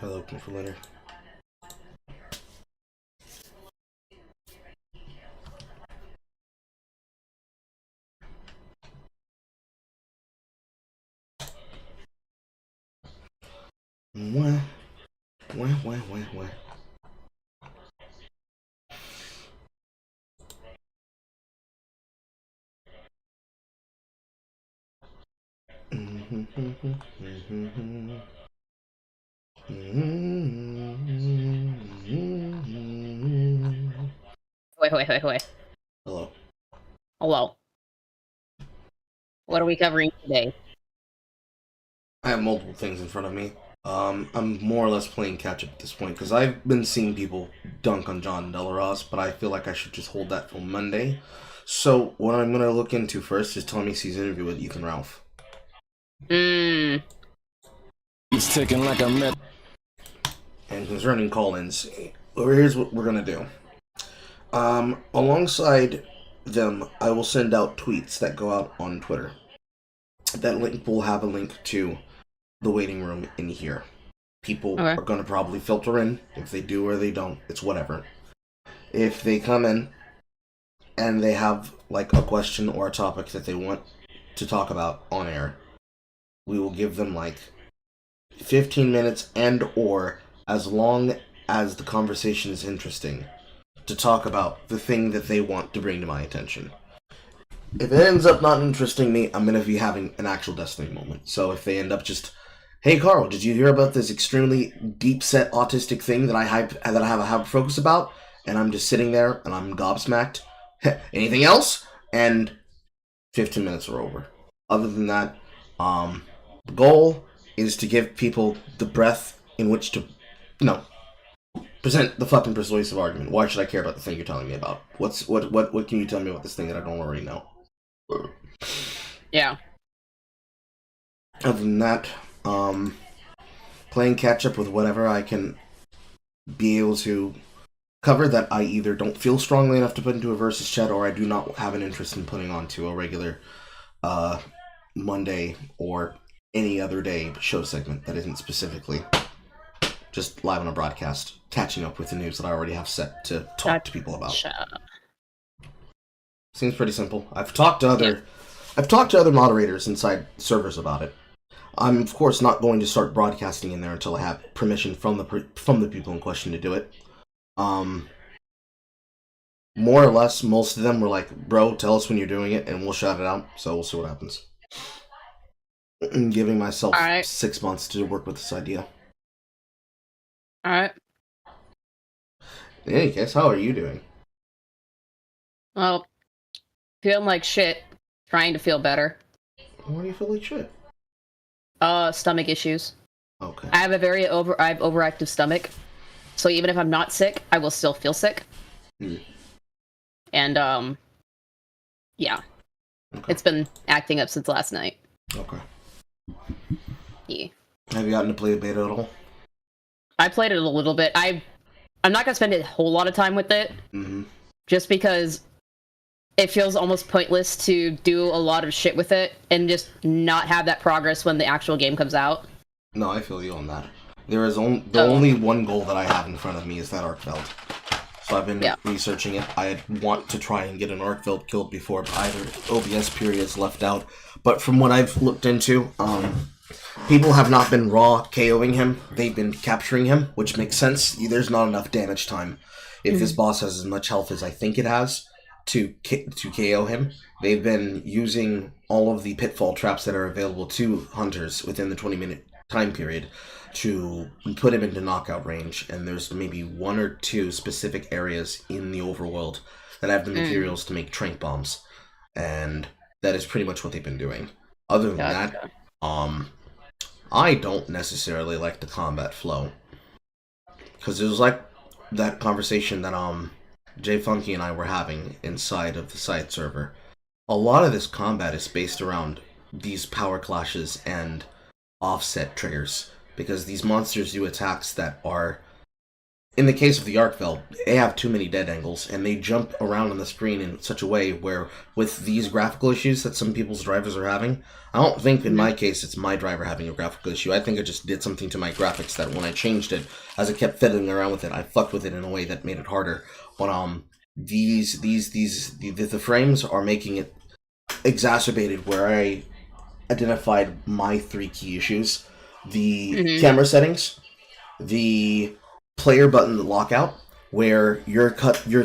Hello, open for letter. Wah, wah, wah, wah, wah. Wait. Hello. Hello. What are we covering today? I have multiple things in front of me. I'm more or less playing catch up at this point because I've been seeing people dunk on John Delaros, but I feel like I should just hold that till Monday. So what I'm gonna look into first is Tommy C's interview with Ethan Ralph. Hmm. He's ticking like a minute. And concerning call-ins, here's what we're gonna do. Alongside them, I will send out tweets that go out on Twitter. That link will have a link to the waiting room in here. People are going to probably filter in. If they do or they don't, it's whatever. If they come in and they have like a question or a topic that they want to talk about on air, we will give them like 15 minutes and or as long as the conversation is interesting to talk about the thing that they want to bring to my attention. If it ends up not interesting me, I'm going to be having an actual Destiny moment. So if they end up just, hey Carl, did you hear about this extremely deep-set autistic thing that I have a hyper focus about? And I'm just sitting there and I'm gobsmacked. Anything else? And 15 minutes are over. Other than that, the goal is to give people the breath in which to, present the fucking persuasive argument. Why should I care about the thing you're telling me about? What can you tell me about this thing that I don't already know? Yeah. Other than that, playing catch up with whatever I can be able to cover that I either don't feel strongly enough to put into a versus chat or I do not have an interest in putting onto a regular Monday or any other day show segment that isn't specifically just live on a broadcast, catching up with the news that I already have set to talk to people about. Seems pretty simple. I've talked to other moderators inside servers about it. I'm of course not going to start broadcasting in there until I have permission from the people in question to do it. More or less, most of them were like, "Bro, tell us when you're doing it, and we'll shout it out." So we'll see what happens. I'm giving myself 6 months to work with this idea. All right. In any case, how are you doing? Well, feeling like shit. Trying to feel better. Why do you feel like shit? Stomach issues. Okay. I have I have overactive stomach, so even if I'm not sick, I will still feel sick. And yeah, okay. It's been acting up since last night. Okay. Yeah. Have you gotten to play the beta at all? I played it a little bit. I'm not gonna spend a whole lot of time with it, just because it feels almost pointless to do a lot of shit with it and just not have that progress when the actual game comes out. No, I feel you on that. There is only one goal that I have in front of me is that Arcveld. So I've been researching it. I want to try and get an Arcveld killed before either OBS periods left out. But from what I've looked into, people have not been raw KOing him. They've been capturing him, which makes sense. There's not enough damage time. If his boss has as much health as I think it has to KO him, they've been using all of the pitfall traps that are available to hunters within the 20-minute time period to put him into knockout range, and there's maybe 1 or 2 specific areas in the overworld that have the materials to make trank bombs, and that is pretty much what they've been doing. Other than that, I don't necessarily like the combat flow because it was like that conversation that Jay Funky and I were having inside of the side server. A lot of this combat is based around these power clashes and offset triggers because these monsters do attacks that are, in the case of the Arcveld, they have too many dead angles and they jump around on the screen in such a way where, with these graphical issues that some people's drivers are having, I don't think in my case it's my driver having a graphical issue. I think I just did something to my graphics that when I changed it, as I kept fiddling around with it, I fucked with it in a way that made it harder. But the frames are making it exacerbated where I identified my 3 key issues: the camera settings, the player button lockout, where your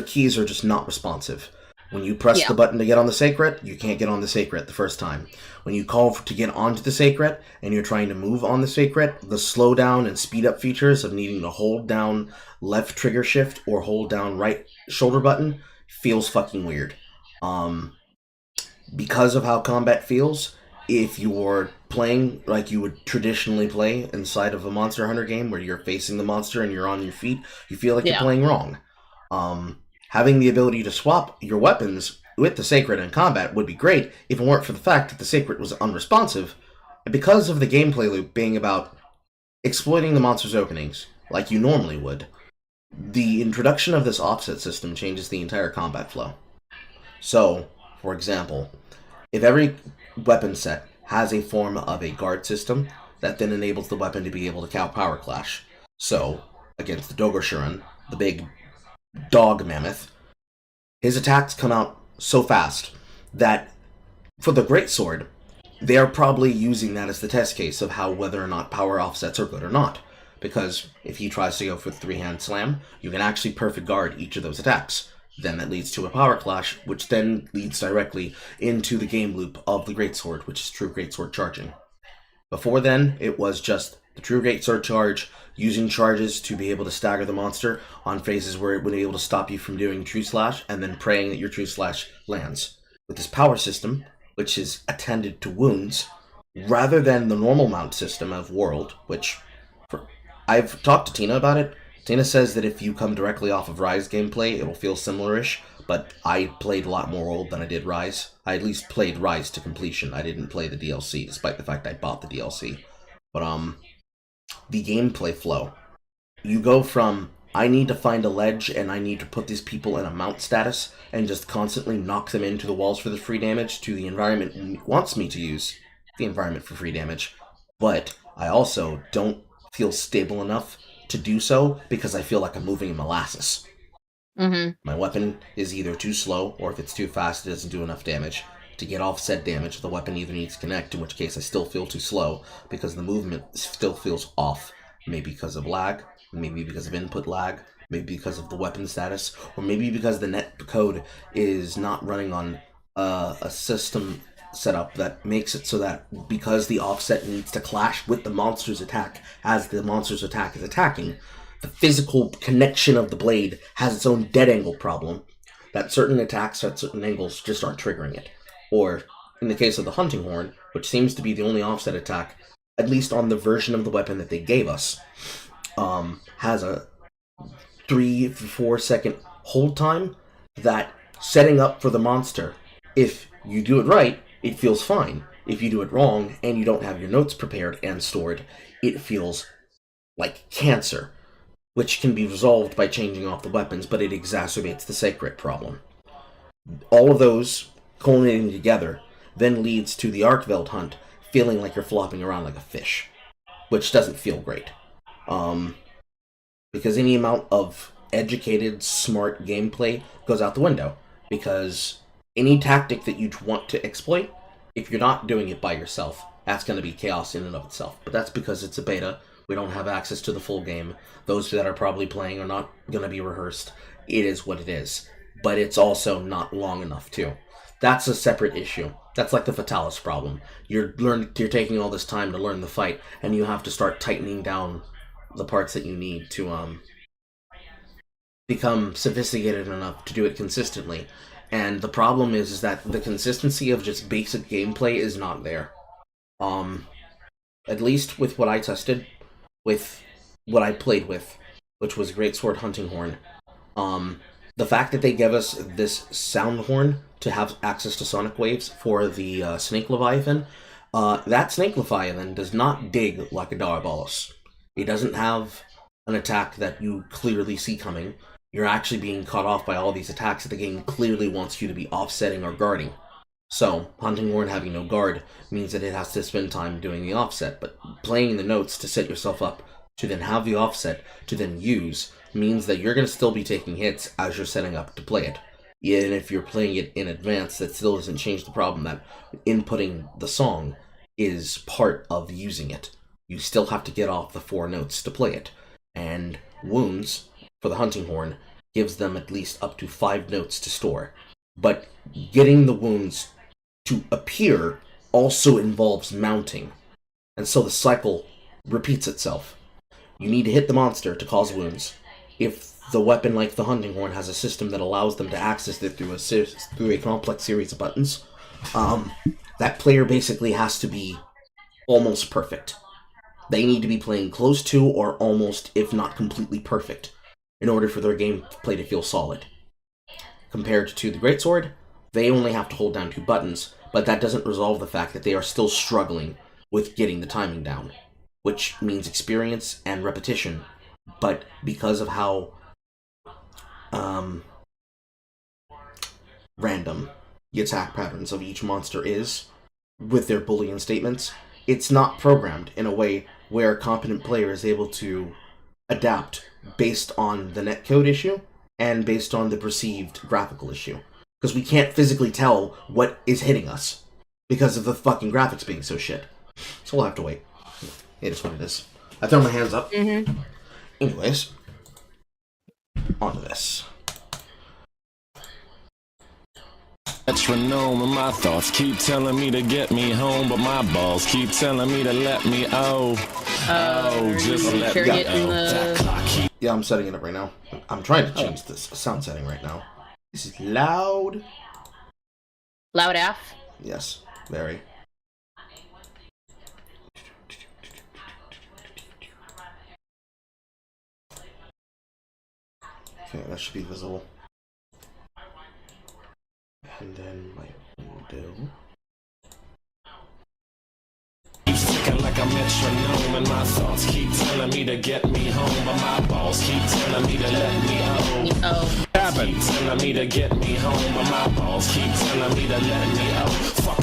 keys are just not responsive. When you press the button to get on the sacred, you can't get on the sacred the first time. When you call to get onto the sacred and you're trying to move on the sacred, the slow down and speed up features of needing to hold down left trigger shift or hold down right shoulder button feels fucking weird. Because of how combat feels, if you're playing like you would traditionally play inside of a Monster Hunter game where you're facing the monster and you're on your feet, you feel like you're playing wrong. Having the ability to swap your weapons with the Sacred in combat would be great if it weren't for the fact that the Sacred was unresponsive. And because of the gameplay loop being about exploiting the monster's openings, like you normally would, the introduction of this offset system changes the entire combat flow. So, for example, if every weapon set has a form of a guard system, that then enables the weapon to be able to power clash. So, against the Dogoshuren, the big dog mammoth, his attacks come out so fast that for the greatsword, they are probably using that as the test case of how whether or not power offsets are good or not. Because if he tries to go for the 3-hand slam, you can actually perfect guard each of those attacks. Then that leads to a power clash, which then leads directly into the game loop of the greatsword, which is true greatsword charging. Before then, it was just the true greatsword charge, using charges to be able to stagger the monster on phases where it would be able to stop you from doing true slash, and then praying that your true slash lands. With this power system, which is attended to wounds, rather than the normal mount system of World, which I've talked to Tina about it. Tina says that if you come directly off of Rise gameplay, it'll feel similar-ish, but I played a lot more World than I did Rise. I at least played Rise to completion. I didn't play the DLC, despite the fact I bought the DLC. But, the gameplay flow. You go from, I need to find a ledge and I need to put these people in a mount status and just constantly knock them into the walls for the free damage, to the environment wants me to use the environment for free damage. But I also don't feel stable enough to do so because I feel like I'm moving in molasses. My weapon is either too slow, or if it's too fast, it doesn't do enough damage. To get offset damage, the weapon either needs to connect, in which case I still feel too slow because the movement still feels off. Maybe because of lag, maybe because of input lag, maybe because of the weapon status, or maybe because the net code is not running on a system setup that makes it so that because the offset needs to clash with the monster's attack as the monster's attack is attacking, the physical connection of the blade has its own dead angle problem, that certain attacks at certain angles just aren't triggering it. Or, in the case of the Hunting Horn, which seems to be the only offset attack, at least on the version of the weapon that they gave us, has a 3-4 second hold time that, setting up for the monster, if you do it right, it feels fine. If you do it wrong, and you don't have your notes prepared and stored, it feels like cancer, which can be resolved by changing off the weapons, but it exacerbates the sacred problem. All of those culminating together then leads to the Arcveld hunt feeling like you're flopping around like a fish, which doesn't feel great. Because any amount of educated, smart gameplay goes out the window. Because any tactic that you want to exploit, if you're not doing it by yourself, that's going to be chaos in and of itself. But that's because it's a beta. We don't have access to the full game. Those that are probably playing are not going to be rehearsed. It is what it is. But it's also not long enough, too. That's a separate issue. That's like the Fatalis problem. You're taking all this time to learn the fight, and you have to start tightening down the parts that you need to become sophisticated enough to do it consistently. And the problem is that the consistency of just basic gameplay is not there. at least with what I tested, with what I played with, which was Greatsword Hunting Horn, the fact that they gave us this sound horn to have access to sonic waves for the Snake Leviathan, that Snake Leviathan does not dig like a Diabolus. It doesn't have an attack that you clearly see coming. You're actually being caught off by all these attacks that the game clearly wants you to be offsetting or guarding. So, Hunting Horn having no guard means that it has to spend time doing the offset, but playing the notes to set yourself up to then have the offset to then use means that you're going to still be taking hits as you're setting up to play it. Even if you're playing it in advance, that still doesn't change the problem that inputting the song is part of using it. You still have to get off the 4 notes to play it. And wounds, for the Hunting Horn, gives them at least up to 5 notes to store. But getting the wounds to appear also involves mounting. And so the cycle repeats itself. You need to hit the monster to cause wounds. If the weapon like the Hunting Horn has a system that allows them to access it through a complex series of buttons, that player basically has to be almost perfect. They need to be playing close to or almost, if not completely perfect, in order for their gameplay to feel solid. Compared to the Greatsword, they only have to hold down 2 buttons, but that doesn't resolve the fact that they are still struggling with getting the timing down, which means experience and repetition. But because of how random the attack patterns of each monster is, with their Boolean statements, it's not programmed in a way where a competent player is able to adapt based on the netcode issue and based on the perceived graphical issue. Because we can't physically tell what is hitting us because of the fucking graphics being so shit. So we'll have to wait. It is what it is. I throw my hands up. Anyways, on to this. Metronome and my thoughts keep telling me to get me home, but my balls keep telling me to let me just let me Yeah, I'm setting it up right now. I'm trying to change this sound setting right now. This is loud. Loud AF? Yes, very. Okay, that should be visible. And then my window. Like a metronome and my thoughts keep telling me to get me home, but my balls keep telling me to let me keep telling me to get me home, but my balls keep telling me to let me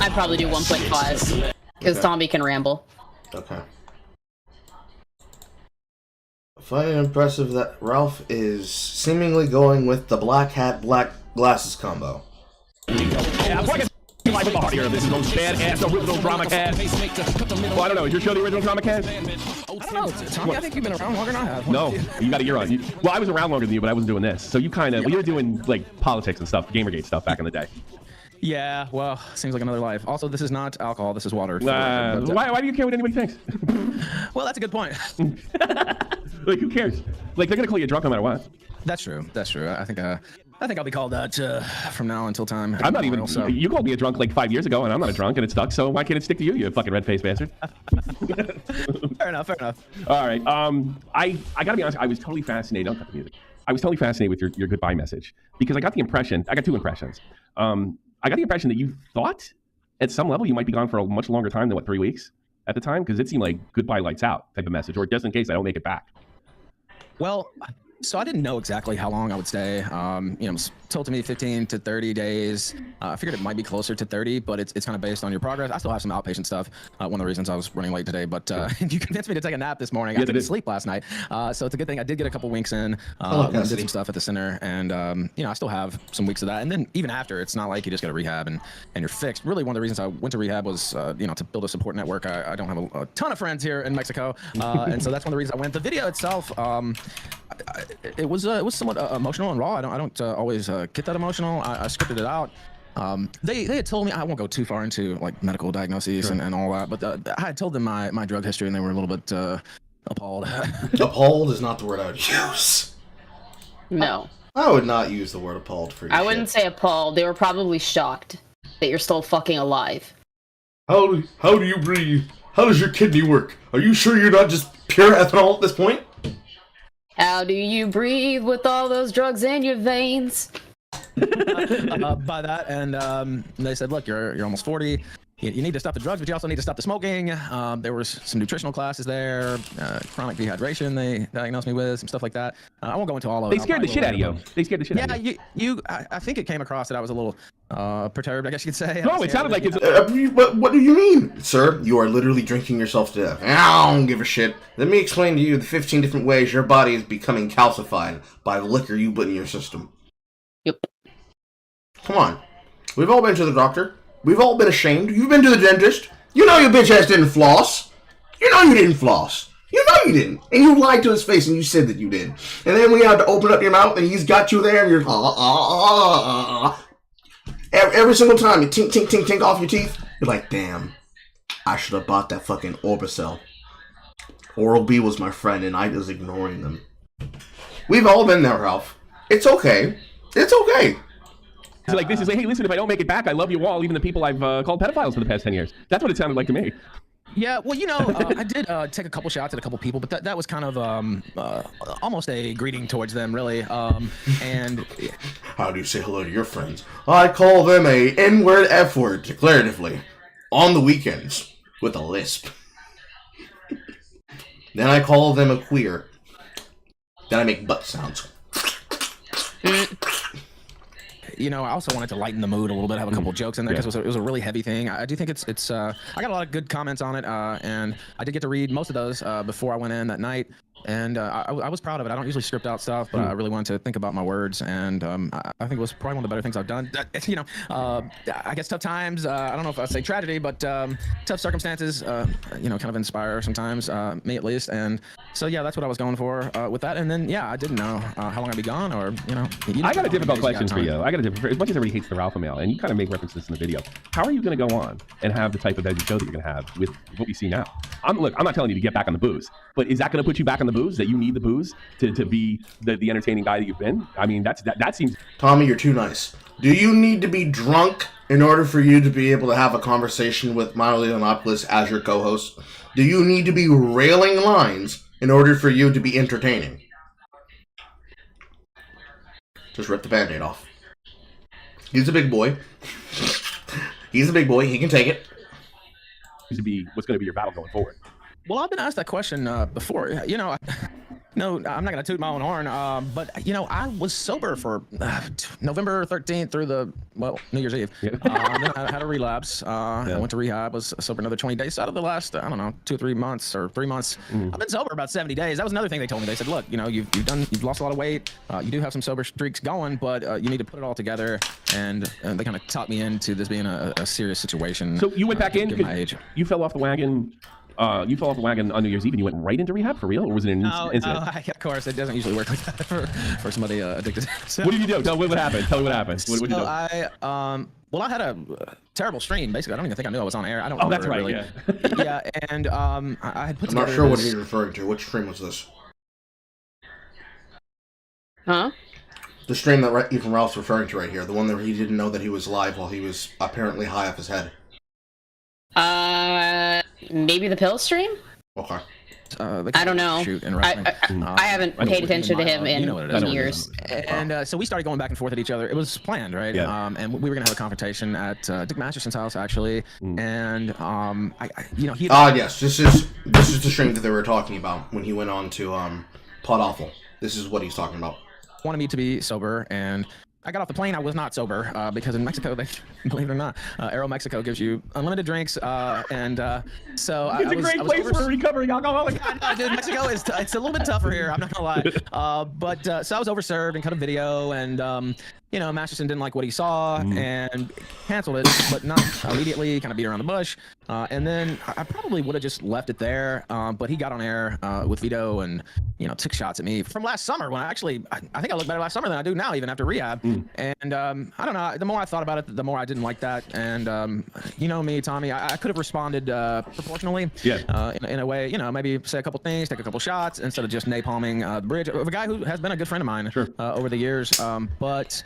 I'd probably do 1.5 because Tommy can ramble. Okay. I find it impressive that Ralph is seemingly going with the black hat, black glasses combo. Yeah, like with the heart here. This is those badass original drama cast. Well, I don't know. Is your show the original drama cast? I don't know, Tommy. I think you've been around longer than I have. No, you got a year on. Well, I was around longer than you, but I wasn't doing this. So you kind of, you were doing like politics and stuff, Gamergate stuff back in the day. Yeah, well, seems like another life. Also, this is not alcohol. This is water. Why do you care what anybody thinks? Well, that's a good point. Like, who cares? Like, they're gonna call you drunk no matter what. That's true. That's true. I think I'll be called that from now until time. I'm not even. So. You called me a drunk like 5 years ago, and I'm not a drunk, and it stuck. So why can't it stick to you, you fucking red-faced bastard? Fair enough. Fair enough. All right. I gotta be honest. I was totally fascinated. Don't cut the music. I was totally fascinated with your goodbye message because I got the impression. I got 2 impressions. I got the impression that you thought, at some level, you might be gone for a much longer time than 3 weeks at the time, because it seemed like goodbye lights out type of message, or just in case I don't make it back. Well, so I didn't know exactly how long I would stay. It was told to me 15 to 30 days. I figured it might be closer to 30, but it's kind of based on your progress. I still have some outpatient stuff. One of the reasons I was running late today, but you convinced me to take a nap this morning. I didn't sleep last night, so it's a good thing. I did get a couple winks in. Did some stuff at the center, and I still have some weeks of that. And then even after, it's not like you just go to rehab and you're fixed. Really, one of the reasons I went to rehab was to build a support network. I don't have a ton of friends here in Mexico, and so that's one of the reasons I went. The video itself, it was somewhat emotional and raw. I don't always get that emotional. I scripted it out. They had told me, I won't go too far into like medical diagnoses and all that, but I had told them my drug history, and they were a little bit appalled. Appalled is not the word I would use. No. I would not use the word appalled for you. I wouldn't say appalled. They were probably shocked that you're still fucking alive. How do you breathe? How does your kidney work? Are you sure you're not just pure ethanol at this point? How do you breathe with all those drugs in your veins? By that, and they said, look, you're almost 40. You need to stop the drugs, but you also need to stop the smoking. There was some nutritional classes there, chronic dehydration they diagnosed me with, some stuff like that. I won't go into all of it. They scared the shit out of you. They scared the shit out of you. Yeah, I think it came across that I was a little perturbed, I guess you could say. No, it sounded like it's... What do you mean? Sir, you are literally drinking yourself to death. I don't give a shit. Let me explain to you the 15 different ways your body is becoming calcified by the liquor you put in your system. Yep. Come on. We've all been to the doctor. We've all been ashamed. You've been to the dentist. You know your bitch ass didn't floss. You know you didn't floss. You know you didn't. And you lied to his face and you said that you did. And then when you had to open up your mouth and he's got you there and you're every single time you tink, tink, tink, tink off your teeth, you're like, damn, I should have bought that fucking Orbicell. Oral-B was my friend and I was ignoring them. We've all been there, Ralph. It's okay. It's okay. It's like, this is like, hey, listen, if I don't make it back, I love you all, even the people I've called pedophiles for the past 10 years. That's what it sounded like to me. Yeah, well, I did take a couple shots at a couple people, but that was kind of almost a greeting towards them, really. And how do you say hello to your friends? I call them a N-word, F-word, declaratively, on the weekends, with a lisp. Then I call them a queer. Then I make butt sounds. I also wanted to lighten the mood a little bit, have a couple jokes in there because it was a really heavy thing. I do think it's I got a lot of good comments on it, and I did get to read most of those before I went in that night. And I was proud of it. I don't usually script out stuff, but I really wanted to think about my words, and I think it was probably one of the better things I've done. I guess tough times, I don't know if I'd say tragedy, but tough circumstances, kind of inspire sometimes, me at least. And so, yeah, that's what I was going for with that. And then, yeah, I didn't know how long I'd be gone, or, I got a difficult question for you. As much as everybody hates the Alpha male, and you kind of make reference to this in the video, how are you going to go on and have the type of edgy show that you're going to have with what we see now? Look, I'm not telling you to get back on the booze, but is that going to put you back on the booze, that you need the booze to be the entertaining guy that you've been? I mean, that seems... Tommy, you're too nice. Do you need to be drunk in order for you to be able to have a conversation with Milo Leonopoulos as your co-host? Do you need to be railing lines in order for you to be entertaining? Just rip the Band-Aid off. He's a big boy. He's a big boy. He can take it. To be what's going to be your battle going forward. Well, I've been asked that question before. No, I'm not going to toot my own horn, but, I was sober for November 13th through New Year's Eve. Yeah. Then I had a relapse. I went to rehab, was sober another 20 days. Out of the last, 2 or 3 months or 3 months, I've been sober about 70 days. That was another thing they told me. They said, look, you've lost a lot of weight. You do have some sober streaks going, but you need to put it all together. And they kind of taught me into this being a serious situation. So you went back in because you fell off the wagon. You fell off the wagon on New Year's Eve and you went right into rehab for real, or was it an incident? Of course, it doesn't usually work like that for somebody addicted. So, what did you do? Tell me what happened. Tell me what happened. What did you do? I had a terrible stream. Basically, I don't even think I knew I was on air. I don't. Oh, that's right. Really. Yeah. Yeah, and I had put. I'm not sure what he's referring to. Which stream was this? Huh? The stream that even Ralph's referring to right here, the one that he didn't know that he was live while he was apparently high off his head. Maybe the pill stream? Okay. I don't know. I haven't paid attention to him in years. And so we started going back and forth at each other. It was planned, right? Yeah. And we were gonna have a confrontation at Dick Masterson's house, actually. And yes, this is the stream that they were talking about when he went on to Pod Awful. This is what he's talking about. Wanted me to be sober, and I got off the plane. I was not sober because in Mexico, believe it or not, Aero Mexico gives you unlimited drinks, so it's a great place for a recovering alcoholic. No, dude, Mexico it's a little bit tougher here. I'm not gonna lie. But so I was overserved and cut a video, and Masterson didn't like what he saw and canceled it, but not immediately. Kind of beat around the bush, and then I probably would have just left it there. But he got on air with Vito and took shots at me from last summer when I think I look better last summer than I do now, even after rehab. And I don't know. The more I thought about it, the more I didn't like that. And me, Tommy, I could have responded proportionally. Yeah. In a way, maybe say a couple things, take a couple shots instead of just napalming the bridge of a guy who has been a good friend of mine sure. over the years. But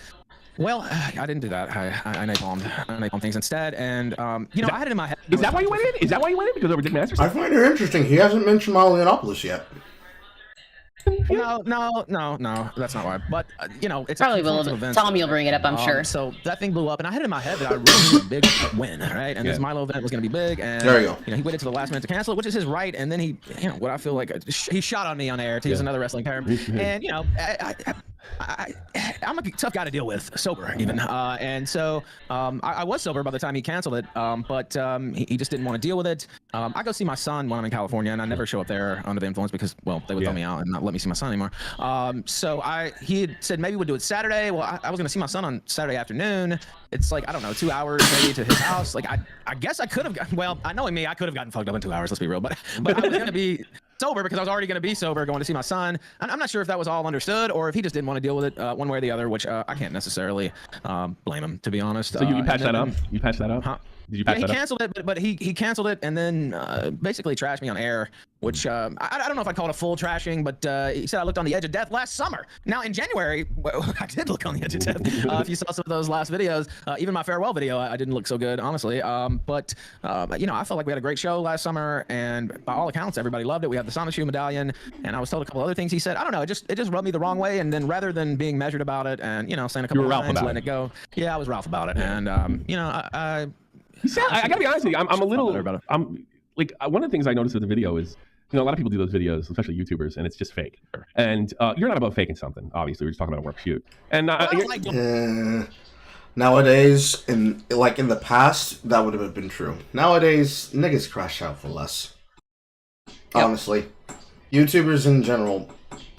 Well, I didn't do that. I napalmed things instead, and you know, I had it in my head. Is that why you went in? Is that why you went in? Because over Dick Masters? I find it interesting. He hasn't mentioned Milo Yiannopoulos yet. No, that's not why. But you know, it's probably a will. Tommy will bring it up, I'm sure. So that thing blew up, and I had it in my head that I really needed a big win, right? And this Milo event was going to be big, and there you go. You know, he waited to the last minute to cancel it, which is his right. And then he, you know, what I feel like he shot on me on air to use another wrestling term, and you know, I'm a tough guy to deal with, sober even, and so I was sober by the time he canceled it, but he just didn't want to deal with it. I go see my son when I'm in California, and I never show up there under the influence because, well, they would throw me out and not let me see my son anymore. So he had said maybe we'd do it Saturday. Well, I was going to see my son on Saturday afternoon. It's like, I don't know, 2 hours maybe to his house. Like, I guess I could have, well, I knowing me, I could have gotten fucked up in 2 hours, let's be real, but I was going to be sober because I was already going to be sober going to see my son. And I'm not sure if that was all understood or if he just didn't want to deal with it one way or the other, which I can't necessarily blame him, to be be honest. So you patched that up? You patched that up? Huh? Did you patch that up? He canceled it, but he canceled it and then basically trashed me on air, which I don't know if I'd call it a full trashing, but he said I looked on the edge of death last summer. Now in January, well, I did look on the edge of death. If you saw some of those last videos, even my farewell video, I didn't look so good, honestly. But you know, I felt like we had a great show last summer, and by all accounts, everybody loved it. We had the Sonic Shoe medallion, and I was told a couple other things he said. I don't know, it just rubbed me the wrong way. And then rather than being measured about it and, you know, saying a couple of lines, letting it go, yeah, I was Ralph about it. And you know, I gotta be honest with you. I'm a little. I'm like, one of the things I noticed with the video is, you know, a lot of people do those videos, especially YouTubers, and it's just fake. And you're not about faking something. Obviously, we're just talking about a work shoot. And nowadays, in the past, that would have been true. Nowadays, niggas crash out for less. Honestly, YouTubers in general,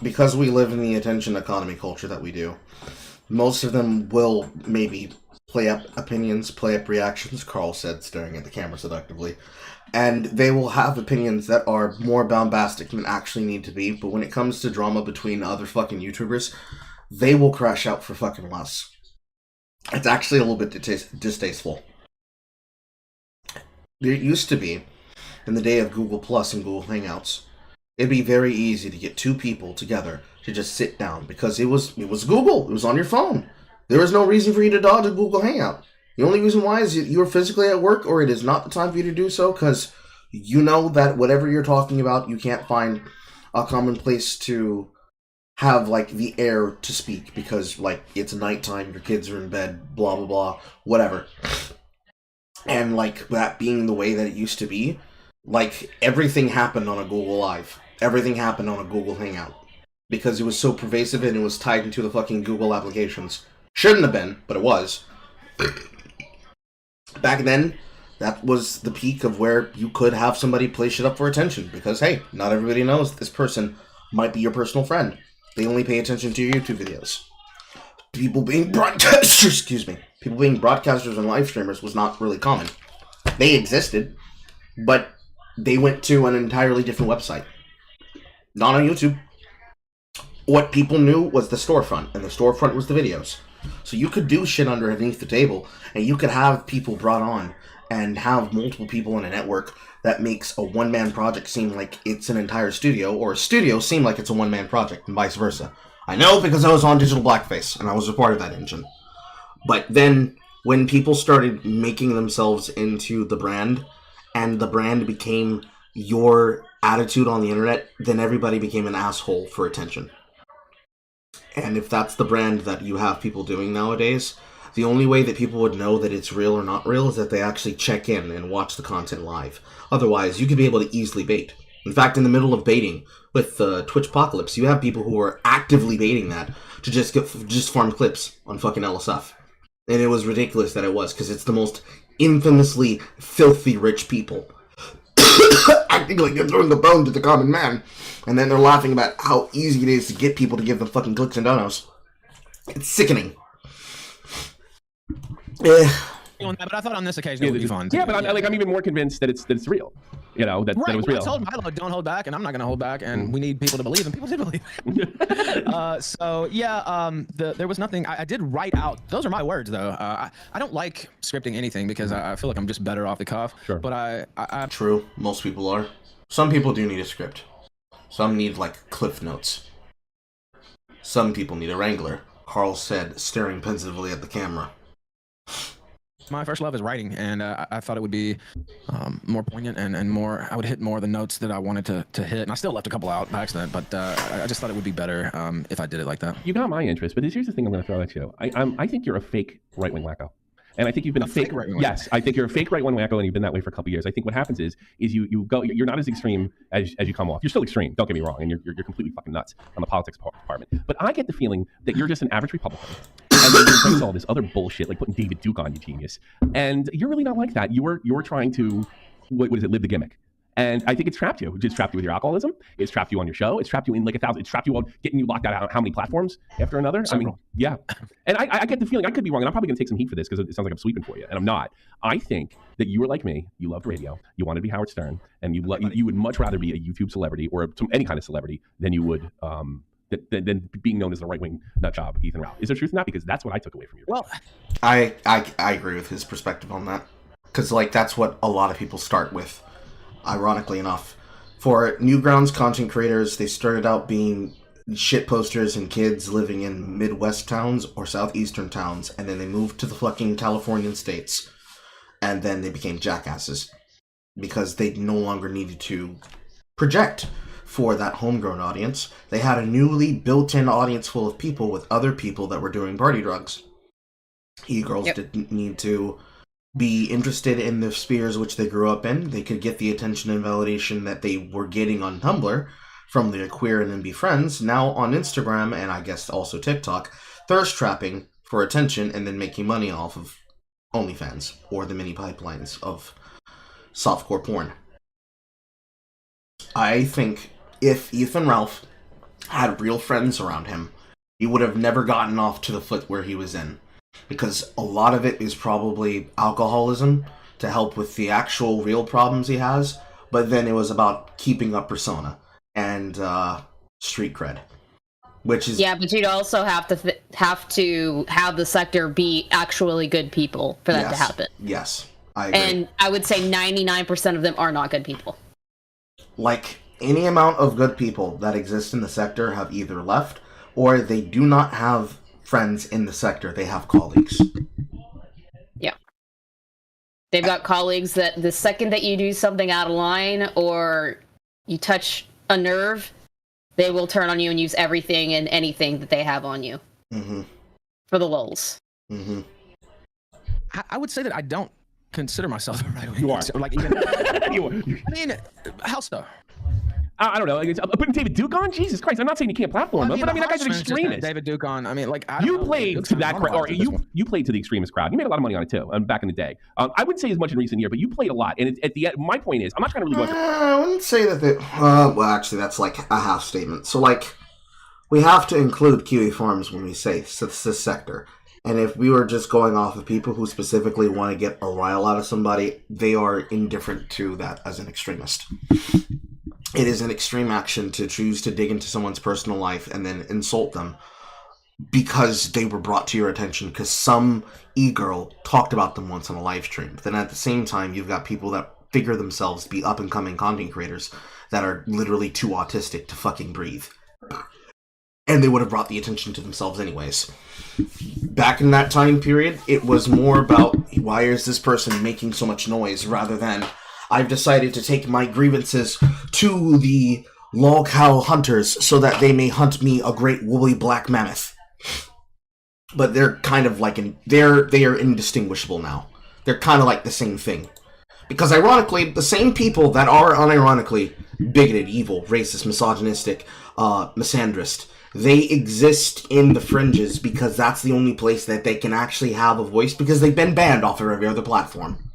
because we live in the attention economy culture that we do, most of them will maybe play up opinions, play up reactions, Carl said, staring at the camera seductively. And they will have opinions that are more bombastic than actually need to be, but when it comes to drama between other fucking YouTubers, they will crash out for fucking less. It's actually a little bit distasteful. It used to be, in the day of Google Plus and Google Hangouts, it'd be very easy to get two people together to just sit down, because it was Google, it was on your phone. There is no reason for you to dodge a Google Hangout. The only reason why is you are physically at work, or it is not the time for you to do so, because you know that whatever you're talking about, you can't find a common place to have, like, the air to speak, because, like, it's nighttime, your kids are in bed, blah, blah, blah, whatever. And, like, that being the way that it used to be, like, everything happened on a Google Live. Everything happened on a Google Hangout. Because it was so pervasive and it was tied into the fucking Google applications. Shouldn't have been, but it was. Back then, that was the peak of where you could have somebody play shit up for attention. Because, hey, not everybody knows this person might be your personal friend. They only pay attention to your YouTube videos. People being broadcasters, people being broadcasters and live streamers was not really common. They existed, but they went to an entirely different website. Not on YouTube. What people knew was the storefront, and the storefront was the videos. So you could do shit underneath the table, and you could have people brought on, and have multiple people in a network that makes a one-man project seem like it's an entire studio, or a studio seem like it's a one-man project, and vice versa. I know because I was on Digital Blackface, and I was a part of that engine. But then, when people started making themselves into the brand, and the brand became your attitude on the internet, then everybody became an asshole for attention. And if that's the brand that you have people doing nowadays, the only way that people would know that it's real or not real is that they actually check in and watch the content live. Otherwise, you could be able to easily bait. In fact, in the middle of baiting with Twitch Apocalypse, you have people who are actively baiting that to just farm clips on fucking LSF. And it was ridiculous that it was, because it's the most infamously filthy rich people acting like they're throwing the bone to the common man, and then they're laughing about how easy it is to get people to give them fucking clicks and donos. It's sickening. But I thought on this occasion it would be fun. Yeah, but I'm even more convinced that it's real. You know, that it was real. I told Milo, don't hold back, and I'm not going to hold back, and we need people to believe, and people did believe. So yeah, there was nothing. I did write out. Those are my words, though. I don't like scripting anything because I feel like I'm just better off the cuff. Sure. But I True. Most people are. Some people do need a script. Some need, like, cliff notes. Some people need a wrangler. Carl said, staring pensively at the camera. My first love is writing, and I thought it would be more poignant and more. I would hit more of the notes that I wanted to hit, and I still left a couple out by accident. But I just thought it would be better if I did it like that. You got my interest, but here's the thing I'm going to throw at you. I think you're a fake right-wing wacko. And I think you've been a fake right-wing wacko. Yes, I think you're a fake right-wing wacko, and you've been that way for a couple of years. I think what happens is you go, you're not as extreme as you come off. You're still extreme, don't get me wrong, and you're completely fucking nuts on the politics department. But I get the feeling that you're just an average Republican. And then you embrace all this other bullshit, like putting David Duke on, you genius. And you're really not like that. You're trying to, what is it, live the gimmick. And I think it's trapped you. It's trapped you with your alcoholism. It's trapped you on your show. It's trapped you in like 1,000. It's trapped you on getting you locked out on how many platforms after another. Several. I mean, yeah. And I get the feeling, I could be wrong, and I'm probably going to take some heat for this because it sounds like I'm sweeping for you, and I'm not. I think that you were like me. You loved radio. You wanted to be Howard Stern, and you would much rather be a YouTube celebrity or any kind of celebrity than you would than being known as the right-wing nutjob, Ethan Rao. Is there truth in that? Because that's what I took away from you. Well, I agree with his perspective on that. Because, like, that's what a lot of people start with, ironically enough. For Newgrounds content creators, they started out being shit posters and kids living in Midwest towns or Southeastern towns, and then they moved to the fucking Californian states, and then they became jackasses. Because they no longer needed to project for that homegrown audience. They had a newly built-in audience full of people with other people that were doing party drugs. E-girls didn't need to be interested in the spheres which they grew up in. They could get the attention and validation that they were getting on Tumblr from their queer and NB friends, now on Instagram and I guess also TikTok, thirst trapping for attention and then making money off of OnlyFans or the mini pipelines of softcore porn. I think if Ethan Ralph had real friends around him, he would have never gotten off to the foot where he was in. Because a lot of it is probably alcoholism to help with the actual real problems he has, but then it was about keeping up persona and street cred, which is but you'd also have to have the sector be actually good people for that to happen. Yes, I agree. And I would say 99% of them are not good people. Like, any amount of good people that exist in the sector have either left or they do not have friends in the sector. They have colleagues. Yeah. They've got colleagues that the second that you do something out of line or you touch a nerve, they will turn on you and use everything and anything that they have on you. Mm-hmm. For the lulz. Mm-hmm. I would say that I don't consider myself a right-wing. You are. Like, even, You are. I mean, how so? I don't know. Putting David Duke on? Jesus Christ. I'm not saying you can't platform him, but I mean, that guy's an extremist. David Duke on. I mean, like, you played to that crowd, or you played to the extremist crowd. You made a lot of money on it too, back in the day. I wouldn't say as much in recent years, but you played a lot. And at the end, my point is, I'm not trying to really go. I wouldn't say that they. Well, actually, that's like a half statement. So, like, we have to include Kiwi Farms when we say this sector. And if we were just going off of people who specifically want to get a rile out of somebody, they are indifferent to that as an extremist. It is an extreme action to choose to dig into someone's personal life and then insult them because they were brought to your attention because some e-girl talked about them once on a live stream. But then at the same time, you've got people that figure themselves to be up-and-coming content creators that are literally too autistic to fucking breathe. And they would have brought the attention to themselves anyways. Back in that time period, it was more about why is this person making so much noise rather than I've decided to take my grievances to the log cow hunters so that they may hunt me a great woolly black mammoth. But they're kind of like they are indistinguishable now. They're kind of like the same thing. Because ironically, the same people that are unironically bigoted, evil, racist, misogynistic, misandrist, they exist in the fringes because that's the only place that they can actually have a voice because they've been banned off of every other platform.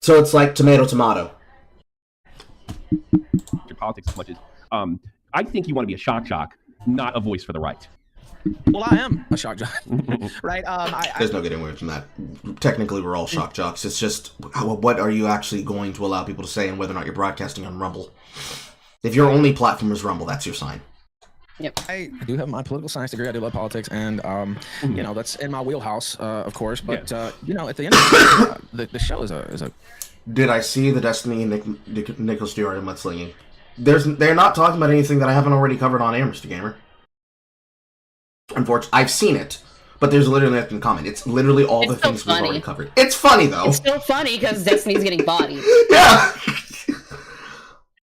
So it's like tomato. Your politics as much as I think you want to be a shock jock, not a voice for the right. Well, I am a shock jock, right? There's no getting away from that. Technically, we're all shock jocks. It's just what are you actually going to allow people to say and whether or not you're broadcasting on Rumble. If your only platform is Rumble, that's your sign. Yep. I do have my political science degree. I do love politics, and you know that's in my wheelhouse, of course. But you know, at the end of the show is a. Did I see the Destiny Nichols Stewart and mudslinging? They're not talking about anything that I haven't already covered on air, Mr. Gamer. Unfortunately, I've seen it, but there's literally nothing in common. It's literally all the things we've already covered. It's funny, though. It's still funny because Destiny's getting bodied. Yeah!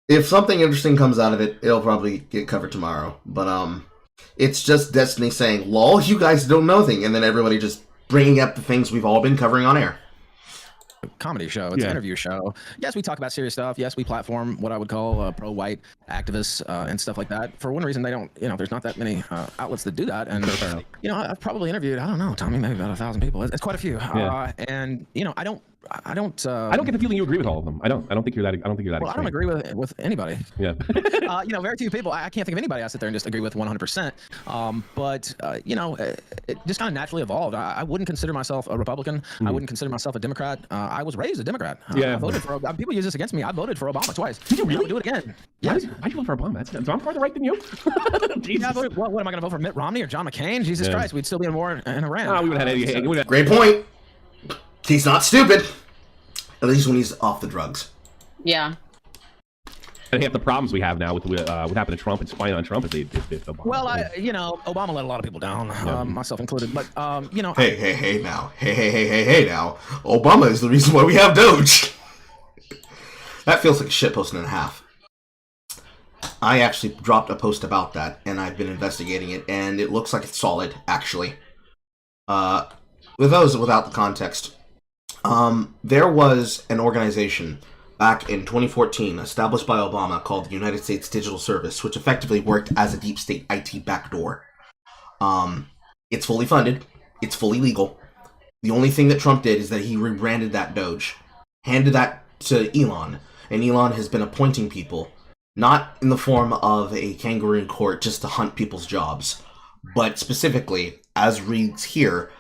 If something interesting comes out of it, it'll probably get covered tomorrow. But, it's just Destiny saying, lol, you guys don't know thing, and then everybody just bringing up the things we've all been covering on air. Comedy show. It's an interview show. Yes, we talk about serious stuff. Yes, we platform what I would call pro-white activists and stuff like that. For one reason, they don't, there's not that many outlets that do that. And, I've probably interviewed, I don't know, Tommy, maybe about 1,000 people. It's quite a few. And, I don't get the feeling you agree with all of them. I don't think you're that. I don't think you're that. Well, extreme. I don't agree with anybody. Yeah. Very few people. I can't think of anybody I sit there and just agree with 100%. But it just kind of naturally evolved. I wouldn't consider myself a Republican. I wouldn't consider myself a Democrat. I was raised a Democrat. I voted for. People use this against me. I voted for Obama twice. Did you really? Do it again. Yeah. Why'd you vote for Obama? So I'm farther right than you. Yeah, what am I going to vote for? Mitt Romney or John McCain? Jesus Christ, we'd still be in war in Iran. Oh, we would have had. Great point. He's not stupid. At least when he's off the drugs. Yeah. And half the problems we have now with what happened to Trump and spying on Trump is Obama. Well, Obama let a lot of people down, myself included. But Hey now. Obama is the reason why we have Doge. That feels like a shitpost and a half. I actually dropped a post about that, and I've been investigating it, and it looks like it's solid, actually. With those without the context. There was an organization back in 2014 established by Obama called the United States Digital Service, which effectively worked as a deep state IT backdoor. It's fully funded. It's fully legal. The only thing that Trump did is that he rebranded that Doge, handed that to Elon, and Elon has been appointing people, not in the form of a kangaroo court just to hunt people's jobs, but specifically, as reads here,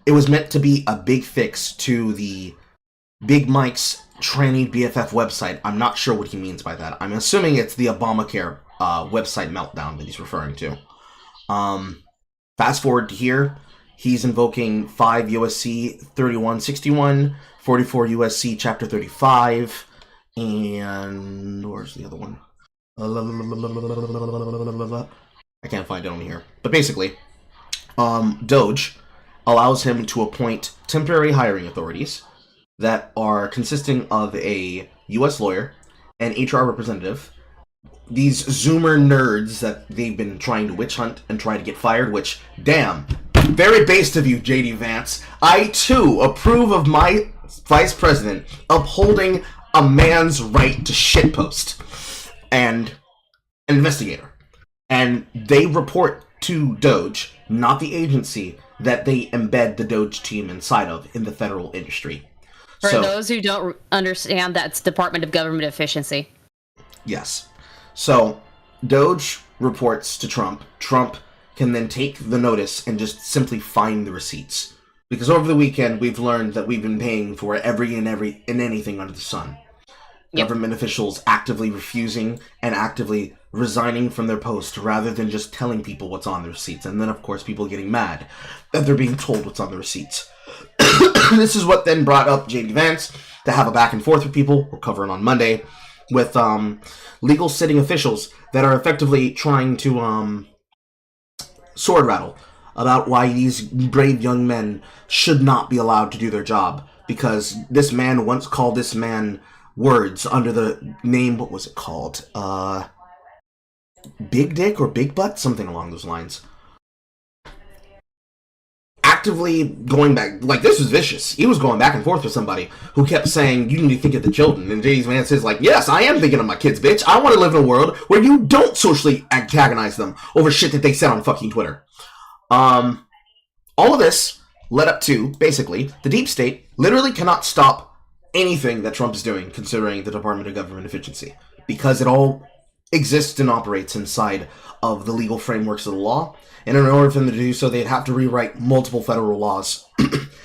it was meant to be a big fix to the Big Mike's tranny BFF website. I'm not sure what he means by that. I'm assuming it's the Obamacare website meltdown that he's referring to. Fast forward to here, he's invoking 5 USC 3161, 44 USC Chapter 35, and where's the other one? I can't find it on here. But basically, Doge allows him to appoint temporary hiring authorities that are consisting of a U.S. lawyer, an HR representative, these Zoomer nerds that they've been trying to witch hunt and try to get fired, which, damn, very based of you, J.D. Vance. I, too, approve of my vice president upholding a man's right to shitpost and an investigator. And they report to Doge, not the agency that they embed the Doge team inside of in the federal industry. For those who don't understand, that's Department of Government Efficiency. Yes. So, Doge reports to Trump. Trump can then take the notice and just simply find the receipts. Because over the weekend, we've learned that we've been paying for anything under the sun. Yep. Government officials actively refusing and actively resigning from their post rather than just telling people what's on the receipts. And then, of course, people getting mad that they're being told what's on the receipts. This is what then brought up J.D. Vance to have a back and forth with people. We're covering on Monday with legal sitting officials that are effectively trying to sword rattle about why these brave young men should not be allowed to do their job. Because this man once called this man words under the name, what was it called? Big Dick or Big Butt? Something along those lines. Actively going back, like, this was vicious. He was going back and forth with somebody who kept saying, you need to think of the children. And J.D. Vance is like, yes, I am thinking of my kids, bitch. I want to live in a world where you don't socially antagonize them over shit that they said on fucking Twitter. All of this led up to, basically, the deep state literally cannot stop anything that Trump is doing, considering the Department of Government Efficiency, because it all exists and operates inside of the legal frameworks of the law, and in order for them to do so, they'd have to rewrite multiple federal laws.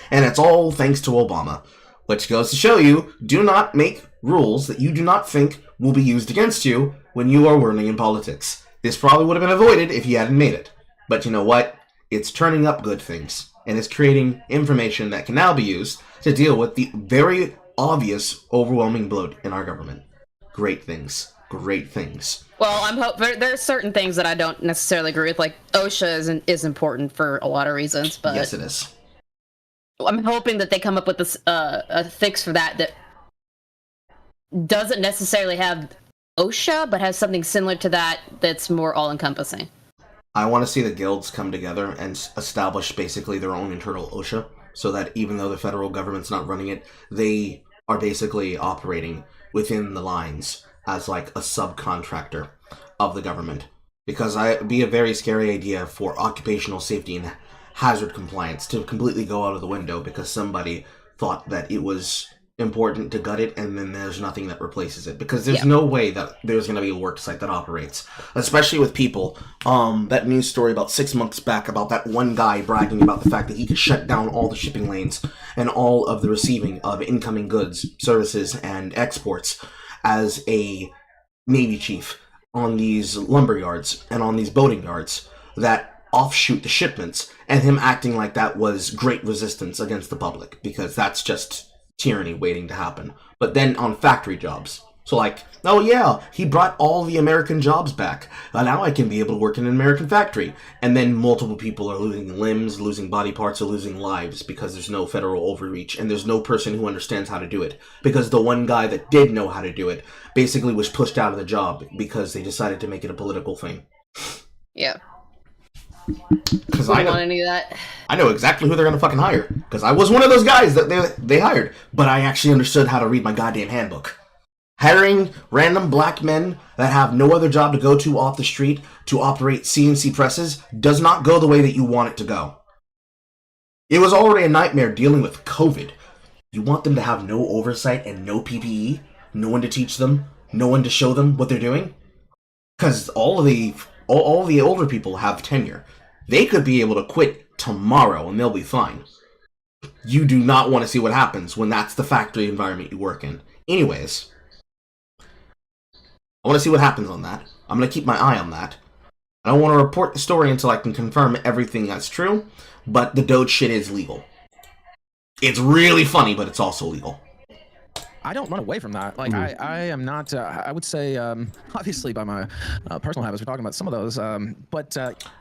And it's all thanks to Obama, which goes to show you, do not make rules that you do not think will be used against you when you are learning in politics. This probably would have been avoided if you hadn't made it. But you know what? It's turning up good things, and it's creating information that can now be used to deal with the very obvious, overwhelming bloat in our government. Great things. great things. Well, there are certain things that I don't necessarily agree with. Like OSHA is important for a lot of reasons, but yes, it is. I'm hoping that they come up with a fix for that doesn't necessarily have OSHA, but has something similar to that that's more all-encompassing. I want to see the guilds come together and establish basically their own internal OSHA, so that even though the federal government's not running it, they are basically operating within the lines as like a subcontractor of the government. Because it'd be a very scary idea for occupational safety and hazard compliance to completely go out of the window because somebody thought that it was important to gut it, and then there's nothing that replaces it, because there's no way that there's going to be a work site that operates, especially with people. That news story about 6 months back about that one guy bragging about the fact that he could shut down all the shipping lanes and all of the receiving of incoming goods, services, and exports as a Navy chief on these lumber yards and on these boating yards that offshoot the shipments, and him acting like that was great resistance against the public, because that's just tyranny waiting to happen. But then on factory jobs, so like, oh yeah, he brought all the American jobs back, now I can be able to work in an American factory. And then multiple people are losing limbs, losing body parts, or losing lives because there's no federal overreach, and there's no person who understands how to do it, because the one guy that did know how to do it basically was pushed out of the job because they decided to make it a political thing. Yeah. Because I don't want any of that. I know exactly who they're gonna fucking hire, because I was one of those guys that they hired, but I actually understood how to read my goddamn handbook. Hiring random black men that have no other job to go to off the street to operate CNC presses does not go the way that you want it to go. It was already a nightmare dealing with COVID. You want them to have no oversight and no PPE, no one to teach them, no one to show them what they're doing, because all the older people have tenure. They could be able to quit tomorrow and they'll be fine. You do not want to see what happens when that's the factory environment you work in. Anyways, I want to see what happens on that. I'm going to keep my eye on that. I don't want to report the story until I can confirm everything that's true, but the Doge shit is legal. It's really funny, but it's also legal. I don't run away from that. Like, I am not, I would say, obviously by my personal habits, we're talking about some of those, but...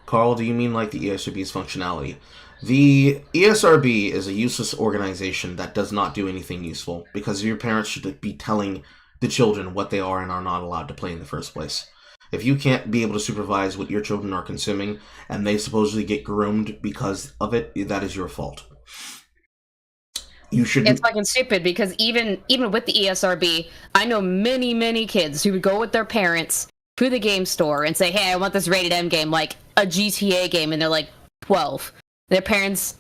Carl, do you mean like the ESRB's functionality? The ESRB is a useless organization that does not do anything useful, because your parents should be telling the children what they are and are not allowed to play in the first place. If you can't be able to supervise what your children are consuming, and they supposedly get groomed because of it, that is your fault. It's fucking stupid, because even with the ESRB, I know many kids who would go with their parents to the game store and say, hey, I want this rated M game, like a GTA game, and they're like 12. Their parents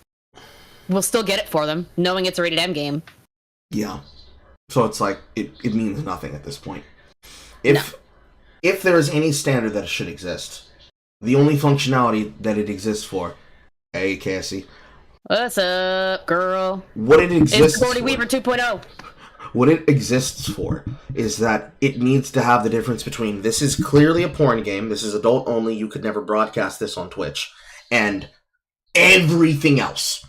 will still get it for them, knowing it's a rated M game. Yeah. So it's like, it means nothing at this point. If there is any standard that should exist, the only functionality that it exists for, hey Cassie, what's up, girl? What it exists it's Gordy Weaver 2.0. What it exists for is that it needs to have the difference between this is clearly a porn game, this is adult only, you could never broadcast this on Twitch, and everything else.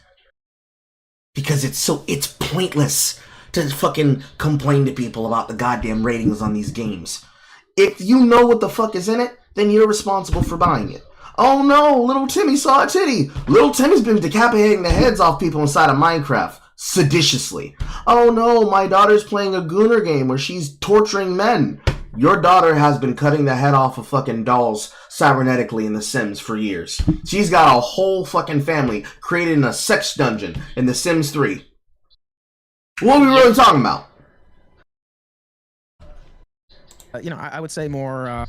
Because it's pointless to fucking complain to people about the goddamn ratings on these games. If you know what the fuck is in it, then you're responsible for buying it. Oh no, little Timmy saw a titty. Little Timmy's been decapitating the heads off people inside of Minecraft, seditiously. Oh no, my daughter's playing a Gooner game where she's torturing men. Your daughter has been cutting the head off of fucking dolls cybernetically in The Sims for years. She's got a whole fucking family created in a sex dungeon in The Sims 3. What are we really talking about? I would say more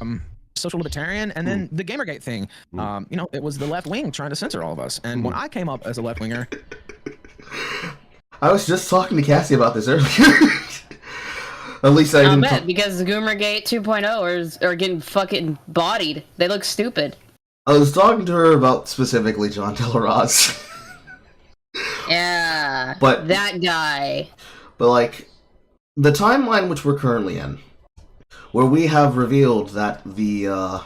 social libertarian, and then the Gamergate thing. It was the left wing trying to censor all of us. And when I came up as a left winger, I was just talking to Cassie about this earlier. At least I didn't. Bet because Gamergate 2.0 are getting fucking bodied. They look stupid. I was talking to her about specifically John Teleraz. Yeah, but that guy. But like the timeline which we're currently in, where we have revealed that the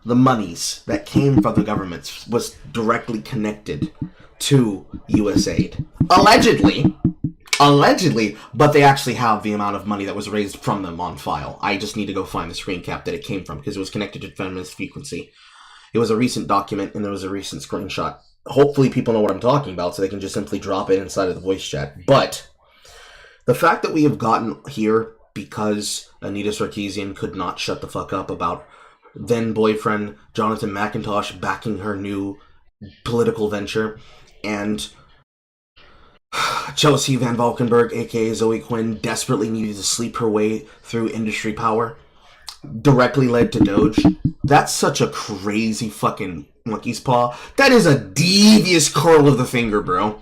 monies that came from the governments was directly connected to USAID. Allegedly, Allegedly, but they actually have the amount of money that was raised from them on file. I just need to go find the screen cap that it came from, because it was connected to feminist frequency. It was a recent document, and there was a recent screenshot. Hopefully people know what I'm talking about, so they can just simply drop it inside of the voice chat. But the fact that we have gotten here because Anita Sarkeesian could not shut the fuck up about then-boyfriend Jonathan McIntosh backing her new political venture, and Chelsea Van Valkenburg, aka Zoe Quinn, desperately needed to sleep her way through industry power, directly led to Doge. That's such a crazy fucking monkey's paw. That is a devious curl of the finger, bro.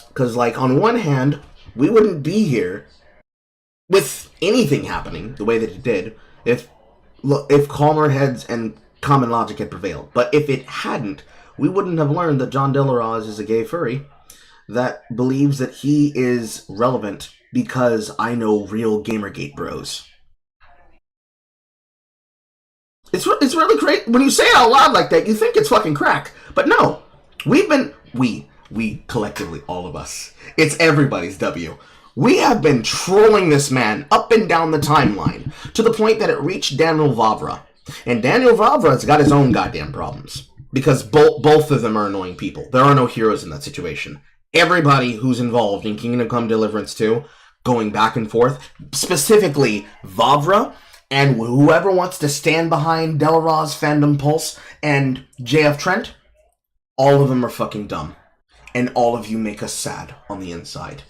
Because, like, on one hand, we wouldn't be here with anything happening the way that it did if calmer heads and common logic had prevailed. But if it hadn't, we wouldn't have learned that John Delaroz is a gay furry that believes that he is relevant because I know real Gamergate bros. It's really great. When you say it out loud like that, you think it's fucking crack. But no. We collectively, all of us. It's everybody's W. We have been trolling this man up and down the timeline to the point that it reached Daniel Vavra. And Daniel Vavra's got his own goddamn problems. Because both of them are annoying people. There are no heroes in that situation. Everybody who's involved in Kingdom Come Deliverance 2, going back and forth, specifically Vavra, and whoever wants to stand behind Delaroz, Fandom Pulse, and JF Trent, all of them are fucking dumb. And all of you make us sad on the inside.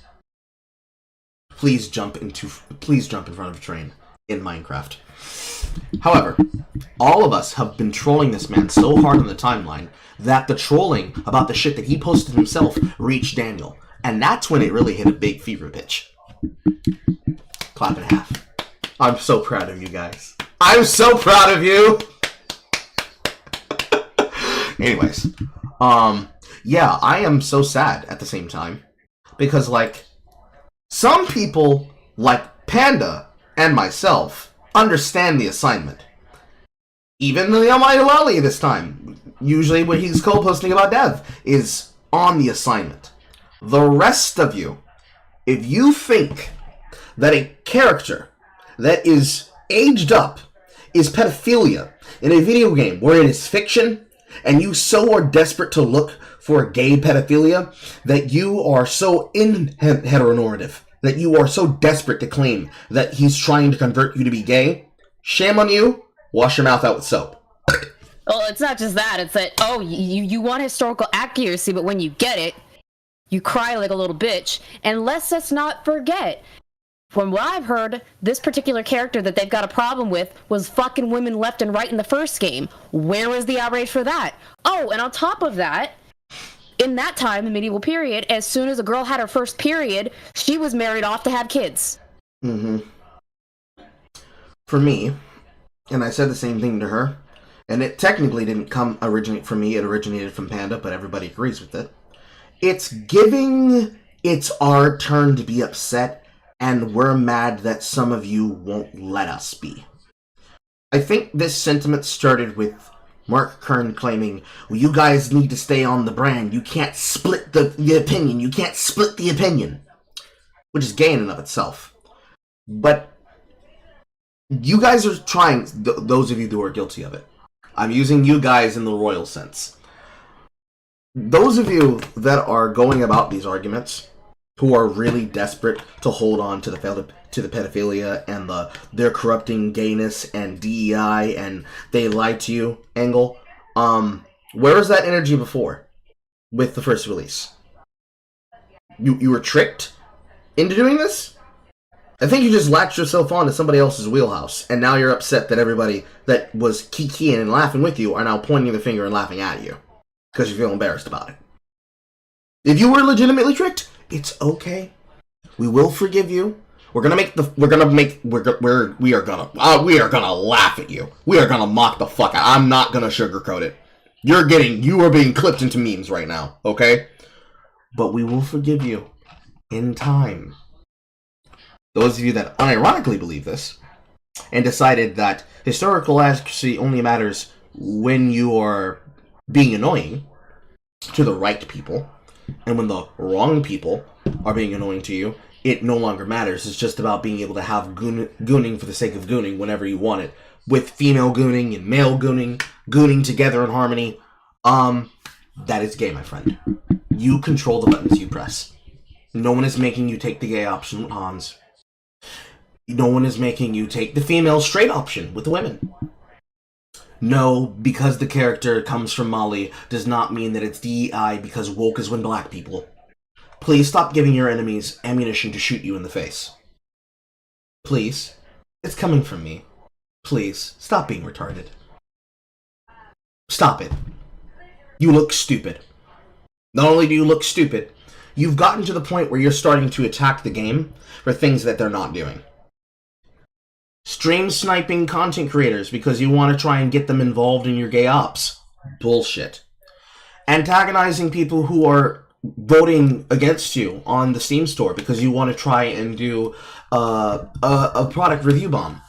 Please jump in front of a train in Minecraft. However, all of us have been trolling this man so hard on the timeline that the trolling about the shit that he posted himself reached Daniel. And that's when it really hit a big fever pitch. Clap in half. I'm so proud of you guys. I'm so proud of you! Anyways, yeah, I am so sad at the same time. Because, like, some people, like Panda and myself, understand the assignment. Even the Almighty Lolly this time, usually when he's co-posting about Dev, is on the assignment. The rest of you, if you think that a character that is aged up is pedophilia in a video game where it is fiction, and you so are desperate to look for gay pedophilia that you are so heteronormative, that you are so desperate to claim that he's trying to convert you to be gay, shame on you. Wash your mouth out with soap. Well, it's not just that. It's that, oh, you want historical accuracy, but when you get it, you cry like a little bitch. And let's not forget, from what I've heard, this particular character that they've got a problem with was fucking women left and right in the first game. Where was the outrage for that? Oh, and on top of that, in that time, the medieval period, as soon as a girl had her first period, she was married off to have kids. Mm-hmm. For me, and I said the same thing to her, and it technically didn't originate from me, it originated from Panda, but everybody agrees with it. It's our turn to be upset, and we're mad that some of you won't let us be. I think this sentiment started with Mark Kern claiming, well, you guys need to stay on the brand, you can't split the opinion, you can't split the opinion. Which is gay in and of itself. But you guys are trying, those of you who are guilty of it. I'm using you guys in the royal sense. Those of you that are going about these arguments, who are really desperate to hold on to the pedophilia and their corrupting gayness and DEI and they lied to you angle, where was that energy before with the first release? You were tricked into doing this? I think you just latched yourself on to somebody else's wheelhouse, and now you're upset that everybody that was kikiing and laughing with you are now pointing the finger and laughing at you because you feel embarrassed about it. If you were legitimately tricked, it's okay. We will forgive you. We are gonna laugh at you. We are gonna mock the fuck out. I'm not gonna sugarcoat it. You are being clipped into memes right now, okay? But we will forgive you in time. Those of you that unironically believe this, and decided that historical accuracy only matters when you are being annoying to the right people, and when the wrong people are being annoying to you, it no longer matters. It's just about being able to have gooning for the sake of gooning whenever you want it. With female gooning and male gooning together in harmony. That is gay, my friend. You control the buttons you press. No one is making you take the gay option with Hans. No one is making you take the female straight option with the women. No, because the character comes from Mali does not mean that it's DEI because woke is when black people. Please stop giving your enemies ammunition to shoot you in the face. Please. It's coming from me. Please, stop being retarded. Stop it. You look stupid. Not only do you look stupid, you've gotten to the point where you're starting to attack the game for things that they're not doing. Stream sniping content creators because you want to try and get them involved in your gay ops. Bullshit. Antagonizing people who are voting against you on the Steam store because you want to try and do a product review bomb.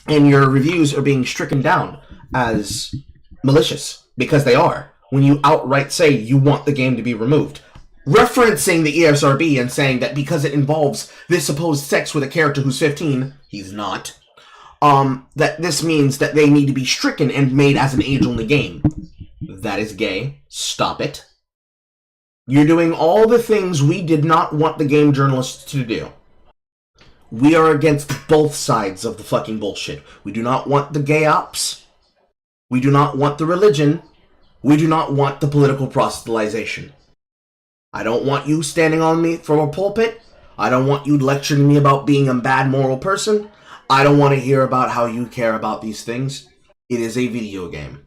And your reviews are being stricken down as malicious, because they are, when you outright say you want the game to be removed. Referencing the ESRB and saying that because it involves this supposed sex with a character who's 15, he's not, that this means that they need to be stricken and made as an age-only game. That is gay. Stop it. You're doing all the things we did not want the game journalists to do. We are against both sides of the fucking bullshit. We do not want the gay ops. We do not want the religion. We do not want the political proselytization. I don't want you standing on me from a pulpit. I don't want you lecturing me about being a bad moral person. I don't want to hear about how you care about these things. It is a video game.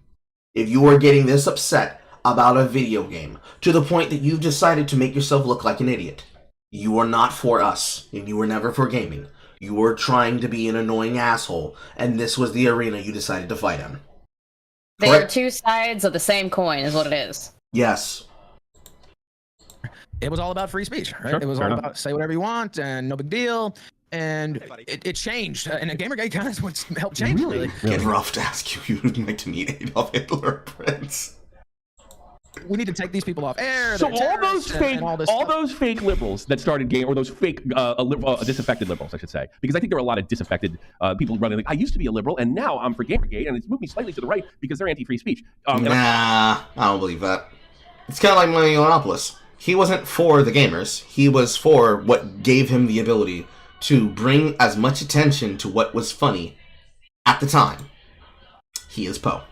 If you are getting this upset about a video game to the point that you've decided to make yourself look like an idiot, you are not for us, and you were never for gaming. You were trying to be an annoying asshole, and this was the arena you decided to fight in. They are two sides of the same coin, is what it is. Yes. It was all about free speech, right? Sure, it was all about say whatever you want and no big deal. And it changed. And Gamergate kind of what's helped change it, really. Get rough to ask you would like to meet Adolf Hitler, Prince. We need to take these people off air. So all those fake liberals that started gay, or those fake disaffected liberals, I should say, because I think there are a lot of disaffected people running. Like, I used to be a liberal, and now I'm for Gamergate, and it's moved me slightly to the right because they're anti-free speech. I don't believe that. It's kind of like Yiannopoulos. He wasn't for the gamers. He was for what gave him the ability to bring as much attention to what was funny at the time. He is Poe.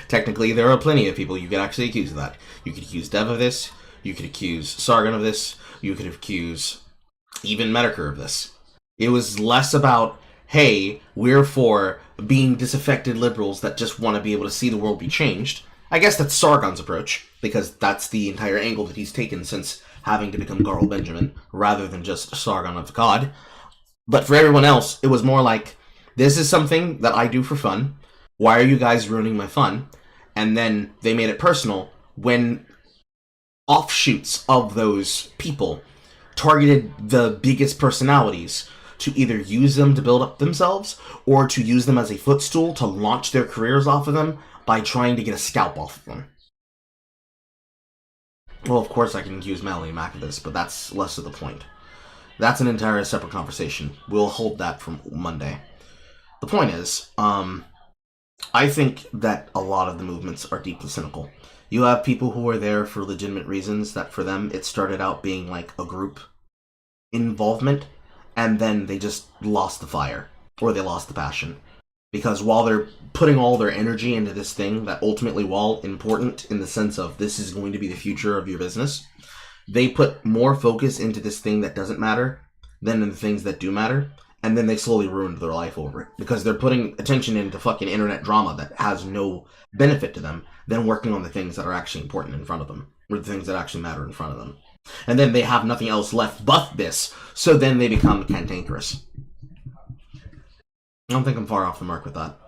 Technically, there are plenty of people you could actually accuse of that. You could accuse Dev of this, you could accuse Sargon of this, you could accuse even Metaker of this. It was less about, hey, we're for being disaffected liberals that just want to be able to see the world be changed. I guess that's Sargon's approach, because that's the entire angle that he's taken since having to become Garl Benjamin, rather than just Sargon of God. But for everyone else, it was more like, this is something that I do for fun. Why are you guys ruining my fun? And then they made it personal when offshoots of those people targeted the biggest personalities to either use them to build up themselves or to use them as a footstool to launch their careers off of them by trying to get a scalp off of them. Well, of course I can accuse Melanie Mac of this, but that's less of the point. That's an entire separate conversation. We'll hold that for Monday. The point is, I think that a lot of the movements are deeply cynical. You have people who are there for legitimate reasons, that for them it started out being like a group involvement, and then they just lost the fire, or they lost the passion. Because while they're putting all their energy into this thing that ultimately, while important in the sense of this is going to be the future of your business, they put more focus into this thing that doesn't matter than in the things that do matter. And then they slowly ruined their life over it. Because they're putting attention into fucking internet drama that has no benefit to them than working on the things that are actually important in front of them. Or the things that actually matter in front of them. And then they have nothing else left but this. So then they become cantankerous. I don't think I'm far off the mark with that.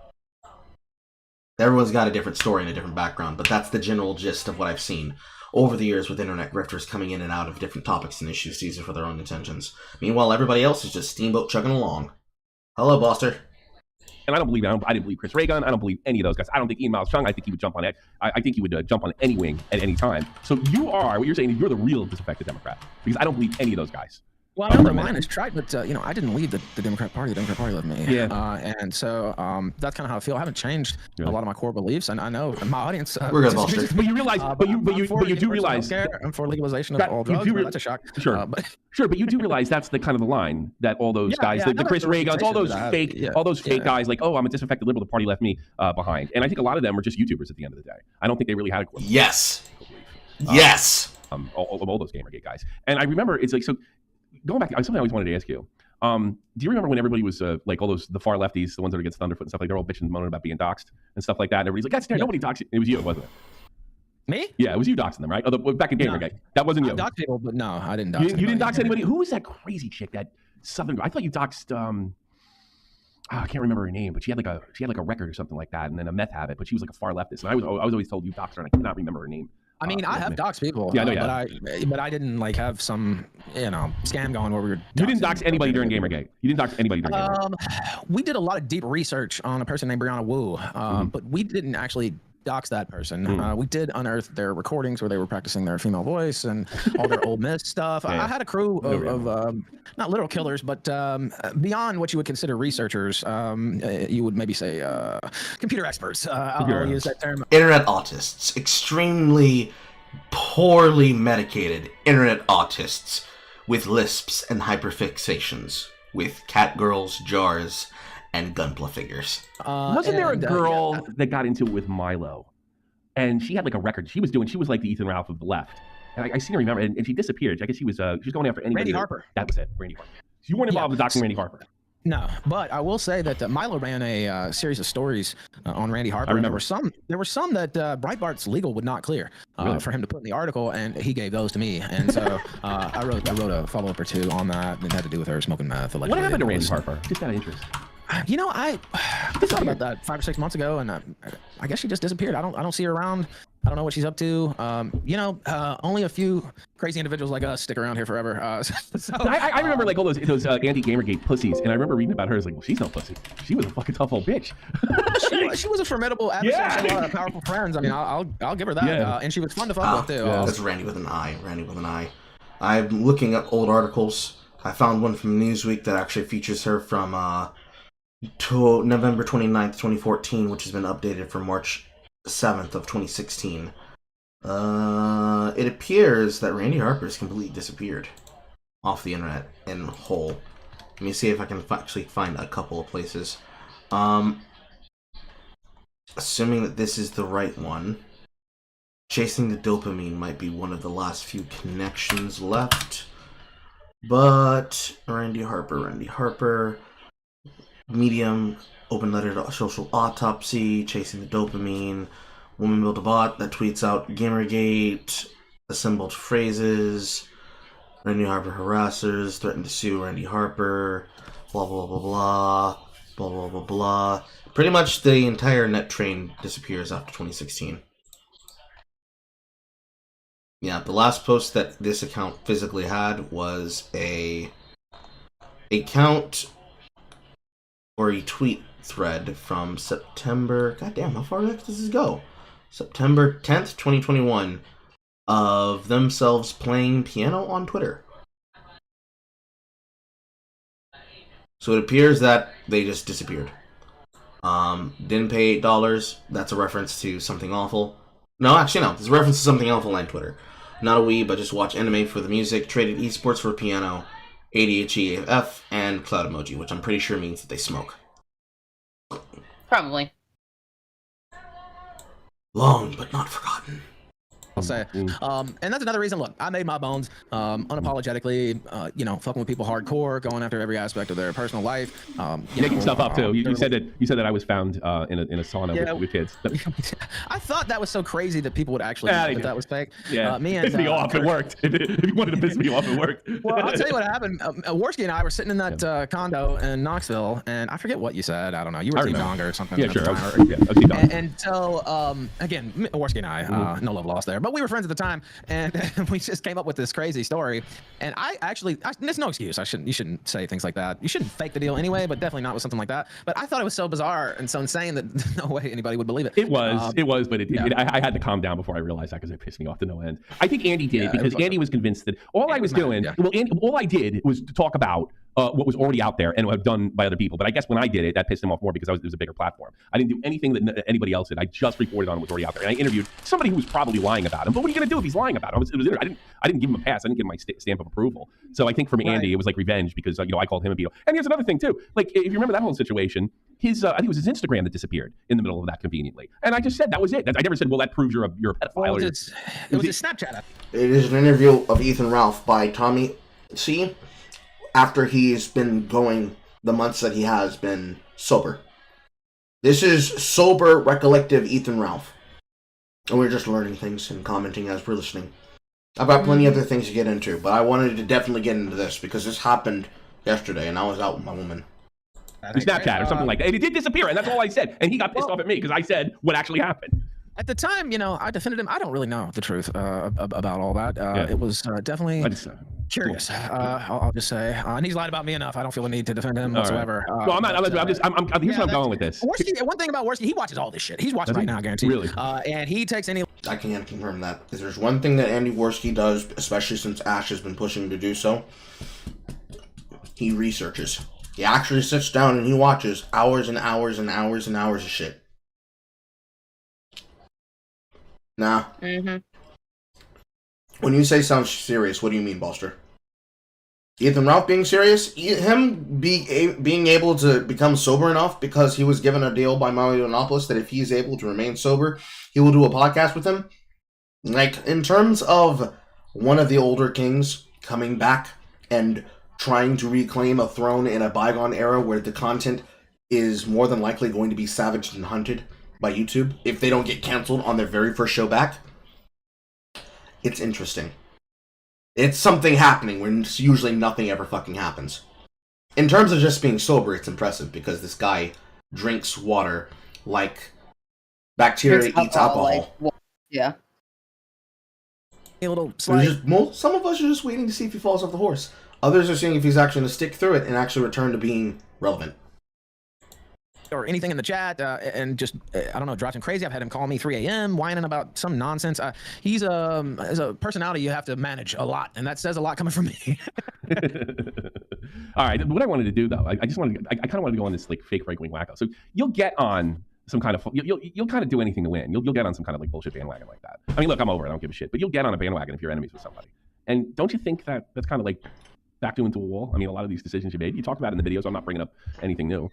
Everyone's got a different story and a different background. But that's the general gist of what I've seen over the years with internet grifters coming in and out of different topics and issues to use it for their own intentions. Meanwhile, everybody else is just steamboat chugging along. Hello, Boster. And I don't believe I didn't believe Chris Ray Gun. I don't believe any of those guys. I don't think Ian Miles Chung. I think he would jump on it. I think he would jump on any wing at any time. So what you're saying is you're the real disaffected Democrat, because I don't believe any of those guys. Well, I know the line is tried, but I didn't leave the Democrat Party. The Democrat Party left me. Yeah. And so that's kind of how I feel. I haven't changed a lot of my core beliefs, and I know my audience. We're gonna but you realize, but you do realize I'm for legalization of all drugs. That's a shock. Sure, but you do realize that's the kind of the line that all those guys, the Chris Ray Guns, all those fake guys, like, oh, I'm a disaffected liberal. The party left me behind, and I think a lot of them are just YouTubers at the end of the day. I don't think they really had a core belief. Yes. All those Gamergate guys, and I remember it's like so. Going back, something I always wanted to ask you. Do you remember when everybody was like all the far lefties, the ones that are against Thunderfoot and stuff, like they're all bitching and moaning about being doxxed and stuff like that, and everybody's like, "That's nobody doxxed you." It was you, wasn't it? Me? Yeah, it was you doxing them, right? Back in Gamergate. That wasn't you. I doxed people, but no, I didn't dox. You didn't dox anybody. Who was that crazy chick? That Southern girl? I thought you doxed. I can't remember her name, but she had like a record or something like that, and then a meth habit. But she was like a far leftist, and I was always told you doxed her, and I cannot remember her name. I mean, I have doxed people, but I didn't like have some, scam going where we were. You didn't dox anybody during Gamergate. You didn't dox anybody during Gamergate. We did a lot of deep research on a person named Brianna Wu, but we didn't actually dox that person. We did unearth their recordings where they were practicing their female voice and all their Ole Miss stuff. I had a crew of not literal killers, but beyond what you would consider researchers. You would maybe say computer experts. I'll use that term. Internet autists, extremely poorly medicated internet autists with lisps and hyperfixations, with cat girls, jars, and Gunpla figures. Wasn't there a girl that got into it with Milo, and she had like a record? She was like the Ethan Ralph of the left, and I seem to remember. And she disappeared. I guess she was going after anybody. Randy Harper. That was it, Randy Harper. So you weren't involved in doxing Randy Harper. No, but I will say that Milo ran a series of stories on Randy Harper. I remember. There were some that Breitbart's legal would not clear for him to put in the article, and he gave those to me. And so I wrote a follow-up or two on that, and it had to do with her smoking meth. What happened to Randy Harper? Just out of interest. I thought about that 5 or 6 months ago, and I guess she just disappeared. I don't see her around. I don't know what she's up to. Only a few crazy individuals like us stick around here forever. So I remember like all those anti-Gamergate pussies, and I remember reading about her as like, well, she's no pussy. She was a fucking tough old bitch. she was a formidable adversary. She had a lot of powerful friends. I mean, I'll give her that. Yeah. And she was fun to fuck with too. That's Randy with an I. Randy with an I. I'm looking at old articles. I found one from Newsweek that actually features her from November 29th, 2014, which has been updated for March 7th of 2016. It appears that Randy Harper's completely disappeared off the internet in whole. Let me see if I can actually find a couple of places. Assuming that this is the right one, Chasing the Dopamine might be one of the last few connections left. But Randy Harper, Medium, Open Letter to Social Autopsy, Chasing the Dopamine, Woman Built a Bot that tweets out Gamergate, assembled phrases, Randy Harper harassers, threatened to sue Randy Harper, blah blah blah blah, blah blah blah blah. Pretty much the entire net train disappears after 2016. Yeah, the last post that this account physically had was a account or a tweet thread from September. Goddamn, how far back does this go? September 10th, 2021, of themselves playing piano on Twitter. So it appears that they just disappeared. Didn't pay $8. That's a reference to Something Awful. No, actually no. It's a reference to Something Awful on Twitter. Not a Wii, but just watch anime for the music, traded esports for piano, ADHD AF, and cloud emoji, which I'm pretty sure means that they smoke. Probably. Long but not forgotten. I'll say. And that's another reason. Look, I made my bones unapologetically, fucking with people hardcore, going after every aspect of their personal life. Making stuff up too. You said that I was found in a sauna with kids. I thought that was so crazy that people would actually think that was fake. Yeah, me and pissed me off. It worked. If you wanted to piss me off, it worked. Well, I'll tell you what happened. Worski and I were sitting in that condo in Knoxville, and I forget what you said. I don't know. You were Team Donga or something. Yeah, sure. And so again, Worski and I, no love lost there. but we were friends at the time, and we just came up with this crazy story. And there's no excuse. You shouldn't say things like that. You shouldn't fake the deal anyway, but definitely not with something like that. But I thought it was so bizarre and so insane that no way anybody would believe it. It was, but I had to calm down before I realized that because it pissed me off to no end. I think Andy did it because Andy was convinced that all I was doing, all I did was to talk about what was already out there and what done by other people. But I guess when I did it, that pissed him off more because it was a bigger platform. I didn't do anything that anybody else did. I just reported on what was already out there. And I interviewed somebody who was probably lying about him. But what are you going to do if he's lying about him? I didn't give him a pass. I didn't give him my stamp of approval. So I think from Andy, it was like revenge because I called him a beetle. And here's another thing too. Like if you remember that whole situation, I think it was his Instagram that disappeared in the middle of that conveniently. And I just said that was it. I never said, well, that proves you're a pedophile. Well, it was his Snapchat. It is an interview of Ethan Ralph by Tommy C. after he's been going the months that he has been sober. This is sober, recollective Ethan Ralph. And we're just learning things and commenting as we're listening. I've got plenty of other things to get into, but I wanted to definitely get into this because this happened yesterday and I was out with my woman. Snapchat or something like that. And it did disappear, and that's all I said. And he got pissed off at me because I said what actually happened. At the time, I defended him. I don't really know the truth about all that. It was definitely curious. I'll just say, and he's lied about me enough. I don't feel the need to defend him whatsoever. Well, I'm not. Here's where I'm going with this. Worski, one thing about Worski, he watches all this shit. He's watching right now, I guarantee. Really? And he takes any. I can't confirm that. If there's one thing that Andy Worski does, especially since Ash has been pushing to do so, he researches. He actually sits down and he watches hours and hours and hours and hours of shit. Nah. Mm-hmm. When you say sounds serious, what do you mean, Bolster? Ethan Ralph being serious? Him being able to become sober enough because he was given a deal by Mario Yiannopoulos that if he's able to remain sober, he will do a podcast with him? Like, in terms of one of the older kings coming back and trying to reclaim a throne in a bygone era where the content is more than likely going to be savaged and hunted by YouTube if they don't get canceled on their very first show back. It's interesting. It's something happening when usually nothing ever fucking happens. In terms of just being sober, it's impressive because this guy drinks water like bacteria eats alcohol. Yeah. A little slide. Some of us are just waiting to see if he falls off the horse. Others are seeing if he's actually going to stick through it and actually return to being relevant. Or anything in the chat, and just, I don't know, drives him crazy. I've had him call me 3 a.m. whining about some nonsense. He's as a personality you have to manage a lot, and that says a lot coming from me. All right, what I wanted to do, though, I kind of wanted to go on this like fake right-wing wacko. So you'll get on some kind of, you'll kind of do anything to win. You'll get on some kind of like bullshit bandwagon like that. I mean, look, I'm over it. I don't give a shit. But you'll get on a bandwagon if you're enemies with somebody. And don't you think that that's kind of like backed you into a wall? I mean, a lot of these decisions you made, you talked about it in the videos. So I'm not bringing up anything new.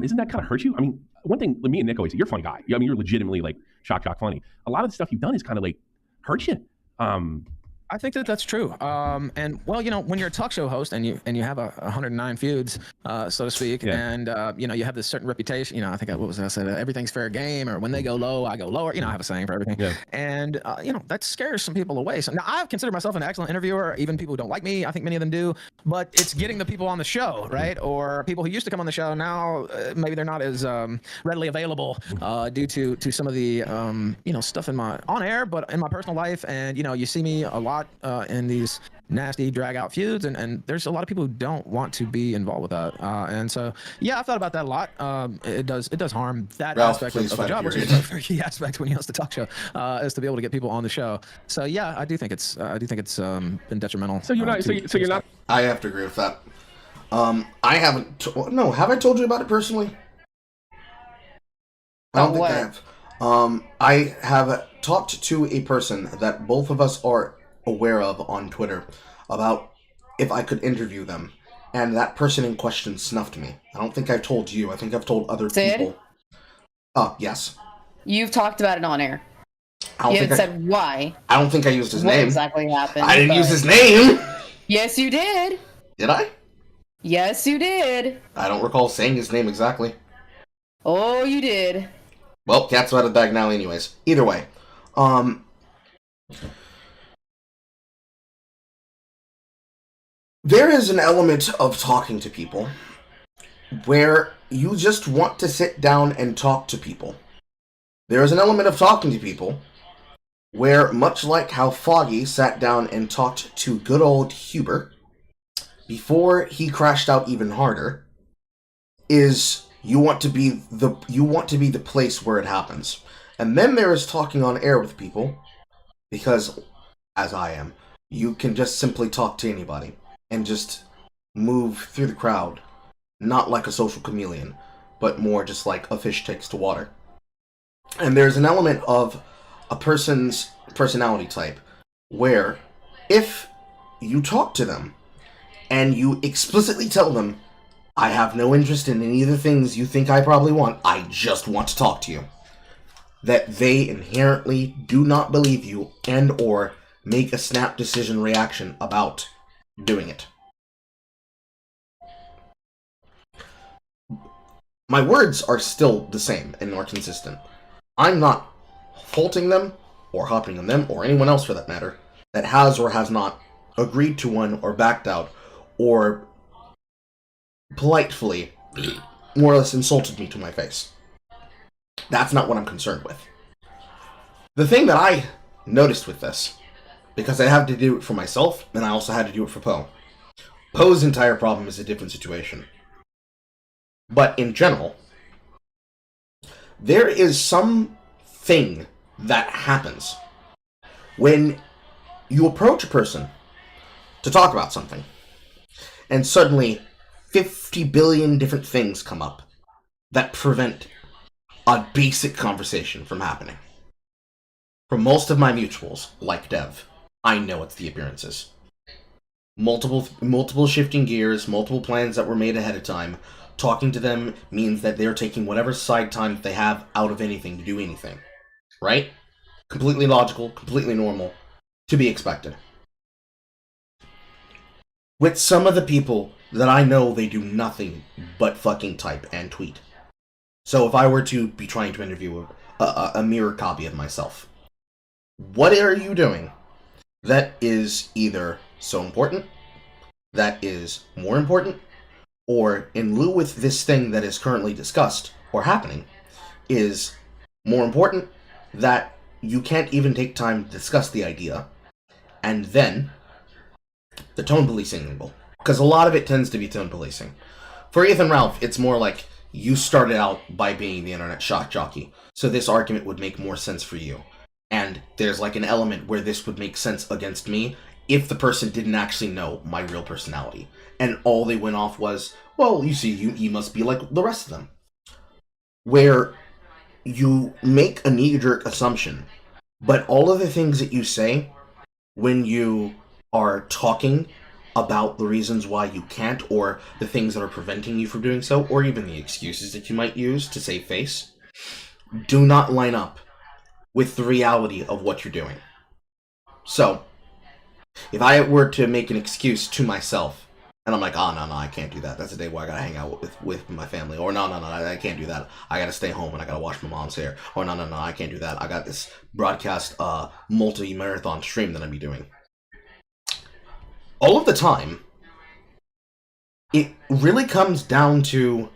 Isn't that kind of hurt you? I mean, one thing, me and Nick always say, you're a funny guy. I mean, you're legitimately like shock funny. A lot of the stuff you've done is kind of like hurt you. I think that's true. And well, when you're a talk show host and you have 109 feuds, so to speak, and you have this certain reputation. I think what was I said? Everything's fair game, or when they go low, I go lower. I have a saying for everything. Yeah. And that scares some people away. So now I consider myself an excellent interviewer. Even people who don't like me, I think many of them do. But it's getting the people on the show, right? Or people who used to come on the show now, maybe they're not as readily available due to some of the stuff in my on air, but in my personal life. And you see me a lot in these nasty drag out feuds, and there's a lot of people who don't want to be involved with that, and so I've thought about that a lot. It does harm that Ralph, aspect of the job, which is a very key aspect when you host a talk show, is to be able to get people on the show. So yeah, I do think it's been detrimental. So you're not. So you're not. I have to agree with that. I haven't. No, have I told you about it personally? I don't think I have. I have talked to a person that both of us are aware of on Twitter about if I could interview them, and that person in question snuffed me. I don't think I've told you. I think I've told other people. Oh, yes. You've talked about it on air. You haven't said why. I don't think I used his name. What exactly happened? I didn't use his name. Yes, you did. Did I? Yes, you did. I don't recall saying his name exactly. Oh, you did. Well, cat's out of the bag now anyways. Either way. There is an element of talking to people where you just want to sit down and talk to people. There is an element of talking to people where, much like how Foggy sat down and talked to good old Huber before he crashed out even harder, is you want to be the place where it happens. And then there is talking on air with people, because, as I am, you can just simply talk to anybody and just move through the crowd, not like a social chameleon, but more just like a fish takes to water. And there's an element of a person's personality type where if you talk to them and you explicitly tell them, I have no interest in any of the things you think I probably want, I just want to talk to you, that they inherently do not believe you and or make a snap decision reaction about doing it. My words are still the same and more consistent. I'm not faulting them or hopping on them, or anyone else for that matter, that has or has not agreed to one or backed out or politely more or less insulted me to my face. That's not what I'm concerned with. The thing that I noticed with this, because I had to do it for myself, and I also had to do it for Poe. Poe's entire problem is a different situation. But in general, there is something that happens when you approach a person to talk about something, and suddenly 50 billion different things come up that prevent a basic conversation from happening. For most of my mutuals, like Dev, I know it's the appearances. Multiple shifting gears, multiple plans that were made ahead of time. Talking to them means that they're taking whatever side time that they have out of anything to do anything. Right? Completely logical, completely normal, to be expected. With some of the people that I know, they do nothing but fucking type and tweet. So if I were to be trying to interview a mirror copy of myself, what are you doing that is either so important, that is more important, or in lieu with this thing that is currently discussed or happening, is more important, that you can't even take time to discuss the idea, and then the tone policing angle. Because a lot of it tends to be tone policing. For Ethan Ralph, it's more like you started out by being the internet shock jockey, so this argument would make more sense for you. And there's like an element where this would make sense against me if the person didn't actually know my real personality. And all they went off was, well, you see, he must be like the rest of them. Where you make a knee-jerk assumption, but all of the things that you say when you are talking about the reasons why you can't, or the things that are preventing you from doing so, or even the excuses that you might use to save face, do not line up with the reality of what you're doing. So, if I were to make an excuse to myself, and I'm like, oh, no, I can't do that. That's a day where I gotta hang out with my family. Or no, I can't do that. I gotta stay home and I gotta wash my mom's hair. Or no, I can't do that. I got this broadcast multi-marathon stream that I'm be doing. All of the time, it really comes down to,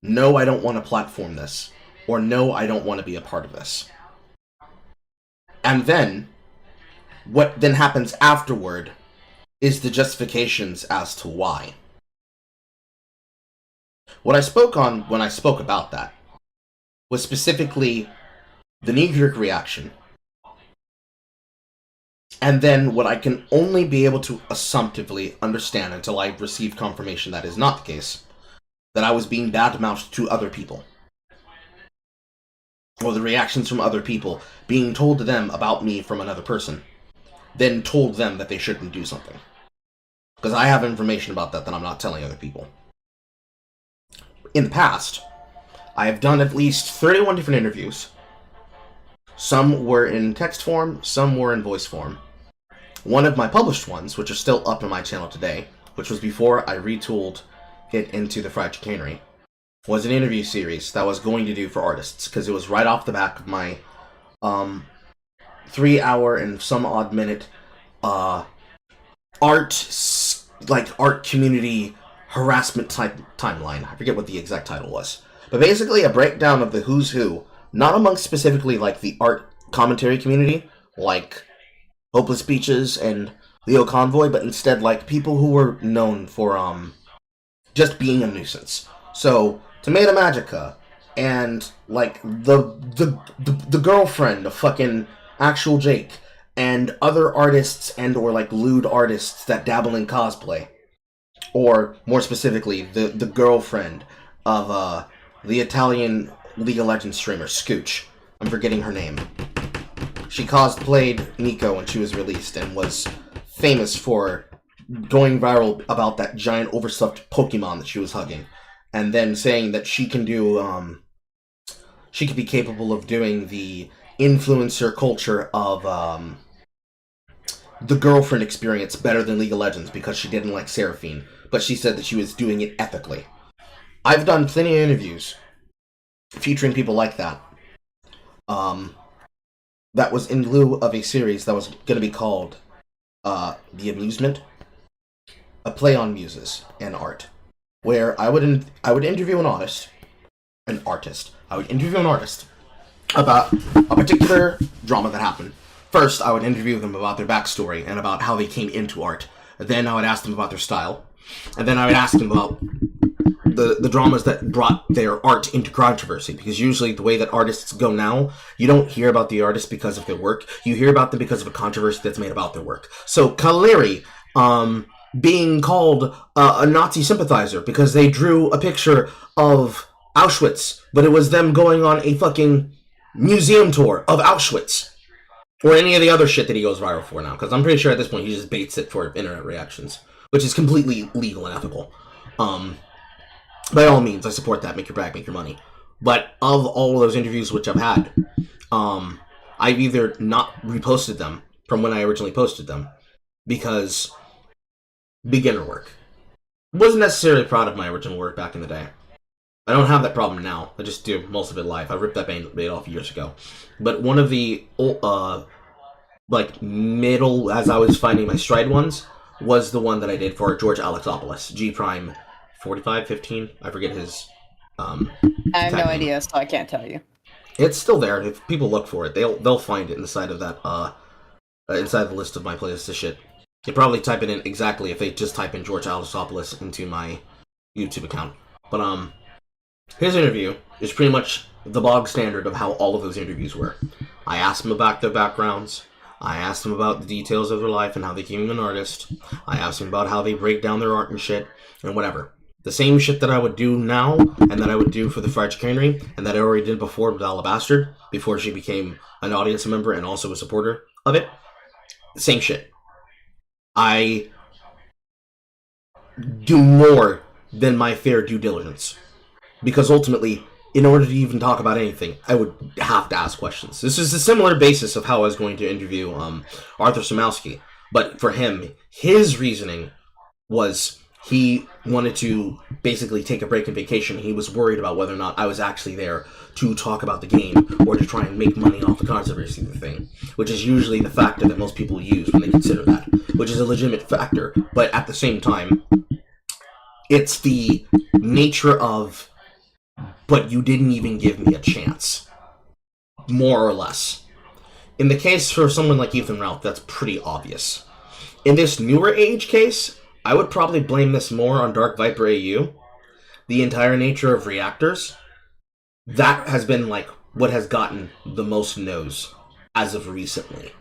no, I don't want to platform this. Or no, I don't want to be a part of this. And then, what then happens afterward is the justifications as to why. What I spoke on when I spoke about that was specifically the knee-jerk reaction, and then what I can only be able to assumptively understand until I receive confirmation that is not the case, that I was being bad-mouthed to other people. Or the reactions from other people being told to them about me from another person, then told them that they shouldn't do something. Because I have information about that I'm not telling other people. In the past, I have done at least 31 different interviews. Some were in text form, some were in voice form. One of my published ones, which is still up on my channel today, which was before I retooled it into the Fried Chicanery, was an interview series that I was going to do for artists, because it was right off the back of my 3-hour and some odd minute art community harassment type timeline. I forget what the exact title was. But basically a breakdown of the who's who, not amongst specifically like the art commentary community, like Hopeless Peaches and Leo Convoy, but instead like people who were known for just being a nuisance. So Tomato Magica and like the girlfriend of fucking Actual Jake and other artists and or like lewd artists that dabble in cosplay, or more specifically the girlfriend of the Italian League of Legends streamer Scooch. I'm forgetting her name. She cosplayed Nico when she was released and was famous for going viral about that giant overstuffed Pokemon that she was hugging, and then saying that she can do she could be capable of doing the influencer culture of the girlfriend experience better than League of Legends because she didn't like Seraphine, but she said that she was doing it ethically. I've done plenty of interviews featuring people like that. That was in lieu of a series that was going to be called The Amusement, a play on muses and art, where I would interview an artist. I would interview an artist about a particular drama that happened. First, I would interview them about their backstory and about how they came into art. Then I would ask them about their style. And then I would ask them about the dramas that brought their art into controversy. Because usually the way that artists go now, you don't hear about the artist because of their work. You hear about them because of a controversy that's made about their work. So Caleri, being called a Nazi sympathizer because they drew a picture of Auschwitz, but it was them going on a fucking museum tour of Auschwitz. Or any of the other shit that he goes viral for now. Because I'm pretty sure at this point he just baits it for internet reactions. Which is completely legal and ethical. By all means, I support that. Make your bag, make your money. But of all of those interviews which I've had, I've either not reposted them from when I originally posted them. Because beginner work. Wasn't necessarily proud of my original work back in the day. I don't have that problem now. I just do most of it live. I ripped that bait off years ago. But one of the like middle, as I was finding my stride ones, was the one that I did for George Alexopoulos, G Prime 4515. I forget his. I have no idea, so I can't tell you. It's still there. If people look for it, they'll find it inside of that inside the list of my playlists of shit. You probably type it in exactly if they just type in George Alexopoulos into my YouTube account. But his interview is pretty much the bog standard of how all of those interviews were. I asked them about their backgrounds. I asked them about the details of their life and how they became an artist. I asked them about how they break down their art and shit, and whatever. The same shit that I would do now, and that I would do for the Fried Chicanery, and that I already did before with Alabastard, before she became an audience member and also a supporter of it. Same shit. I do more than my fair due diligence. Because ultimately, in order to even talk about anything, I would have to ask questions. This is a similar basis of how I was going to interview Arthur Samowski. But for him, his reasoning was he wanted to basically take a break and vacation. He was worried about whether or not I was actually there to talk about the game or to try and make money off the controversy of the thing, which is usually the factor that most people use when they consider that, which is a legitimate factor. But at the same time, it's the nature of, but you didn't even give me a chance. More or less. In the case for someone like Ethan Ralph, that's pretty obvious. In this newer age case, I would probably blame this more on Dark Viper AU. The entire nature of reactors. That has been like what has gotten the most no's as of recently.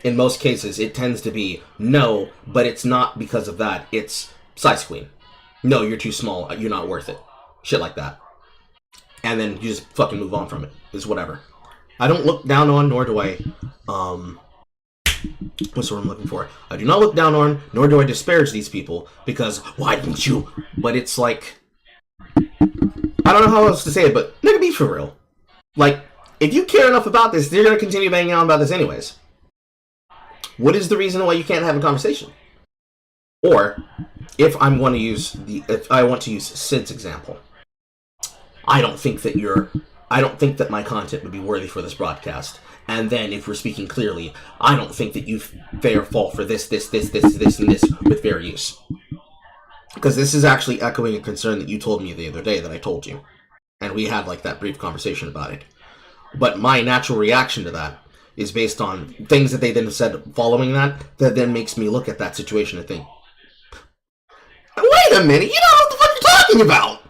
In most cases, it tends to be, no, but it's not because of that. It's size queen. No, you're too small. You're not worth it. Shit like that. And then you just fucking move on from it. It's whatever. I don't look down on, nor do I, what's the word I'm looking for? I do not look down on, nor do I disparage these people, because, why didn't you? But it's like, I don't know how else to say it, but nigga, be for real. Like, if you care enough about this, you're gonna continue banging on about this anyways. What is the reason why you can't have a conversation? Or, if I want to use Sid's example, I don't think that my content would be worthy for this broadcast. And then, if we're speaking clearly, I don't think that you fall for this, and this with fair use. Because this is actually echoing a concern that you told me the other day that I told you. And we had, like, that brief conversation about it. But my natural reaction to that is based on things that they then have said following that then makes me look at that situation and think, wait a minute, you know what the fuck you're talking about?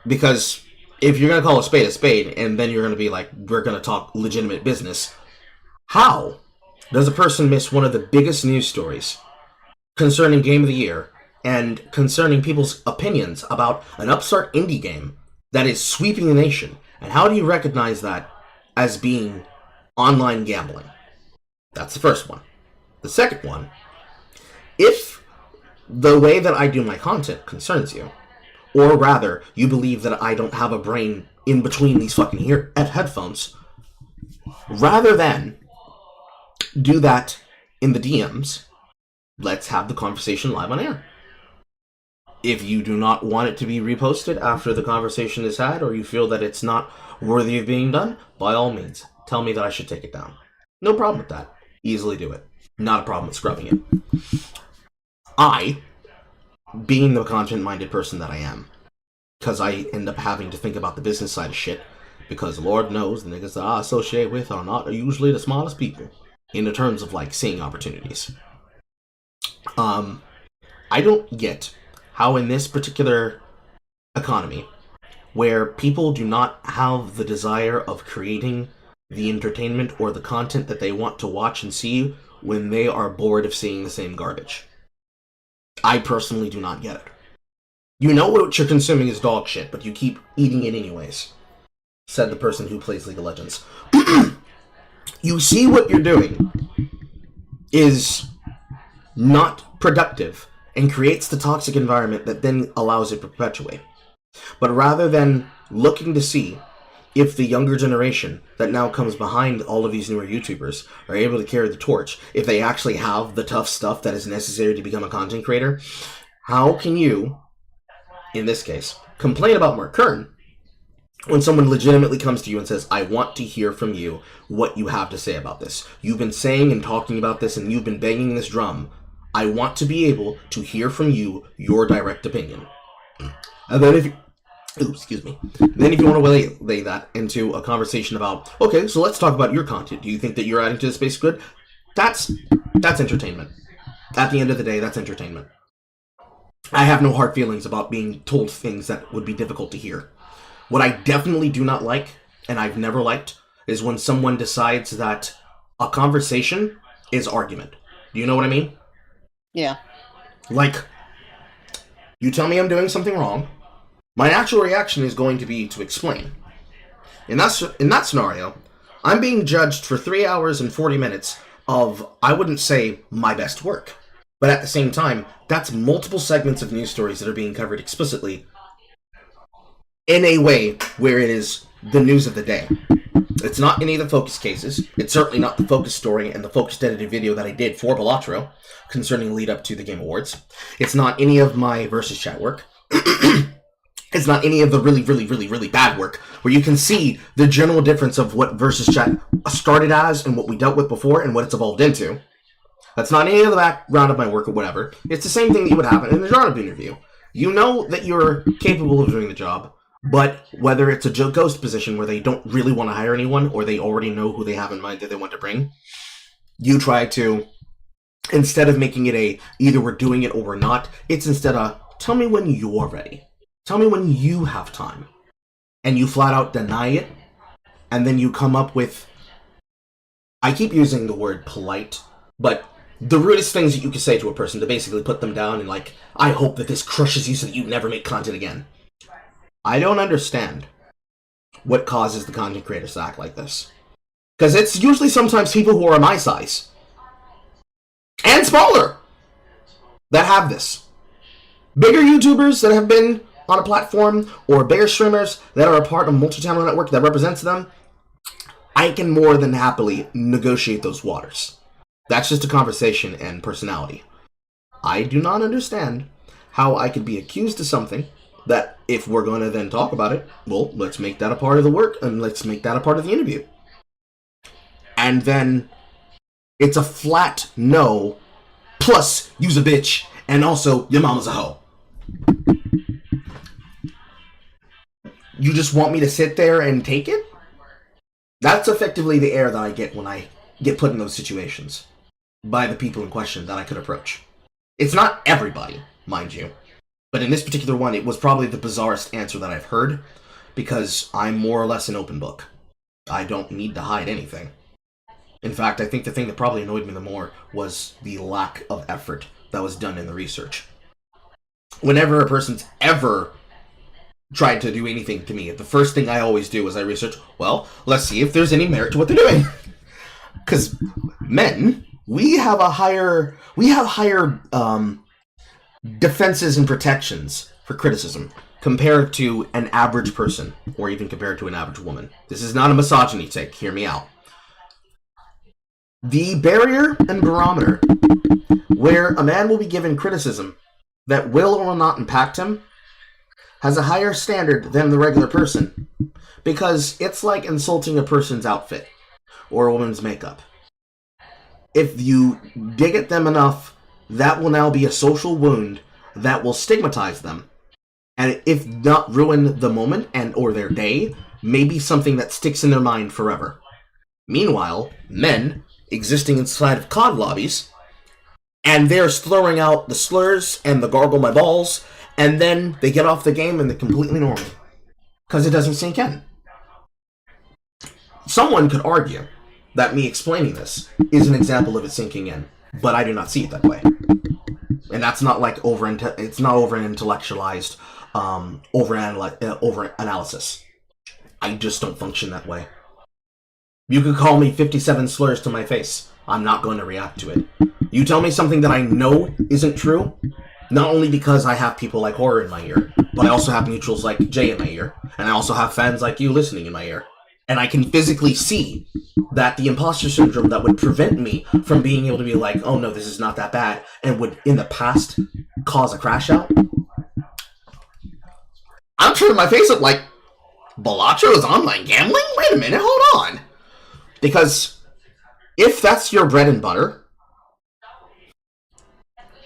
Because if you're going to call a spade, and then you're going to be like, we're going to talk legitimate business, how does a person miss one of the biggest news stories concerning Game of the Year and concerning people's opinions about an upstart indie game that is sweeping the nation? And how do you recognize that as being online gambling? That's the first one. The second one, if the way that I do my content concerns you, or rather, you believe that I don't have a brain in between these fucking headphones, rather than do that in the DMs, let's have the conversation live on air. If you do not want it to be reposted after the conversation is had, or you feel that it's not worthy of being done, by all means, tell me that I should take it down. No problem with that. Easily do it. Not a problem with scrubbing it. I, being the content-minded person that I am, because I end up having to think about the business side of shit, because Lord knows the niggas that I associate with are not usually the smartest people in the terms of, like, seeing opportunities. I don't get how in this particular economy, where people do not have the desire of creating the entertainment or the content that they want to watch and see when they are bored of seeing the same garbage. I personally do not get it. You know what you're consuming is dog shit, but you keep eating it anyways, said the person who plays League of Legends. You see what you're doing is not productive and creates the toxic environment that then allows it to perpetuate. But rather than looking to see if the younger generation that now comes behind all of these newer YouTubers are able to carry the torch, if they actually have the tough stuff that is necessary to become a content creator, how can you, in this case, complain about Mark Kern when someone legitimately comes to you and says, I want to hear from you what you have to say about this. You've been saying and talking about this, and you've been banging this drum. I want to be able to hear from you your direct opinion. And then if you... excuse me. Then if you want to lay that into a conversation about, okay, so let's talk about your content. Do you think that you're adding to the space good? That's entertainment. At the end of the day, that's entertainment. I have no hard feelings about being told things that would be difficult to hear. What I definitely do not like, and I've never liked, is when someone decides that a conversation is argument. Do you know what I mean? Yeah. Like, you tell me I'm doing something wrong, my natural reaction is going to be to explain. In that scenario, I'm being judged for 3 hours and 40 minutes of, I wouldn't say my best work, but at the same time, that's multiple segments of news stories that are being covered explicitly in a way where it is the news of the day. It's not any of the focus cases. It's certainly not the focus story and the focused edited video that I did for Balatro concerning lead up to the Game Awards. It's not any of my versus chat work. It's not any of the really, really, really, really bad work where you can see the general difference of what versus chat started as and what we dealt with before and what it's evolved into. That's not any of the background of my work or whatever. It's the same thing that would happen in a job interview. You know that you're capable of doing the job, but whether it's a ghost position where they don't really want to hire anyone or they already know who they have in mind that they want to bring, you try to, instead of making it a either we're doing it or we're not, it's instead a tell me when you're ready. Tell me when you have time. And you flat out deny it, and then you come up with, I keep using the word polite, but the rudest things that you could say to a person to basically put them down and like, I hope that this crushes you so that you never make content again. I don't understand what causes the content creators to act like this. Because it's usually sometimes people who are my size and smaller that have this. Bigger YouTubers that have been on a platform or bigger streamers that are a part of a multi-channel network that represents them, I can more than happily negotiate those waters. That's just a conversation and personality. I do not understand how I could be accused of something that if we're going to then talk about it, well, let's make that a part of the work and let's make that a part of the interview. And then it's a flat no, plus use a bitch, and also your mama's a hoe. You just want me to sit there and take it? That's effectively the air that I get when I get put in those situations by the people in question that I could approach. It's not everybody, mind you, but in this particular one, it was probably the bizarrest answer that I've heard, because I'm more or less an open book. I don't need to hide anything. In fact, I think the thing that probably annoyed me the more was the lack of effort that was done in the research. Whenever a person's ever tried to do anything to me, the first thing I always do is I research, well, let's see if there's any merit to what they're doing. Because men, we have higher defenses and protections for criticism compared to an average person, or even compared to an average woman. This is not a misogyny take, hear me out. The barrier and barometer where a man will be given criticism that will or will not impact him has a higher standard than the regular person, because it's like insulting a person's outfit or a woman's makeup. If you dig at them enough, that will now be a social wound that will stigmatize them, and if not ruin the moment and or their day, maybe something that sticks in their mind forever. Meanwhile, men existing inside of COD lobbies, and they're throwing out the slurs and the gargle my balls, and then they get off the game and they're completely normal. Because it doesn't sink in. Someone could argue that me explaining this is an example of it sinking in, but I do not see it that way. And that's not like it's not over-intellectualized, over-analysis. I just don't function that way. You could call me 57 slurs to my face. I'm not going to react to it. You tell me something that I know isn't true, not only because I have people like Horror in my ear, but I also have neutrals like Jay in my ear, and I also have fans like you listening in my ear. And I can physically see that the imposter syndrome that would prevent me from being able to be like, oh no, this is not that bad, and would in the past cause a crash out. I'm turning my face up like, Balacho is online gambling? Wait a minute, hold on. Because if that's your bread and butter,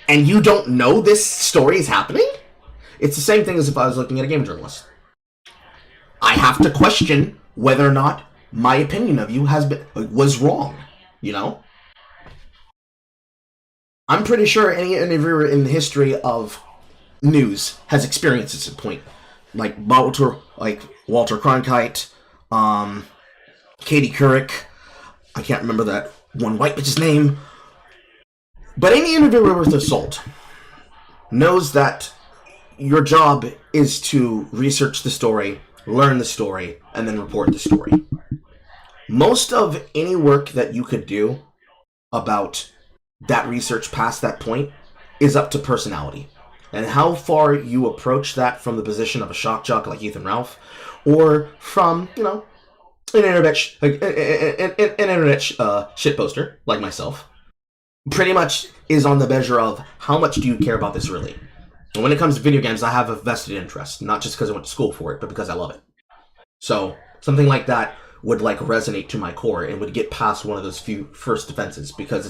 and you don't know this story is happening, it's the same thing as if I was looking at a game journalist. I have to question whether or not my opinion of you was wrong, you know? I'm pretty sure any interviewer in the history of news has experienced this at point. Like Walter Cronkite, Katie Couric, I can't remember that one white bitch's name. But any interviewer worth their salt knows that your job is to research the story, learn the story, and then report the story. Most of any work that you could do about that research past that point is up to personality. And how far you approach that from the position of a shock jock like Ethan Ralph, or from, an internet shitposter like myself, pretty much is on the measure of how much do you care about this really. And when it comes to video games, I have a vested interest, not just because I went to school for it, but because I love it. So something like that would resonate to my core and would get past one of those few first defenses, because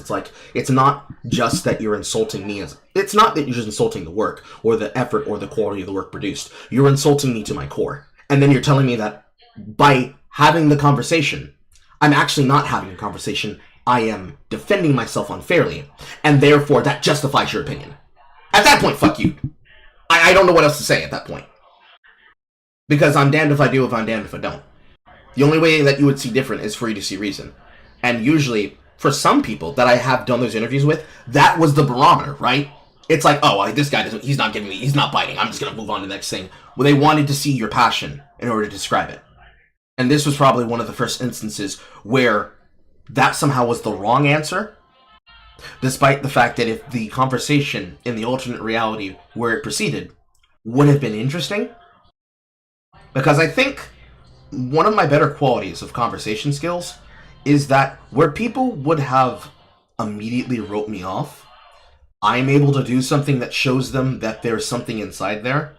it's not just that you're insulting me, it's not that you're just insulting the work or the effort or the quality of the work produced. You're insulting me to my core. And then you're telling me that by having the conversation, I'm actually not having a conversation. I am defending myself unfairly, and therefore that justifies your opinion. At that point, fuck you. I don't know what else to say at that point. Because I'm damned if I do, if I'm damned if I don't. The only way that you would see different is for you to see reason. And usually, for some people that I have done those interviews with, that was the barometer, right? It's like, oh, this guy he's not giving me, he's not biting, I'm just gonna move on to the next thing. Well, they wanted to see your passion in order to describe it. And this was probably one of the first instances where that somehow was the wrong answer, despite the fact that if the conversation in the alternate reality where it proceeded would have been interesting. Because I think one of my better qualities of conversation skills is that where people would have immediately wrote me off, I'm able to do something that shows them that there's something inside there,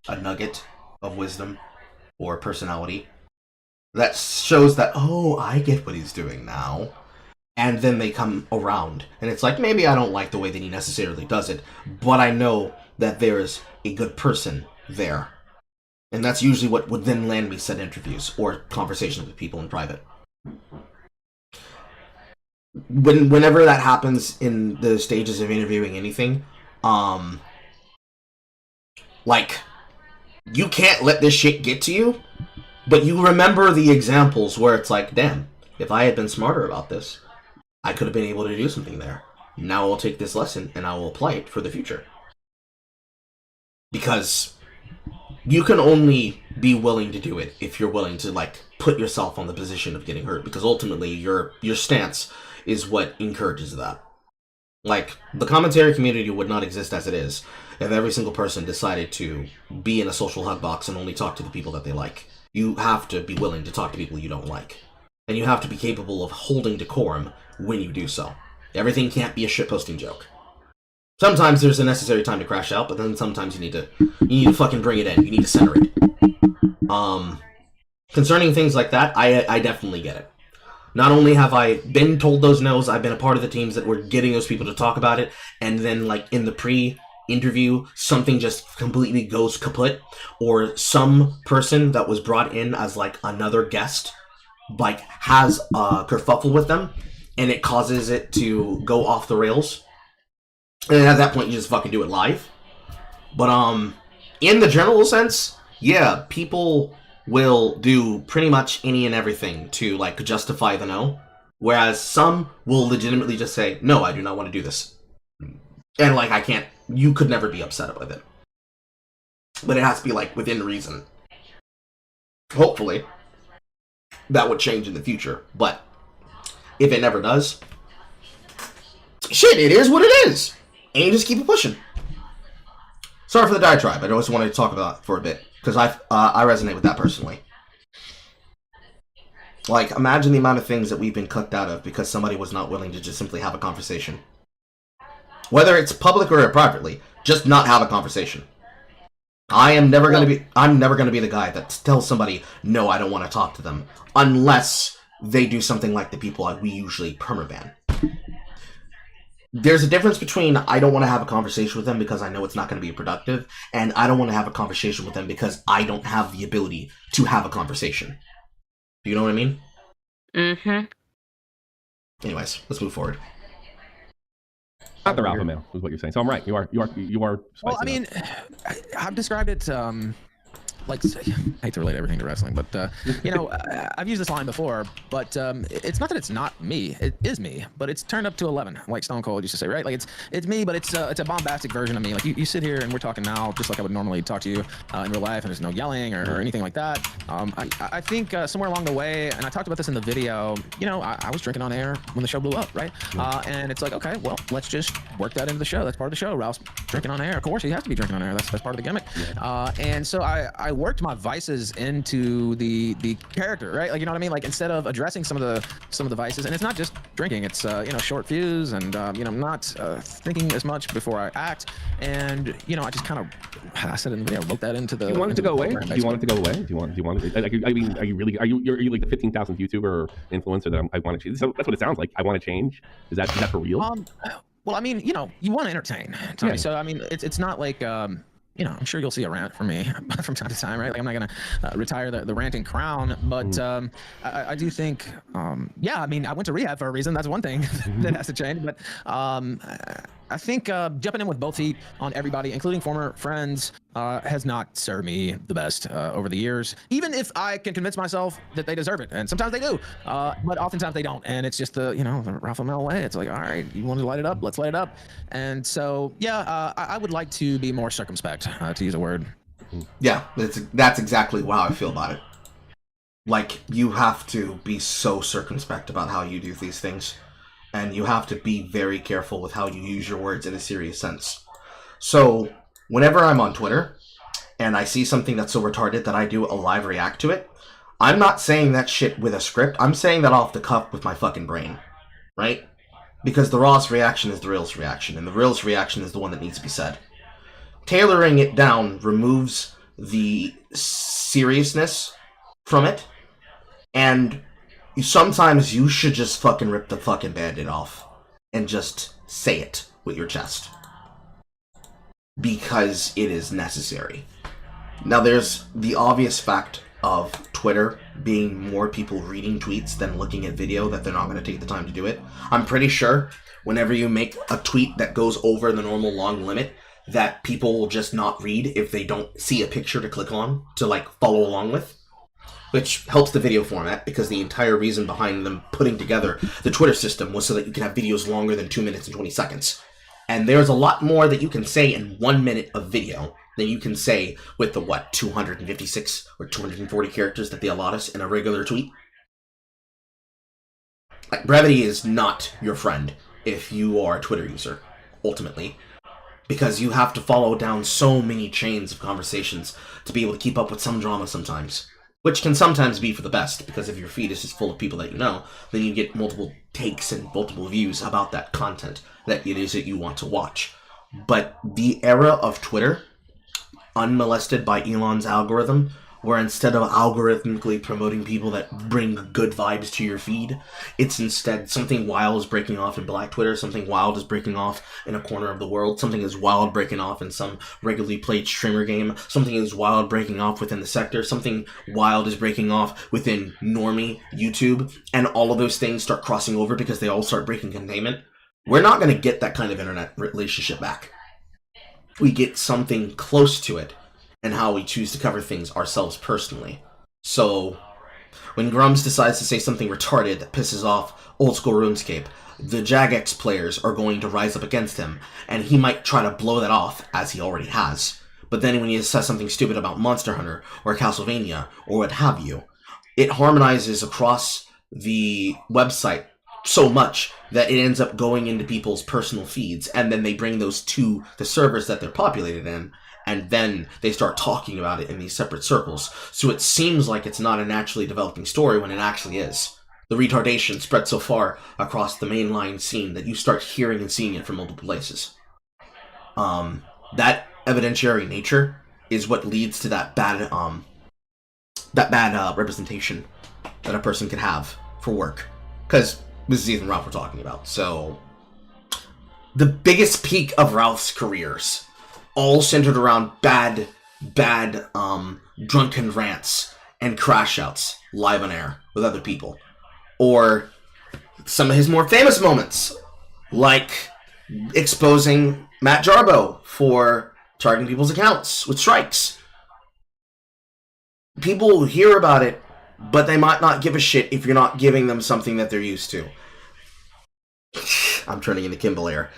a nugget of wisdom or personality, that shows that, oh, I get what he's doing now. And then they come around, and it's like, maybe I don't like the way that he necessarily does it, but I know that there's a good person there. And that's usually what would then land me said interviews or conversations with people in private. whenever that happens in the stages of interviewing anything, like, you can't let this shit get to you, but you remember the examples where it's like, damn, if I had been smarter about this, I could have been able to do something there. Now I'll take this lesson and I will apply it for the future. Because you can only be willing to do it if you're willing to, like, put yourself on the position of getting hurt, because ultimately your stance is what encourages that. Like, the commentary community would not exist as it is if every single person decided to be in a social hug box and only talk to the people that they like. You have to be willing to talk to people you don't like. And you have to be capable of holding decorum when you do so. Everything can't be a shitposting joke. Sometimes there's a necessary time to crash out, but then sometimes you need to fucking bring it in. You need to center it. Concerning things like that, I definitely get it. Not only have I been told those no's, I've been a part of the teams that were getting those people to talk about it, and then, like, in the pre-interview, something just completely goes kaput, or some person that was brought in as, like, another guest, like, has a kerfuffle with them, and it causes it to go off the rails. And at that point, you just fucking do it live. But, in the general sense, yeah, people will do pretty much any and everything to, like, justify the no. Whereas some will legitimately just say, no, I do not want to do this. And, like, you could never be upset with it. But it has to be, like, within reason. Hopefully, that would change in the future. But if it never does, shit, it is what it is. And you just keep it pushing. Sorry for the diatribe. I just wanted to talk about it for a bit. Because I resonate with that personally. Like, imagine the amount of things that we've been cooked out of because somebody was not willing to just simply have a conversation. Whether it's public or privately, just not have a conversation. I'm never gonna be the guy that tells somebody, no, I don't want to talk to them. Unless they do something like the people we usually permaban. There's a difference between I don't want to have a conversation with them because I know it's not going to be productive, and I don't want to have a conversation with them because I don't have the ability to have a conversation. Do you know what I mean? Mm-hmm. Anyways, let's move forward. Not the alpha male, is what you're saying. So I'm right. You are. Well, I mean, I've described it. Like, I hate to relate everything to wrestling, but you know, I've used this line before, but it's not that it's not me. It is me, but it's turned up to 11, like Stone Cold used to say, right? Like, it's me, but it's a bombastic version of me. Like, you sit here and we're talking now just like I would normally talk to you in real life, and there's no yelling or anything like that. I think somewhere along the way, and I talked about this in the video, you know, I was drinking on air when the show blew up, right? And it's like, okay, well, let's just work that into the show. That's part of the show. Ralph's drinking on air. Of course, he has to be drinking on air. That's part of the gimmick. And so I worked my vices into the character, right? Like, you know what I mean? Like, instead of addressing some of the vices, and it's not just drinking, it's you know, short fuse, and you know, not thinking as much before I act, and you know, I just kind of, I said in the video, wrote that into the. Do you want it to go away? Do you want it to go away? Do you want it? Like, I mean, are you really? Are you like the 15,000th YouTuber or influencer that I want to change? That's what it sounds like. I want to change. Is that for real? Well, I mean, you know, you want to entertain, Tony. Yeah. So I mean, it's not like. You know, I'm sure you'll see a rant from me from time to time, right? Like, I'm not gonna retire the ranting crown, but I do think, yeah, I mean, I went to rehab for a reason. That's one thing that has to change. But I think jumping in with both feet on everybody, including former friends, has not served me the best over the years. Even if I can convince myself that they deserve it, and sometimes they do, but oftentimes they don't. And it's just the Ralph Mel way. It's like, all right, you want to light it up? Let's light it up. And so, yeah, I would like to be more circumspect, to use a word. Yeah, that's exactly how I feel about it. Like, you have to be so circumspect about how you do these things. And you have to be very careful with how you use your words in a serious sense. So, whenever I'm on Twitter, and I see something that's so retarded that I do a live react to it, I'm not saying that shit with a script. I'm saying that off the cuff with my fucking brain. Right? Because the rawest reaction is the realest reaction, and the realest reaction is the one that needs to be said. Tailoring it down removes the seriousness from it, and sometimes you should just fucking rip the fucking band-aid off and just say it with your chest. Because it is necessary. Now, there's the obvious fact of Twitter being more people reading tweets than looking at video, that they're not going to take the time to do it. I'm pretty sure whenever you make a tweet that goes over the normal long limit, that people will just not read if they don't see a picture to click on to like follow along with, which helps the video format, because the entire reason behind them putting together the Twitter system was so that you can have videos longer than 2 minutes and 20 seconds. And there's a lot more that you can say in 1 minute of video than you can say with the, 256 or 240 characters that they allot us in a regular tweet. Like, brevity is not your friend if you are a Twitter user, ultimately. Because you have to follow down so many chains of conversations to be able to keep up with some drama sometimes. Which can sometimes be for the best, because if your feed is just full of people that you know, then you get multiple takes and multiple views about that content that it is that you want to watch. But the era of Twitter, unmolested by Elon's algorithm, where instead of algorithmically promoting people that bring good vibes to your feed, it's instead something wild is breaking off in Black Twitter, something wild is breaking off in a corner of the world, something is wild breaking off in some regularly played streamer game, something is wild breaking off within the sector, something wild is breaking off within normie YouTube, and all of those things start crossing over because they all start breaking containment. We're not going to get that kind of internet relationship back. We get something close to it, and how we choose to cover things ourselves personally. So, when Grums decides to say something retarded that pisses off old school RuneScape, the Jagex players are going to rise up against him, and he might try to blow that off, as he already has. But then when he says something stupid about Monster Hunter, or Castlevania, or what have you, it harmonizes across the website so much that it ends up going into people's personal feeds, and then they bring those to the servers that they're populated in, and then they start talking about it in these separate circles. So it seems like it's not a naturally developing story when it actually is. The retardation spread so far across the mainline scene that you start hearing and seeing it from multiple places. That evidentiary nature is what leads to that bad representation that a person can have for work. Because this is Ethan Ralph we're talking about. So, the biggest peak of Ralph's careers all centered around bad, drunken rants and crash outs live on air with other people. Or some of his more famous moments, like exposing Matt Jarbo for targeting people's accounts with strikes. People hear about it, but they might not give a shit if you're not giving them something that they're used to. I'm turning into Kimball here.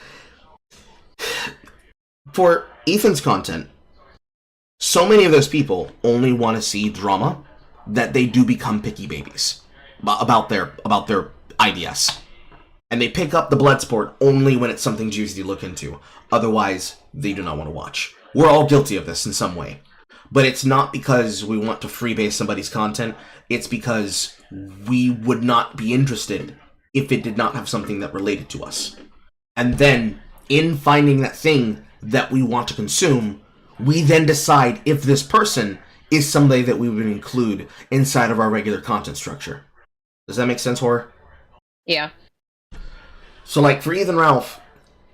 For Ethan's content, so many of those people only want to see drama that they do become picky babies about their IDS. And they pick up the Bloodsport only when it's something juicy to look into. Otherwise, they do not want to watch. We're all guilty of this in some way. But it's not because we want to freebase somebody's content. It's because we would not be interested if it did not have something that related to us. And then, in finding that thing that we want to consume, we then decide if this person is somebody that we would include inside of our regular content structure. Does that make sense, Horror? Yeah. So, like, for Ethan Ralph,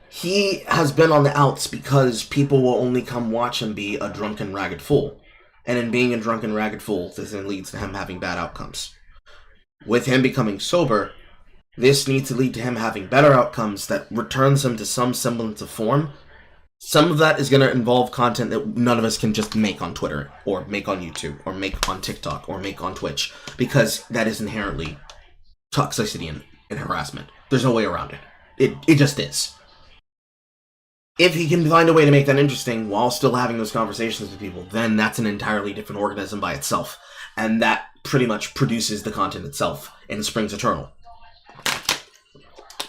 he has been on the outs because people will only come watch him be a drunken, ragged fool. And in being a drunken, ragged fool, this then leads to him having bad outcomes. With him becoming sober, this needs to lead to him having better outcomes that returns him to some semblance of form. Some of that is going to involve content that none of us can just make on Twitter, or make on YouTube, or make on TikTok, or make on Twitch, because that is inherently toxicity and harassment. There's no way around it. It just is. If he can find a way to make that interesting while still having those conversations with people, then that's an entirely different organism by itself. And that pretty much produces the content itself in Springs Eternal.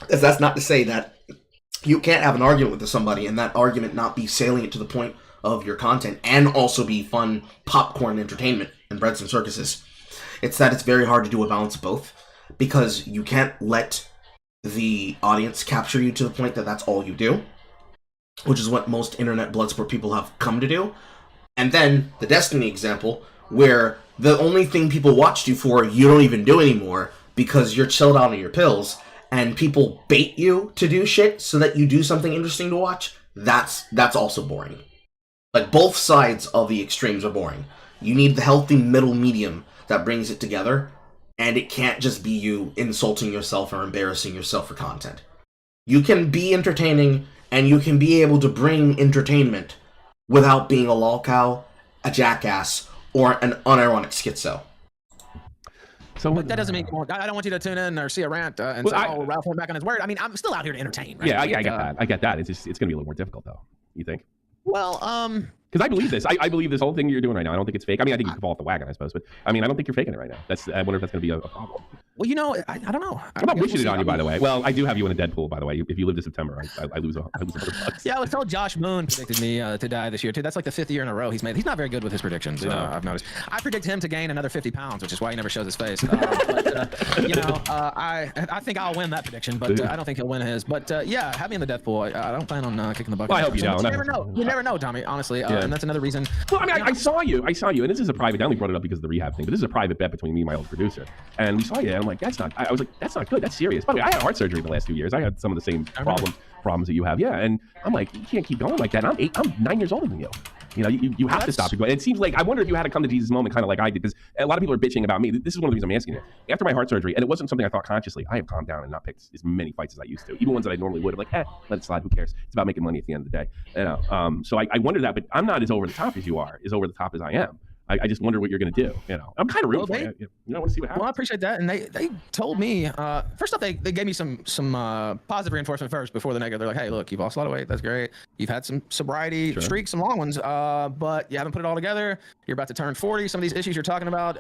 That's not to say that you can't have an argument with somebody and that argument not be salient to the point of your content and also be fun popcorn entertainment and breads and circuses. It's that it's very hard to do a balance of both, because you can't let the audience capture you to the point that that's all you do, which is what most internet Bloodsport people have come to do. And then the Destiny example, where the only thing people watched you for, you don't even do anymore because you're chilled out on your pills, and people bait you to do shit so that you do something interesting to watch. That's also boring. Like, both sides of the extremes are boring. You need the healthy middle medium that brings it together, and it can't just be you insulting yourself or embarrassing yourself for content. You can be entertaining, and you can be able to bring entertainment without being a lolcow, a jackass, or an unironic schizo. So, but that doesn't mean I don't want you to tune in or see a rant and say, "Oh, Ralph went back on his word." I mean, I'm still out here to entertain. Right? Yeah, I get that. I get that. It's going to be a little more difficult, though. You think? Well, because I believe this. I believe this whole thing you're doing right now. I don't think it's fake. I mean, I think you could fall off the wagon, I suppose, but I mean, I don't think you're faking it right now. I wonder if that's going to be a problem. Well, you know, I don't know. I'm not wishing it on you, by the way. Well, I do have you in a Deadpool, by the way. If you live to September, I lose $100. Yeah, I was told Josh Moon predicted me to die this year too. That's like the 5th year in a row he's made. He's not very good with his predictions. I've noticed. I predict him to gain another 50 pounds, which is why he never shows his face. I think I'll win that prediction, but I don't think he'll win his. But yeah, have me in the Deadpool. I don't plan on kicking the bucket. Well, I hope you don't. You never know. You never know, Tommy. Honestly, and that's another reason. Well, I mean, I saw you, and this is a private. I only brought it up because of the rehab thing, but this is a private bet between me and my old producer. And we saw you, and I'm like, that's not. I was like, that's not good. That's serious. By the way, I had heart surgery the last 2 years. I had some of the same problems that you have. Yeah, and I'm like, you can't keep going like that. And I'm 9 years older than you. You know, you have to stop it. And it seems like I wonder if you had to come to Jesus moment kind of like I did, because a lot of people are bitching about me. This is one of the reasons I'm asking you. After my heart surgery, and it wasn't something I thought consciously, I have calmed down and not picked as many fights as I used to. Even ones that I normally would. I'm like, let it slide. Who cares? It's about making money at the end of the day. You know, so I wonder that, but I'm not as over the top as you are, as over the top as I am. I just wonder what you're going to do. You know, I'm kind of rooting for you. You know, I want to see what happens. Well, I appreciate that. And they told me, first off, they gave me some positive reinforcement first before the negative. They're like, hey, look, you've lost a lot of weight. That's great. You've had some sobriety streaks, some long ones, but you haven't put it all together. You're about to turn 40. Some of these issues you're talking about.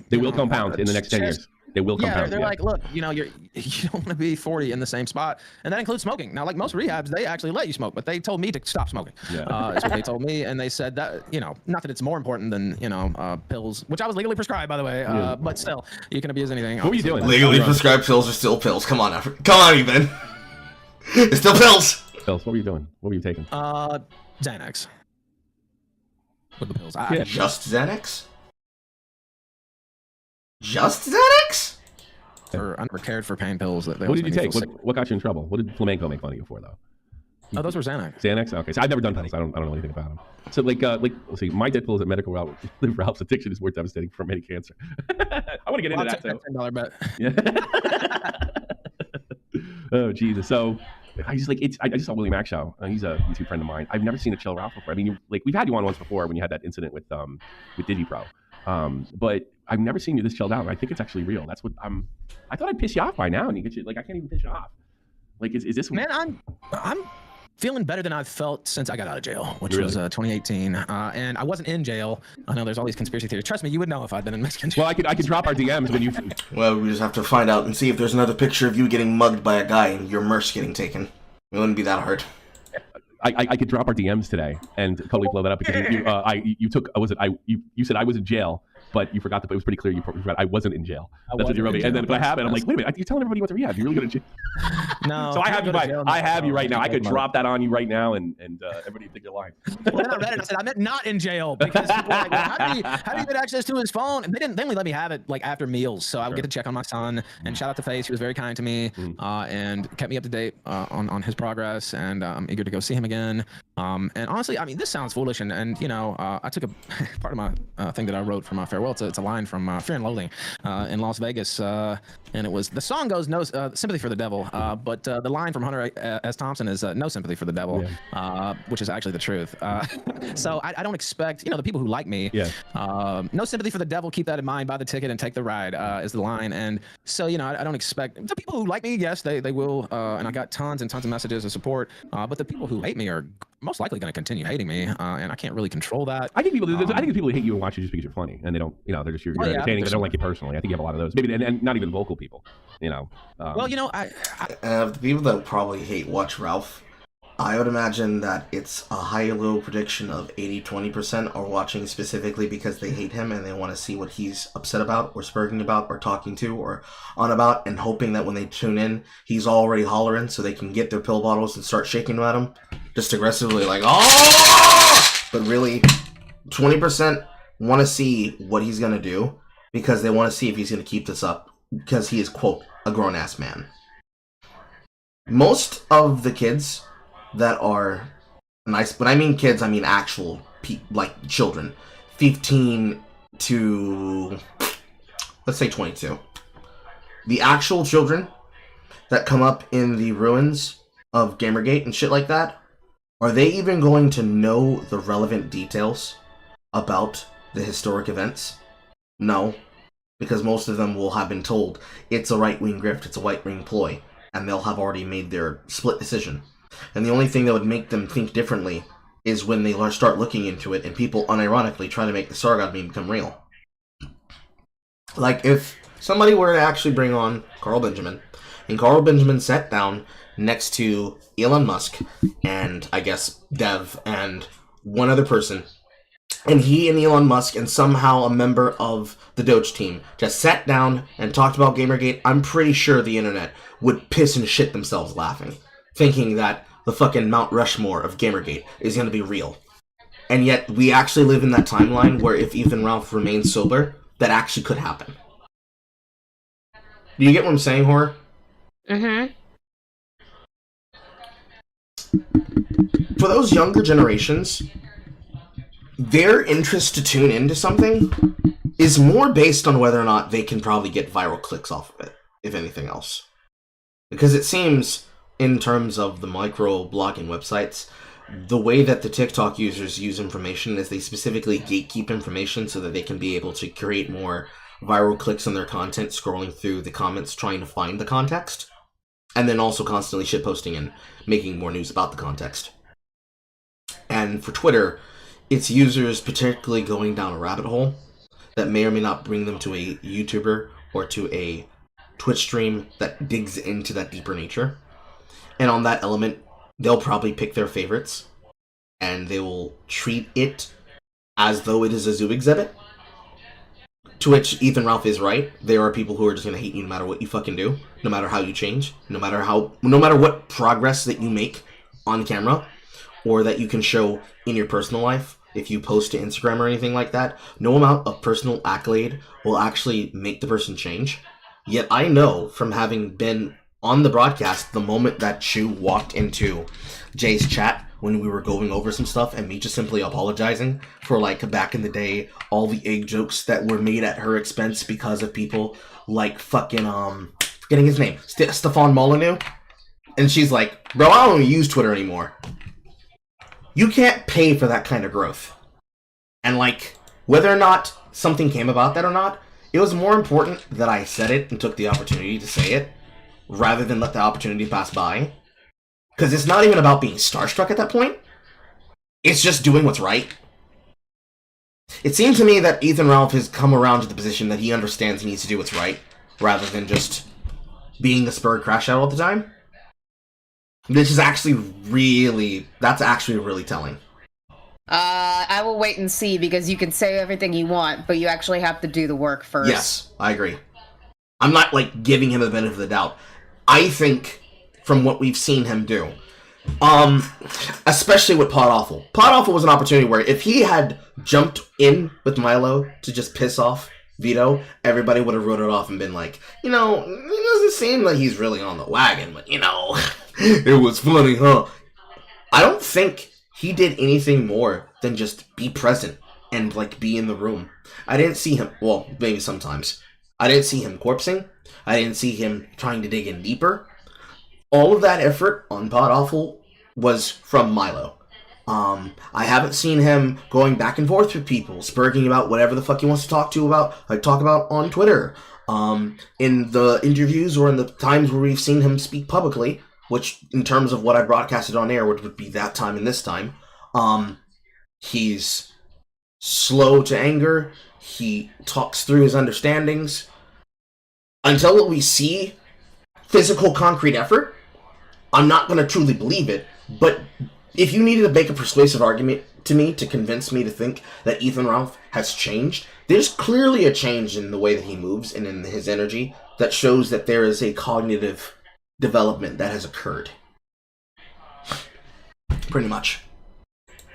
They will compound in the next 10 years. They will compound. They're like, look, you know, you don't want to be 40 in the same spot, and that includes smoking. Now, like most rehabs, they actually let you smoke, but they told me to stop smoking. That's what they told me, and they said that, you know, not that it's more important than, you know, pills, which I was legally prescribed, by the way, but still, you can abuse anything. What were you doing? Legally prescribed pills are still pills. Come on, come on, even. It's still pills. Pills. What were you doing? What were you taking? Xanax. With the pills. Just Xanax? Just Xanax? Or cared for pain pills. What did you take? What got you in trouble? What did Flamenco make fun of you for, though? Oh, those were Xanax. Xanax? Okay, so I've never done pills. I don't know anything about them. So like, let's see. My Deadpool is that medical Ralph's addiction is more devastating for many cancer. I want to get into that too. $10 bet. Yeah. Oh Jesus. So I just saw Willie Mack show. He's a YouTube friend of mine. I've never seen a chill Ralph before. I mean, like we've had you on once before when you had that incident with DigiPro. But I've never seen you this chilled out. And I think it's actually real. That's what I thought I'd piss you off by now, and you get you like I can't even piss you off. Like is this? Man, I'm feeling better than I've felt since I got out of jail, which was 2018. And I wasn't in jail. I know there's all these conspiracy theories. Trust me, you would know if I'd been in Mexican jail. Well, I could drop our DMs when you. Well, we just have to find out and see if there's another picture of you getting mugged by a guy and your merch getting taken. It wouldn't be that hard. I could drop our DMs today and totally blow that up because you took you said I was in jail, but you forgot that it was pretty clear you forgot I wasn't in jail. That's what you wrote me. And then what happened? I'm like, wait a minute, you're telling everybody you went to rehab. You really go to jail? No. So I have you right now. I could drop that on you right now, and everybody would think you're lying. Well, then I read it. I said I meant not in jail because people were like, well, how do you get access to his phone? And they only let me have it like after meals, so I would get to check on my son. And shout out to Face, he was very kind to me and kept me up to date on his progress. And I'm eager to go see him again. And honestly, I mean, this sounds foolish, and you know, I took a part of my thing that I wrote for my farewell. It's a line from Fear and Loathing in Las Vegas, and it was the song goes no sympathy for the devil, but the line from Hunter S. Thompson is no sympathy for the devil, which is actually the truth. So I don't expect, you know, the people who like me, no sympathy for the devil. Keep that in mind. Buy the ticket and take the ride is the line. And so, you know, I don't expect the people who like me. Yes, they will, and I got tons and tons of messages of support. But the people who hate me are most likely going to continue hating me, and I can't really control that. I think people who hate you and watch you just because you're funny, and they don't, you know, they're just you're entertaining. They don't like you personally. I think you have a lot of those. Maybe and not even vocal people, you know. Well, you know, the people that probably hate watch Ralph, I would imagine that it's a high-low prediction of 80-20% are watching specifically because they hate him and they want to see what he's upset about or spurging about or talking to or on about, and hoping that when they tune in, he's already hollering so they can get their pill bottles and start shaking at him. Just aggressively like, oh! But really, 20% want to see what he's going to do because they want to see if he's going to keep this up because he is, quote, a grown-ass man. Most of the kids that are nice, when I mean kids, I mean actual like children, 15 to, let's say 22. The actual children that come up in the ruins of Gamergate and shit like that, are they even going to know the relevant details about the historic events? No, because most of them will have been told it's a right-wing grift, it's a right-wing ploy, and they'll have already made their split decision. And the only thing that would make them think differently is when they start looking into it and people unironically try to make the Sargon meme become real. Like, if somebody were to actually bring on Carl Benjamin, and Carl Benjamin sat down next to Elon Musk and, I guess, Dev and one other person, and he and Elon Musk and somehow a member of the Doge team just sat down and talked about Gamergate, I'm pretty sure the internet would piss and shit themselves laughing, thinking that the fucking Mount Rushmore of Gamergate is going to be real. And yet, we actually live in that timeline where if Ethan Ralph remains sober, that actually could happen. Do you get what I'm saying, Horror? Mm-hmm. For those younger generations, their interest to tune into something is more based on whether or not they can probably get viral clicks off of it, if anything else. Because it seems, in terms of the micro-blogging websites, the way that the TikTok users use information is they specifically gatekeep information so that they can be able to create more viral clicks on their content, scrolling through the comments trying to find the context, and then also constantly shitposting and making more news about the context. And for Twitter, it's users particularly going down a rabbit hole that may or may not bring them to a YouTuber or to a Twitch stream that digs into that deeper nature. And on that element, they'll probably pick their favorites, and they will treat it as though it is a zoo exhibit. To which Ethan Ralph is right. There are people who are just going to hate you no matter what you fucking do, no matter how you change, no matter what progress that you make on camera, or that you can show in your personal life. If you post to Instagram or anything like that, no amount of personal accolade will actually make the person change. Yet I know from having been on the broadcast, the moment that Chu walked into Jay's chat when we were going over some stuff and me just simply apologizing for, like, back in the day, all the egg jokes that were made at her expense because of people like fucking, forgetting his name, Stefan Molyneux. And she's like, bro, I don't even use Twitter anymore. You can't pay for that kind of growth. And, like, whether or not something came about that or not, it was more important that I said it and took the opportunity to say it, rather than let the opportunity pass by. Because it's not even about being starstruck at that point. It's just doing what's right. It seems to me that Ethan Ralph has come around to the position that he understands he needs to do what's right, rather than just being the spur crash out all the time. This is actually really telling. I will wait and see, because you can say everything you want, but you actually have to do the work first. Yes, I agree. I'm not, like, giving him the benefit of the doubt. I think, from what we've seen him do, especially with Pod Awful. Pod Awful was an opportunity where if he had jumped in with Milo to just piss off Vito, everybody would have wrote it off and been like, it doesn't seem like he's really on the wagon, but, it was funny, huh? I don't think he did anything more than just be present and, like, be in the room. I didn't see him, well, maybe sometimes. I didn't see him corpsing. I didn't see him trying to dig in deeper. All of that effort on Pod Awful was from Milo. I haven't seen him going back and forth with people, spurging about whatever the fuck he wants to talk about on Twitter. In the interviews or in the times where we've seen him speak publicly, which in terms of what I broadcasted on air would be that time and this time, he's slow to anger. He talks through his understandings. Until we see physical, concrete effort, I'm not going to truly believe it. But if you needed to make a persuasive argument to me to convince me to think that Ethan Ralph has changed, there's clearly a change in the way that he moves and in his energy that shows that there is a cognitive development that has occurred. Pretty much.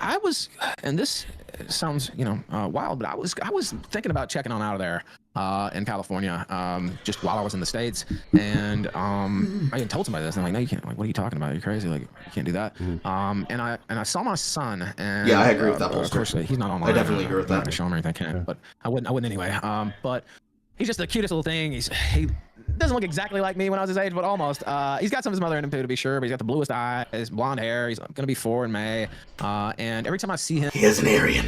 And this sounds, wild, but I was thinking about checking on out of there in California, just while I was in the States. And I even told somebody this, and I'm like, no, you can't. Like, what are you talking about? You're crazy. Like, you can't do that. And I saw my son. And yeah, I agree with that. Of course, he's not online. I definitely agree with that. I'm not gonna show him or anything, can't. But I wouldn't anyway. But he's just the cutest little thing. He doesn't look exactly like me when I was his age, but almost. He's got some of his mother in him too, to be sure. But he's got the bluest eyes, blonde hair. He's gonna be 4 in May. And every time I see him, he is an Aryan.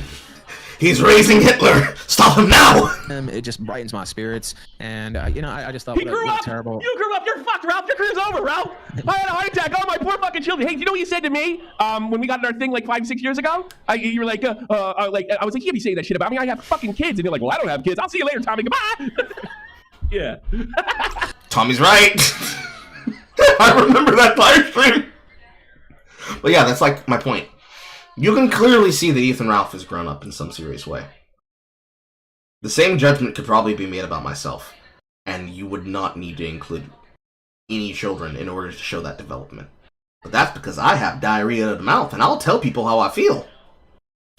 He's raising Hitler. Stop him now. It just brightens my spirits, and I just thought, he grew up. Terrible. You grew up. You're fucked, Ralph. Your career's over, Ralph. I had a heart attack. Oh, my poor fucking children. Hey, do you know what you said to me when we got in our thing like 5-6 years ago? You were like, I was like, you can't be saying that shit about me. I have fucking kids, and you're like, well, I don't have kids. I'll see you later, Tommy. Goodbye. Yeah. Tommy's right. I remember that live stream. But yeah, that's like my point. You can clearly see that Ethan Ralph has grown up in some serious way. The same judgment could probably be made about myself, and you would not need to include any children in order to show that development. But that's because I have diarrhea of the mouth, and I'll tell people how I feel.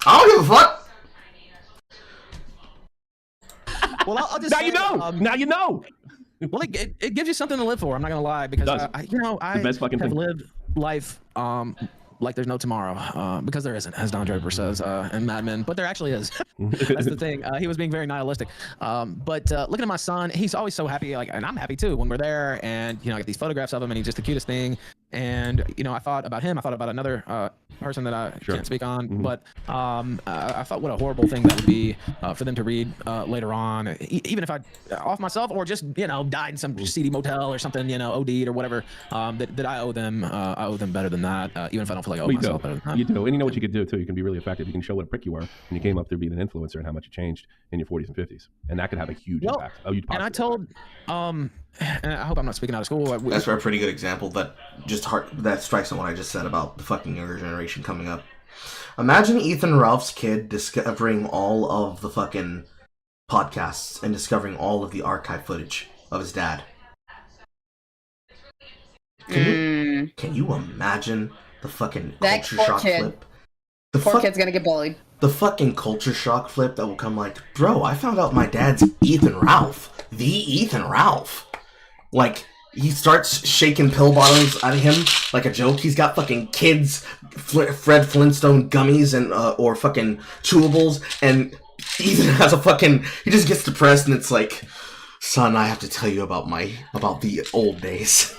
I don't give a fuck. Well, I'll just now say, you know. Now you know. Well, it gives you something to live for. I'm not gonna lie, because I have lived life like there's no tomorrow, because there isn't, as Don Draper says in Mad Men, but there actually is. That's the thing. He was being very nihilistic. But looking at my son, he's always so happy, like, and I'm happy too when we're there, and I get these photographs of him, and he's just the cutest thing. And I thought about him. I thought about another person that I can't speak on, but I thought what a horrible thing that would be for them to read later on, even if I off myself or just died in some seedy motel or something, OD'd or whatever. That I owe them better than that, even if I don't feel like I owe myself better than that. You do, and you know what you could do too. You can be really effective. You can show what a prick you were when you came up through being an influencer and how much you changed in your 40s and 50s, and that could have a huge impact. A huge and I told, and I hope I'm not speaking out of school. That's a pretty good example that that strikes on what I just said about the fucking younger generation coming up. Imagine Ethan Ralph's kid discovering all of the fucking podcasts and discovering all of the archive footage of his dad. Can you imagine the fucking culture shock flip? The poor kid's gonna get bullied. The fucking culture shock flip that will come like, bro, I found out my dad's Ethan Ralph. The Ethan Ralph. Like, he starts shaking pill bottles out of him like a joke. He's got fucking kids, Fred Flintstone gummies and or fucking chewables, and Ethan has a fucking. He just gets depressed, and it's like, son, I have to tell you about the old days.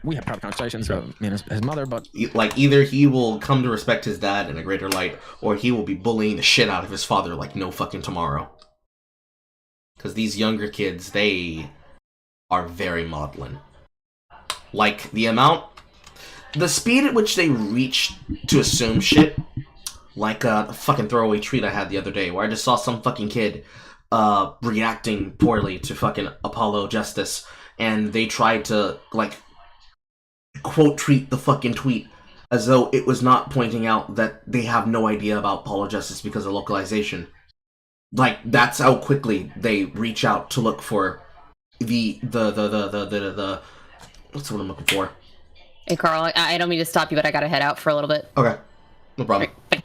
We have proper conversations about me and his mother, but like either he will come to respect his dad in a greater light, or he will be bullying the shit out of his father like no fucking tomorrow. Because these younger kids, they are very maudlin. Like, the speed at which they reach to assume shit, like a fucking throwaway tweet I had the other day, where I just saw some fucking kid reacting poorly to fucking Apollo Justice, and they tried to, like, quote tweet the fucking tweet as though it was not pointing out that they have no idea about Apollo Justice because of localization. Like, that's how quickly they reach out to look for the what's the word I'm looking for? Hey, Carl, I don't mean to stop you, but I gotta head out for a little bit. Okay. No problem. Right.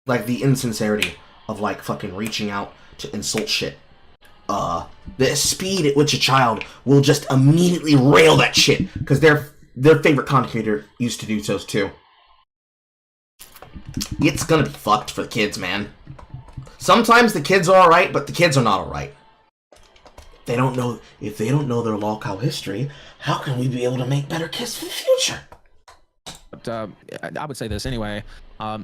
Like, the insincerity of, like, fucking reaching out to insult shit. The speed at which a child will just immediately rail that shit, because their favorite content creator used to do so too. It's gonna be fucked for the kids, man. Sometimes the kids are alright, but the kids are not alright. If they don't know their local history, how can we be able to make better kids for the future? But I would say this anyway. I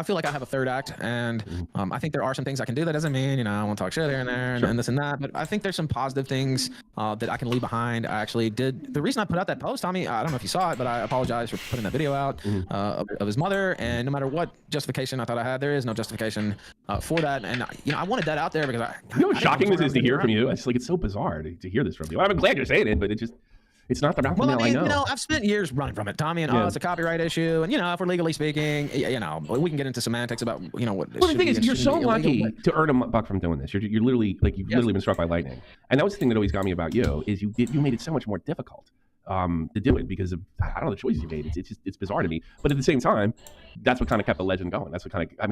feel like I have a third act, and I think there are some things I can do. That doesn't mean, I want to talk shit here and there and this and that. But I think there's some positive things that I can leave behind. I actually did. The reason I put out that post, Tommy, I don't know if you saw it, but I apologize for putting that video out of his mother. And no matter what justification I thought I had, there is no justification for that. And I wanted that out there because how shocking this is to hear from you. It's like, it's so bizarre to hear this from you. I'm glad you're saying it, but it's not the Ralph I know. I've spent years running from it, Tommy, and it's a copyright issue, and if we're legally speaking, we can get into semantics about what. Well, the thing is, you're so lucky to earn $1 from doing this. You're literally literally been struck by lightning, and that was the thing that always got me about you is you made it so much more difficult to do it because of I don't know the choices you made. It's bizarre to me, but at the same time, that's what kind of kept the legend going. That's what kind of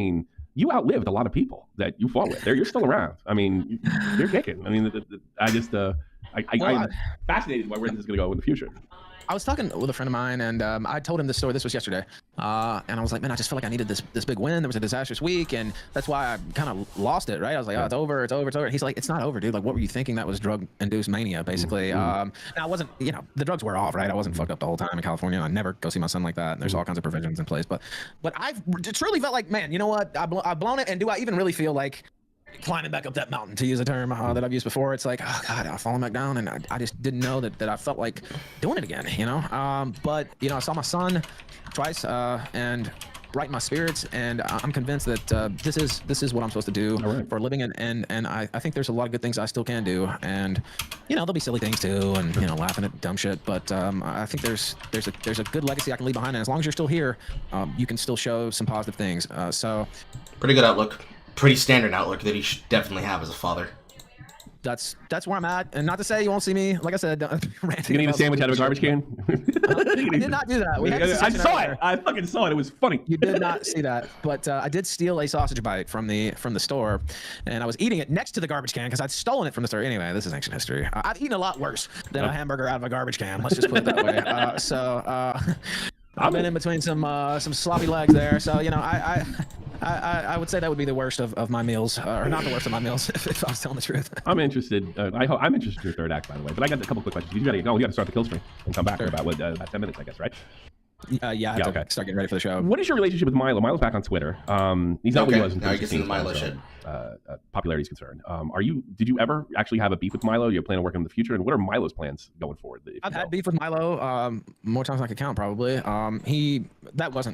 you outlived a lot of people that you fought with. You're still around. I mean, you're kicking. I mean, I'm fascinated by where this is going to go in the future. I was talking with a friend of mine, and I told him this story. This was yesterday, and I was like, man, I just felt like I needed this big win. There was a disastrous week, and that's why I kind of lost it, right? I was like, oh, it's over. And he's like, it's not over, dude. Like, what were you thinking? That was drug-induced mania, basically. Now, I wasn't, the drugs were off, right? I wasn't fucked up the whole time in California. I never go see my son like that. And there's all kinds of provisions in place, but I've truly felt like, man, you know what? I've blown it, and do I even really feel like climbing back up that mountain, to use a term that I've used before? It's like, oh god, I've fallen back down, and I just didn't know that I felt like doing it again, but I saw my son twice, and right in my spirits, and I'm convinced that this is what I'm supposed to do for a living, and I think there's a lot of good things I still can do, and there'll be silly things too, and laughing at dumb shit, but I think there's a good legacy I can leave behind, and as long as you're still here, you can still show some positive things. So pretty good outlook. Pretty standard outlook that he should definitely have as a father. That's where I'm at, and not to say you won't see me, like I said, ranting. You gonna eat a sandwich out of a garbage can? I did not do that. I saw it. I fucking saw it. It was funny. You did not see that, but I did steal a sausage bite from the store, and I was eating it next to the garbage can because I'd stolen it from the store. Anyway, this is ancient history. I've eaten a lot worse than a hamburger out of a garbage can. Let's just put it that way. I've been in between some sloppy legs there, so I would say that would be the worst of my meals, or not the worst of my meals, if I was telling the truth. I'm interested. I'm interested in your third act, by the way. But I got a couple quick questions. You got to go. You got to start the kill stream and come back in about 10 minutes, I guess, right? I have to start getting ready for the show. What is your relationship with Milo? Milo's back on Twitter. He's not what he was in 2016. Milo shit. Popularity is concerned. Did you ever actually have a beef with Milo? You plan on working in the future, and what are Milo's plans going forward? I've had beef with Milo more times than I can count, probably. That was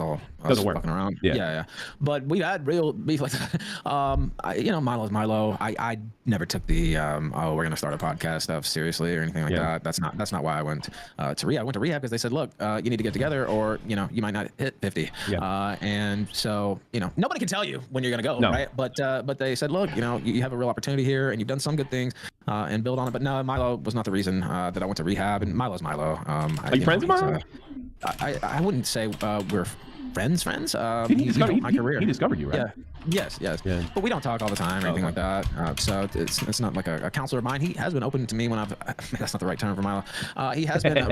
all doesn't work. Fucking around. Yeah. But we had real beef like that. Milo's Milo. I never took the we're gonna start a podcast stuff seriously or anything like that. That's not why I went to rehab. I went to rehab because they said, look, you need to get together, or you might not hit 50. And so nobody can tell you when you're gonna go, right? But they said, look, you have a real opportunity here, and you've done some good things, and build on it. But no, Milo was not the reason that I went to rehab, and Milo's Milo. Are you friends with Milo? I wouldn't say we're friends. He discovered my career. He discovered you, right? Yes. Yeah. But we don't talk all the time or anything like that. So it's not like a counselor of mine. He has been open to me when that's not the right term for Milo. He has been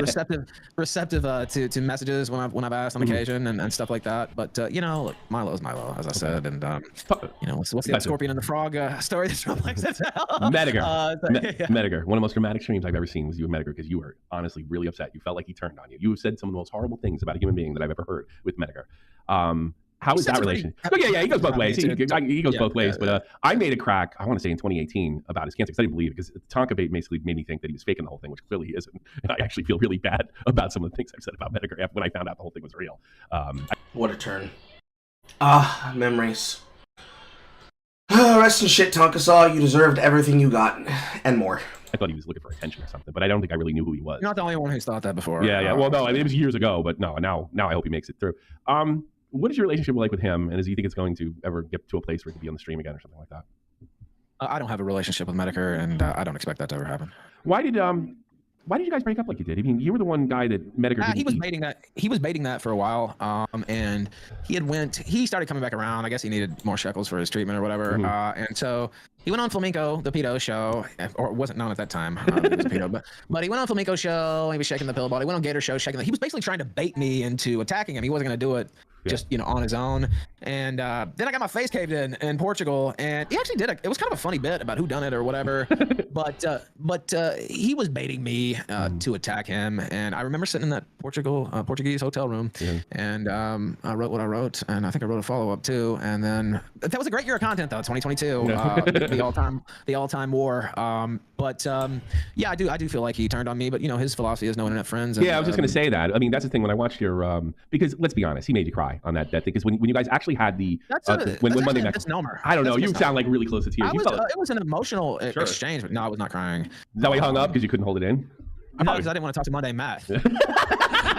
receptive to messages when I've asked on occasion and stuff like that. But look, Milo is Milo, as I said, and what's the Scorpion and the Frog story that Trump likes to tell? Mediger. Mediger. One of the most dramatic streams I've ever seen was you and Mediger, because you were honestly really upset. You felt like he turned on you. You said some of the most horrible things about a human being that I've ever heard with Mediger. How is that relation? He goes both ways. He goes both ways. But I made a crack, I want to say in 2018, about his cancer, because I didn't believe it, because Tonka basically made me think that he was faking the whole thing, which clearly he isn't. And I actually feel really bad about some of the things I've said about Mediger when I found out the whole thing was real. What a turn. Memories. Rest in shit, Tonka Saw. You deserved everything you got, and more. I thought he was looking for attention or something, but I don't think I really knew who he was. You're not the only one who's thought that before. Yeah. Well, no, it was years ago, but no, now I hope he makes it through. What is your relationship like with him, and do you think it's going to ever get to a place where he can be on the stream again or something like that? I don't have a relationship with Mediker, and I don't expect that to ever happen. Why did you guys break up like you did? I mean, you were the one guy that Mediker. He was baiting that for a while, and he started coming back around. I guess he needed more shekels for his treatment or whatever, and so he went on Flamenco, the pedo show, or it wasn't known at that time. It was a pedo, but he went on Flamenco show. He was shaking the pill ball. He went on Gator show, shaking. He was basically trying to bait me into attacking him. He wasn't going to do it just on his own. And then I got my face caved in Portugal, and he actually did it was kind of a funny bit about who done it or whatever. but he was baiting me to attack him, and I remember sitting in that Portuguese hotel room, and I wrote what I wrote, and I think I wrote a follow-up too. And then that was a great year of content, though. 2022, the all-time war. I do feel like he turned on me, but his philosophy is no internet friends. And, I was just going to say that. I mean, that's the thing when I watched your because let's be honest, he made you cry on that thing, because when you guys actually had when Monday Night, I don't know, you sound like really close to tears. It was an emotional exchange, but no, I was not crying. Is that why you hung up, because you couldn't hold it in? No, because I didn't want to talk to Monday Matt.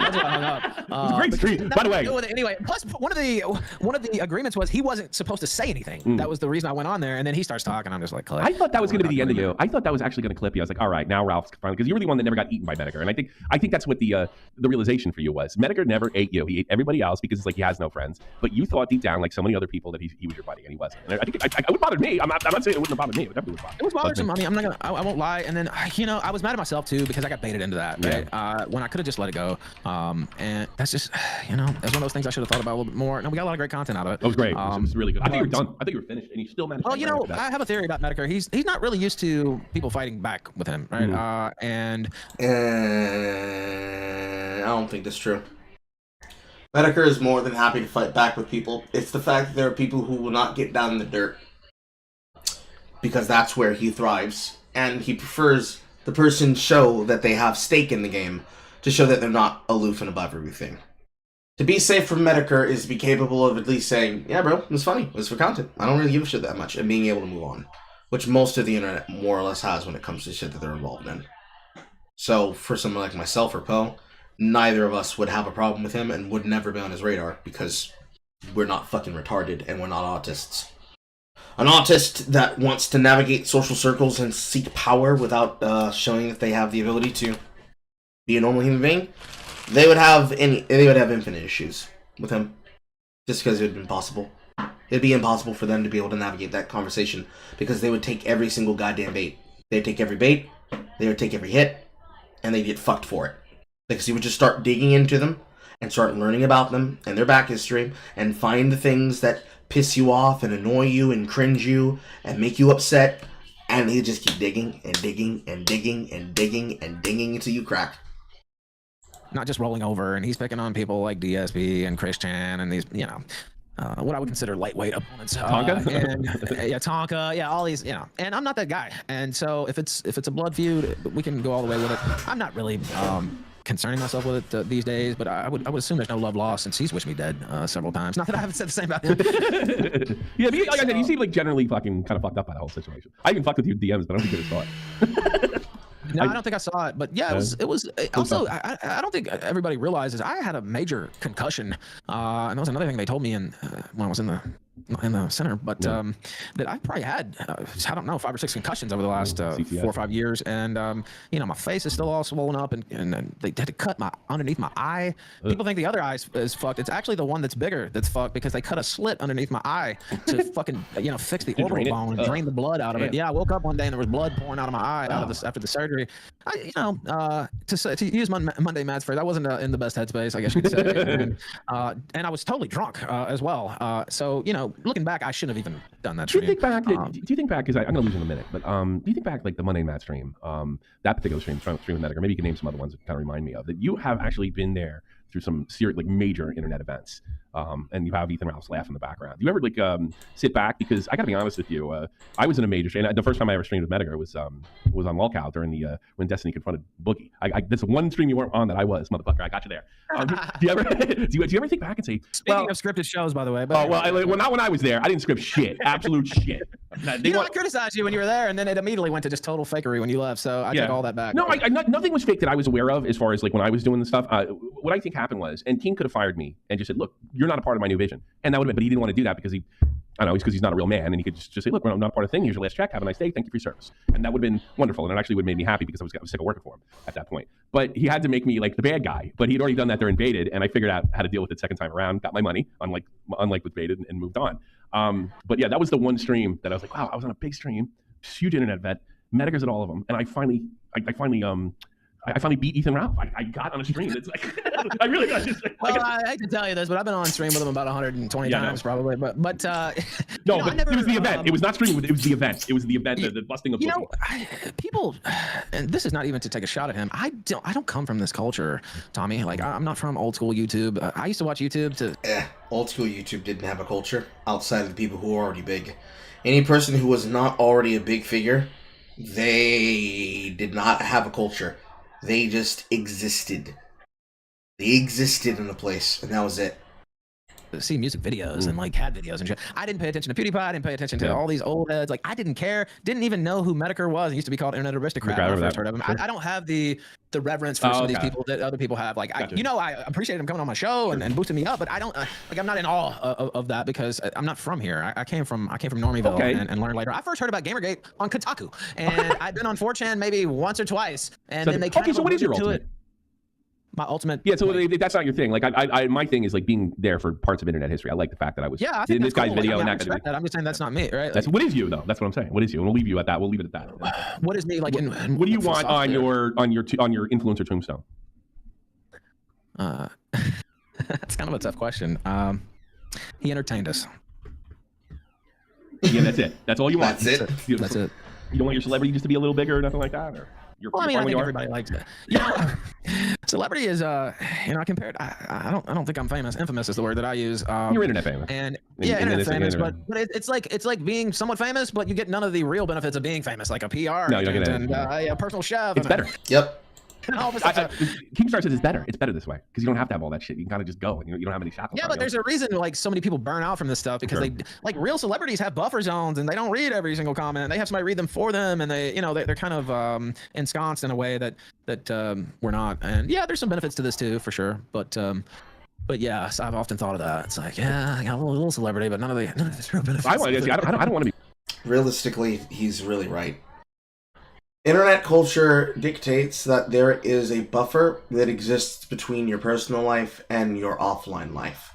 That's why I hung up. It was a great stream, by the way. Anyway, plus one of the agreements was he wasn't supposed to say anything. That was the reason I went on there, and then he starts talking. I'm just like, I thought that was going to be the end of you. I thought that was actually going to clip you. I was like, all right, now Ralph's finally, because you were the one that never got eaten by Medicare, and I think that's what the realization for you was. Medicare never ate you. He ate everybody else because it's like he has no friends. But you thought deep down, like so many other people, that he was your buddy, and he wasn't. And I think it would bother me. I'm not saying it wouldn't have bothered me. It definitely would bother. It was bothersome. I mean, I won't lie. And then I was mad at myself too because I got baited into that. Right? When I could have just let it go. And that's just that's one of those things I should have thought about a little bit more. And we got a lot of great content out of it. It was great. It was really good. I think you're done. I think you're finished, and you still managed. Well, I have a theory about Medicare. He's not really used to people fighting back with him, right? I don't think that's true. Medicare is more than happy to fight back with people. It's the fact that there are people who will not get down in the dirt because that's where he thrives, and he prefers the person show that they have stake in the game to show that they're not aloof and above everything. To be safe from Medicare is to be capable of at least saying, yeah, bro, it was funny. It was for content. I don't really give a shit that much, and being able to move on, which most of the internet more or less has when it comes to shit that they're involved in. So for someone like myself or Poe, neither of us would have a problem with him and would never be on his radar because we're not fucking retarded and we're not autists. An autist that wants to navigate social circles and seek power without showing that they have the ability to be a normal human being, they would have infinite issues with him, just because it would be impossible. It'd be impossible for them to be able to navigate that conversation because they would take every single goddamn bait. They'd take every bait, they would take every hit, and they'd get fucked for it. Because you would just start digging into them and start learning about them and their back history and find the things that piss you off and annoy you and cringe you and make you upset, and they just keep digging and digging and digging and digging and digging until you crack. Not just rolling over, and he's picking on people like DSP and Christian and these, what I would consider lightweight opponents. Tonka? Tonka, all these, and I'm not that guy. And so if it's a blood feud, we can go all the way with it. I'm not really concerning myself with it these days, but I would assume there's no love lost since he's wished me dead several times. Not that I haven't said the same about him. Yeah, but like I said, you seem like generally fucking kind of fucked up by the whole situation. I even fucked with your DMs, but I don't think you saw it. No, I don't think I saw it, but yeah, it was also, I don't think everybody realizes I had a major concussion, and that was another thing they told me when I was in the center, but that I probably had, I don't know, 5 or 6 concussions over the last 4 or 5 years, and my face is still all swollen up, and they had to cut underneath my eye. People think the other eye is fucked. It's actually the one that's bigger that's fucked because they cut a slit underneath my eye to fucking fix the orbital bone and drain the blood out of it. Yeah, I woke up one day and there was blood pouring out of my eye after the surgery. To use Monday Matt's phrase, I wasn't in the best headspace, I guess you could say, and I was totally drunk as well. So looking back, I shouldn't have even done that. Do you think back? Because I'm gonna lose in a minute, but do you think back like the Monday Matt stream, that particular stream with Medic, or maybe you can name some other ones that kind of remind me of that you have actually been there through some serious, like major internet events, and you have Ethan Ralph's laugh in the background. Do you ever sit back? Because I gotta be honest with you, I was in a major stream. The first time I ever streamed with Medic was on Lolcow during the when Destiny confronted Boogie. That's one stream you weren't on that I was, motherfucker. I got you there. Do you ever think back and say, speaking of scripted shows, by the way? But not when I was there. I didn't script shit, absolute shit. I criticized you when you were there, and then it immediately went to just total fakery when you left. So I take all that back. No, nothing was fake that I was aware of as far as like when I was doing the stuff. What I think happened was, and King could have fired me and just said, "Look, you're not a part of my new vision," and that would have been. But he didn't want to do that because he's not a real man, and he could just say, "Look, I'm not a part of the thing. Here's your last check. Have a nice day. Thank you for your service." And that would have been wonderful, and it actually would have made me happy because I was sick of working for him at that point. But he had to make me like the bad guy. But he'd already done that during Baited, and I figured out how to deal with it second time around. Got my money, unlike with Baited, and moved on. But yeah, that was the one stream that I was like, wow, I was on a big stream, huge internet vet, Medicars at all of them, and I finally beat Ethan Ralph. I got on a stream. It's like I really got just. I hate to tell you this, but I've been on stream with him about 120 times probably. But no, but it was the event. It was not streaming. It was the event. It was the event. The busting of. People, and this is not even to take a shot at him. I don't come from this culture, Tommy. Like I'm not from old school YouTube. I used to watch YouTube to. Old school YouTube didn't have a culture outside of the people who were already big. Any person who was not already a big figure, they did not have a culture. They just existed. They existed in a place, and that was it. see music videos and like cat videos and shit. I didn't pay attention to PewDiePie. I didn't pay attention to all these old heads. Like I didn't care. Didn't even know who Medicare was. He used to be called Internet Aristocrat when I first heard of him. Sure. I don't have the reverence for some of these people that other people have. Like I appreciate him coming on my show and boosting me up, but I don't like I'm not in awe of that because I'm not from here. I came from Normie and learned later. I first heard about Gamergate on Kotaku, and I've been on 4chan maybe once or twice, and then they kind of so what is your ultimate? My ultimate. Yeah, so if that's not your thing. Like I my thing is like being there for parts of internet history. I like the fact that I was in this guy's video and that. I'm just saying that's not me, right? That's what is you though. That's what I'm saying. What is you? And we'll leave you at that. We'll leave it at that. What is me like? What do you want on your influencer tombstone? That's kind of a tough question. He entertained us. Yeah, that's it. That's all you want. That's it. That's it. You don't want your celebrity just to be a little bigger or nothing like that, or well, I mean, I think everybody likes it. You know, celebrity is compared. I don't think I'm famous. Infamous is the word that I use. You're internet famous. And internet famous, but it's like being somewhat famous, but you get none of the real benefits of being famous, like a PR and a personal chef. It's better. Yep. Keemstar says it's better. It's better this way because you don't have to have all that shit. You can kind of just go. And you don't have any shackles. Yeah, but there's a reason like so many people burn out from this stuff because they like real celebrities have buffer zones and they don't read every single comment. They have somebody read them for them, and they're kind of ensconced in a way that we're not. And yeah, there's some benefits to this too for sure. But yeah, so I've often thought of that. It's like I got a little celebrity, but none of the real benefits. I don't want to be. Realistically, he's really right. Internet culture dictates that there is a buffer that exists between your personal life and your offline life.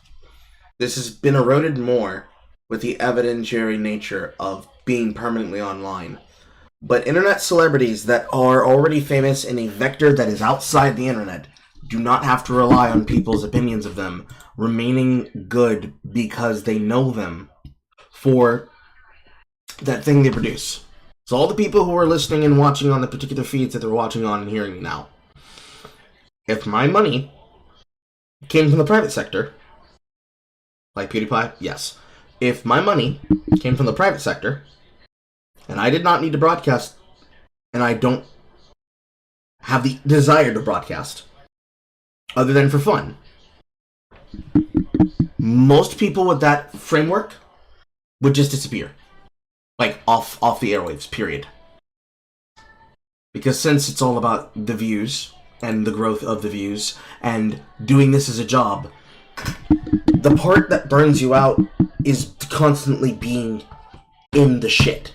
This has been eroded more with the evidentiary nature of being permanently online. But internet celebrities that are already famous in a vector that is outside the internet do not have to rely on people's opinions of them remaining good because they know them for that thing they produce. So all the people who are listening and watching on the particular feeds that they're watching on and hearing me now, if my money came from the private sector, like PewDiePie, yes. If my money came from the private sector, and I did not need to broadcast, and I don't have the desire to broadcast, other than for fun, most people with that framework would just disappear. Like, off the airwaves, period. Because since it's all about the views, and the growth of the views, and doing this as a job, the part that burns you out is constantly being in the shit.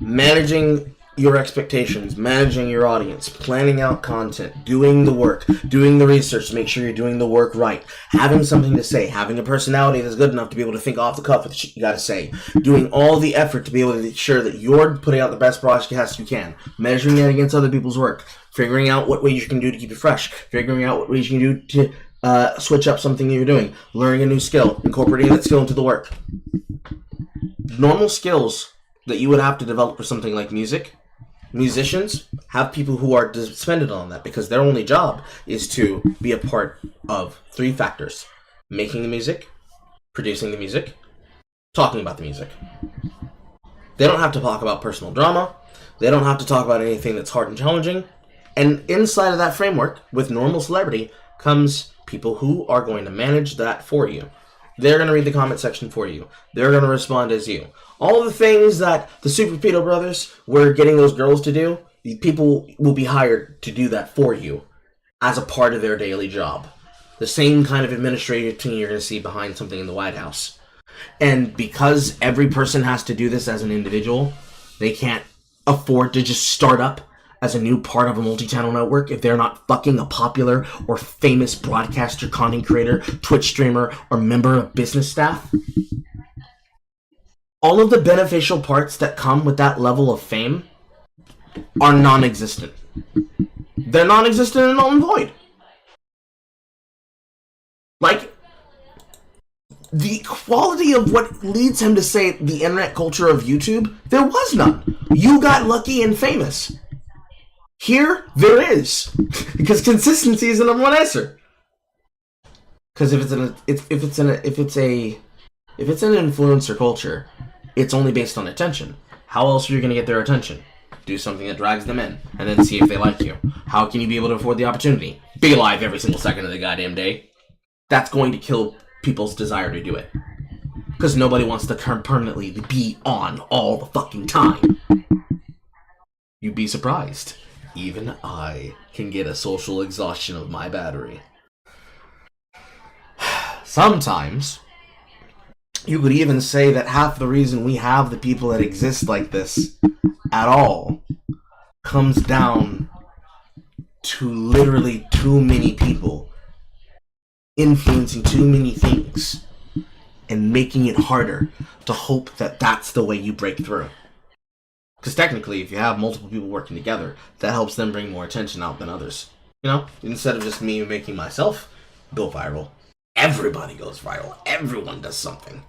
Managing your expectations, managing your audience, planning out content, doing the work, doing the research to make sure you're doing the work right, having something to say, having a personality that's good enough to be able to think off the cuff of the shit you gotta say, doing all the effort to be able to ensure that you're putting out the best broadcast you can, measuring it against other people's work, figuring out what ways you can do to keep it fresh, figuring out what ways you can do to switch up something that you're doing, learning a new skill, incorporating that skill into the work. Normal skills that you would have to develop for something like music, musicians have people who are dependent on that because their only job is to be a part of three factors: making the music, producing the music, talking about the music. They don't have to talk about personal drama. They don't have to talk about anything that's hard and challenging. And inside of that framework, with normal celebrity, comes people who are going to manage that for you. They're going to read the comment section for you. They're going to respond as you. All the things that the Super Pedo brothers were getting those girls to do, people will be hired to do that for you as a part of their daily job. The same kind of administrative team you're going to see behind something in the White House. And because every person has to do this as an individual, they can't afford to just start up as a new part of a multi-channel network if they're not fucking a popular or famous broadcaster, content creator, Twitch streamer, or member of business staff. All of the beneficial parts that come with that level of fame are non-existent. They're non-existent and null and void. Like, the quality of what leads him to say the internet culture of YouTube, there was none. You got lucky and famous. Here, there is. Because consistency is the number one answer. Because if it's an influencer culture, it's only based on attention. How else are you going to get their attention? Do something that drags them in, and then see if they like you. How can you be able to afford the opportunity? Be live every single second of the goddamn day. That's going to kill people's desire to do it. Because nobody wants to permanently be on all the fucking time. You'd be surprised. Even I can get a social exhaustion of my battery. Sometimes, you could even say that half the reason we have the people that exist like this at all comes down to literally too many people influencing too many things and making it harder to hope that that's the way you break through. Because technically, if you have multiple people working together, that helps them bring more attention out than others. You know, instead of just me making myself go viral, everybody goes viral. Everyone does something.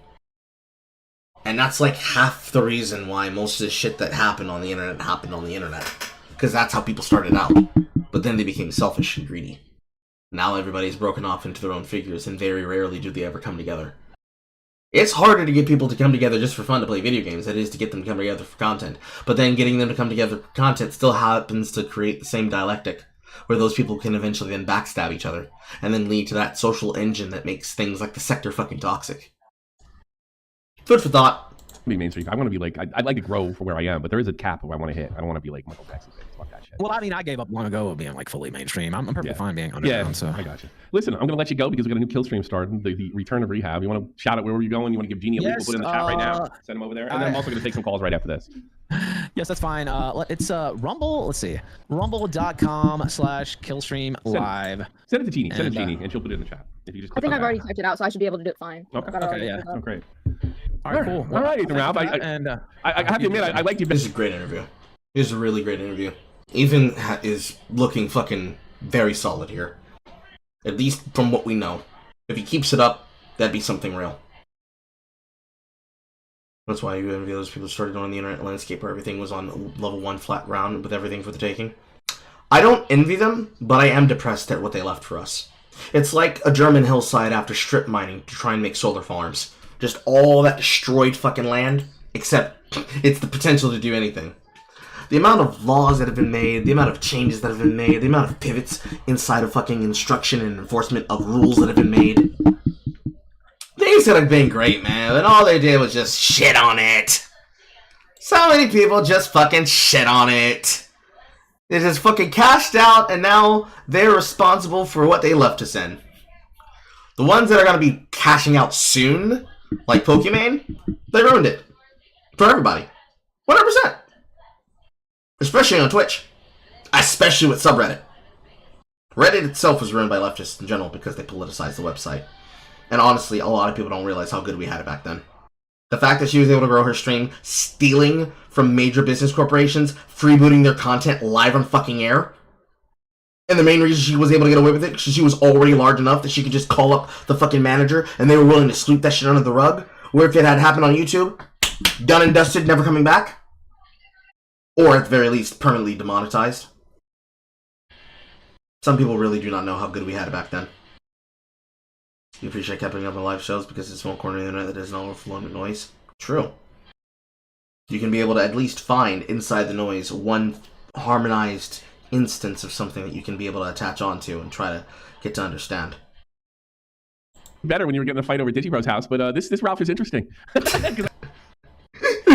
And that's like half the reason why most of the shit that happened on the internet. Because that's how people started out. But then they became selfish and greedy. Now everybody's broken off into their own figures, and very rarely do they ever come together. It's harder to get people to come together just for fun to play video games than it is to get them to come together for content. But then getting them to come together for content still happens to create the same dialectic, where those people can eventually then backstab each other, and then lead to that social engine that makes things like the sector fucking toxic. Food for thought. Be mainstream. I want to be like, I'd like to grow for where I am, but there is a cap where I want to hit. I don't want to be like Michael Jackson. Fuck that shit. Well, I mean, I gave up long ago of being like fully mainstream. I'm perfectly fine being underground. Yeah, so I got you. Listen, I'm gonna let you go because we got a new kill stream starting, the return of rehab. You want to shout out where you're going? You want to give Jeannie a link? We'll put it in the chat right now. Send him over there, and then I'm also gonna take some calls right after this. Yes, that's fine. It's Rumble. Let's see, rumble.com/killstreamlive. Send it to Jeannie. Send it to Jeannie, and she'll put it in the chat. If you just I think I've already typed it out, so I should be able to do it fine. Okay. Yeah. Oh, great. All right, cool. All right, Ethan Ralph. I have to admit, I like you. This is a great interview. This is a really great interview. Ethan is looking fucking very solid here. At least from what we know. If he keeps it up, that'd be something real. That's why you envy those people started on the internet landscape where everything was on level 1 flat ground with everything for the taking. I don't envy them, but I am depressed at what they left for us. It's like a German hillside after strip mining to try and make solar farms. Just all that destroyed fucking land, except it's the potential to do anything. The amount of laws that have been made, the amount of changes that have been made, the amount of pivots inside of fucking instruction and enforcement of rules that have been made. Things that have been great, man, and all they did was just shit on it. So many people just fucking shit on it. It is fucking cashed out, and now they're responsible for what they left us in. The ones that are going to be cashing out soon, like Pokemon, they ruined it. For everybody. 100%. Especially on Twitch. Especially with subreddit. Reddit itself was ruined by leftists in general because they politicized the website. And honestly, a lot of people don't realize how good we had it back then. The fact that she was able to grow her stream, stealing from major business corporations, freebooting their content live on fucking air. And the main reason she was able to get away with it, because she was already large enough that she could just call up the fucking manager, and they were willing to sweep that shit under the rug. Where if it had happened on YouTube, done and dusted, never coming back. Or at the very least, permanently demonetized. Some people really do not know how good we had it back then. You appreciate keeping up on live shows because it's one corner of the internet that doesn't overflow noise. True. You can be able to at least find inside the noise one harmonized instance of something that you can be able to attach onto and try to get to understand. Better when you were getting a fight over DigiBro's house, but this Ralph is interesting. You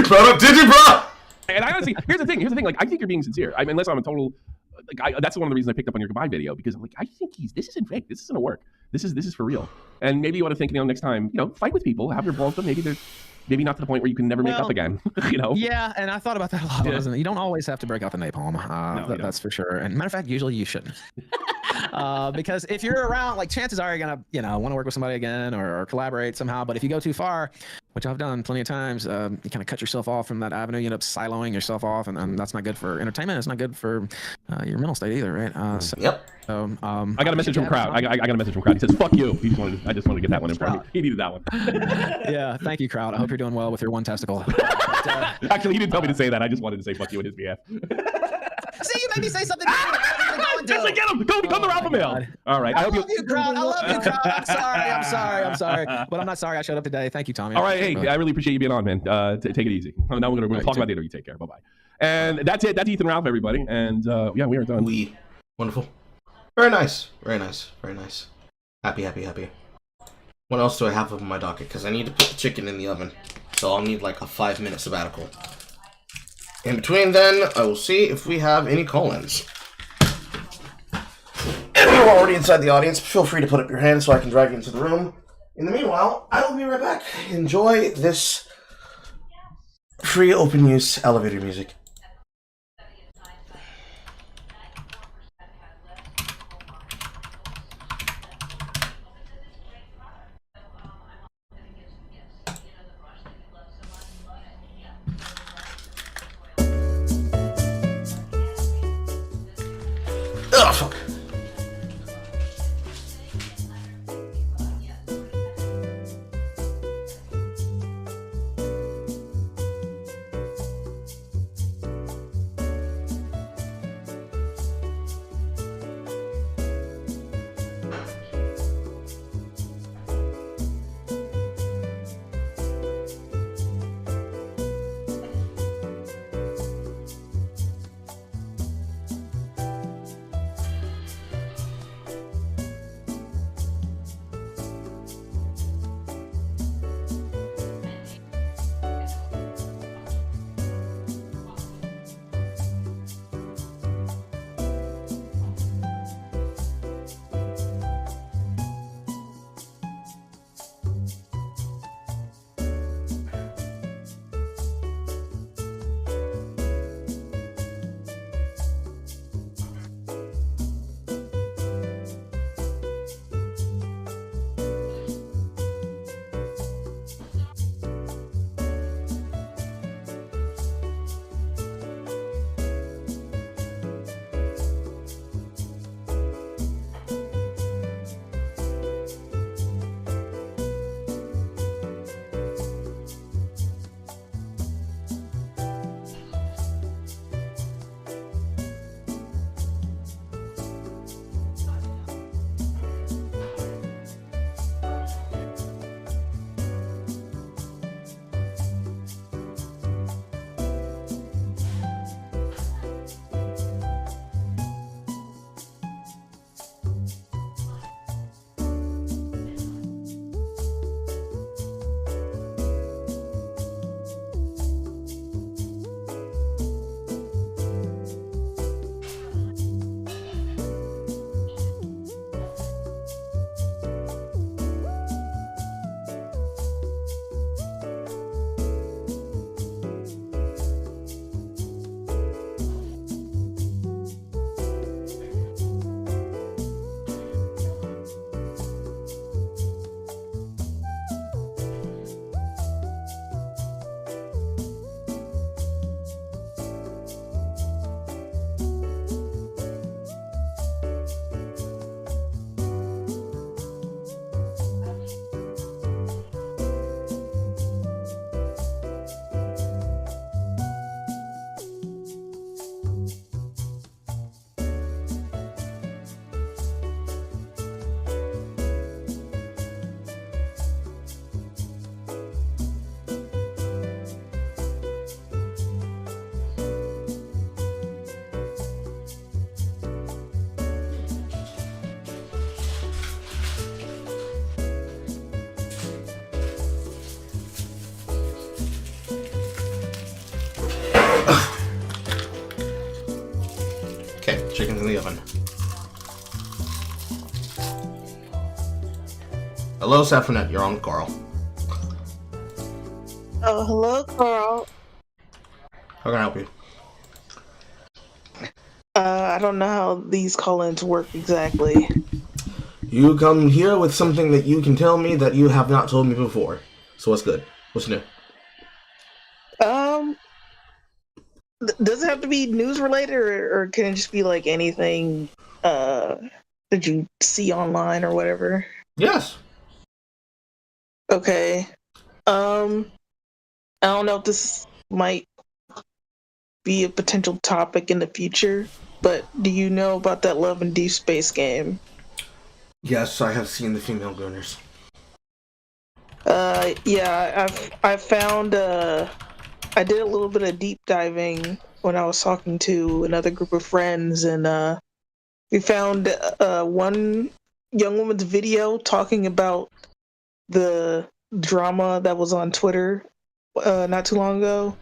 brought up DigiBro! And I honestly, here's the thing. Like, I think you're being sincere. I mean, unless I'm a total, like, that's one of the reasons I picked up on your goodbye video, because I'm like, I think this isn't fake. This isn't gonna work. This is for real. And maybe you want to think, next time, fight with people, have your balls, but maybe not to the point where you can never make up again. Yeah, and I thought about that a lot. Yeah. You don't always have to break out the napalm. That's for sure. And matter of fact, usually you shouldn't. Because if you're around, like, chances are you're gonna want to work with somebody again or collaborate somehow. But if you go too far, which I've done plenty of times, you kind of cut yourself off from that avenue. You end up siloing yourself off, and that's not good for entertainment. It's not good for your mental state either, right? Yep. So, I got a message from Crowd. I got a message from Crowd. He says, "Fuck you." I just wanted to get that one in for him. He needed that one. Yeah, thank you, Crowd. I hope you're doing well with your one testicle. Actually, he didn't tell me to say that. I just wanted to say "fuck you" in his behalf. See, you made me say something. Just like, get him. Go become the alpha male. All right. I love you, Crowd. I love you, Crowd. I'm sorry. But I'm not sorry I showed up today. Thank you, Tommy. All right. Hey, I really appreciate you being on, man. Take it easy. Now we're gonna talk about later. You take care. Bye bye. And that's it. That's Ethan Ralph, everybody. And yeah, we are done. Wonderful. Very nice. Very nice. Very nice. Happy. What else do I have on my docket? Because I need to put the chicken in the oven. So I'll need like a 5-minute sabbatical. In between then, I will see if we have any call-ins. If you're already inside the audience, feel free to put up your hand so I can drag you into the room. In the meanwhile, I will be right back. Enjoy this free open use elevator music. Ugh, fuck. Chicken's in the oven. Hello, Saffronet. You're on with Carl. Oh, hello, Carl. How can I help you? I don't know how these call-ins work exactly. You come here with something that you can tell me that you have not told me before. So what's good? What's new? Does it have to be news related, or can it just be like anything that you see online or whatever? Yes. Okay. I don't know if this might be a potential topic in the future, but do you know about that Love and Deep Space game? Yes, I have seen the female gooners. Yeah, I found I did a little bit of deep diving when I was talking to another group of friends, and we found one young woman's video talking about the drama that was on Twitter not too long ago.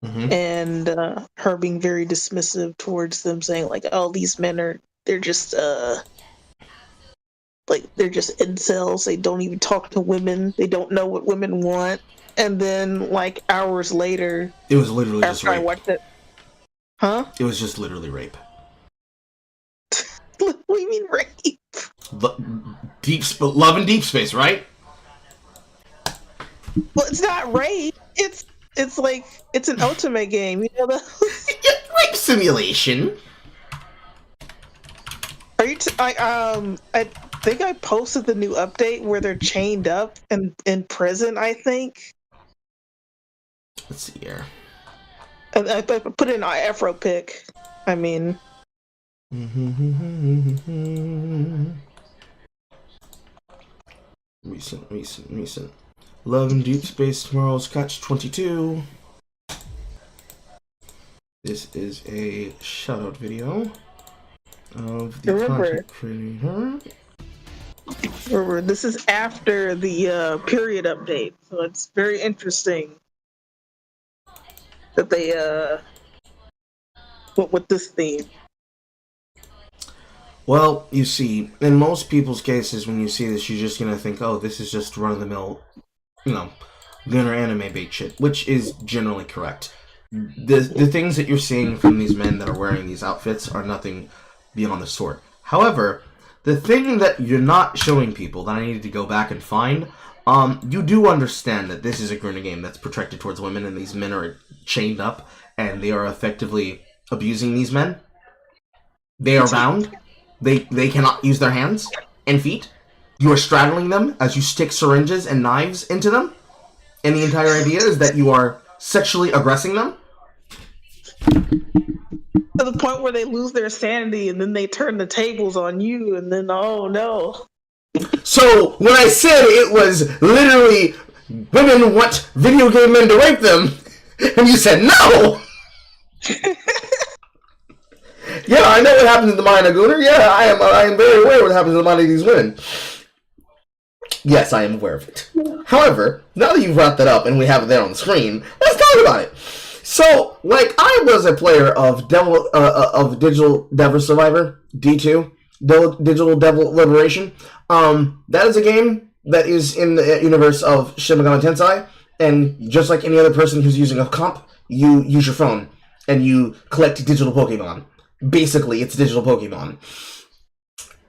Mm-hmm. And her being very dismissive towards them, saying like, "Oh, these men they're just like they're just incels. They don't even talk to women. They don't know what women want." And then like hours later, it was literally just rape. I watched it. Huh? It was just literally rape. What do you mean rape? Love and Deep Space, right? Well, it's not rape. It's like it's an ultimate game. You know Rape simulation. Are you? I think I posted the new update where they're chained up and in prison. I think. Let's see here. And I put in an Afro pic. I mean. Recent. Love and Deep Space tomorrow's Catch 22. This is a shout-out video of the content creator. Remember, this is after the period update, so it's very interesting that they went with this theme. Well, you see, in most people's cases, when you see this, you're just gonna think, "Oh, this is just run-of-the-mill, gunner anime bait shit," which is generally correct. The things that you're seeing from these men that are wearing these outfits are nothing beyond the sort. However, the thing that you're not showing people that I needed to go back and find, you do understand that this is a Gruner game that's protected towards women, and these men are chained up, and they are effectively abusing these men. They are bound. They cannot use their hands and feet. You are straddling them as you stick syringes and knives into them. And the entire idea is that you are sexually aggressing them. To the point where they lose their sanity and then they turn the tables on you and then, oh no. So, when I said it was literally women want video game men to rape them, and you said no! Yeah, I know what happens in the mind of Gunner. Yeah, I am very aware of what happens in the mind of these women. Yes, I am aware of it. However, now that you've brought that up and we have it there on the screen, let's talk about it. So, like, I was a player of Digital Devil Survivor, D2, Digital Devil Liberation. That is a game that is in the universe of Shin Megami Tensei, and just like any other person who's using a comp, you use your phone, and you collect digital Pokemon. Basically, it's digital Pokemon.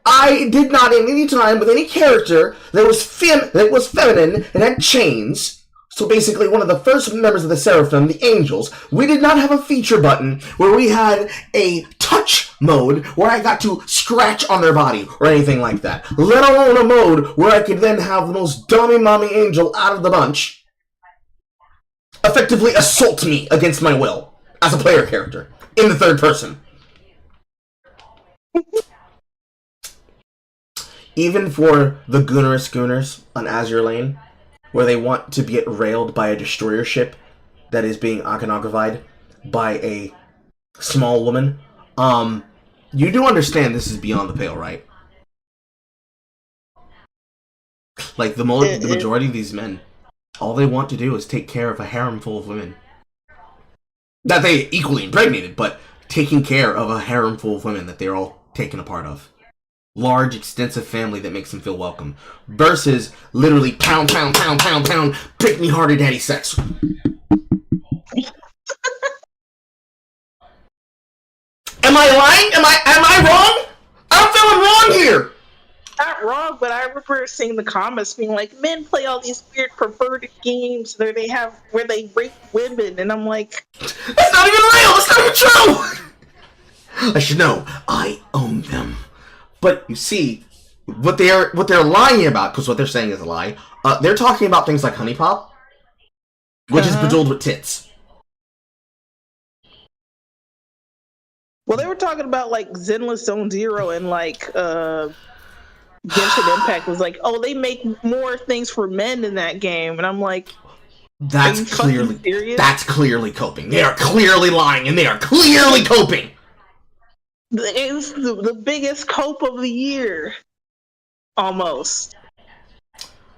I did not at any time with any character that was feminine and had chains. So basically, one of the first members of the Seraphim, the Angels, we did not have a feature button where we had a touch mode where I got to scratch on their body or anything like that. Let alone a mode where I could then have the most dummy mommy angel out of the bunch effectively assault me against my will as a player character in the third person. Even for the Gooners on Azure Lane, where they want to get railed by a destroyer ship that is being iconographied by a small woman, you do understand this is beyond the pale, right? Like, the majority of these men, all they want to do is take care of a harem full of women. That they equally impregnated, but taking care of a harem full of women that they're all taken a part of. Large, extensive family that makes them feel welcome. Versus literally pound, break me harder, daddy sex. Am I lying? Am I wrong? I'm feeling wrong here. Not wrong, but I remember seeing the comments being like, men play all these weird perverted games where they rape women, and I'm like, that's not even real. That's not even true. I should know. I own them. But you see, what they're lying about, because what they're saying is a lie. They're talking about things like Honey Pop, which is bejeweled with tits. Well, they were talking about like Zenless Zone Zero and like Genshin Impact was like, oh, they make more things for men in that game, and I'm like, that's clearly coping. They are clearly lying, and they are clearly coping. It's the biggest cope of the year, almost.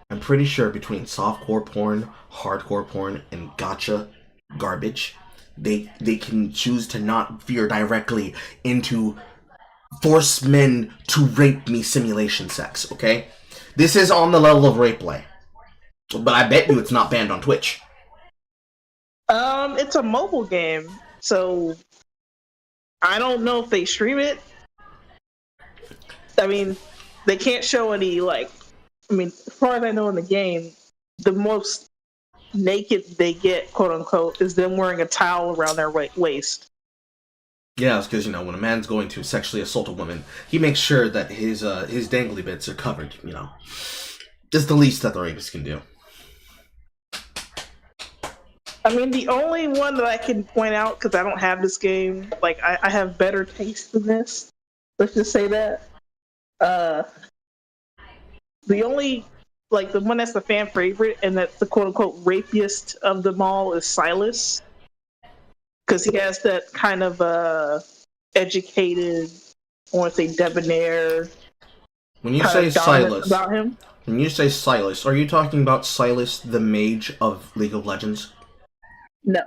I'm pretty sure between softcore porn, hardcore porn, and gotcha garbage, they can choose to not veer directly into force men to rape me simulation sex, okay? This is on the level of rape play. But I bet you it's not banned on Twitch. It's a mobile game, so I don't know if they stream it. I mean, they can't show any, like, I mean, as far as I know in the game, the most naked they get, quote unquote, is them wearing a towel around their waist. Yeah, it's because, you know, when a man's going to sexually assault a woman, he makes sure that his dangly bits are covered, you know. Just the least that the rapist can do. I mean, the only one that I can point out, because I don't have this game, like, I have better taste than this. Let's just say that. The only, like, the one that's the fan favorite and that's the quote-unquote rapiest of them all is Silas. Because he has that kind of educated, I want to say debonair. When you say Silas, about him. When you say Silas, are you talking about Silas the Mage of League of Legends? No.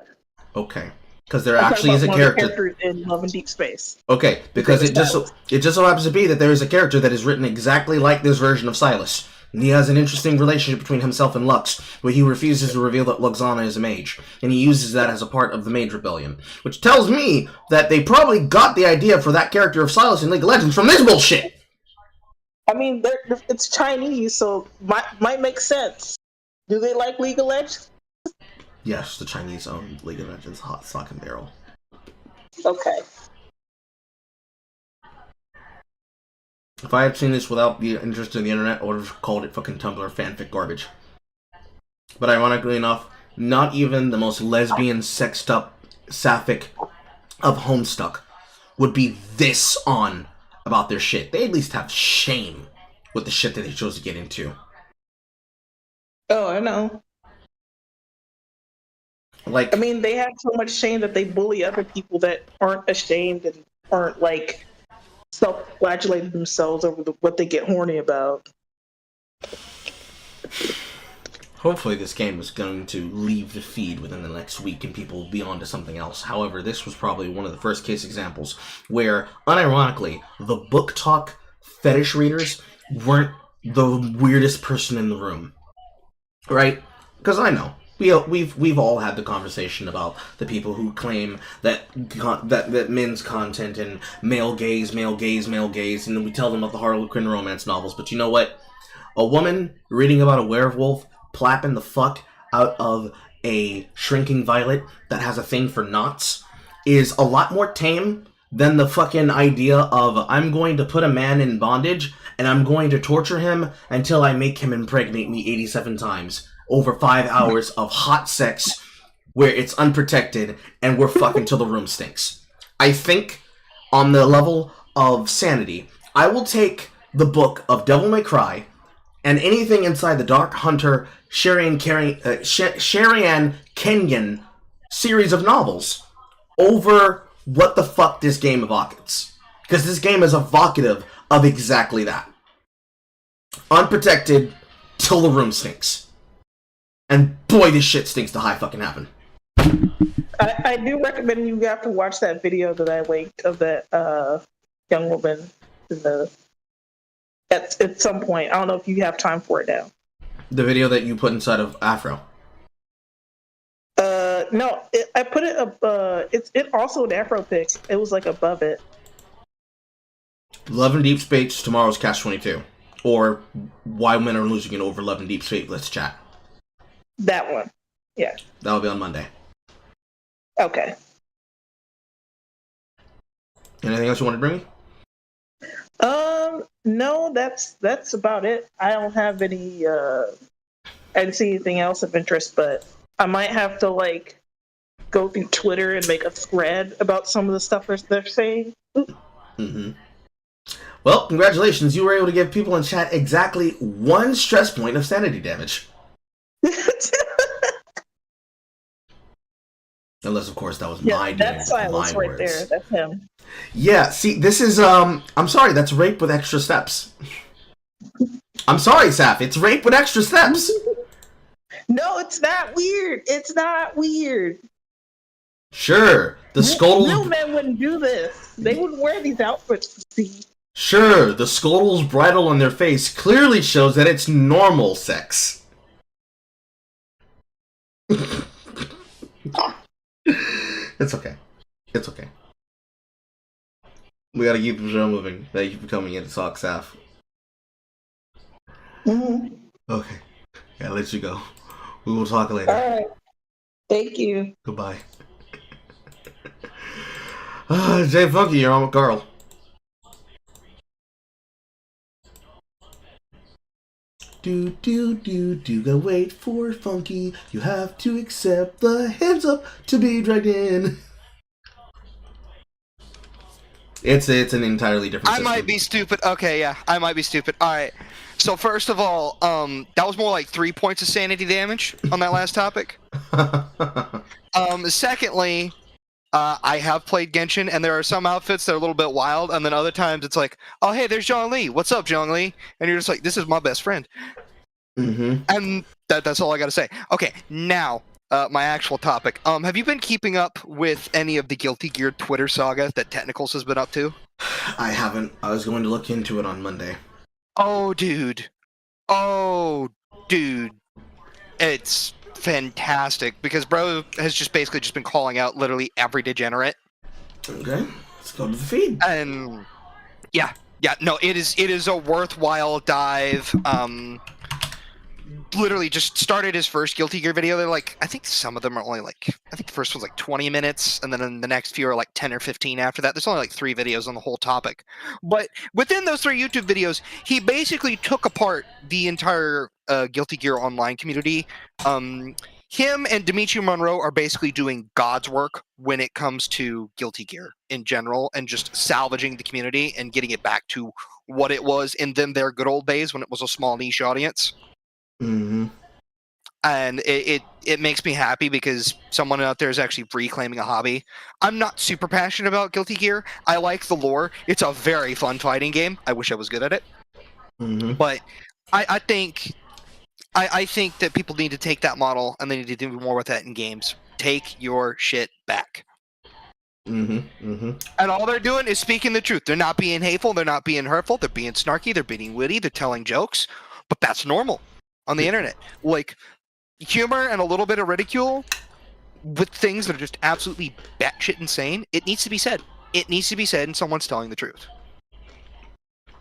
Okay. Because there actually is a character in Love and Deep Space. Okay, because it just so happens to be that there is a character that is written exactly like this version of Silas. And he has an interesting relationship between himself and Lux, where he refuses to reveal that Luxana is a mage, and he uses that as a part of the Mage Rebellion, which tells me that they probably got the idea for that character of Silas in League of Legends from this bullshit. I mean, it's Chinese, so might make sense. Do they like League of Legends? Yes, the Chinese own League of Legends hot sock and barrel. Okay. If I had seen this without the interest in the internet, I would have called it fucking Tumblr fanfic garbage. But ironically enough, not even the most lesbian, sexed up sapphic of Homestuck would be this on about their shit. They at least have shame with the shit that they chose to get into. Oh, I know. Like, I mean, they have so much shame that they bully other people that aren't ashamed and aren't, like, self-flagellating themselves over what they get horny about. Hopefully this game is going to leave the feed within the next week and people will be on to something else. However, this was probably one of the first case examples where, unironically, the book talk fetish readers weren't the weirdest person in the room. Right? Because I know. We've all had the conversation about the people who claim that men's content and male gaze, and then we tell them about the Harlequin romance novels. But you know what? A woman reading about a werewolf plapping the fuck out of a shrinking violet that has a thing for knots is a lot more tame than the fucking idea of I'm going to put a man in bondage and I'm going to torture him until I make him impregnate me 87 times. Over 5 hours of hot sex where it's unprotected and we're fucking till the room stinks. I think on the level of sanity, I will take the book of Devil May Cry and anything inside the Dark Hunter Sharian Kenyon series of novels over what the fuck this game evocates. Because this game is evocative of exactly that. Unprotected till the room stinks. And boy, this shit stinks to high fucking heaven. I do recommend you have to watch that video that I linked of that young woman at some point. I don't know if you have time for it now. The video that you put inside of Afro. No, I put it up. It also an Afro pic. It was like above it. Love and Deep Space, tomorrow's Catch 22. Or Why Men Are Losing It Over Love and Deep Space. Let's chat. That one. Yeah. That'll be on Monday. Okay. Anything else you want to bring me? No, that's about it. I don't have any I didn't see anything else of interest, but I might have to like go through Twitter and make a thread about some of the stuff they're saying. Mm-hmm. Well, congratulations. You were able to give people in chat exactly one stress point of sanity damage. Unless, of course, that was my doing. That's Silas right words. There. That's him. Yeah, see, this is, I'm sorry, that's rape with extra steps. I'm sorry, Saf. It's rape with extra steps. No, it's not weird. It's not weird. Sure, the Scoldles... Real men wouldn't do this. They wouldn't wear these outfits to see. Sure, the Scoldles' bridle on their face clearly shows that it's normal sex. It's okay. It's okay. We gotta keep the show moving. Thank you for coming in to talk, Saf. Okay. Gotta let you go. We will talk later. Alright. Thank you. Goodbye. Jay Funky, you're on with Carl. Gotta wait for Funky. You have to accept the hands up to be dragged in. It's an entirely different system. I might be stupid. Okay, yeah, I might be stupid. All right. So first of all, that was more like 3 points of sanity damage on that last topic. Secondly, I have played Genshin, and there are some outfits that are a little bit wild, and then other times it's like, oh hey, there's Zhongli. What's up, Zhongli? And you're just like, this is my best friend. And that's all I gotta say. Okay, now my actual topic. Have you been keeping up with any of the Guilty Gear Twitter saga that Technicals has been up to? I haven't. I was going to look into it on Monday. Oh, dude. It's fantastic because bro has just basically just been calling out literally every degenerate. Okay, let's go to the feed. And yeah, no, it is a worthwhile dive. Literally just started his first Guilty Gear video. They're like, I think some of them are only like, I think the first one's like 20 minutes, and then the next few are like 10 or 15 after that. There's only like 3 videos on the whole topic. But within those 3 YouTube videos, he basically took apart the entire Guilty Gear Online community. Him and Dimitri Monroe are basically doing God's work when it comes to Guilty Gear in general, and just salvaging the community and getting it back to what it was in their good old days when it was a small niche audience. And it makes me happy because someone out there is actually reclaiming a hobby. I'm not super passionate about Guilty Gear. I like the lore. It's a very fun fighting game. I wish I was good at it. But I think that people need to take that model and they need to do more with that in games. Take your shit back. And all they're doing is speaking the truth. They're not being hateful. They're not being hurtful. They're being snarky. They're being witty. They're telling jokes. But that's normal on the internet. Like, humor and a little bit of ridicule with things that are just absolutely batshit insane, it needs to be said. It needs to be said, and someone's telling the truth.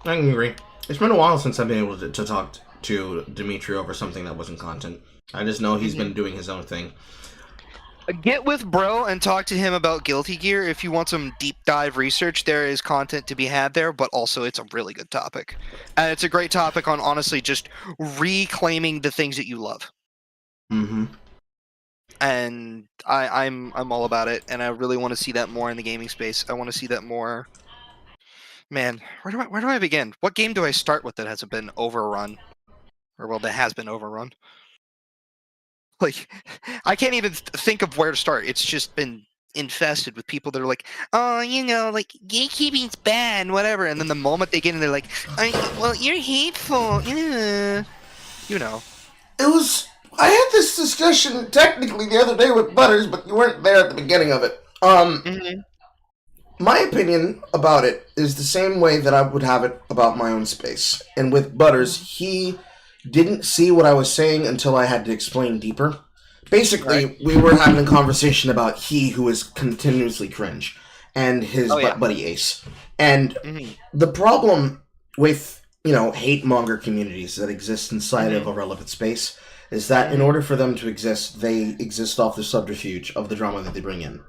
I can agree. It's been a while since I've been able to talk to Dimitri over something that wasn't content. I just know he's been doing his own thing. Get with bro and talk to him about Guilty Gear. If you want some deep dive research, there is content to be had there, but also it's a really good topic. And it's a great topic on, honestly, just reclaiming the things that you love. And I'm all about it, and I really want to see that more in the gaming space. I want to see that more. Man, where do I begin? What game do I start with that hasn't been overrun? Or, well, that has been overrun. Like, I can't even think of where to start. It's just been infested with people that are like, oh, you know, like, gatekeeping's bad, whatever. And then the moment they get in, they're like, well, you're hateful. Yeah. You know. I had this discussion technically the other day with Butters, but you weren't there at the beginning of it. My opinion about it is the same way that I would have it about my own space. And with Butters, he didn't see what I was saying until I had to explain deeper. Basically, we were having a conversation about he who is continuously cringe and his buddy Ace. And the problem with, hate monger communities that exist inside of a relevant space is that in order for them to exist, they exist off the subterfuge of the drama that they bring in.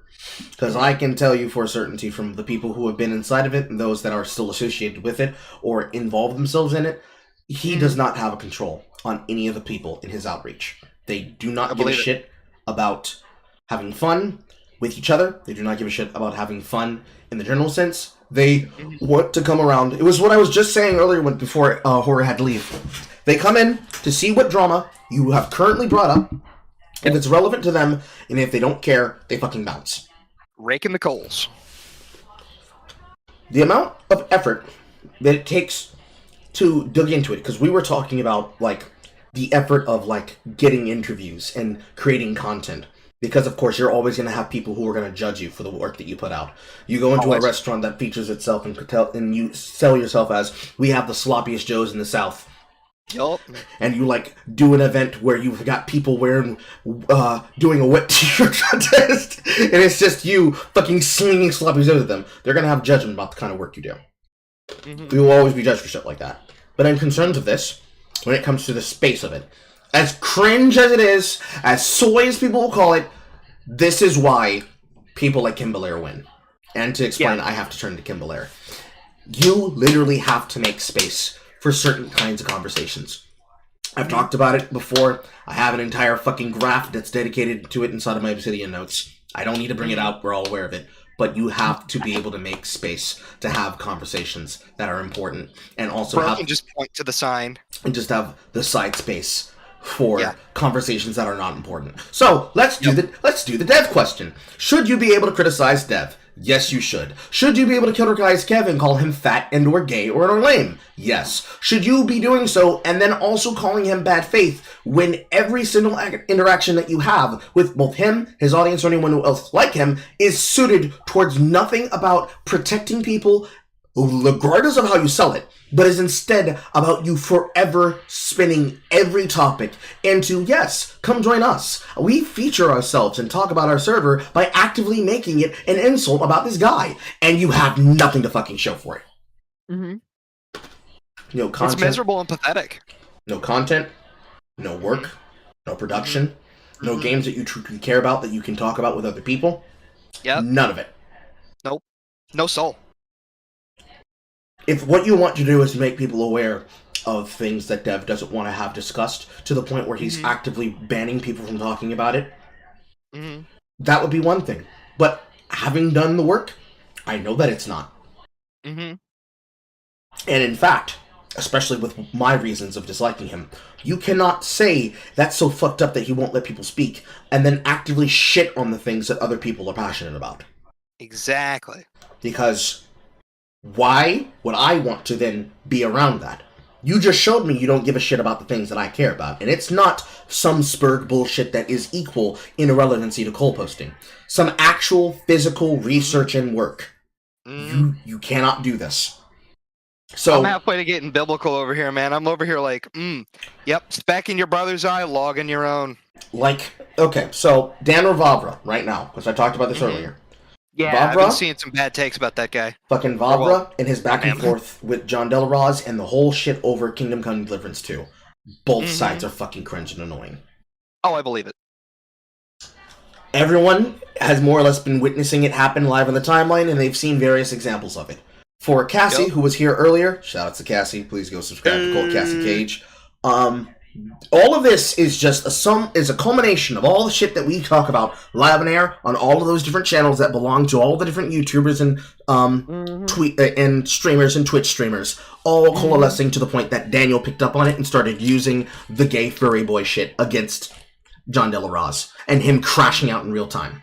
Because I can tell you for a certainty from the people who have been inside of it and those that are still associated with it or involve themselves in it, he does not have a control on any of the people in his outreach. They do not give a shit about having fun with each other. They do not give a shit about having fun in the general sense. They want to come around. It was what I was just saying earlier before Horror had to leave. They come in to see what drama you have currently brought up, if it's relevant to them, and if they don't care, they fucking bounce. Raking the coals. The amount of effort that it takes to dig into it, because we were talking about, like, the effort of, like, getting interviews and creating content. Because, of course, you're always going to have people who are going to judge you for the work that you put out. You go into a restaurant that features itself and you sell yourself as, we have the sloppiest Joes in the South. Yup. And you, like, do an event where you've got people wearing, doing a wet t-shirt contest, and it's just you fucking slinging sloppy Joes at them. They're going to have judgment about the kind of work you do. We will always be judged for shit like that. But in concerns of this, when it comes to the space of it, as cringe as it is, as soy as people will call it, this is why people like Kim Belair win. And to explain, I have to turn to Kim Belair. You literally have to make space for certain kinds of conversations. I've talked about it before. I have an entire fucking graph that's dedicated to it inside of my Obsidian notes. I don't need to bring it out. We're all aware of it. But you have to be able to make space to have conversations that are important, and also have can just point to the sign and just have the side space for conversations that are not important. So let's do the Dev question. Should you be able to criticize Dev? Yes, you should. Should you be able to criticize Kevin, call him fat and or gay or lame? Yes. Should you be doing so and then also calling him bad faith when every single interaction that you have with both him, his audience, or anyone else like him is suited towards nothing about protecting people, regardless of how you sell it, but is instead about you forever spinning every topic into, yes, come join us. We feature ourselves and talk about our server by actively making it an insult about this guy, and you have nothing to fucking show for it. No content. It's miserable and pathetic. No content, no work, no production, no games that you truly care about that you can talk about with other people. None of it. Nope. No soul. If what you want to do is make people aware of things that Dev doesn't want to have discussed to the point where he's actively banning people from talking about it, that would be one thing. But having done the work, I know that it's not. And in fact, especially with my reasons of disliking him, you cannot say that's so fucked up that he won't let people speak and then actively shit on the things that other people are passionate about. Exactly. Because why would I want to then be around that? You just showed me you don't give a shit about the things that I care about. And it's not some spurred bullshit that is equal in irrelevancy to coal posting. Some actual physical research and work. You cannot do this. So I'm halfway to getting biblical over here, man. I'm over here like, yep, speck in your brother's eye, log in your own. Like, okay, so Dan Ravavra, right now, because I talked about this earlier. Yeah, Vavra, I've been seeing some bad takes about that guy. Fucking Vavra and his back and forth with John Delaraz and the whole shit over Kingdom Come Deliverance 2. Both sides are fucking cringe and annoying. Oh, I believe it. Everyone has more or less been witnessing it happen live on the timeline, and they've seen various examples of it. For Cassie, who was here earlier, shout out to Cassie, please go subscribe to Cold Cassie Cage. All of this is just a culmination of all the shit that we talk about live on air on all of those different channels that belong to all the different YouTubers and tweet and streamers and Twitch streamers, all coalescing to the point that Daniel picked up on it and started using the gay furry boy shit against John Delaraz and him crashing out in real time.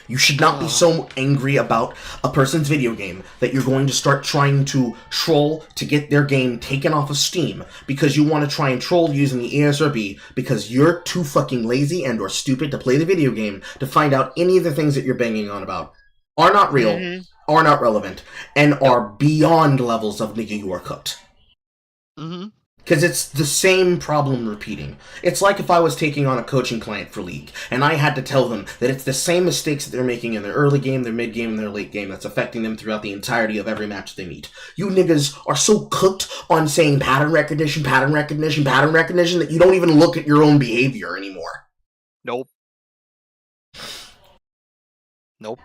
You should not be so angry about a person's video game that you're going to start trying to troll to get their game taken off of Steam because you want to try and troll using the ESRB because you're too fucking lazy and or stupid to play the video game to find out any of the things that you're banging on about are not real, are not relevant, and are beyond levels of nigga you are cooked. Because it's the same problem repeating. It's like if I was taking on a coaching client for League, and I had to tell them that it's the same mistakes that they're making in their early game, their mid game, and their late game that's affecting them throughout the entirety of every match they meet. You niggas are so cooked on saying pattern recognition, pattern recognition, pattern recognition that you don't even look at your own behavior anymore. Nope. And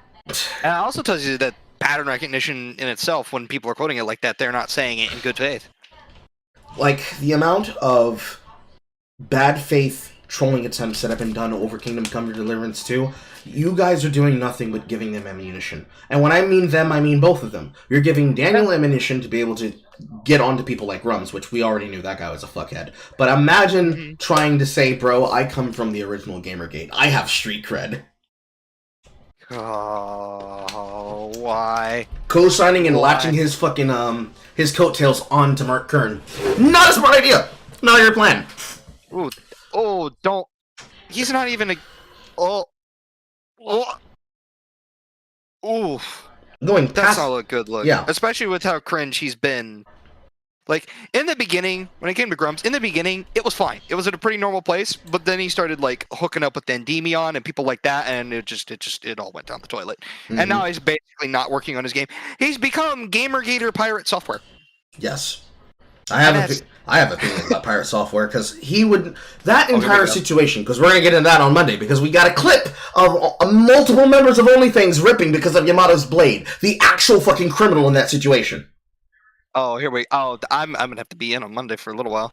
it also tells you that pattern recognition in itself, when people are quoting it like that, they're not saying it in good faith. Like, the amount of bad faith trolling attempts that have been done over Kingdom Come Deliverance 2, you guys are doing nothing but giving them ammunition. And when I mean them, I mean both of them. You're giving Daniel ammunition to be able to get onto people like Rums, which we already knew that guy was a fuckhead. But imagine trying to say, bro, I come from the original Gamergate. I have street cred. Oh, why? Co-signing and latching his fucking his coattails onto Mark Kern. Not a smart idea. Not your plan. Ooh, don't. He's not even a. Ooh. That's not a good look. Yeah. Especially with how cringe he's been. Like, in the beginning, when it came to Grumps, in the beginning, it was fine. It was at a pretty normal place, but then he started, like, hooking up with Endymion and people like that, and it all went down the toilet. And now he's basically not working on his game. He's become Gamergator Pirate Software. Yes. I have a feeling about Pirate Software, because he would... That entire situation, because we're going to get into that on Monday, because we got a clip of multiple members of OnlyFans ripping because of Yamato's blade. The actual fucking criminal in that situation. Oh, I'm gonna have to be in on Monday for a little while.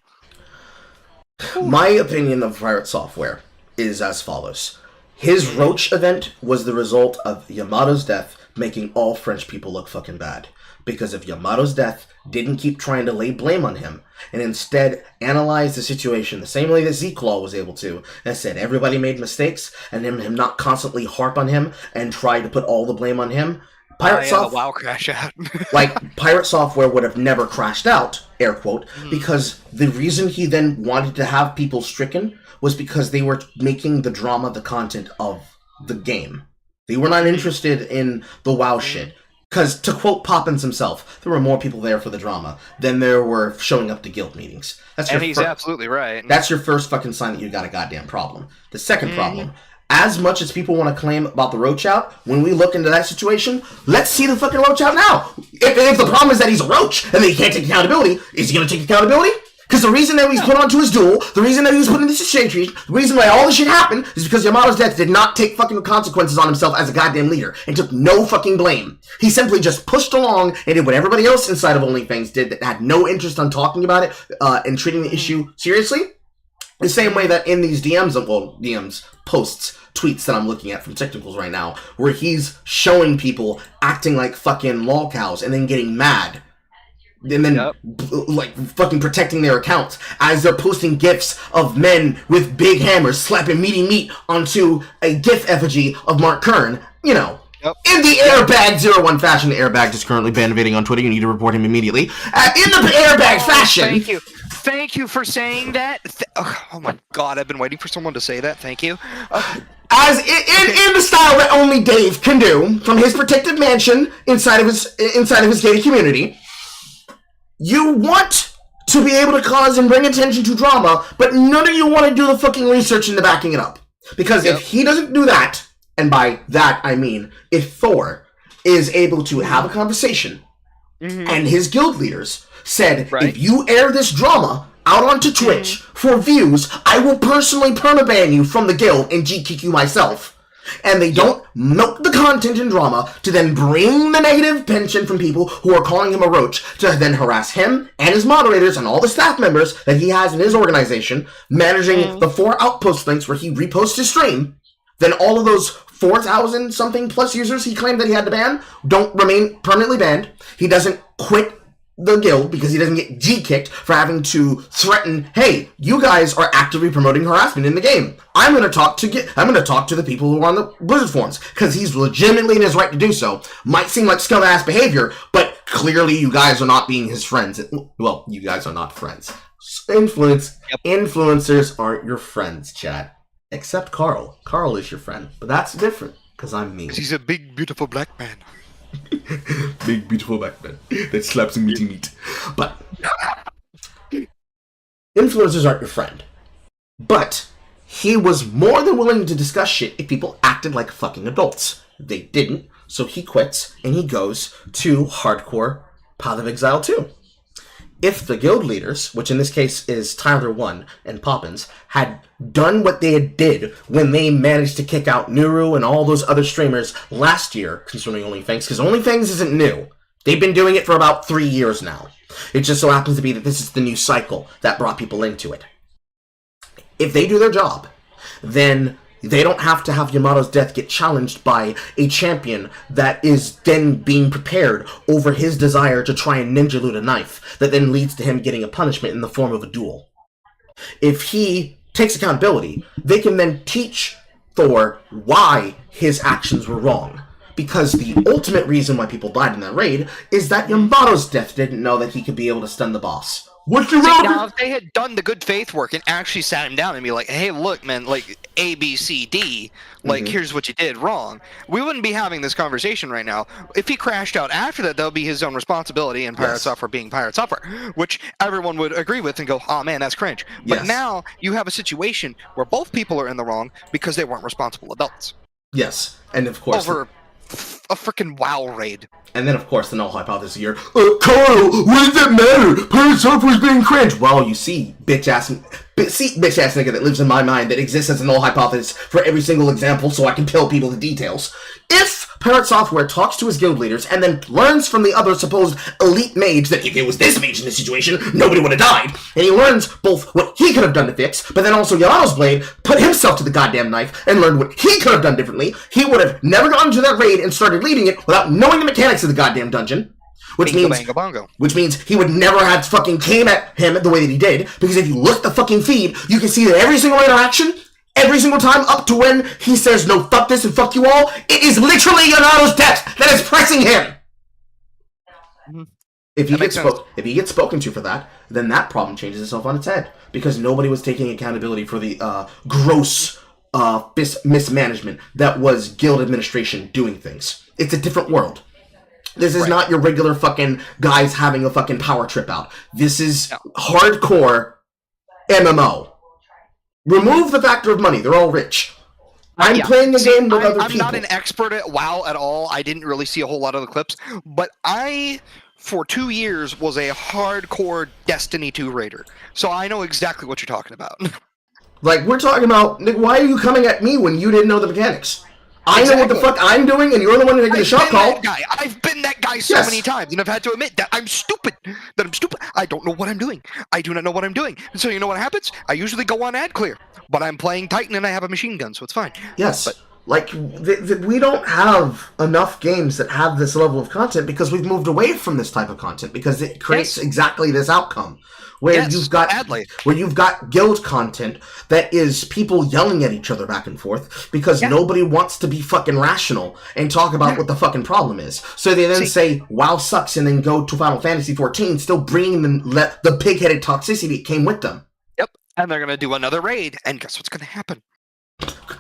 My opinion of Pirate Software is as follows. His Roach event was the result of Yamato's death making all French people look fucking bad. Because if Yamato's death didn't keep trying to lay blame on him, and instead analyze the situation the same way that Z-Claw was able to, and said everybody made mistakes, and him not constantly harp on him and try to put all the blame on him, WoW crash out. Pirate Software would have never crashed out, air quote, because the reason he then wanted to have people stricken was because they were making the drama the content of the game. They were not interested in the WoW shit. Because, to quote Poppins himself, there were more people there for the drama than there were showing up to guild meetings. And he's absolutely right. That's your first fucking sign that you got a goddamn problem. The second problem... As much as people want to claim about the roach out, when we look into that situation, let's see the fucking roach out now. If the problem is that he's a roach and that he can't take accountability, is he going to take accountability? Because the reason that he's put onto his duel, the reason that he was put in this situation, the reason why all this shit happened is because Yamato's death did not take fucking consequences on himself as a goddamn leader and took no fucking blame. He simply just pushed along and did what everybody else inside of OnlyFans did that had no interest on talking about it and treating the issue seriously. The same way that in these posts, tweets that I'm looking at from Technicals right now, where he's showing people acting like fucking lolcows and then getting mad. And then, fucking protecting their accounts as they're posting gifs of men with big hammers slapping meaty meat onto a gif effigy of Mark Kern, you know. In the airbag 01 fashion, the airbag is currently bandivating on Twitter. You need to report him immediately. In the airbag fashion. Thank you for saying that. Oh my god, I've been waiting for someone to say that. Thank you. As in the style that only Dave can do, from his protected mansion inside of his gated community, you want to be able to cause and bring attention to drama, but none of you want to do the fucking research into backing it up. Because if he doesn't do that, and by that I mean if Thor is able to have a conversation and his guild leaders said, if you air this drama out onto Twitch for views, I will personally permaban you from the guild and G-kick you myself. And they don't milk the content and drama to then bring the negative pension from people who are calling him a roach to then harass him and his moderators and all the staff members that he has in his organization, managing the 4 outpost links where he reposts his stream. Then all of those 4,000 something plus users he claimed that he had to ban don't remain permanently banned. He doesn't quit the guild because he doesn't get G-kicked for having to threaten, hey, you guys are actively promoting harassment in the game. I'm going to talk to the people who are on the Blizzard forums because he's legitimately in his right to do so. Might seem like scum-ass behavior, but clearly you guys are not being his friends. Well, you guys are not friends. Influencers aren't your friends, chat. Except Carl. Carl is your friend, but that's different because I'm mean. He's a big, beautiful black man. Big, beautiful black man that slaps some meaty meat. But influencers aren't your friend. But he was more than willing to discuss shit if people acted like fucking adults. They didn't, so he quits and he goes to hardcore Path of Exile 2. If the guild leaders, which in this case is Tyler 1 and Poppins, had done what they did when they managed to kick out Nuru and all those other streamers last year concerning OnlyFans, because OnlyFans isn't new. They've been doing it for about 3 years now. It just so happens to be that this is the new cycle that brought people into it. If they do their job, then they don't have to have Yamato's death get challenged by a champion that is then being prepared over his desire to try and ninja loot a knife that then leads to him getting a punishment in the form of a duel. If he takes accountability, they can then teach Thor why his actions were wrong. Because the ultimate reason why people died in that raid is that Yamato's death didn't know that he could be able to stun the boss. What's your now, if they had done the good faith work and actually sat him down and be like, hey, look, man, like, A, B, C, D, like, here's what you did wrong, we wouldn't be having this conversation right now. If he crashed out after that, that'll be his own responsibility, and Pirate Software being Pirate Software, which everyone would agree with and go, oh, man, that's cringe. But now you have a situation where both people are in the wrong because they weren't responsible adults. Yes, and of course... Over a freaking WoW raid. And then, of course, the null hypothesis here. Carl, what does that matter? Pirate Software's being cringe. Well, you see, bitch-ass nigga that lives in my mind that exists as a null hypothesis for every single example so I can tell people the details. If Pirate Software talks to his guild leaders and then learns from the other supposed elite mage that if it was this mage in this situation, nobody would have died, and he learns both what he could have done to fix, but then also Yamato's blade put himself to the goddamn knife and learned what he could have done differently, he would have never gone into that raid and started leading it without knowing the mechanics of the goddamn dungeon. Which means he would never have fucking came at him the way that he did, because if you look at the fucking feed, you can see that every single interaction, every single time up to when he says, no, fuck this and fuck you all, it is literally Yamato's death that is pressing him! If he gets spoken to for that, then that problem changes itself on its head, because nobody was taking accountability for the gross mismanagement that was guild administration doing things. It's a different world. This is not your regular fucking guys having a fucking power trip out. This is hardcore MMO. Remove the factor of money. They're all rich. I'm playing a game with other people. I'm not an expert at WoW at all. I didn't really see a whole lot of the clips. But I, for 2 years, was a hardcore Destiny 2 raider. So I know exactly what you're talking about. Like, we're talking about, Nick, why are you coming at me when you didn't know the mechanics? I know what the fuck I'm doing, and you're the one taking the shot call. I've been that guy so many times, and I've had to admit that I'm stupid. I don't know what I'm doing. I do not know what I'm doing. And so you know what happens? I usually go on ad clear, but I'm playing Titan and I have a machine gun, so it's fine. Yes, but like we don't have enough games that have this level of content because we've moved away from this type of content because it creates exactly this outcome. Where you've got guild content that is people yelling at each other back and forth because nobody wants to be fucking rational and talk about what the fucking problem is. So they then say WoW sucks and then go to Final Fantasy 14, still bringing the pig-headed toxicity that came with them. Yep, and they're gonna do another raid, and guess what's gonna happen?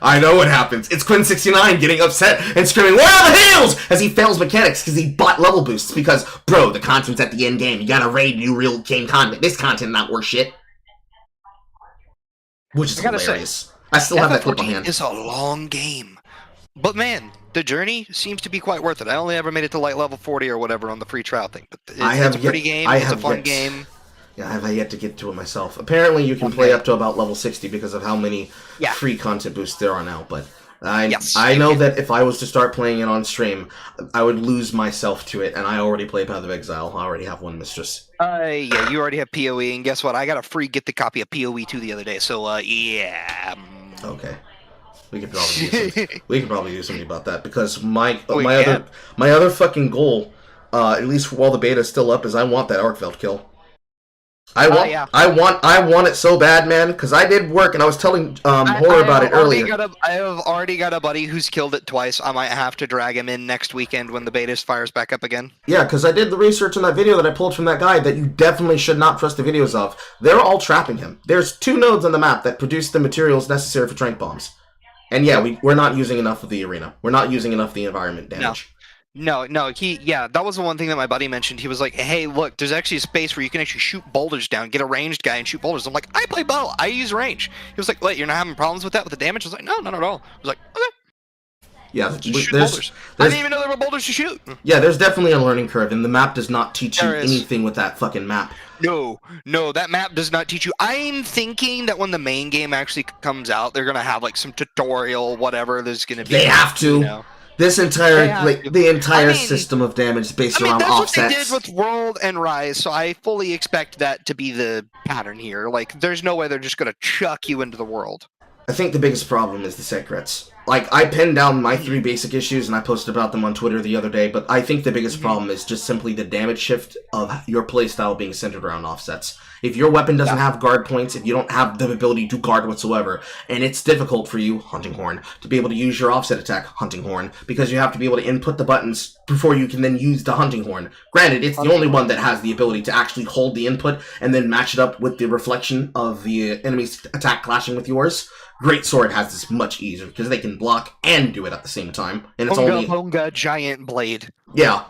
I know what happens. It's Quinn69 getting upset and screaming, "Where are the heals?" as he fails mechanics because he bought level boosts because, bro, the content's at the end game. You gotta raid new real game content. This content not worth shit. Which is hilarious. I still have that clip on hand. It's a long game. But man, the journey seems to be quite worth it. I only ever made it to like level 40 or whatever on the free trial thing. But it's a pretty game. It's a fun game. Yeah, I have yet to get to it myself. Apparently, you can play up to about level 60 because of how many free content boosts there are now. But I know that if I was to start playing it on stream, I would lose myself to it. And I already play Path of Exile. I already have one mistress. Yeah, you already have PoE. And guess what? I got a free get the copy of PoE 2 the other day. So, yeah. Okay. We could probably do something about that because my other fucking goal, at least while the beta is still up, is I want that Arkveld kill. I want it so bad, man, because I did work, and I was telling Horror about it earlier. I have already got a buddy who's killed it twice. I might have to drag him in next weekend when the beta fires back up again. Yeah, because I did the research on that video that I pulled from that guy that you definitely should not trust the videos of. They're all trapping him. There's 2 nodes on the map that produce the materials necessary for trank bombs. And yeah, we're not using enough of the arena. We're not using enough of the environment damage. No, that was the one thing that my buddy mentioned. He was like, hey, look, there's actually a space where you can actually shoot boulders down, get a ranged guy and shoot boulders. I'm like, I play bow, I use range. He was like, wait, you're not having problems with that, with the damage? I was like, no, not at all. I was like, okay. Yeah, shoot boulders. I didn't even know there were boulders to shoot. Yeah, there's definitely a learning curve, and the map does not teach you anything with that fucking map. No, that map does not teach you. I'm thinking that when the main game actually comes out, they're going to have like some tutorial, whatever there's going to be. They have to. You know? This entire, the entire system of damage is based around offsets. That's what they did with World and Rise, so I fully expect that to be the pattern here. Like, there's no way they're just going to chuck you into the world. I think the biggest problem is the secrets. Like, I pinned down my 3 basic issues, and I posted about them on Twitter the other day, but I think the biggest problem is just simply the damage shift of your playstyle being centered around offsets. If your weapon doesn't have guard points, if you don't have the ability to guard whatsoever, and it's difficult for you, Hunting Horn, to be able to use your offset attack, Hunting Horn, because you have to be able to input the buttons before you can then use the Hunting Horn. Granted, it's the only one that has the ability to actually hold the input and then match it up with the reflection of the enemy's attack clashing with yours. Great Sword has this much easier because they can block and do it at the same time, and it's Bunga giant blade. Yeah.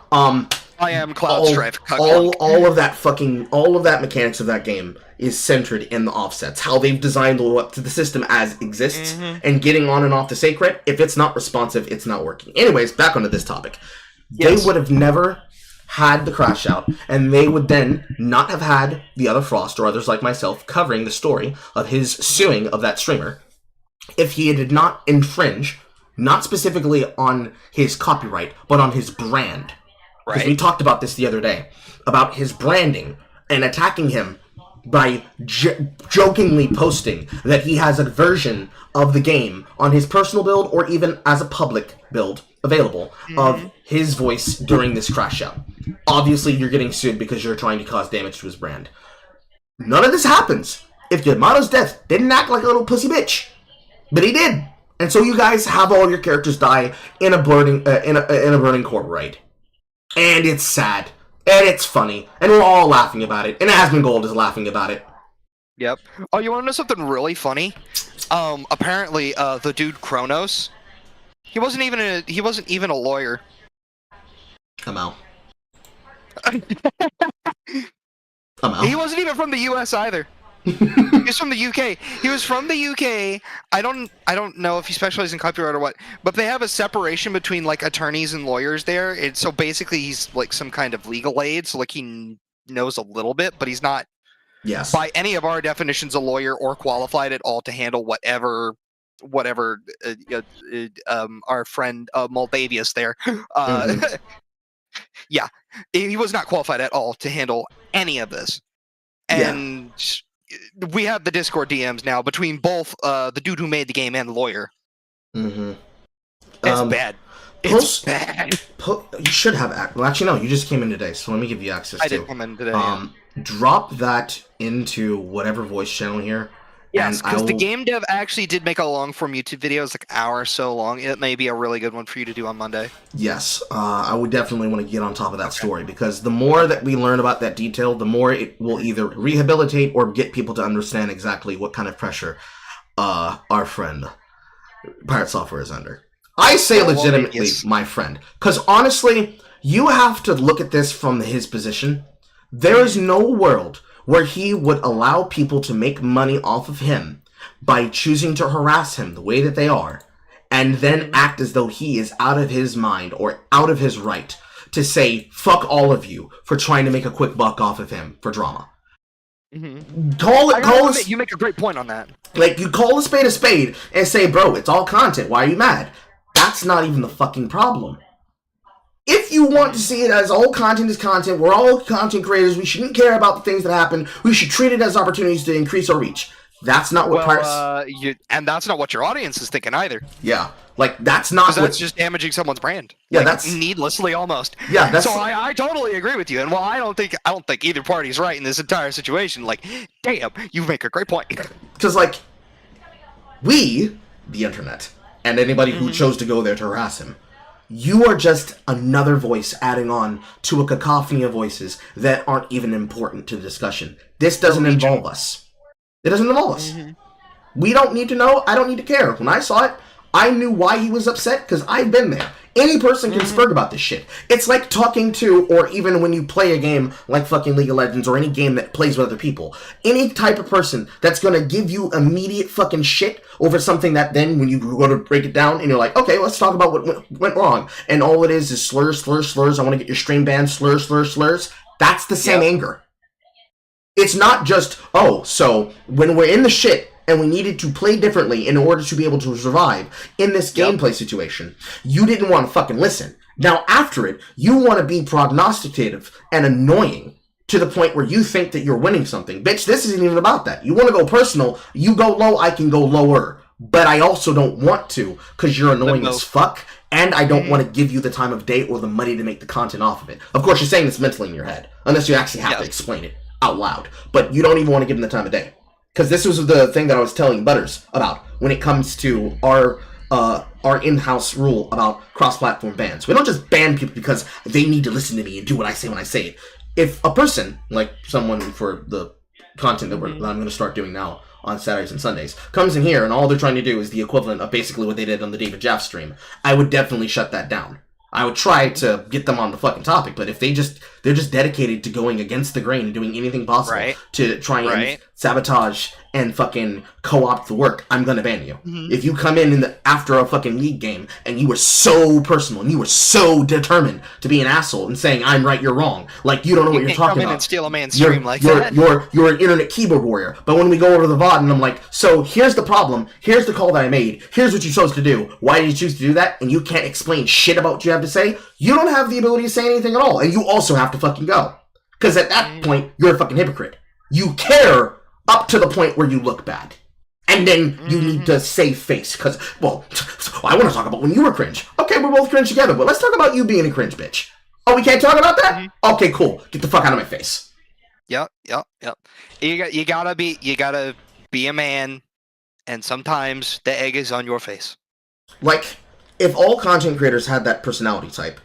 I am Cloud Strife. All of that mechanics of that game is centered in the offsets. How they've designed the system as exists, and getting on and off the sacred. If it's not responsive, it's not working. Anyways, back onto this topic. Yes. They would have never had the crash out, and they would then not have had the other Frost or others like myself covering the story of his suing of that streamer if he did not infringe, not specifically on his copyright, but on his brand. Because we talked about this the other day, about his branding and attacking him by jokingly posting that he has a version of the game on his personal build or even as a public build available of his voice during this crash out. Obviously, you're getting sued because you're trying to cause damage to his brand. None of this happens if Yamato's death didn't act like a little pussy bitch. But he did. And so you guys have all your characters die in a burning core, right? And it's sad. And it's funny. And we're all laughing about it. And Asmongold is laughing about it. Yep. Oh, you want to know something really funny? Apparently, the dude Kronos, he wasn't even a lawyer. I'm out. He wasn't even from the US either. He was from the UK. He was from the UK. I don't know if he specializes in copyright or what, but they have a separation between like attorneys and lawyers there. So basically, he's like some kind of legal aid. So like he knows a little bit, but he's not. Yes. By any of our definitions, a lawyer or qualified at all to handle whatever our friend Moldavius there. Yeah, he was not qualified at all to handle any of this, and. Yeah. We have the Discord DMs now between both the dude who made the game and the lawyer. Mm-hmm. It's bad. It's bad. You should have access. Well, actually, no. You just came in today, so let me give you access. I did come in today. Drop that into whatever voice channel here. Yes, because the game dev actually did make a long form YouTube video. It's like an hour or so long. It may be a really good one for you to do on Monday. Yes, I would definitely want to get on top of that story, because the more that we learn about that detail, the more it will either rehabilitate or get people to understand exactly what kind of pressure our friend Pirate Software is under. I say legitimately, my friend, because honestly, you have to look at this from his position. There is no world where he would allow people to make money off of him by choosing to harass him the way that they are, and then act as though he is out of his mind or out of his right to say, fuck all of you for trying to make a quick buck off of him for drama. Mm-hmm. You make a great point on that. Like, you call a spade and say, bro, it's all content, why are you mad? That's not even the fucking problem. If you want to see it as all content is content, we're all content creators, we shouldn't care about the things that happen, we should treat it as opportunities to increase our reach. That's not what and that's not what your audience is thinking either. Yeah, like that's not. That's just damaging someone's brand. Yeah, like, that's needlessly almost. Yeah, that's. So I totally agree with you. And while I don't think either party is right in this entire situation, like, damn, you make a great point. Because like, we, the internet, and anybody who chose to go there to harass him, you are just another voice adding on to a cacophony of voices that aren't even important to the discussion. This doesn't involve us. It doesn't involve us. We don't need to know. I don't need to care. When I saw it, I knew why he was upset because I've been there. Any person can spurg about this shit. It's like talking to, or even when you play a game like fucking League of Legends or any game that plays with other people. Any type of person that's going to give you immediate fucking shit over something that then when you go to break it down and you're like, okay, let's talk about what went wrong. And all it is slurs, slurs, slurs. I want to get your stream banned, slurs, slurs, slurs. That's the same anger. It's not just, oh, so when we're in the shit and we needed to play differently in order to be able to survive in this gameplay situation, you didn't want to fucking listen. Now, after it, you want to be prognosticative and annoying to the point where you think that you're winning something. Bitch, this isn't even about that. You want to go personal, you go low, I can go lower. But I also don't want to, because you're annoying as fuck, and I don't want to give you the time of day or the money to make the content off of it. Of course, you're saying this mentally in your head, unless you actually have to explain it. out loud, but you don't even want to give them the time of day. Because this was the thing that I was telling Butters about when it comes to our in-house rule about cross-platform bans. We don't just ban people because they need to listen to me and do what I say when I say it. If a person, like someone for the content that I'm going to start doing now on Saturdays and Sundays, comes in here and all they're trying to do is the equivalent of basically what they did on the David Jaff stream, I would definitely shut that down. I would try to get them on the fucking topic, but if they're just dedicated to going against the grain and doing anything possible to try and sabotage and fucking co-opt the work, I'm gonna ban you. If you come in after a fucking league game and you were so personal and you were so determined to be an asshole and saying I'm right, you're wrong, like you don't know what you're talking about. Come in and steal a man's stream like that. You're an internet keyboard warrior. But when we go over to the VOD and I'm like, so here's the problem, here's the call that I made, here's what you chose to do, why did you choose to do that, and you can't explain shit about what you have to say, you don't have the ability to say anything at all, and you also have to fucking go. Because at that point, you're a fucking hypocrite. You care up to the point where you look bad. And then you need to save face. Because, well, I want to talk about when you were cringe. Okay, we're both cringe together, but let's talk about you being a cringe bitch. Oh, we can't talk about that? Okay, cool. Get the fuck out of my face. Yep. You gotta be a man, and sometimes the egg is on your face. Like, if all content creators had that personality type,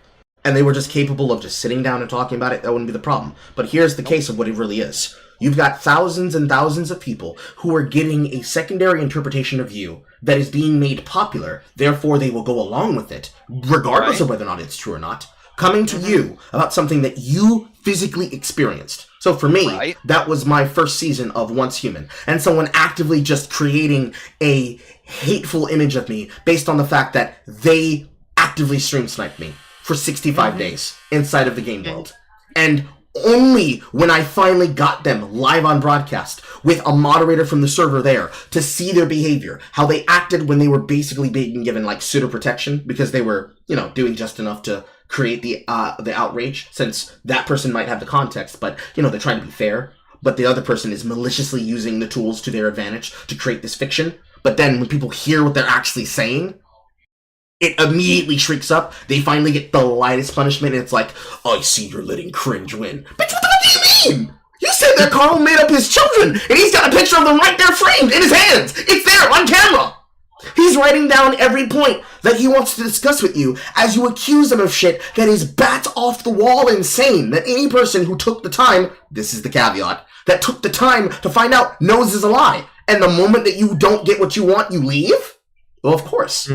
and they were just capable of just sitting down and talking about it, that wouldn't be the problem. But here's the case of what it really is. You've got thousands and thousands of people who are getting a secondary interpretation of you that is being made popular, therefore they will go along with it, regardless of whether or not it's true or not, coming to you about something that you physically experienced. So for me, that was my first season of Once Human, and someone actively just creating a hateful image of me based on the fact that they actively stream sniped me for 65 days inside of the game world. And only when I finally got them live on broadcast with a moderator from the server there to see their behavior, how they acted when they were basically being given like pseudo protection because they were, doing just enough to create the outrage, since that person might have the context, but they're trying to be fair, but the other person is maliciously using the tools to their advantage to create this fiction. But then when people hear what they're actually saying, it immediately shrieks up. They finally get the lightest punishment, and it's like, I see you're letting cringe win. Bitch, what the fuck do you mean? You said that Carl made up his children, and he's got a picture of them right there framed in his hands. It's there on camera. He's writing down every point that he wants to discuss with you as you accuse him of shit that is bat off the wall insane, that any person who took the time, this is the caveat, that took the time to find out knows is a lie. And the moment that you don't get what you want, you leave? Well, of course.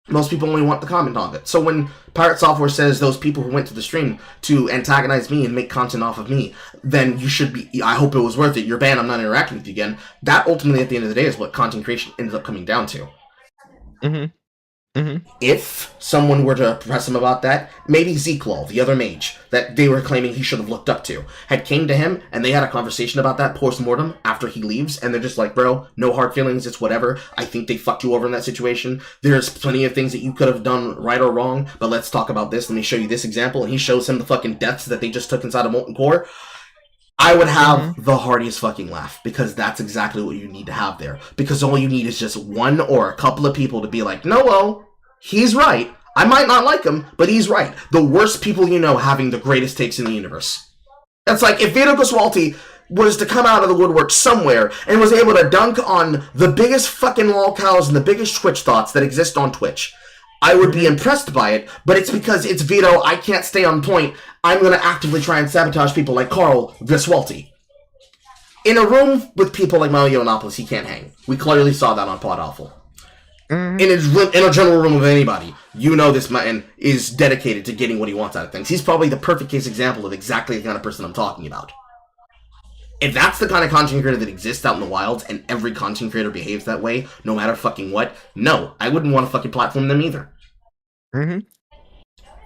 Most people only want the comment on it. So when Pirate Software says those people who went to the stream to antagonize me and make content off of me, then you should be, I hope it was worth it, you're banned, I'm not interacting with you again. That ultimately, at the end of the day, is what content creation ends up coming down to. If someone were to press him about that, maybe Zeklol, the other mage that they were claiming he should have looked up to, had came to him and they had a conversation about that post-mortem after he leaves, and they're just like, bro, no hard feelings, it's whatever. I think they fucked you over in that situation. There's plenty of things that you could have done right or wrong, but let's talk about this. Let me show you this example. And he shows him the fucking deaths that they just took inside of Molten Core. I would have the heartiest fucking laugh, because that's exactly what you need to have there. Because all you need is just one or a couple of people to be like, no, well, he's right. I might not like him, but he's right. The worst people you know having the greatest takes in the universe. That's like if Vito Goswalti was to come out of the woodwork somewhere and was able to dunk on the biggest fucking lolcows and the biggest Twitch thoughts that exist on Twitch. I would be impressed by it, but it's because it's Vito, I can't stay on point. I'm going to actively try and sabotage people like Carl Viswalti. In a room with people like Mario Yiannopoulos, he can't hang. We clearly saw that on Pod Awful. In a general room of anybody, this man is dedicated to getting what he wants out of things. He's probably the perfect case example of exactly the kind of person I'm talking about. If that's the kind of content creator that exists out in the wilds, and every content creator behaves that way, no matter fucking what, no, I wouldn't want to fucking platform them either.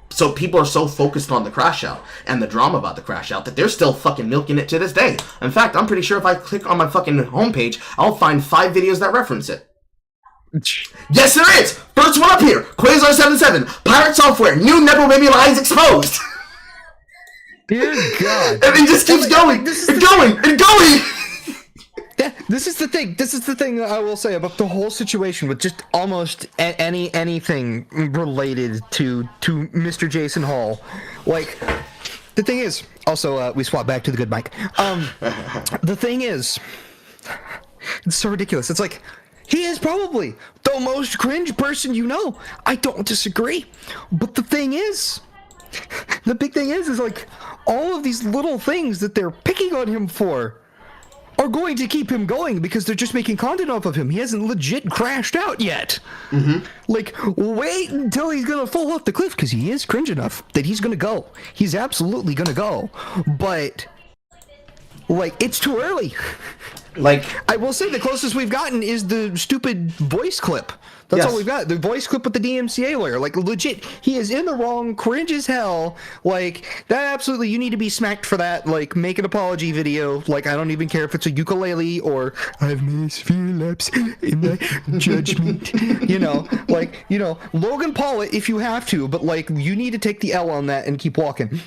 So people are so focused on the crash out and the drama about the crash out that they're still fucking milking it to this day. In fact, I'm pretty sure if I click on my fucking homepage, I'll find 5 videos that reference it. Yes, there is! First one up here, Quasar77, Pirate Software, new Nepo Baby lies exposed! Dear God. And it just keeps going, and going, and going! This is the thing I will say about the whole situation with just almost anything related to Mr. Jason Hall. Like, The thing is, also, we swap back to the good mic. The thing is, it's so ridiculous. It's like, he is probably the most cringe person you know. I don't disagree. But the thing is, the big thing is like, all of these little things that they're picking on him for are going to keep him going because they're just making content off of him. He hasn't legit crashed out yet. Like, wait until he's gonna fall off the cliff, because he is cringe enough that he's gonna go. He's absolutely gonna go. But, like, it's too early. Like, I will say the closest we've gotten is the stupid voice clip. That's all we've got. The voice clip with the DMCA lawyer. Like, legit, he is in the wrong, cringe as hell. Like, that absolutely, you need to be smacked for that. Like, make an apology video. Like, I don't even care if it's a ukulele or I've made few laps in my judgment. You know, like, you know, Logan Paul it if you have to, but, like, you need to take the L on that and keep walking.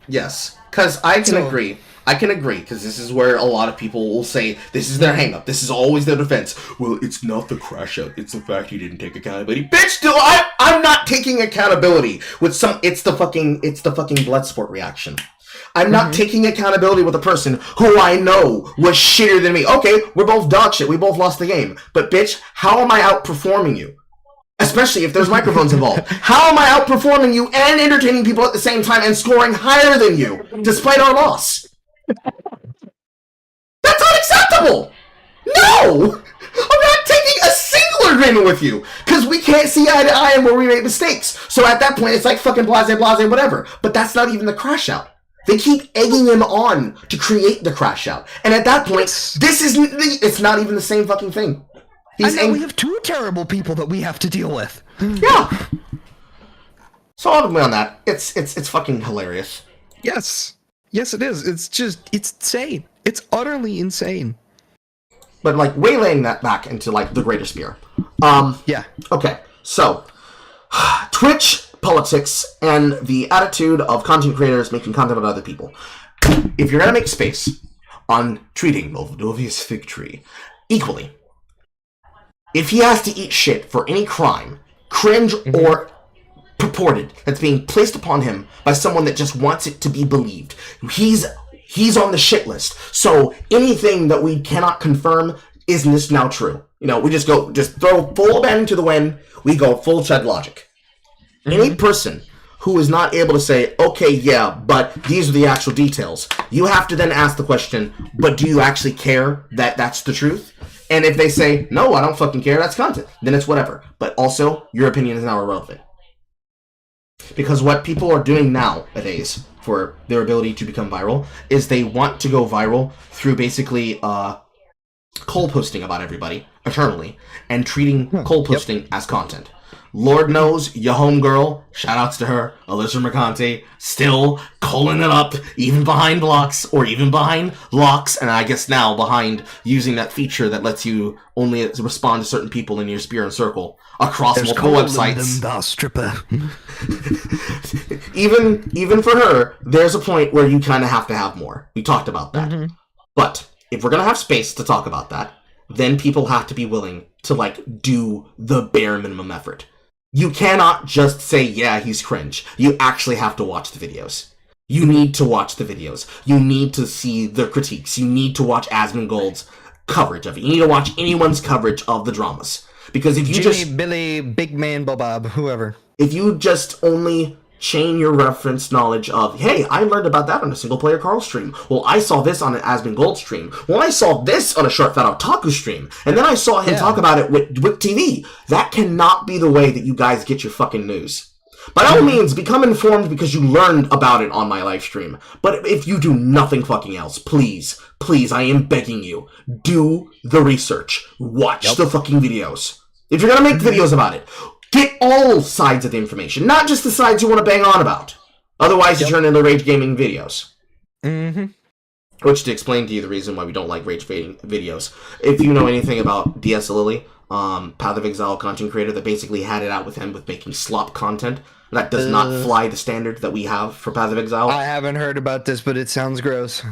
Yes, because I can agree. I can agree, because this is where a lot of people will say, this is their hang-up, this is always their defense. Well, it's not the crash out, it's the fact he didn't take accountability. Bitch, I'm not taking accountability with it's the fucking Bloodsport reaction. I'm not taking accountability with a person who I know was shitter than me. Okay, we're both dog shit, we both lost the game. But bitch, how am I outperforming you? Especially if there's microphones involved. How am I outperforming you and entertaining people at the same time and scoring higher than you, despite our loss? That's unacceptable! No! I'm not taking a single agreement with you! Because we can't see eye to eye where we make mistakes. So at that point, it's like fucking blase, whatever. But that's not even the crash out. They keep egging him on to create the crash out. And at that point, it's not even the same fucking thing. And now we have two terrible people that we have to deal with. Yeah. So ultimately on that, it's fucking hilarious. Yes. Yes, it is. It's insane. It's utterly insane. But, like, waylaying that back into, like, the greater sphere. Yeah. Okay, so, Twitch, politics, and the attitude of content creators making content about other people. If you're gonna make space on treating Moldovia's fig tree equally, if he has to eat shit for any crime, cringe or purported, that's being placed upon him by someone that just wants it to be believed, he's on the shit list. So anything that we cannot confirm is this now true. You know, we just throw full abandon to the wind. We go full Chud logic. Any person who is not able to say, okay, yeah, but these are the actual details, you have to then ask the question, but do you actually care that that's the truth? And if they say, no, I don't fucking care, that's content, then it's whatever. But also, your opinion is now irrelevant. Because what people are doing nowadays for their ability to become viral is they want to go viral through basically coal posting about everybody eternally and treating coal posting as content. Lord knows, your homegirl, shoutouts to her, Alyssa Mercante, still calling it up, even behind blocks, or even behind locks, and I guess now behind using that feature that lets you only respond to certain people in your sphere and circle across multiple websites. Thou stripper. even for her, there's a point where you kind of have to have more. We talked about that. But if we're going to have space to talk about that, then people have to be willing to, like, do the bare minimum effort. You cannot just say, yeah, he's cringe. You actually have to watch the videos. You need to watch the videos. You need to see the critiques. You need to watch Asmongold's coverage of it. You need to watch anyone's coverage of the dramas. Because if you Jimmy, Billy, Big Man, Bob, whoever. If you just only chain your reference knowledge of, hey, I learned about that on a single-player Carl stream. Well, I saw this on an Asmongold stream. Well, I saw this on a Short Fat Otaku stream. And then I saw him talk about it with TV. That cannot be the way that you guys get your fucking news. By all means, become informed because you learned about it on my live stream. But if you do nothing fucking else, please, I am begging you, do the research. Watch the fucking videos. If you're gonna make videos about it, get all sides of the information, not just the sides you want to bang on about. Otherwise, you turn into rage gaming videos. Which, to explain to you the reason why we don't like rage baiting videos, if you know anything about DS Lily, Path of Exile content creator that basically had it out with him with making slop content that does not fly the standard that we have for Path of Exile. I haven't heard about this, but it sounds gross.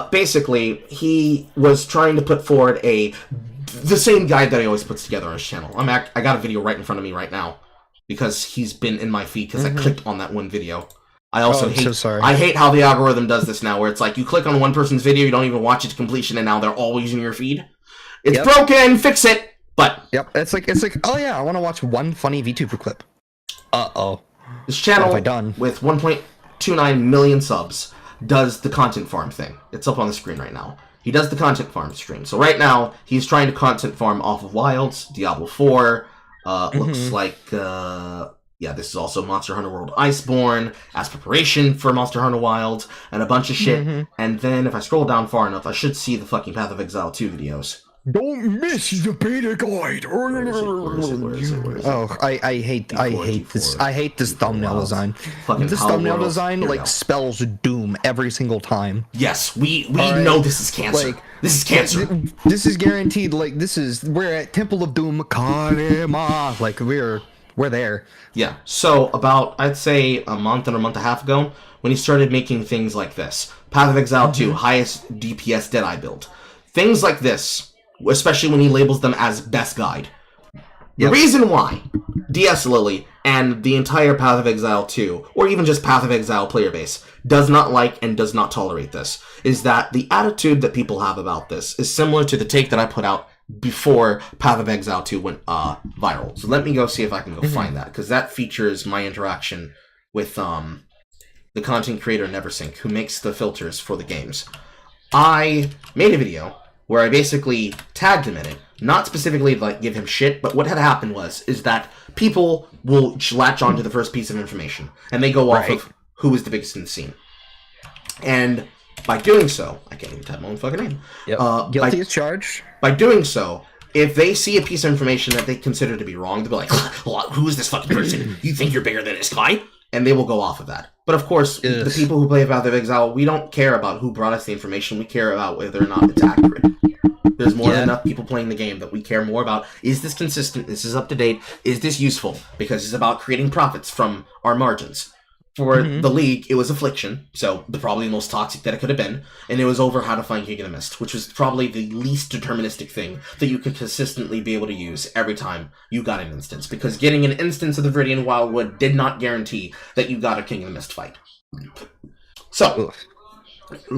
Basically, he was trying to put forward the same guide that he always puts together on his channel. I got a video right in front of me right now because he's been in my feed because I clicked on that one video. I also I'm hate. so sorry. I hate how the algorithm does this now, where it's like you click on one person's video, you don't even watch it to completion, and now they're all using your feed. It's broken. Fix it. But it's like oh yeah, I want to watch one funny VTuber clip. This channel with 1.29 million subs does the content farm thing. It's up on the screen right now. He does the content farm stream. So right now he's trying to content farm off of Wilds, Diablo 4. Looks like this is also Monster Hunter World Iceborne as preparation for Monster Hunter Wilds and a bunch of shit. And then if I scroll down far enough, I should see the fucking Path of Exile 2 videos. Don't miss the beta guide. Where is it? Oh, I hate this. I hate this thumbnail design. This thumbnail design like spells doom every single time. Yes, we know this is cancer. Like, this is cancer. This is guaranteed. Like we're at Temple of Doom, Karima. Like we're there. Yeah. So about I'd say a month and a month and a half ago, when he started making things like this, Path of Exile 2, highest DPS Deadeye build, things like this. Especially when he labels them as best guide. The reason why DS Lily and the entire Path of Exile 2, or even just Path of Exile player base, does not like and does not tolerate this, is that the attitude that people have about this is similar to the take that I put out before Path of Exile 2 went viral. So let me go see if I can go find that, because that features my interaction with the content creator Neversink, who makes the filters for the games. I made a video where I basically tagged him in it, not specifically to like give him shit, but what had happened is that people will latch on to the first piece of information, and they go off of who is the biggest in the scene. And by doing so, I can't even type my own fucking name. Guilty as charged. By doing so, if they see a piece of information that they consider to be wrong, they'll be like, who is this fucking person? You think you're bigger than this guy? And they will go off of that. But of course, the people who play Path of Exile, we don't care about who brought us the information. We care about whether or not it's accurate. There's more than enough people playing the game that we care more about. Is this consistent? Is this up to date? Is this useful? Because it's about creating profits from our margins. For the League, it was Affliction, so probably the most toxic that it could have been, and it was over How to Find King in the Mist, which was probably the least deterministic thing that you could consistently be able to use every time you got an instance, because getting an instance of the Viridian Wildwood did not guarantee that you got a King in the Mist fight. So,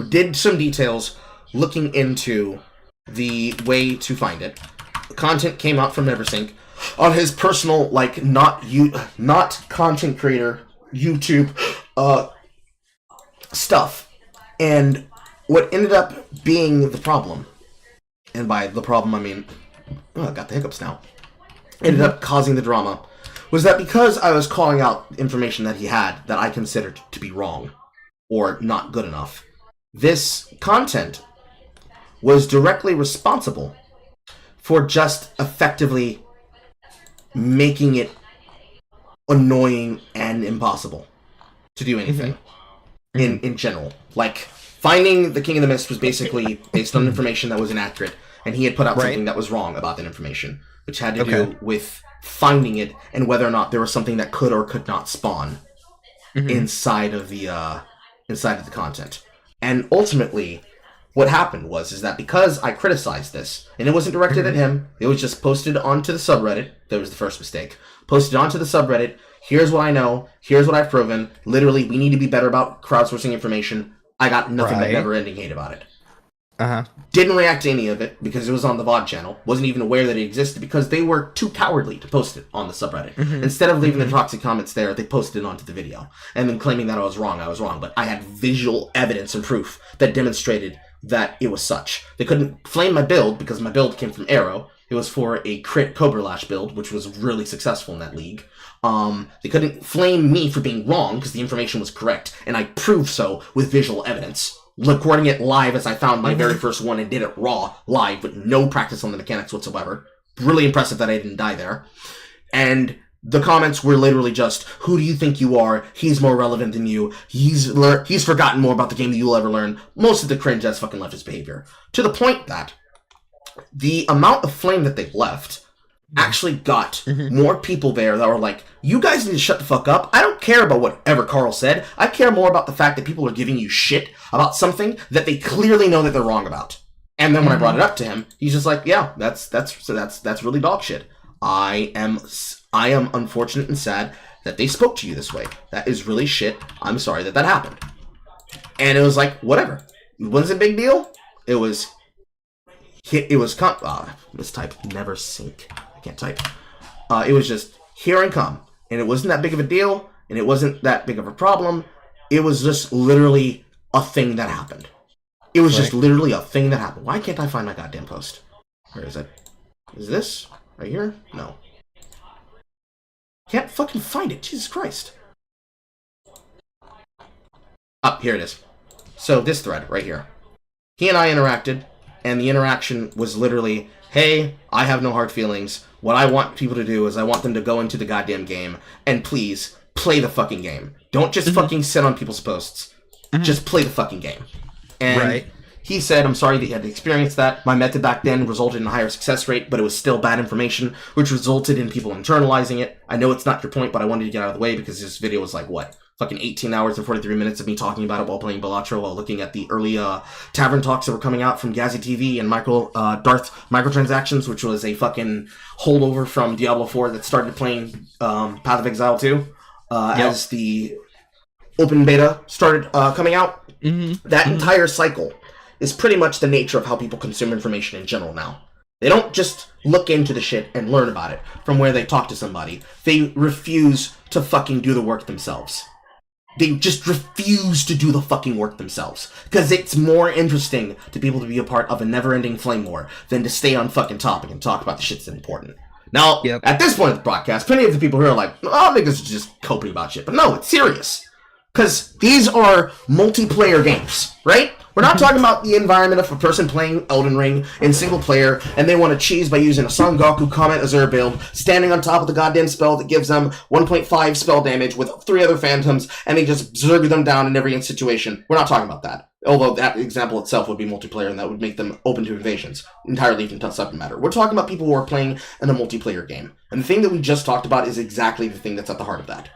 did some details looking into the way to find it. Content came out from Neversink on his personal, like, not content creator YouTube stuff, and what ended up being the problem, and by the problem I mean, I got the hiccups now, ended up causing the drama, was that because I was calling out information that he had that I considered to be wrong or not good enough, this content was directly responsible for just effectively making it annoying and impossible to do anything in general. Like, finding the King of the Mist was basically based on information that was inaccurate, and he had put out something that was wrong about that information, which had to do with finding it and whether or not there was something that could or could not spawn inside of the content. And ultimately, what happened is that because I criticized this, and it wasn't directed at him, it was just posted onto the subreddit. That was the first mistake. Posted onto the subreddit. Here's what I know. Here's what I've proven. Literally, we need to be better about crowdsourcing information. I got nothing but never-ending hate about it. Didn't react to any of it because it was on the VOD channel. Wasn't even aware that it existed because they were too cowardly to post it on the subreddit. Instead of leaving the toxic comments there, they posted it onto the video. And then claiming that I was wrong. But I had visual evidence and proof that demonstrated that it was such. They couldn't flame my build because my build came from Arrow. It was for a crit Cobra Lash build, which was really successful in that league. They couldn't flame me for being wrong because the information was correct, and I proved so with visual evidence. Recording it live as I found my very first one and did it raw, live, with no practice on the mechanics whatsoever. Really impressive that I didn't die there. And the comments were literally just, who do you think you are? He's more relevant than you. He's forgotten more about the game than you'll ever learn. Most of the cringe as fucking leftist behavior. To the point that the amount of flame that they left actually got more people there that were like, you guys need to shut the fuck up. I don't care about whatever Carl said. I care more about the fact that people are giving you shit about something that they clearly know that they're wrong about. And then when I brought it up to him, he's just like, yeah, that's really dog shit. I am unfortunate and sad that they spoke to you this way. That is really shit. I'm sorry that happened. And it was like, whatever. It wasn't a big deal. It was... mistype. Never sync. I can't type. It was just here and come. And it wasn't that big of a deal. And it wasn't that big of a problem. It was just literally a thing that happened. It was just literally a thing that happened. Why can't I find my goddamn post? Where is it? Is this? Right here? No. Can't fucking find it. Jesus Christ. Here it is. So this thread right here. He and I interacted, and the interaction was literally, hey, I have no hard feelings. What I want people to do is I want them to go into the goddamn game and please play the fucking game. Don't just fucking sit on people's posts. Just play the fucking game. And he said, I'm sorry that you had to experience that. My method back then resulted in a higher success rate, but it was still bad information, which resulted in people internalizing it. I know it's not your point, but I wanted to get out of the way because this video was like, what? Fucking 18 hours and 43 minutes of me talking about it while playing Balatro, while looking at the early tavern talks that were coming out from Gazzy TV and Darth Microtransactions, which was a fucking holdover from Diablo 4 that started playing Path of Exile 2 as the open beta started coming out. That entire cycle is pretty much the nature of how people consume information in general now. They don't just look into the shit and learn about it from where they talk to somebody. They refuse to fucking do the work themselves. They just refuse to do the fucking work themselves. Because it's more interesting to people to be a part of a never-ending flame war than to stay on fucking topic and talk about the shit that's important. Now, at this point of the broadcast, plenty of the people who are like, oh, niggas are just coping about shit. But no, it's serious. Because these are multiplayer games, right? We're not talking about the environment of a person playing Elden Ring in single player and they want to cheese by using a Son Goku Comment Azure build, standing on top of the goddamn spell that gives them 1.5 spell damage with 3 other phantoms, and they just zerg them down in every situation. We're not talking about that. Although that example itself would be multiplayer and that would make them open to invasions. Entirely different subject matter. We're talking about people who are playing in a multiplayer game. And the thing that we just talked about is exactly the thing that's at the heart of that.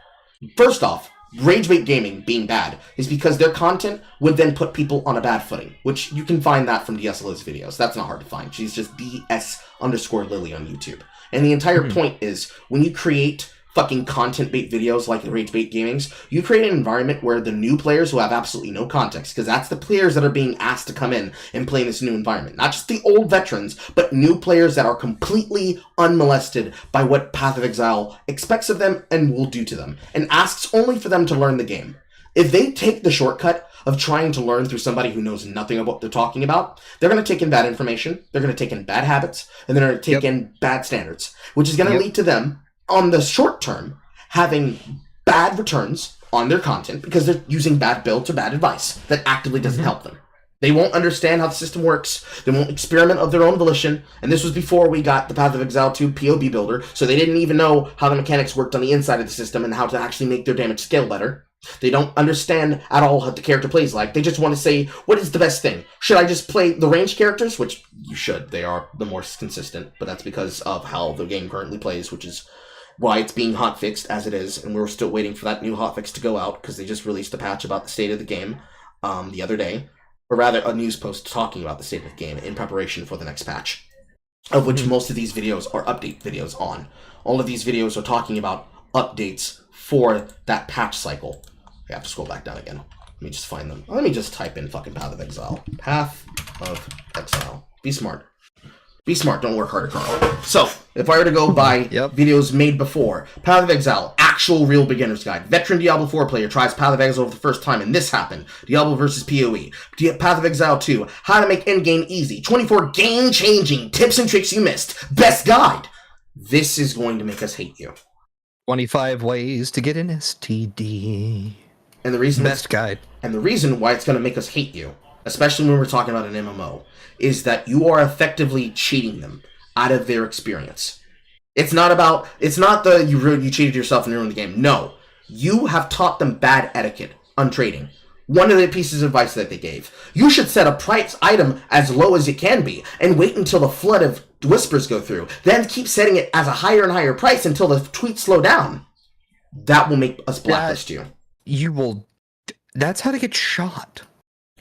First off, Ragebait Gaming being bad is because their content would then put people on a bad footing, which you can find that from DS Liz's videos. That's not hard to find. She's just DS_Lily on YouTube. And the entire point is, when you create fucking content bait videos like Ragebait Gaming's, you create an environment where the new players who have absolutely no context, because that's the players that are being asked to come in and play in this new environment. Not just the old veterans, but new players that are completely unmolested by what Path of Exile expects of them and will do to them, and asks only for them to learn the game. If they take the shortcut of trying to learn through somebody who knows nothing about what they're talking about, they're going to take in bad information, they're going to take in bad habits, and they're going to take in bad standards, which is going to lead to them, on the short term, having bad returns on their content because they're using bad builds or bad advice that actively doesn't help them. They won't understand how the system works. They won't experiment of their own volition. And this was before we got the Path of Exile 2 POB builder, so they didn't even know how the mechanics worked on the inside of the system and how to actually make their damage scale better. They don't understand at all what the character plays like. They just want to say, what is the best thing? Should I just play the ranged characters? Which you should. They are the more consistent, but that's because of how the game currently plays, which is why it's being hotfixed as it is, and we're still waiting for that new hotfix to go out, because they just released a patch about the state of the game the other day, or rather a news post talking about the state of the game in preparation for the next patch, of which most of these videos are update videos on. All of these videos are talking about updates for that patch cycle. I have to scroll back down again. Let me just find them. Let me just type in fucking Path of Exile. Path of Exile. Be smart. Be smart, don't work harder, Carl. So, if I were to go by videos made before, Path of Exile, actual real beginner's guide. Veteran Diablo 4 player tries Path of Exile for the first time, and this happened. Diablo vs. PoE. Path of Exile 2, how to make endgame easy. 24 game-changing tips and tricks you missed. Best guide. This is going to make us hate you. 25 ways to get an STD. And the reason best guide. And the reason why it's going to make us hate you, especially when we're talking about an MMO, is that you are effectively cheating them out of their experience. It's not the you cheated yourself and ruined the game. No. You have taught them bad etiquette on trading. One of the pieces of advice that they gave. You should set a price item as low as it can be and wait until the flood of whispers go through. Then keep setting it as a higher and higher price until the tweets slow down. That will make us blacklist you. You will... That's how to get shot.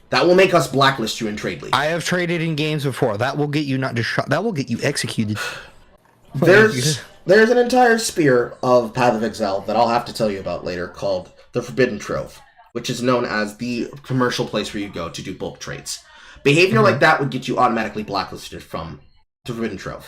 That will make us blacklist you in Trade League. I have traded in games before. That will get you not just shot. That will get you executed. There's there's an entire sphere of Path of Exile that I'll have to tell you about later called the Forbidden Trove, which is known as the commercial place where you go to do bulk trades. Behavior like that would get you automatically blacklisted from the Forbidden Trove.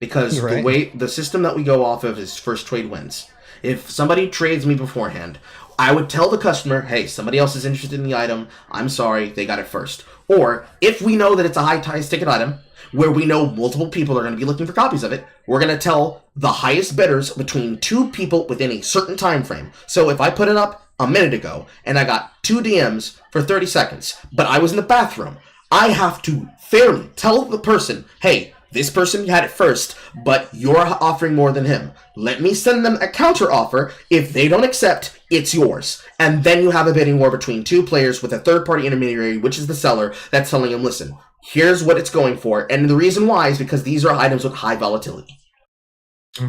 Because the system that we go off of is first trade wins. If somebody trades me beforehand, I would tell the customer, hey, somebody else is interested in the item. I'm sorry, they got it first. Or, if we know that it's a high-ticket ticket item, where we know multiple people are going to be looking for copies of it, we're going to tell the highest bidders between 2 people within a certain time frame. So if I put it up a minute ago, and I got 2 DMs for 30 seconds, but I was in the bathroom, I have to fairly tell the person, hey, this person had it first, but you're offering more than him. Let me send them a counter offer. If they don't accept, it's yours. And then you have a bidding war between 2 players with a third-party intermediary, which is the seller, that's telling him, listen, here's what it's going for. And the reason why is because these are items with high volatility.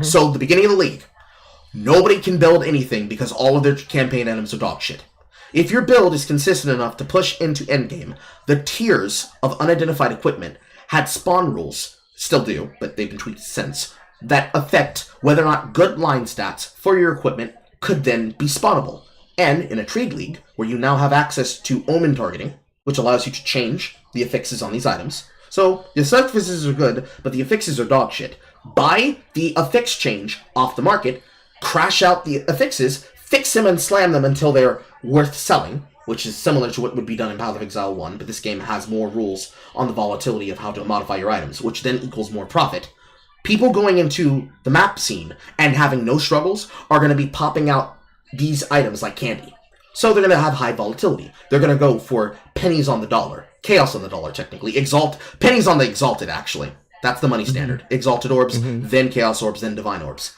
So, the beginning of the league, nobody can build anything because all of their campaign items are dog shit. If your build is consistent enough to push into endgame, the tiers of unidentified equipment had spawn rules, still do, but they've been tweaked since, that affect whether or not good line stats for your equipment could then be spawnable. And in a trade league, where you now have access to omen targeting, which allows you to change the affixes on these items. So, the affixes are good, but the affixes are dog shit. Buy the affix change off the market, crash out the affixes, fix them and slam them until they're worth selling, which is similar to what would be done in Path of Exile 1, but this game has more rules on the volatility of how to modify your items, which then equals more profit. People going into the map scene and having no struggles are going to be popping out these items like candy. So they're going to have high volatility. They're going to go for pennies on the dollar. Chaos on the dollar, technically. Pennies on the Exalted, actually. That's the money standard. Exalted orbs, then Chaos orbs, then Divine orbs.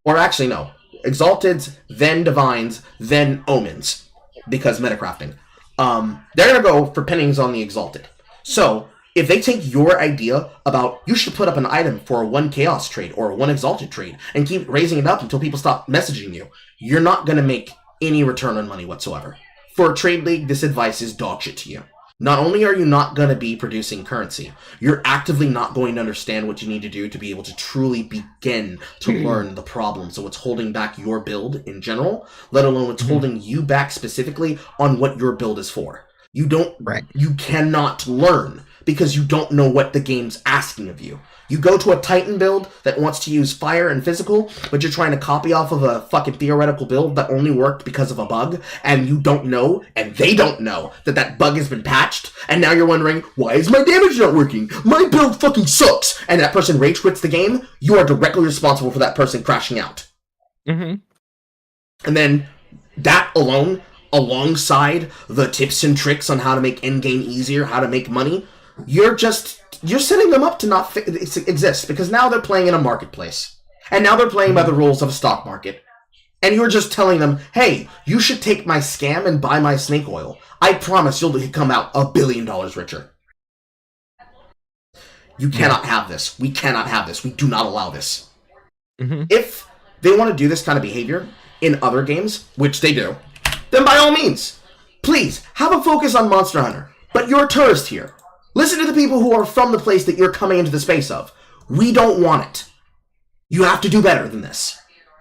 Or actually, no. Exalteds, then Divines, then Omens. Because metacrafting. They're going to go for pennies on the Exalted. So, if they take your idea about you should put up an item for a 1 Chaos trade or a 1 Exalted trade and keep raising it up until people stop messaging you, you're not going to make any return on money whatsoever. For a trade league, this advice is dog shit to you. Not only are you not going to be producing currency, you're actively not going to understand what you need to do to be able to truly begin to learn the problems of what's holding back your build in general, let alone what's holding you back specifically on what your build is for. You cannot learn because you don't know what the game's asking of you. You go to a Titan build that wants to use fire and physical, but you're trying to copy off of a fucking theoretical build that only worked because of a bug, and you don't know, and they don't know, that that bug has been patched, and now you're wondering, why is my damage not working? My build fucking sucks! And that person rage quits the game, you are directly responsible for that person crashing out. And then, that alone, alongside the tips and tricks on how to make endgame easier, how to make money, you're setting them up to not exist, because now they're playing in a marketplace. And now they're playing by the rules of a stock market. And you're just telling them, hey, you should take my scam and buy my snake oil. I promise you'll come out $1 billion richer. You cannot have this. We cannot have this. We do not allow this. If they want to do this kind of behavior in other games, which they do, then by all means, please, have a focus on Monster Hunter. But you're a tourist here. Listen to the people who are from the place that you're coming into the space of. We don't want it. You have to do better than this.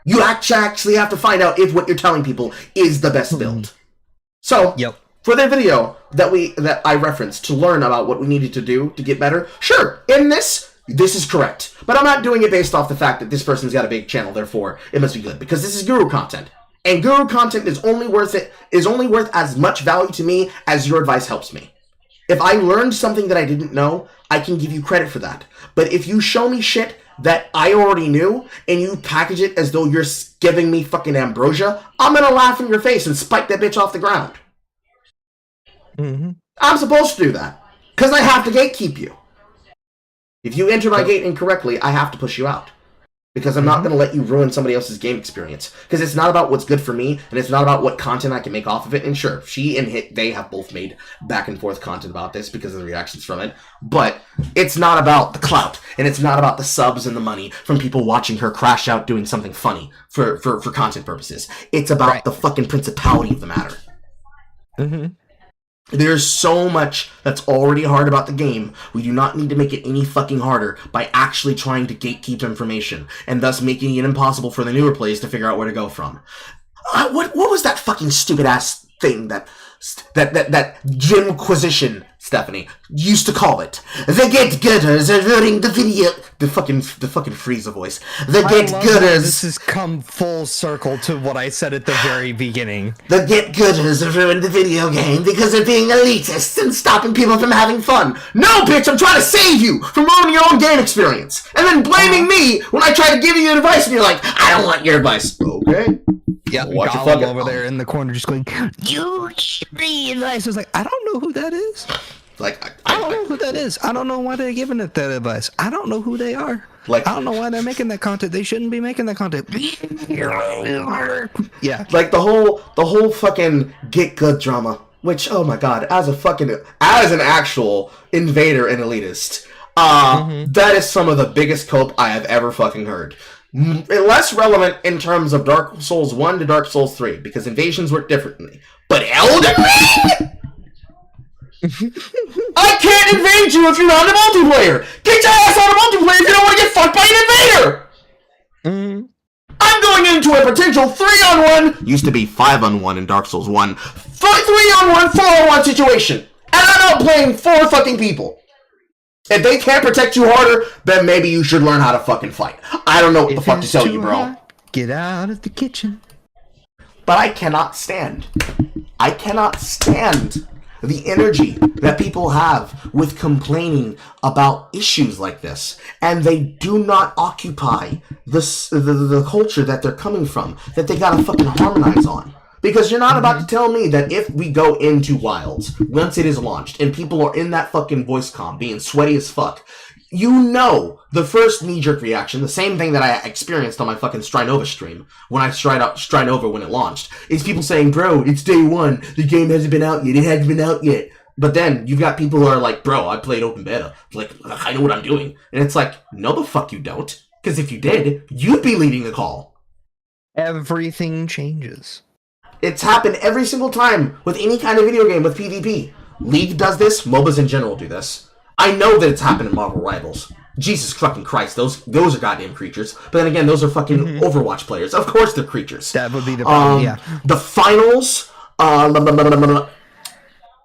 You actually have to find out if what you're telling people is the best build. So, for the video that I referenced to learn about what we needed to do to get better, sure, in this is correct. But I'm not doing it based off the fact that this person's got a big channel, therefore it must be good. Because this is guru content. And guru content is only worth as much value to me as your advice helps me. If I learned something that I didn't know, I can give you credit for that. But if you show me shit that I already knew, and you package it as though you're giving me fucking ambrosia, I'm gonna laugh in your face and spike that bitch off the ground. I'm supposed to do that. Because I have to gatekeep you. If you enter my gate incorrectly, I have to push you out. Because I'm not going to let you ruin somebody else's game experience. Because it's not about what's good for me, and it's not about what content I can make off of it. And sure, she and they have both made back and forth content about this because of the reactions from it. But it's not about the clout, and it's not about the subs and the money from people watching her crash out doing something funny for content purposes. It's about the fucking principality of the matter. There's so much that's already hard about the game. We do not need to make it any fucking harder by actually trying to gatekeep information, and thus making it impossible for the newer players to figure out where to go from. What was that fucking stupid ass thing that Jimquisition, Stephanie, used to call it? The get-getters are ruining the video. The fucking Frieza voice. The get-getters. This has come full circle to what I said at the very beginning. The get-getters have ruined the video game because they're being elitists and stopping people from having fun. No, bitch, I'm trying to save you from ruining your own game experience. And then blaming me when I try to give you advice and you're like, I don't want your advice. Okay. Yeah, watch your Gollum fucking over there in the corner just going, you give me advice. I was like, I don't know who that is. Like, I don't know who that is. I don't know why they're giving it that advice. I don't know who they are. Like, I don't know why they're making that content. They shouldn't be making that content. Yeah. Like the whole fucking get good drama. Which, oh my god, as an actual invader and elitist, that is some of the biggest cope I have ever fucking heard. Less relevant in terms of Dark Souls 1 to Dark Souls 3, because invasions work differently. But Elden Ring? I can't invade you if you're not in a multiplayer! Get your ass out of multiplayer if you don't want to get fucked by an invader! I'm going into a potential 3-on-1, used to be 5-on-1 in Dark Souls 1, 3-on-1, 4-on-1 situation. And I'm out playing 4 fucking people. If they can't protect you harder, then maybe you should learn how to fucking fight. I don't know what the fuck to tell you, bro. Hot, get out of the kitchen. But I cannot stand the energy that people have with complaining about issues like this. And they do not occupy the culture that they're coming from, that they gotta fucking harmonize on. Because you're not about to tell me that if we go into Wilds, once it is launched, and people are in that fucking voice comm being sweaty as fuck, you know the first knee-jerk reaction, the same thing that I experienced on my fucking Strinova stream, when I tried out Strinova when it launched, is people saying, bro, it's day 1, the game hasn't been out yet, it hasn't been out yet. But then you've got people who are like, bro, I played open beta, like, I know what I'm doing. And it's like, no the fuck you don't, because if you did, you'd be leading the call. Everything changes. It's happened every single time with any kind of video game with PvP. League does this, MOBAs in general do this. I know that it's happened in Marvel Rivals. Jesus fucking Christ, those are goddamn creatures. But then again, those are fucking Overwatch players. Of course they're creatures. That would be the problem, yeah. The finals, I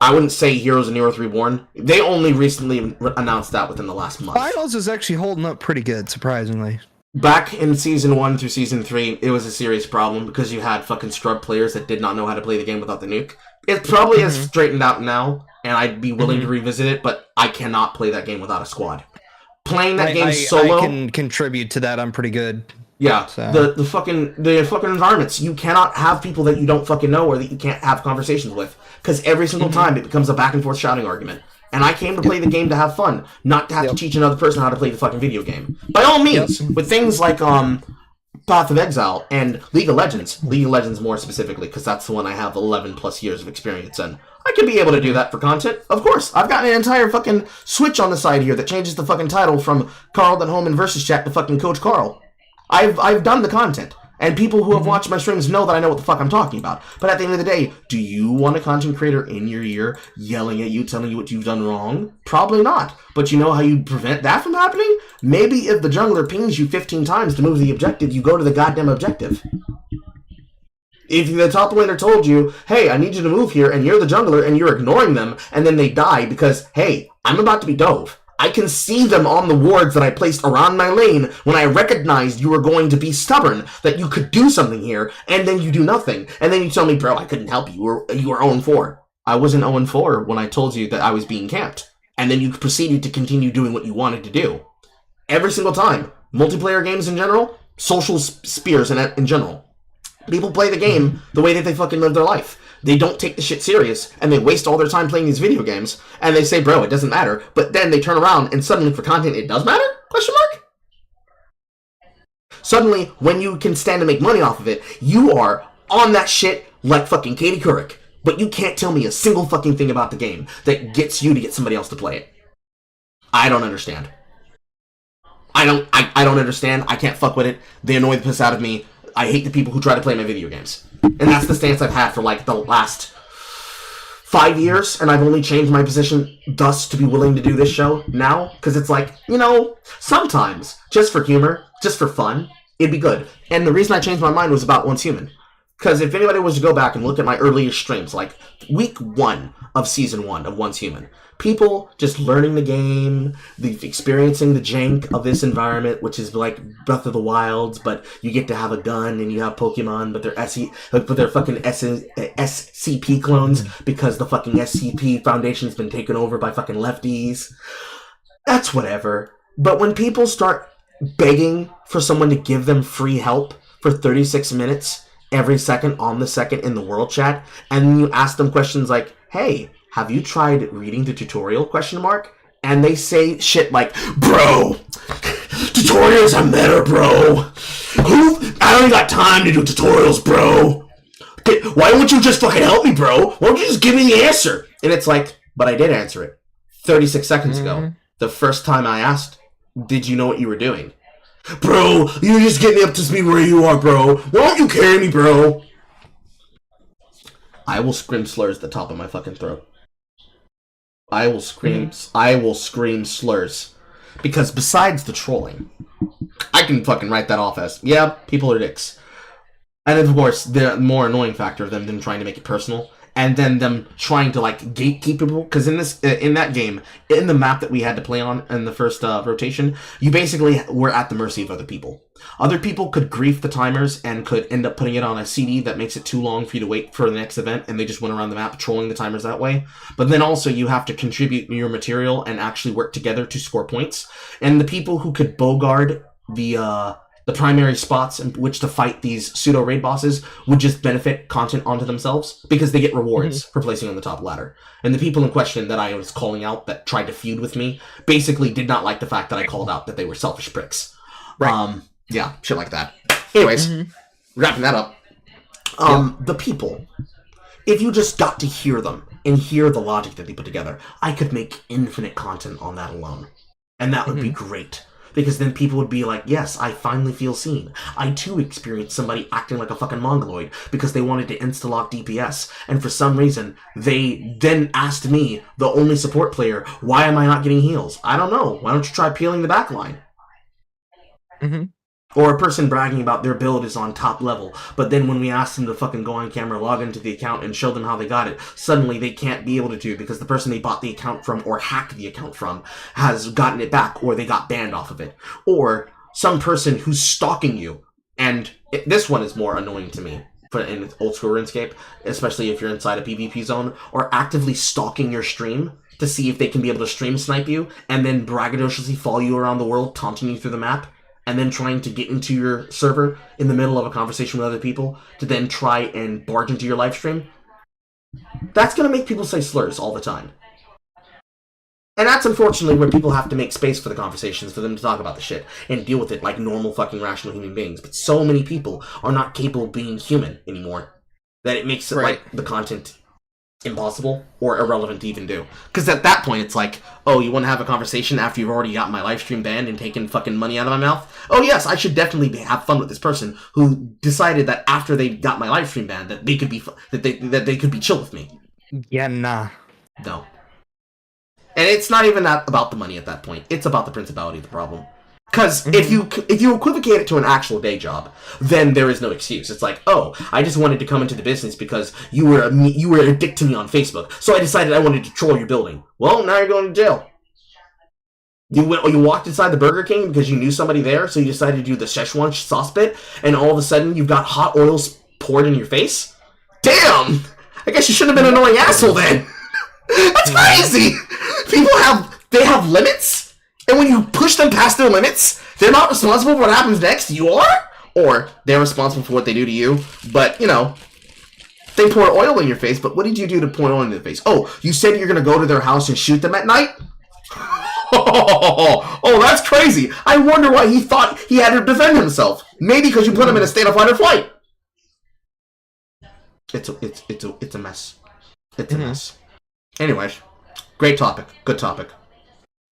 wouldn't say Heroes and Heroes Reborn. They only recently announced that within the last month. Finals is actually holding up pretty good, surprisingly. Back in Season 1 through Season 3, it was a serious problem because you had fucking scrub players that did not know how to play the game without the nuke. It probably has straightened out now, and I'd be willing to revisit it, but I cannot play that game without a squad. Playing that game solo... I can contribute to that, I'm pretty good. Yeah, the fucking environments. You cannot have people that you don't fucking know or that you can't have conversations with, because every single time it becomes a back and forth shouting argument. And I came to play the game to have fun, not to have to teach another person how to play the fucking video game. By all means, with things like Path of Exile and League of Legends more specifically, because that's the one I have 11 plus years of experience in. I could be able to do that for content, of course. I've got an entire fucking switch on the side here that changes the fucking title from Carl at Home and Versus Chat to fucking Coach Carl. I've done the content. And people who have watched my streams know that I know what the fuck I'm talking about. But at the end of the day, do you want a content creator in your ear yelling at you, telling you what you've done wrong? Probably not. But you know how you prevent that from happening? Maybe if the jungler pings you 15 times to move the objective, you go to the goddamn objective. If the top laner told you, hey, I need you to move here, and you're the jungler, and you're ignoring them, and then they die because, hey, I'm about to be dove. I can see them on the wards that I placed around my lane when I recognized you were going to be stubborn, that you could do something here, and then you do nothing. And then you tell me, bro, I couldn't help you. You were 0-4. I wasn't 0-4 when I told you that I was being camped. And then you proceeded to continue doing what you wanted to do. Every single time. Multiplayer games in general, social spears in general. People play the game the way that they fucking live their life. They don't take the shit serious, and they waste all their time playing these video games, and they say, bro, it doesn't matter, but then they turn around, and suddenly for content, it does matter? Question mark? Suddenly, when you can stand to make money off of it, you are on that shit like fucking Katie Couric, but you can't tell me a single fucking thing about the game that gets you to get somebody else to play it. I don't understand. I don't understand. I can't fuck with it. They annoy the piss out of me. I hate the people who try to play my video games. And that's the stance I've had for like the last 5 years, and I've only changed my position thus to be willing to do this show now, because it's like, sometimes, just for humor, just for fun, it'd be good. And the reason I changed my mind was about Once Human. Because if anybody was to go back and look at my earlier streams, like week 1 of season 1 of Once Human, people just learning the game, experiencing the jank of this environment, which is like Breath of the Wilds, but you get to have a gun and you have Pokemon, but they're fucking SCP clones because the fucking SCP Foundation's been taken over by fucking lefties. That's whatever. But when people start begging for someone to give them free help for 36 minutes every second on the second in the world chat, and you ask them questions like, hey, have you tried reading the tutorial, ? And they say shit like, bro, tutorials are meta, bro. I don't got time to do tutorials, bro. Why won't you just fucking help me, bro? Why don't you just give me the answer? And it's like, but I did answer it 36 seconds ago. The first time I asked, did you know what you were doing? Bro, you're just getting up to speed where you are, bro. Why don't you carry me, bro? I will scream slurs at the top of my fucking throat. I will scream slurs. Because besides the trolling, I can fucking write that off as, yeah, people are dicks. And of course, the more annoying factor of them trying to make it personal, and then them trying to like gatekeep people, because in that game, in the map that we had to play on in the first rotation, you basically were at the mercy of other people. Other people could grief the timers and could end up putting it on a CD that makes it too long for you to wait for the next event, and they just went around the map trolling the timers that way. But then also you have to contribute your material and actually work together to score points. And the people who could bogard the primary spots in which to fight these pseudo raid bosses would just benefit content onto themselves because they get rewards for placing on the top ladder. And the people in question that I was calling out that tried to feud with me basically did not like the fact that I called out that they were selfish pricks. Right. Yeah, shit like that. Anyways, wrapping that up. The people, if you just got to hear them and hear the logic that they put together, I could make infinite content on that alone. And that would be great. Because then people would be like, yes, I finally feel seen. I too experienced somebody acting like a fucking mongoloid because they wanted to insta-lock DPS. And for some reason, they then asked me, the only support player, why am I not getting heals? I don't know. Why don't you try peeling the back line? Or a person bragging about their build is on top level, but then when we ask them to fucking go on camera, log into the account, and show them how they got it, suddenly they can't be able to do because the person they bought the account from or hacked the account from has gotten it back, or they got banned off of it. Or some person who's stalking you, and this one is more annoying to me in old school RuneScape, especially if you're inside a PvP zone, or actively stalking your stream to see if they can be able to stream snipe you, and then braggadociously follow you around the world, taunting you through the map, and then trying to get into your server in the middle of a conversation with other people to then try and barge into your live stream. That's going to make people say slurs all the time. And that's unfortunately where people have to make space for the conversations for them to talk about the shit and deal with it like normal fucking rational human beings. But so many people are not capable of being human anymore that it makes it like the content impossible or irrelevant to even do. Because at that point it's like, oh, you want to have a conversation after you've already got my live stream banned and taken fucking money out of my mouth? Oh yes, I should definitely have fun with this person who decided that after they got my live stream banned that they could be that they could be chill with me. Yeah, nah. No. And it's not even that about the money at that point. It's about the principality of the problem. Because if you equivocate it to an actual day job, then there is no excuse. It's like, oh, I just wanted to come into the business because you were a dick to me on Facebook, so I decided I wanted to troll your building. Well, now you're going to jail. You walked inside the Burger King because you knew somebody there, so you decided to do the Szechuan sauce bit, and all of a sudden you've got hot oils poured in your face? Damn! I guess you shouldn't have been an annoying asshole then. That's crazy! People have limits? And when you push them past their limits, they're not responsible for what happens next, you are? Or they're responsible for what they do to you, but, you know, they pour oil in your face, but what did you do to pour oil in their face? Oh, you said you're going to go to their house and shoot them at night? Oh, that's crazy. I wonder why he thought he had to defend himself. Maybe because you put him in a state of fight or flight. It's a mess. It's a mess. Anyways, great topic. Good topic.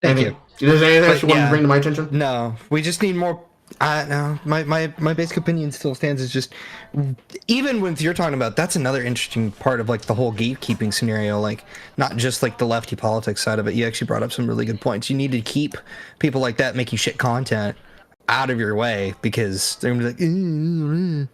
Thank you. Is there anything else you wanted to bring to my attention? No, we just need more No, my basic opinion still stands. Is just, even when you're talking about, that's another interesting part of like the whole gatekeeping scenario, like not just like the lefty politics side of it. You actually brought up some really good points. You need to keep people like that making shit content out of your way, because they're gonna be like,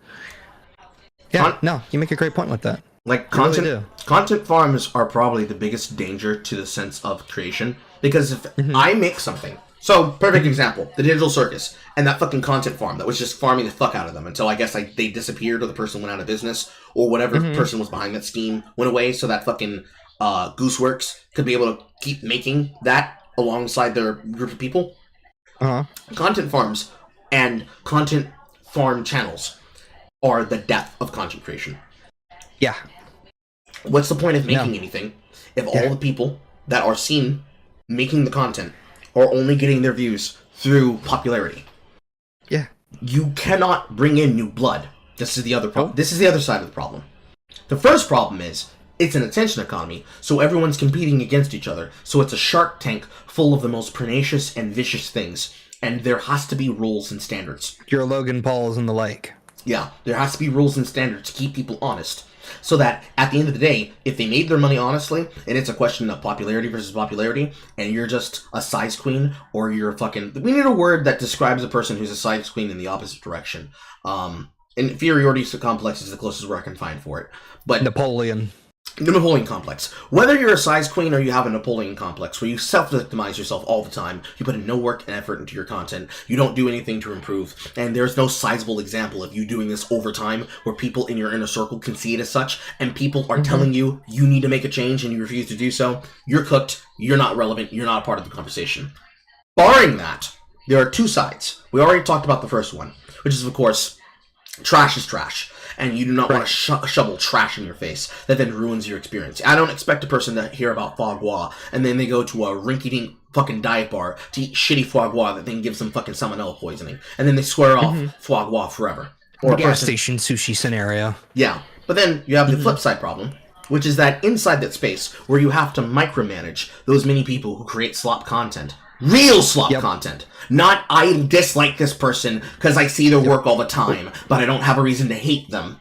yeah, no, you make a great point with that. Like content farms are probably the biggest danger to the sense of creation, because if I make something, so perfect example, the Digital Circus and that fucking content farm that was just farming the fuck out of them until I guess they disappeared or the person went out of business or whatever person was behind that scheme went away, so that fucking Gooseworks could be able to keep making that alongside their group of people. Content farms and content farm channels are the death of content creation. Yeah. What's the point of making anything if all the people that are seen making the content are only getting their views through popularity? Yeah. You cannot bring in new blood. This is the other problem. This is the other side of the problem. The first problem is it's an attention economy, so everyone's competing against each other. So it's a Shark Tank full of the most pernicious and vicious things, and there has to be rules and standards. Your Logan Pauls and the like. Yeah, there has to be rules and standards to keep people honest. So that at the end of the day, if they made their money honestly, and it's a question of popularity versus popularity, and you're just a size queen, or you're a fucking... We need a word that describes a person who's a size queen in the opposite direction. Inferiority complex is the closest word I can find for it. But Napoleon. The Napoleon complex. Whether you're a size queen or you have a Napoleon complex, where you self-victimize yourself all the time, you put in no work and effort into your content, you don't do anything to improve, and there's no sizable example of you doing this over time where people in your inner circle can see it as such, and people are telling you you need to make a change and you refuse to do so, you're cooked, you're not relevant, you're not a part of the conversation. Barring that, there are two sides. We already talked about the first one, which is, of course, trash is trash. And you do not want to shovel trash in your face that then ruins your experience. I don't expect a person to hear about foie gras and then they go to a rinky-dink fucking dive bar to eat shitty foie gras that then gives them fucking salmonella poisoning. And then they swear off foie gras forever. Or the gas station sushi scenario. Yeah. But then you have the flip side problem, which is that inside that space where you have to micromanage those many people who create slop content. Real slop content. Not, I dislike this person because I see their work all the time, but I don't have a reason to hate them.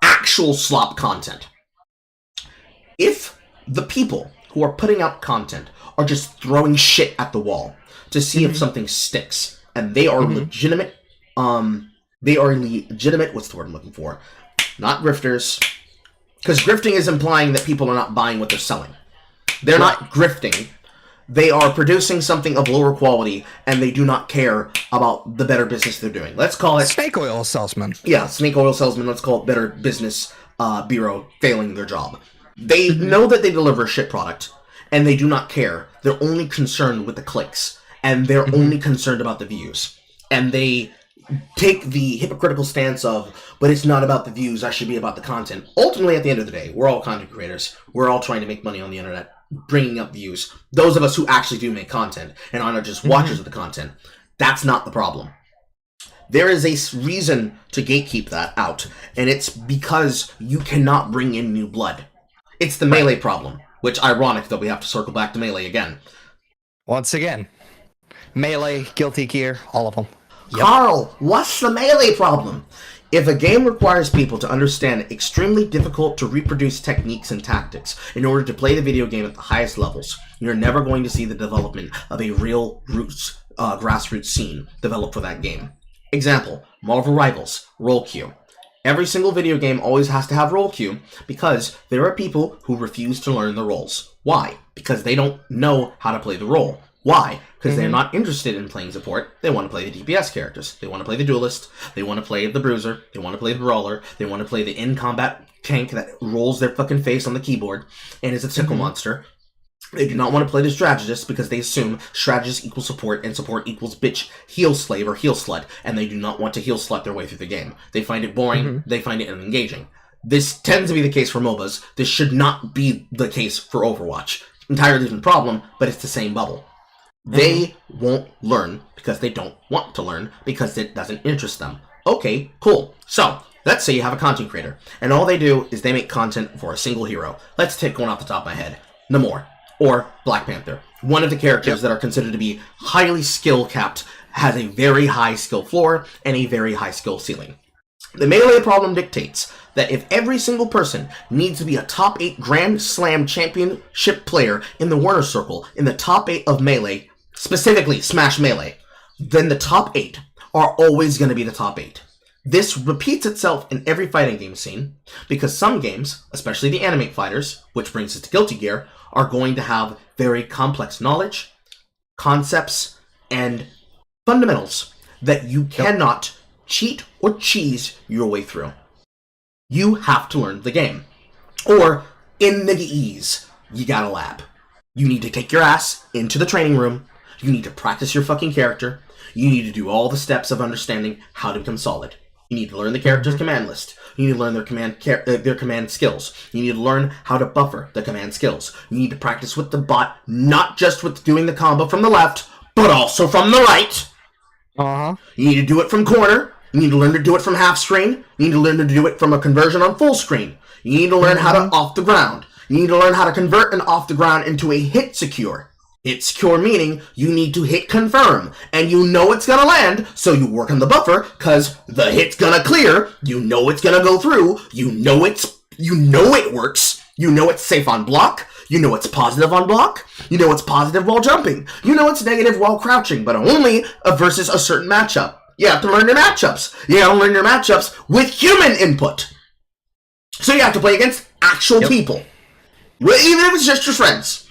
Actual slop content. If the people who are putting out content are just throwing shit at the wall to see if something sticks, and they are legitimate, what's the word I'm looking for? Not grifters. Because grifting is implying that people are not buying what they're selling. They're not grifting. They are producing something of lower quality, and they do not care about the better business they're doing. Let's call it... Snake oil salesman. Yeah, snake oil salesman. Let's call it Better Business Bureau failing their job. They know that they deliver a shit product, and they do not care. They're only concerned with the clicks, and they're only concerned about the views. And they take the hypocritical stance of, but it's not about the views, I should be about the content. Ultimately, at the end of the day, we're all content creators. We're all trying to make money on the internet, bringing up views. Those of us who actually do make content and aren't just watchers of the content, that's not the problem. There is a reason to gatekeep that out, and it's because you cannot bring in new blood. It's the Melee problem, which, ironic that we have to circle back to Melee again. Once again, Melee, Guilty Gear, all of them. Carl, what's the Melee problem? If a game requires people to understand extremely difficult to reproduce techniques and tactics in order to play the video game at the highest levels, you're never going to see the development of a real grassroots scene develop for that game. Example, Marvel Rivals, role queue. Every single video game always has to have role queue because there are people who refuse to learn the roles. Why? Because they don't know how to play the role. Why? Because they're not interested in playing support. They want to play the DPS characters. They want to play the duelist. They want to play the bruiser. They want to play the brawler. They want to play the in-combat tank that rolls their fucking face on the keyboard and is a tickle monster. They do not want to play the strategist because they assume strategist equals support and support equals bitch, heal slave, or heal slut, and they do not want to heal slut their way through the game. They find it boring. They find it unengaging. This tends to be the case for MOBAs. This should not be the case for Overwatch. Entirely different problem, but it's the same bubble. They won't learn because they don't want to learn because it doesn't interest them. Okay, cool. So, let's say you have a content creator, and all they do is they make content for a single hero. Let's take one off the top of my head. Namor, or Black Panther. One of the characters that are considered to be highly skill-capped has a very high skill floor and a very high skill ceiling. The Melee problem dictates that if every single person needs to be a top 8 Grand Slam Championship player in the Warner Circle, in the top 8 of Melee, specifically Smash Melee, then the top 8 are always going to be the top 8. This repeats itself in every fighting game scene, because some games, especially the animate fighters, which brings us to Guilty Gear, are going to have very complex knowledge, concepts, and fundamentals that you cannot cheat or cheese your way through. You have to learn the game. Or, in the ease, you got a lab. You need to take your ass into the training room. You need to practice your fucking character. You need to do all the steps of understanding how to become solid. You need to learn the character's command list. You need to learn their command skills. You need to learn how to buffer the command skills. You need to practice with the bot, not just with doing the combo from the left, but also from the right. You need to do it from corner. You need to learn to do it from half screen. You need to learn to do it from a conversion on full screen. You need to learn how to off the ground. You need to learn how to convert an off the ground into a hit secure. Hit secure meaning you need to hit confirm, and you know it's gonna land, so you work on the buffer, cause the hit's gonna clear, you know it's gonna go through, you know it works, you know it's safe on block, you know it's positive on block, you know it's positive while jumping, you know it's negative while crouching, but only versus a certain matchup. You have to learn your matchups. You gotta learn your matchups with human input. So you have to play against actual people. Even if it's just your friends.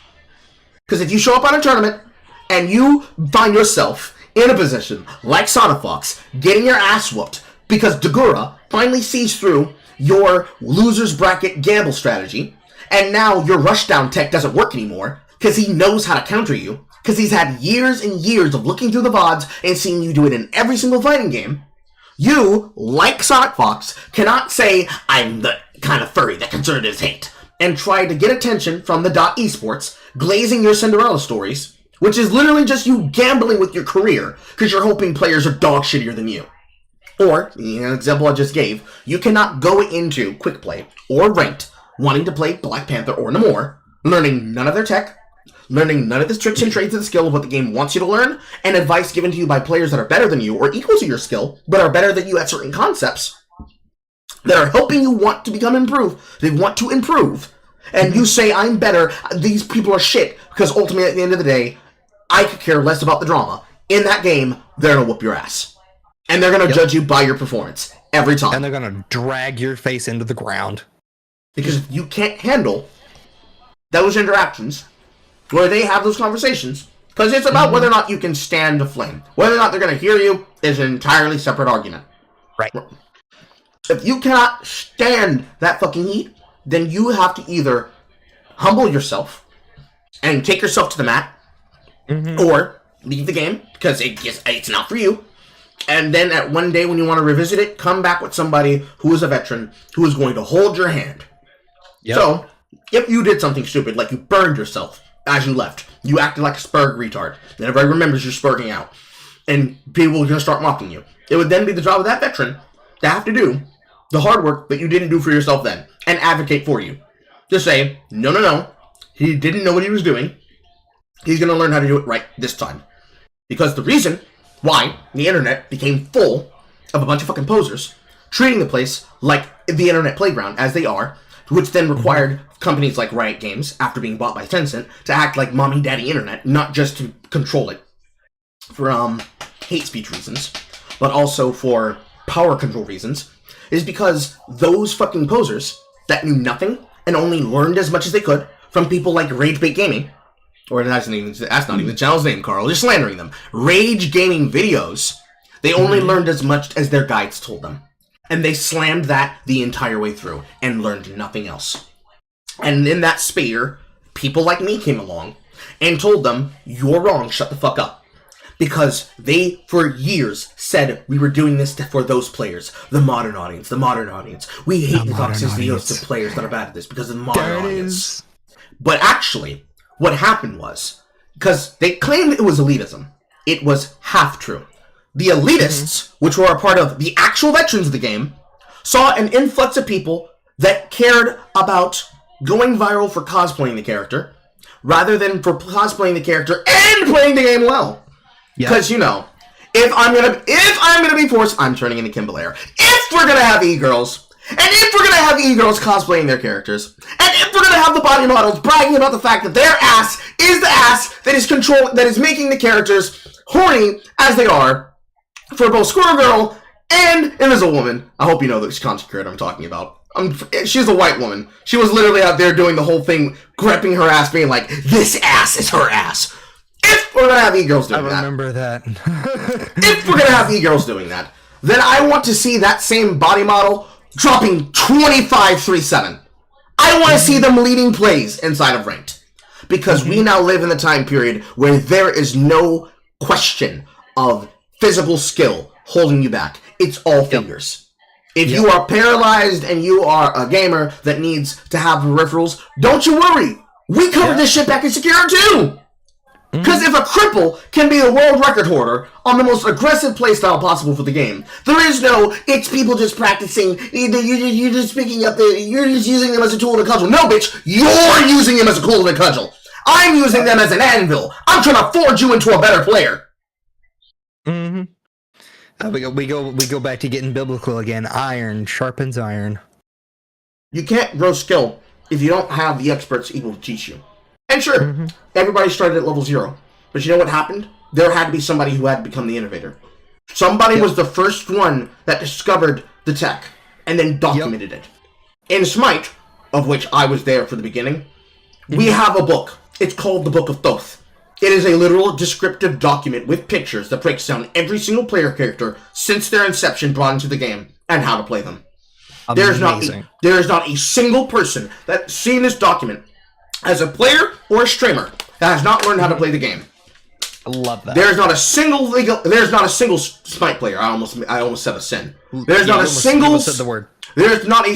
Because if you show up on a tournament and you find yourself in a position like Sonafox getting your ass whooped because Dagura finally sees through your loser's bracket gamble strategy, and now your rushdown tech doesn't work anymore because he knows how to counter you, because he's had years and years of looking through the VODs and seeing you do it in every single fighting game, you, like Sonic Fox, cannot say, I'm the kind of furry that conservatives hate, and try to get attention from the .esports, glazing your Cinderella stories, which is literally just you gambling with your career, because you're hoping players are dog shittier than you. Or, an example I just gave, you cannot go into Quick Play or Ranked wanting to play Black Panther or Namor, learning none of their tech, learning none of the tricks and trades of the skill of what the game wants you to learn, and advice given to you by players that are better than you or equal to your skill, but are better than you at certain concepts, that are helping you want to become improve. They want to improve. And you say, I'm better, these people are shit, because ultimately at the end of the day, I could care less about the drama. In that game, they're going to whoop your ass. And they're going to judge you by your performance, every time. And they're going to drag your face into the ground. Because if you can't handle those interactions, where they have those conversations, because it's about whether or not you can stand the flame. Whether or not they're going to hear you is an entirely separate argument. Right. If you cannot stand that fucking heat, then you have to either humble yourself and take yourself to the mat, or leave the game, because it's not for you. And then at one day when you want to revisit it, come back with somebody who is a veteran, who is going to hold your hand. So, if you did something stupid, like you burned yourself as you left, you acted like a spurg retard, and everybody remembers you spurging out, and people are going to start mocking you, it would then be the job of that veteran to have to do the hard work that you didn't do for yourself then, and advocate for you. Just say, no, he didn't know what he was doing, he's going to learn how to do it right this time. Because the reason why the internet became full of a bunch of fucking posers, treating the place like the internet playground, as they are, which then required companies like Riot Games, after being bought by Tencent, to act like mommy daddy internet, not just to control it for hate speech reasons, but also for power control reasons, is because those fucking posers that knew nothing and only learned as much as they could from people like Ragebait Gaming, or that's not even the channel's name, Carl, you're slandering them. Rage Gaming videos, they only learned as much as their guides told them. And they slammed that the entire way through and learned nothing else. And in that sphere, people like me came along and told them, you're wrong, shut the fuck up. Because they, for years, said we were doing this for those players. The modern audience. We hate the toxicity of the players that are bad at this because of the modern audience. But actually, what happened was, because they claimed it was elitism, it was half true. The elitists, which were a part of the actual veterans of the game, saw an influx of people that cared about going viral for cosplaying the character, rather than for cosplaying the character and playing the game well. Because, If I'm gonna be forced, I'm turning into Kimball Air. If we're gonna have e-girls, and if we're gonna have e-girls cosplaying their characters, and if we're gonna have the body models bragging about the fact that their ass is the ass that is making the characters horny as they are for both Squirrel Girl and Invisible Woman. I hope you know which content creator I'm talking about. She's a white woman. She was literally out there doing the whole thing, gripping her ass, being like, "This ass is her ass." If we're gonna have e-girls doing that, I remember that. if we're gonna have e-girls doing that, then I want to see that same body model dropping 25-3-7. I want to see them leading plays inside of Ranked. Because we now live in the time period where there is no question of physical skill holding you back. It's all fingers. If you are paralyzed and you are a gamer that needs to have peripherals, don't you worry. We covered this shit back in Sekiro too. Because if a cripple can be the world record holder on the most aggressive playstyle possible for the game, there is no, it's people just practicing, you're just picking up you're just using them as a tool to cudgel. No, bitch, you're using them as a tool to cudgel. I'm using them as an anvil. I'm trying to forge you into a better player. We go back to getting biblical again. Iron sharpens iron. You can't grow skill if you don't have the experts able to teach you. And sure, everybody started at level 0. But you know what happened? There had to be somebody who had become the innovator. Somebody was the first one that discovered the tech and then documented it. In Smite, of which I was there for the beginning, we have a book. It's called the Book of Thoth. It is a literal descriptive document with pictures that breaks down every single player character since their inception brought into the game and how to play them. There is not a single person that's seen this document as a player or a streamer that has not learned how to play the game. I love that. There's not a single Smite player. I almost said a sin. There's not a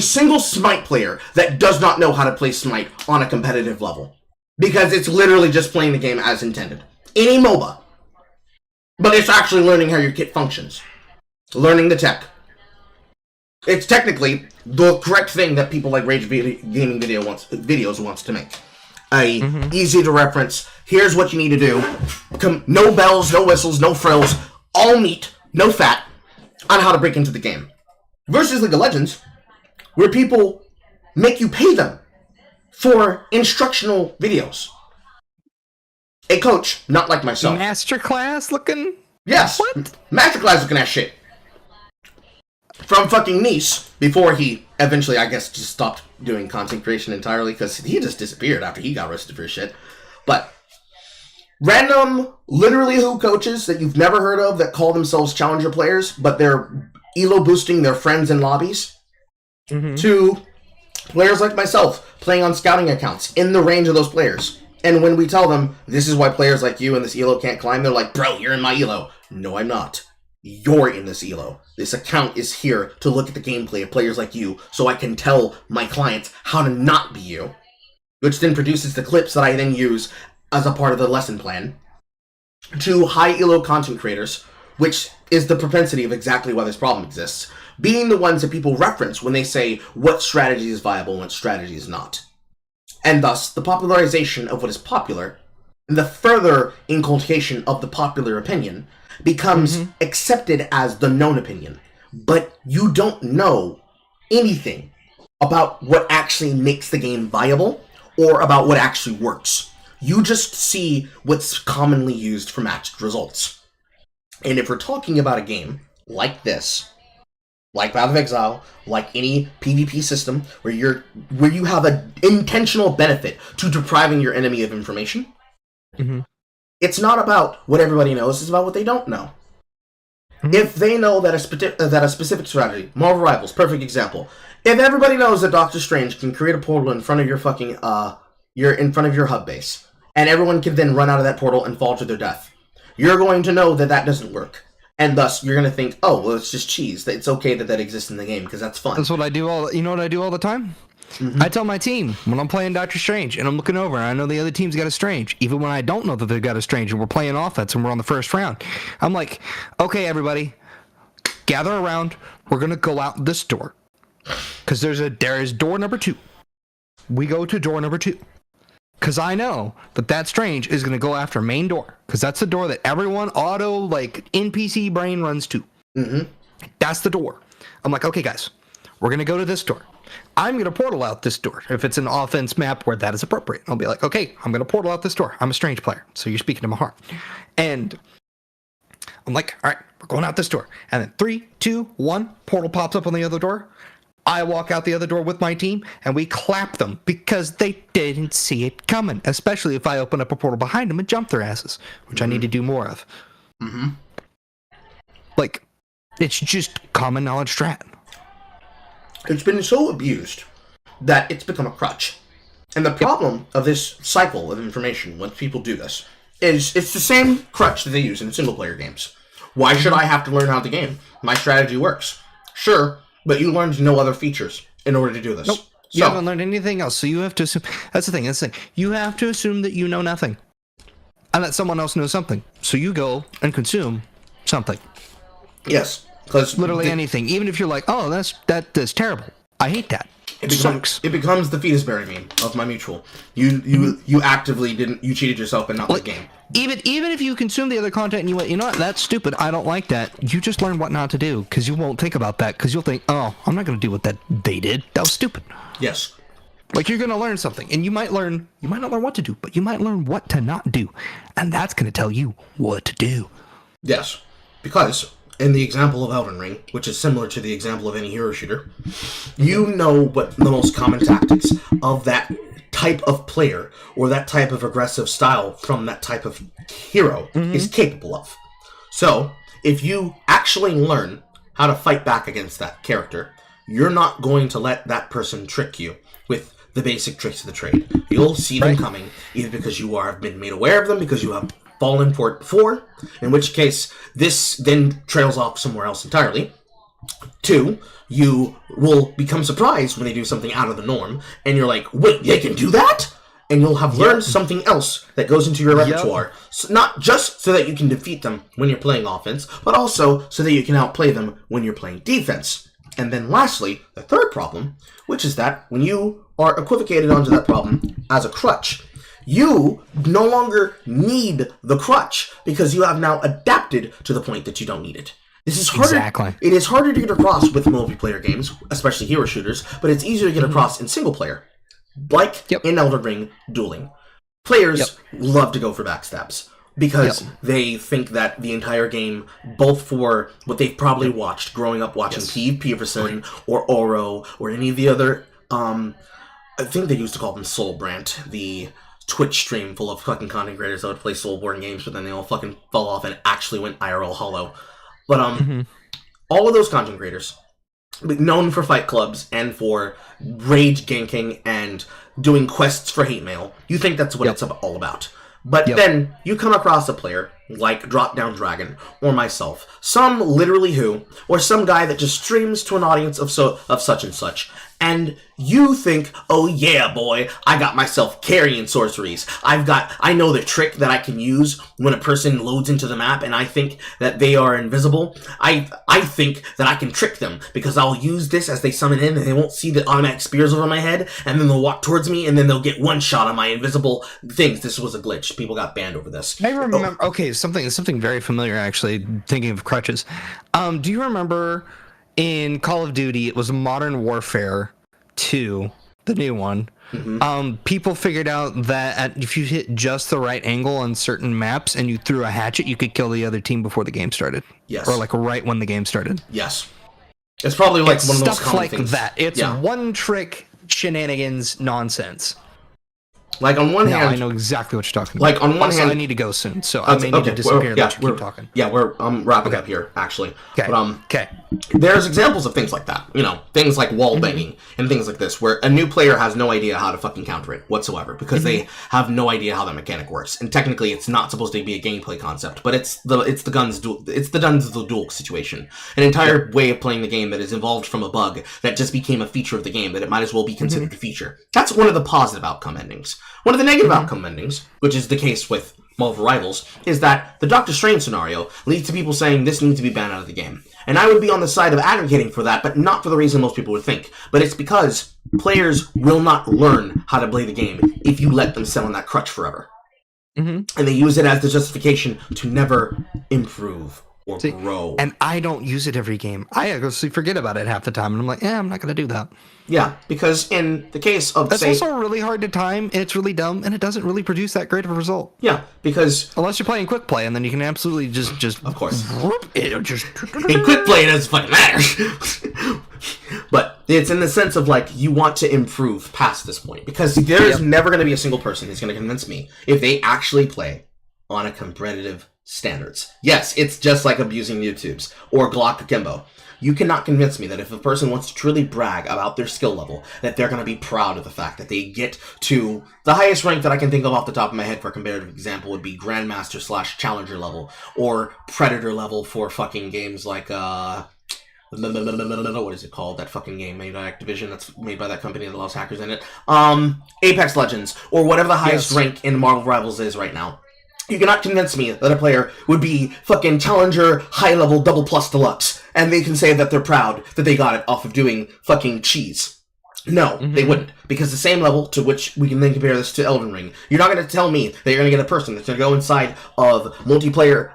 single Smite player that does not know how to play Smite on a competitive level. Because it's literally just playing the game as intended. Any MOBA. But it's actually learning how your kit functions. Learning the tech. It's technically the correct thing that people like Rage Gaming videos wants to make. Easy to reference. Here's what you need to do. No bells, no whistles, no frills. All meat, no fat. On how to break into the game. Versus League of Legends, where people make you pay them for instructional videos. A coach, not like myself. Masterclass looking? Yes. What? Masterclass looking at shit. From fucking Nice, before he eventually, I guess, just stopped doing content creation entirely, because he just disappeared after he got arrested for his shit. But random, literally who coaches that you've never heard of that call themselves challenger players, but they're elo boosting their friends in lobbies, to players like myself playing on scouting accounts in the range of those players. And when we tell them, this is why players like you in this elo can't climb, they're like, bro, you're in my elo. No, I'm not. You're in this elo. This account is here to look at the gameplay of players like you so I can tell my clients how to not be you. Which then produces the clips that I then use as a part of the lesson plan. To high elo content creators, which is the propensity of exactly why this problem exists, being the ones that people reference when they say what strategy is viable and what strategy is not. And thus, the popularization of what is popular, and the further inculcation of the popular opinion, becomes accepted as the known opinion. But you don't know anything about what actually makes the game viable, or about what actually works. You just see what's commonly used for matched results. And if we're talking about a game like this, like Path of Exile, like any PvP system where you have an intentional benefit to depriving your enemy of information, it's not about what everybody knows, it's about what they don't know. If they know that a specific strategy, Marvel Rivals, perfect example. If everybody knows that Doctor Strange can create a portal in front of your fucking, in front of your hub base, and everyone can then run out of that portal and fall to their death, you're going to know that that doesn't work. And thus, you're going to think, oh, well, it's just cheese. It's okay that that exists in the game, because that's fun. That's what I do you know what I do all the time? I tell my team, when I'm playing Doctor Strange, and I'm looking over, and I know the other team's got a Strange, even when I don't know that they've got a Strange, and we're playing offense, and we're on the first round, I'm like, okay, everybody, gather around, we're going to go out this door. Because there is door number 2. We go to door number 2. Because I know that Strange is going to go after main door. Because that's the door that everyone NPC brain runs to. Mm-hmm. That's the door. I'm like, okay, guys, we're going to go to this door. I'm going to portal out this door if it's an offense map where that is appropriate. I'll be like, okay, I'm going to portal out this door. I'm a Strange player, so you're speaking to my heart. And I'm like, all right, we're going out this door. And then 3, 2, 1, portal pops up on the other door. I walk out the other door with my team, and we clap them because they didn't see it coming, especially if I open up a portal behind them and jump their asses, which I need to do more of. Mm-hmm. Like, it's just common knowledge strat. It's been so abused that it's become a crutch. And the problem of this cycle of information, when people do this, is it's the same crutch that they use in single-player games. Why should I have to learn how the game? My strategy works. Sure, but you learned no other features in order to do this. Nope. You haven't learned anything else, so you have to assume... That's the thing. You have to assume that you know nothing. And that someone else knows something. So you go and consume something. Yes. Because literally anything. Even if you're like, oh, that's terrible. I hate that. It becomes the fetus berry meme of my mutual. You actively you cheated yourself and not the game. Even if you consume the other content and you went, you know what, that's stupid, I don't like that, you just learn what not to do, because you won't think about that, because you'll think, oh, I'm not going to do what they did. That was stupid. Yes. Like, you're going to learn something, and you might not learn what to do, but you might learn what to not do, and that's going to tell you what to do. Yes. Because in the example of Elden Ring, which is similar to the example of any hero shooter, you know what the most common tactics of that type of player or that type of aggressive style from that type of hero is capable of. So, if you actually learn how to fight back against that character, you're not going to let that person trick you with the basic tricks of the trade. You'll see them coming, either because you have been made aware of them, because you have fallen for it before, in which case this then trails off somewhere else entirely. 2, you will become surprised when they do something out of the norm, and you're like, wait, they can do that? And you'll have learned something else that goes into your repertoire. So not just so that you can defeat them when you're playing offense, but also so that you can outplay them when you're playing defense. And then lastly, the third problem, which is that when you are equivocated onto that problem as a crutch, you no longer need the crutch because you have now adapted to the point that you don't need it. This is harder. Exactly. It is harder to get across with multiplayer games, especially hero shooters, but it's easier to get across in single player. Like in Elden Ring, dueling. Players love to go for backstabs because they think that the entire game, both for what they've probably watched growing up watching Steve Peterson or Oro or any of the other, I think they used to call them Soulbrand, the Twitch stream full of fucking content creators that would play Soulborn games, but then they all fucking fell off and actually went IRL hollow. But all of those content creators, known for fight clubs and for rage ganking and doing quests for hate mail, you think that's what it's all about. But then you come across a player like Drop Down Dragon or myself, some literally who, or some guy that just streams to an audience of such and such, and you think, oh yeah, boy, I got myself carrying sorceries. I know the trick that I can use when a person loads into the map and I think that they are invisible. I think that I can trick them because I'll use this as they summon in and they won't see the automatic spears over my head, and then they'll walk towards me and then they'll get one shot on my invisible things. This was a glitch. People got banned over this. I remember. Okay, something very familiar actually. Thinking of crutches. Do you remember in Call of Duty? It was Modern Warfare 2, the new one. People figured out that if you hit just the right angle on certain maps and you threw a hatchet, you could kill the other team before the game started. Yes. Or like right when the game started. Yes. It's probably like one of the most stuff common like things. that. It's one trick shenanigans nonsense. Like on one hand, I know exactly what you're talking about. Like on one hand, I need to go soon, so I may need to disappear and let you keep talking. Yeah, we're wrapping up here actually. Okay. But there's examples of things like that. You know, things like wall banging and things like this, where a new player has no idea how to fucking counter it whatsoever because they have no idea how that mechanic works. And technically, it's not supposed to be a gameplay concept, but it's the guns of the duel situation. An entire way of playing the game that is evolved from a bug that just became a feature of the game that it might as well be considered a feature. That's one of the positive outcome endings. One of the negative outcome endings, which is the case with Marvel Rivals, is that the Doctor Strange scenario leads to people saying this needs to be banned out of the game. And I would be on the side of advocating for that, but not for the reason most people would think. But it's because players will not learn how to play the game if you let them sit on that crutch forever. Mm-hmm. And they use it as the justification to never improve or grow. And I don't use it every game. I actually forget about it half the time, and I'm like, I'm not going to do that. Yeah, because in the case of, That's also really hard to time, and it's really dumb, and it doesn't really produce that great of a result. Yeah, because... Unless you're playing quick play, and then you can absolutely just of course. It'll just... In quick play, it doesn't fucking matter. But it's in the sense of, like, you want to improve past this point. Because there is never going to be a single person who's going to convince me if they actually play on a competitive standards. Yes, it's just like abusing YouTubes or Glock Akimbo. You cannot convince me that if a person wants to truly brag about their skill level, that they're going to be proud of the fact that they get to the highest rank that I can think of off the top of my head for a comparative example would be Grandmaster / Challenger level or Predator level for fucking games like, what is it called? That fucking game made by Activision that's made by that company that loves hackers in it. Apex Legends or whatever the highest rank in Marvel Rivals is right now. You cannot convince me that a player would be fucking Challenger, high-level, double plus deluxe, and they can say that they're proud that they got it off of doing fucking cheese. No, they wouldn't. Because the same level to which we can then compare this to Elden Ring, you're not going to tell me that you're going to get a person that's going to go inside of multiplayer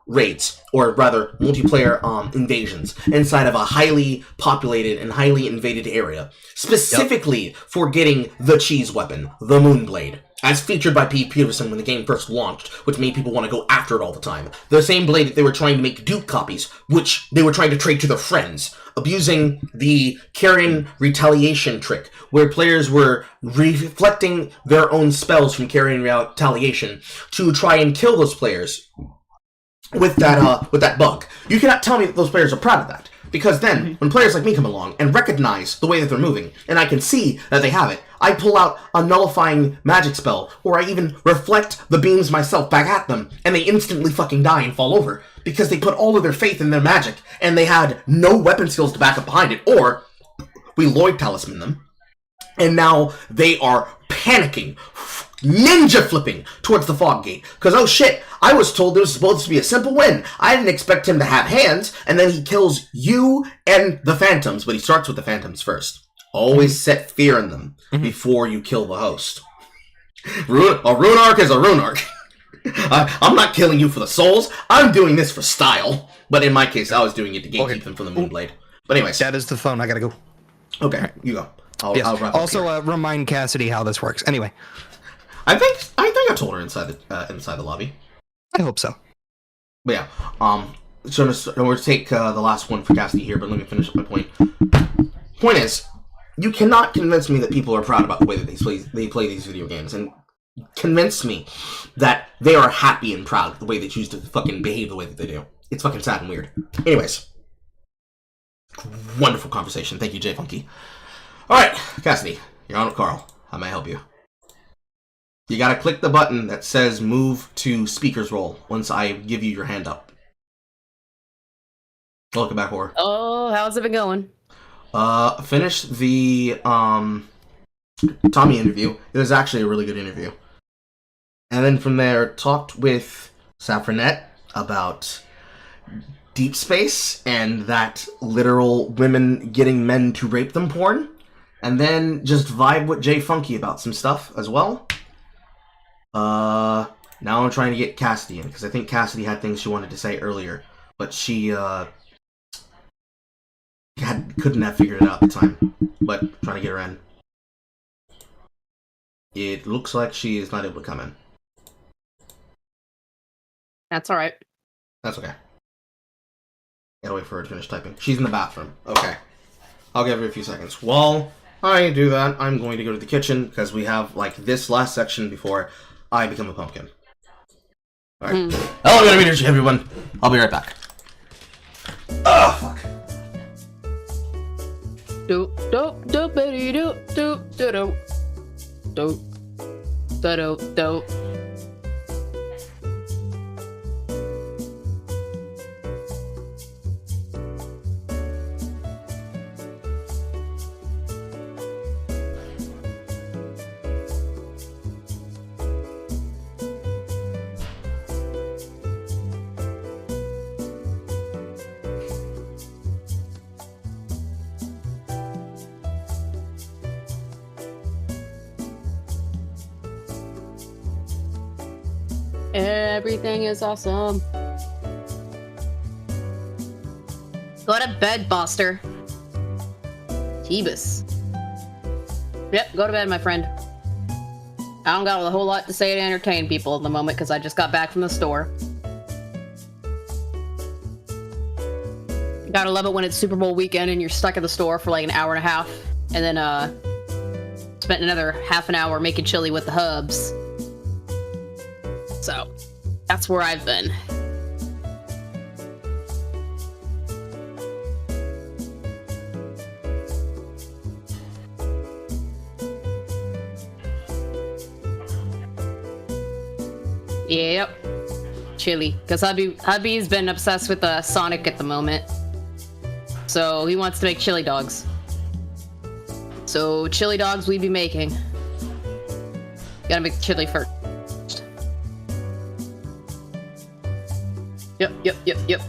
raids, or rather, multiplayer invasions, inside of a highly populated and highly invaded area, specifically for getting the cheese weapon, the Moonblade. As featured by P. Peterson when the game first launched, which made people want to go after it all the time. The same blade that they were trying to make dupe copies, which they were trying to trade to their friends, abusing the carrion retaliation trick, where players were reflecting their own spells from carrion retaliation to try and kill those players with that bug. You cannot tell me that those players are proud of that. Because then, when players like me come along and recognize the way that they're moving, and I can see that they have it, I pull out a nullifying magic spell, or I even reflect the beams myself back at them, and they instantly fucking die and fall over. Because they put all of their faith in their magic, and they had no weapon skills to back up behind it, or we Lloyd Talisman them, and now they are panicking, ninja flipping towards the fog gate. Because, oh shit, I was told it was supposed to be a simple win. I didn't expect him to have hands, and then he kills you and the phantoms, but he starts with the phantoms first. Always set fear in them before you kill the host. A rune arc is a rune arc. I'm not killing you for the souls, I'm doing this for style. But in my case, I was doing it to gatekeep them from the Moonblade. But anyways. That is the phone, I gotta go. Okay, you go. I'll wrap up also, here. Remind Cassidy how this works. Anyway. I think I told her inside the lobby. I hope so. But yeah, so we're going to take the last one for Cassidy here, but let me finish up my point. Point is, you cannot convince me that people are proud about the way that they play these video games, and convince me that they are happy and proud of the way they choose to fucking behave the way that they do. It's fucking sad and weird. Anyways, wonderful conversation. Thank you, Jay Funky. All right, Cassidy, you're on with Carl. How may I help you? You gotta click the button that says move to speaker's role once I give you your hand up. Welcome back, Horror. Oh, how's it been going? Finish the Tommy interview. It was actually a really good interview. And then from there, talked with Saffronet about Deep Space and that literal women getting men to rape them porn. And then just vibe with Jay Funky about some stuff as well. Now I'm trying to get Cassidy in, because I think Cassidy had things she wanted to say earlier, but she, couldn't have figured it out at the time, but trying to get her in. It looks like she is not able to come in. That's alright. That's okay. Gotta wait for her to finish typing. She's in the bathroom. Okay. I'll give her a few seconds. While I do that, I'm going to go to the kitchen, because we have, like, this last section before I become a pumpkin. Alright. Hello, good readers, everyone. I'll be right back. Oh, fuck. Do do do do do do do do do do do. Everything is awesome. Go to bed, Buster. Jeebus. Yep, go to bed, my friend. I don't got a whole lot to say to entertain people at the moment because I just got back from the store. Gotta love it when it's Super Bowl weekend and you're stuck at the store for like an hour and a half, and then spent another half an hour making chili with the hubs. So that's where I've been. Yep. Chili. Because hubby's been obsessed with Sonic at the moment. So he wants to make chili dogs. So chili dogs we be making. Gotta make chili first. Yep.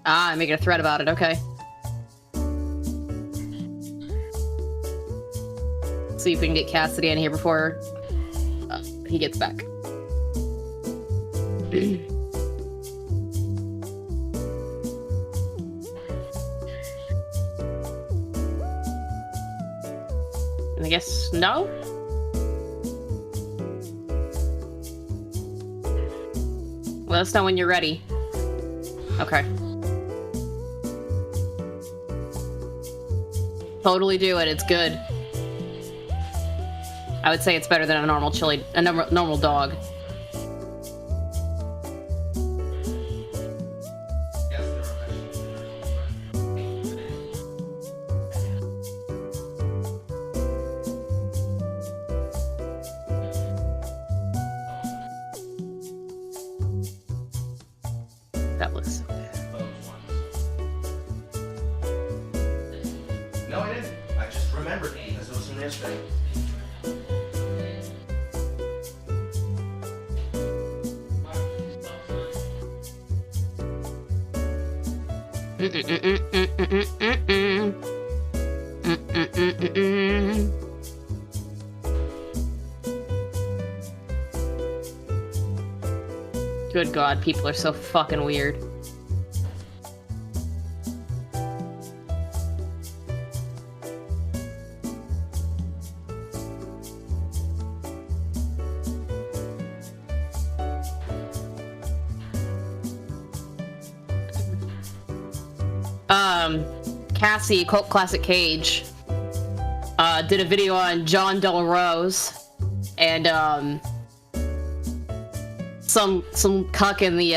Ah, I'm making a thread about it, okay. See if we can get Cassidy in here before he gets back. I guess no? Let us know when you're ready. Okay. Totally do it, it's good. I would say it's better than a normal normal dog. That looks so bad. No, I didn't. I just remembered because it was from yesterday. Good God, people are so fucking weird. Cassie, Cult Classic Cage, did a video on John Del Rose, and some cuck in the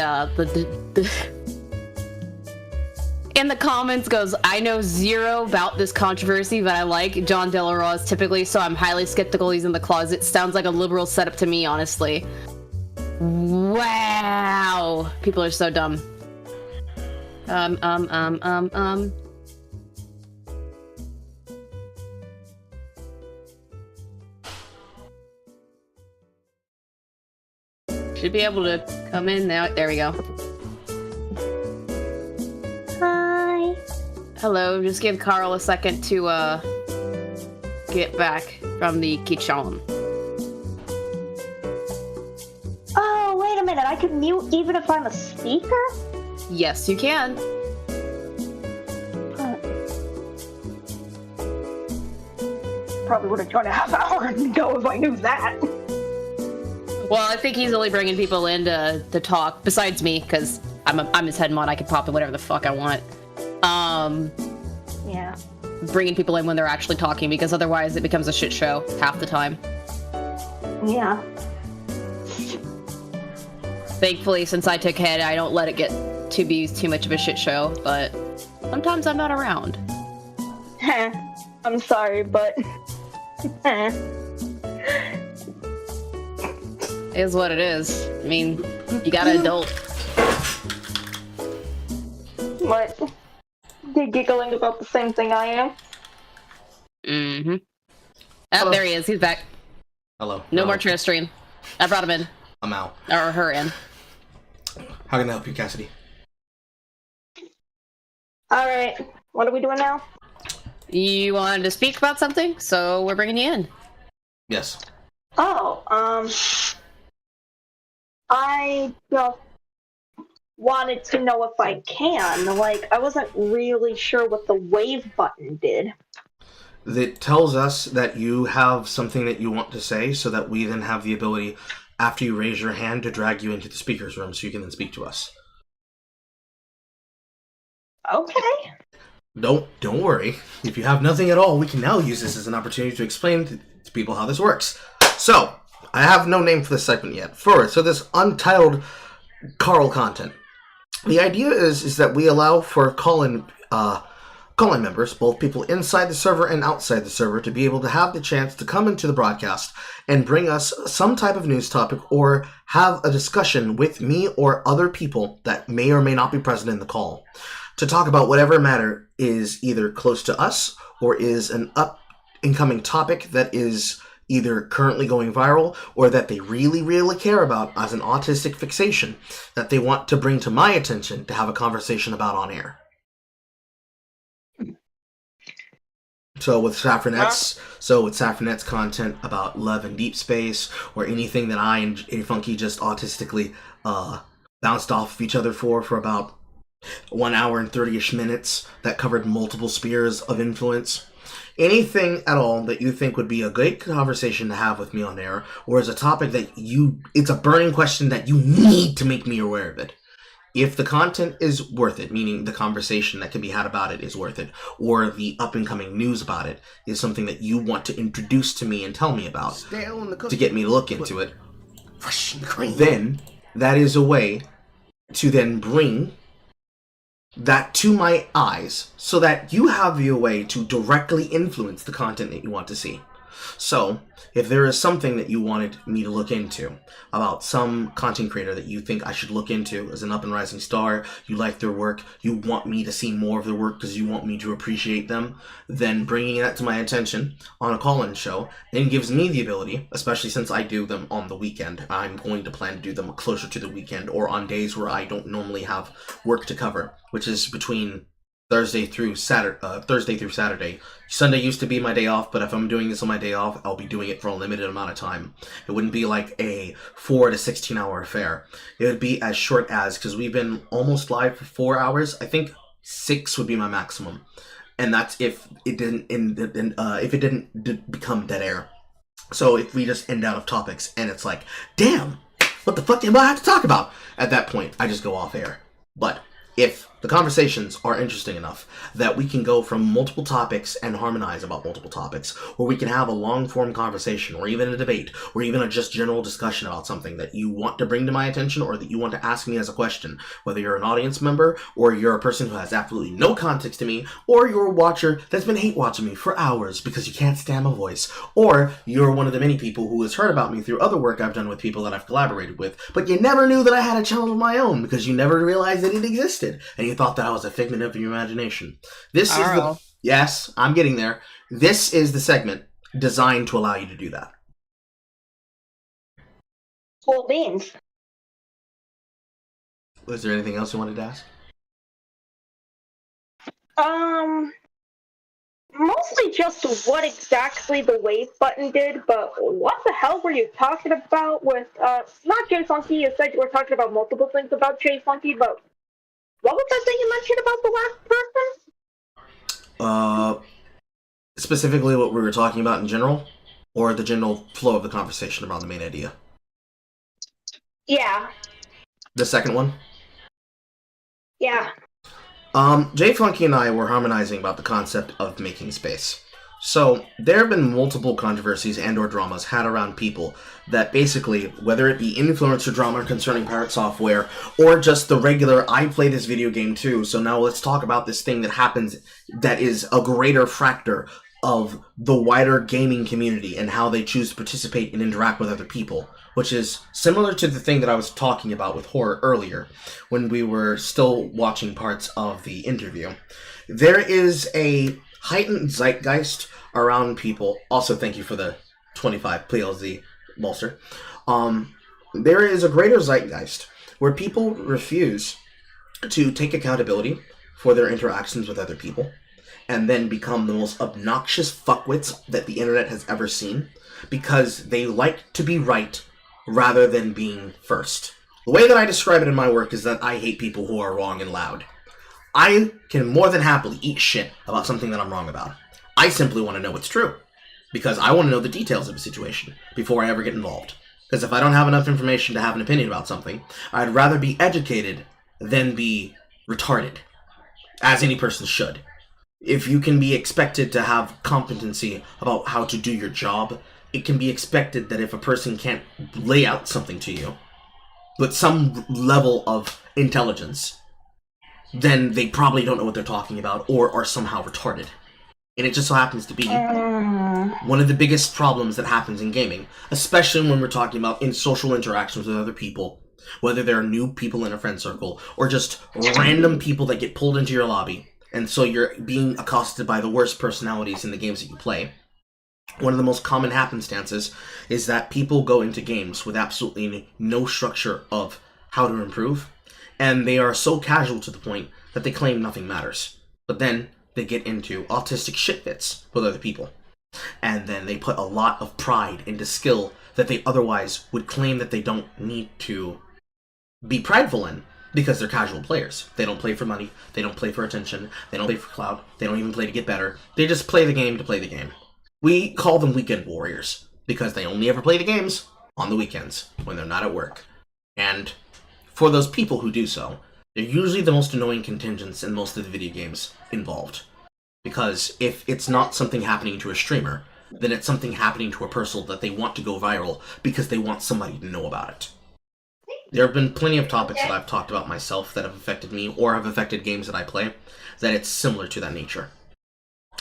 in the comments goes, I know zero about this controversy, but I like John Del Rose typically, so I'm highly skeptical he's in the closet. Sounds like a liberal setup to me, honestly. Wow, people are so dumb. Should be able to come in now. There we go. Hi. Hello, just give Carl a second to get back from the kitchen. Oh, wait a minute. I can mute even if I'm a speaker? Yes, you can. Probably would have joined a half hour ago if I knew that. Well, I think he's only bringing people in to talk, besides me, because I'm his head mod. I can pop in whatever the fuck I want. Yeah. Bringing people in when they're actually talking, because otherwise it becomes a shit show half the time. Yeah. Thankfully, since I took head, I don't let it get to be too much of a shit show, but sometimes I'm not around. I'm sorry, but... Is what it is. I mean, you got an adult. What? You're giggling about the same thing I am? Mm-hmm. Oh, Hello. there he is. He's back. Hello. No more Tristram. I brought him in. I'm out. Or her in. How can I help you, Cassidy? Alright. What are we doing now? You wanted to speak about something, so we're bringing you in. Yes. Oh, I just wanted to know if I can. Like, I wasn't really sure what the wave button did. It tells us that you have something that you want to say, so that we then have the ability, after you raise your hand, to drag you into the speaker's room so you can then speak to us. Okay. Don't worry. If you have nothing at all, we can now use this as an opportunity to explain to people how this works. So, I have no name for this segment yet. So this untitled Carl content. The idea is that we allow for call-in members, both people inside the server and outside the server, to be able to have the chance to come into the broadcast and bring us some type of news topic or have a discussion with me or other people that may or may not be present in the call to talk about whatever matter is either close to us or is an up-and-coming topic that is either currently going viral or that they really, really care about as an autistic fixation that they want to bring to my attention to have a conversation about on air. So with Saffronet's content about love and deep space, or anything that I and Funky just autistically bounced off of each other for about 1 hour and 30-ish minutes that covered multiple spheres of influence. Anything at all that you think would be a great conversation to have with me on air, or is a topic that it's a burning question that you need to make me aware of it. If the content is worth it, meaning the conversation that can be had about it is worth it, or the up-and-coming news about it is something that you want to introduce to me and tell me about to get me to look into it, then that is a way to then bring that to my eyes so that you have the way to directly influence the content that you want to see. So, if there is something that you wanted me to look into about some content creator that you think I should look into as an up and rising star, you like their work, you want me to see more of their work because you want me to appreciate them, then bringing that to my attention on a call-in show then gives me the ability, especially since I do them on the weekend. I'm going to plan to do them closer to the weekend or on days where I don't normally have work to cover, which is between Thursday through Saturday. Sunday used to be my day off, but if I'm doing this on my day off, I'll be doing it for a limited amount of time. It wouldn't be like a 4 to 16 hour affair. It would be as short as, because we've been almost live for 4 hours. I think 6 would be my maximum, and that's if it didn't become dead air. So if we just end out of topics, and it's like, damn, what the fuck do I have to talk about? At that point, I just go off air. But if the conversations are interesting enough that we can go from multiple topics and harmonize about multiple topics, or we can have a long-form conversation, or even a debate, or even a just general discussion about something that you want to bring to my attention, or that you want to ask me as a question, whether you're an audience member, or you're a person who has absolutely no context to me, or you're a watcher that's been hate-watching me for hours because you can't stand my voice, or you're one of the many people who has heard about me through other work I've done with people that I've collaborated with, but you never knew that I had a channel of my own because you never realized that it existed, and you thought that I was a figment of your imagination. Yes, I'm getting there. This is the segment designed to allow you to do that. Cool beans. Was there anything else you wanted to ask? Mostly just what exactly the wave button did, but what the hell were you talking about with, not Jay Funky? You said you were talking about multiple things about Jay Funky, but what was that thing you mentioned about the last person? Specifically what we were talking about in general, or the general flow of the conversation around the main idea? Yeah. The second one? Yeah. Jay Funky and I were harmonizing about the concept of making space. So, there have been multiple controversies and or dramas had around people that basically, whether it be influencer drama concerning pirate software, or just the regular, I play this video game too, so now let's talk about this thing that happens that is a greater factor of the wider gaming community and how they choose to participate and interact with other people, which is similar to the thing that I was talking about with horror earlier, when we were still watching parts of the interview. There is a heightened zeitgeist around people. Also, thank you for the 25 PLZ bolster. There is a greater zeitgeist where people refuse to take accountability for their interactions with other people, and then become the most obnoxious fuckwits that the internet has ever seen, because they like to be right rather than being first. The way that I describe it in my work is that I hate people who are wrong and loud. I can more than happily eat shit about something that I'm wrong about. I simply want to know what's true, because I want to know the details of a situation before I ever get involved. Because if I don't have enough information to have an opinion about something, I'd rather be educated than be retarded, as any person should. If you can be expected to have competency about how to do your job, it can be expected that if a person can't lay out something to you with some level of intelligence, then they probably don't know what they're talking about or are somehow retarded. And it just so happens to be one of the biggest problems that happens in gaming, especially when we're talking about in social interactions with other people, whether they're new people in a friend circle or just random people that get pulled into your lobby, and so you're being accosted by the worst personalities in the games that you play. One of the most common happenstances is that people go into games with absolutely no structure of how to improve, and they are so casual to the point that they claim nothing matters. But then they get into autistic shit fits with other people. And then they put a lot of pride into skill that they otherwise would claim that they don't need to be prideful in, because they're casual players. They don't play for money, they don't play for attention, they don't play for clout, they don't even play to get better. They just play the game to play the game. We call them weekend warriors, because they only ever play the games on the weekends, when they're not at work. And for those people who do so, they're usually the most annoying contingents in most of the video games involved. Because if it's not something happening to a streamer, then it's something happening to a person that they want to go viral because they want somebody to know about it. There have been plenty of topics that I've talked about myself that have affected me or have affected games that I play, that it's similar to that nature.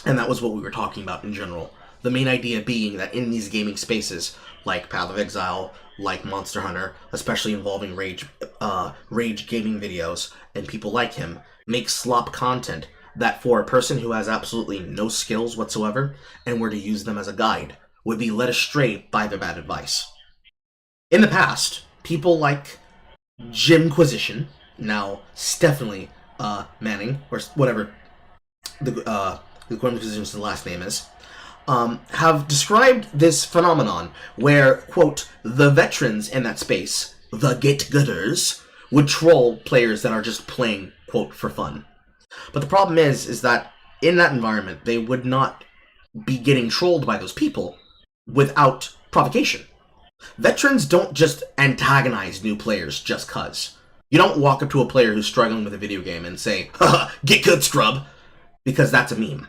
And that was what we were talking about in general. The main idea being that in these gaming spaces, like Path of Exile, like Monster Hunter, especially involving rage gaming videos, and people like him, make slop content that for a person who has absolutely no skills whatsoever, and were to use them as a guide, would be led astray by their bad advice. In the past, people like Jimquisition, now Stephanie Manning, or whatever the Quinquisition's last name is, have described this phenomenon where, quote, the veterans in that space, the get-gooders, would troll players that are just playing, quote, for fun. But the problem is that in that environment, they would not be getting trolled by those people without provocation. Veterans don't just antagonize new players just cuz. You don't walk up to a player who's struggling with a video game and say, haha, get good, scrub, because that's a meme.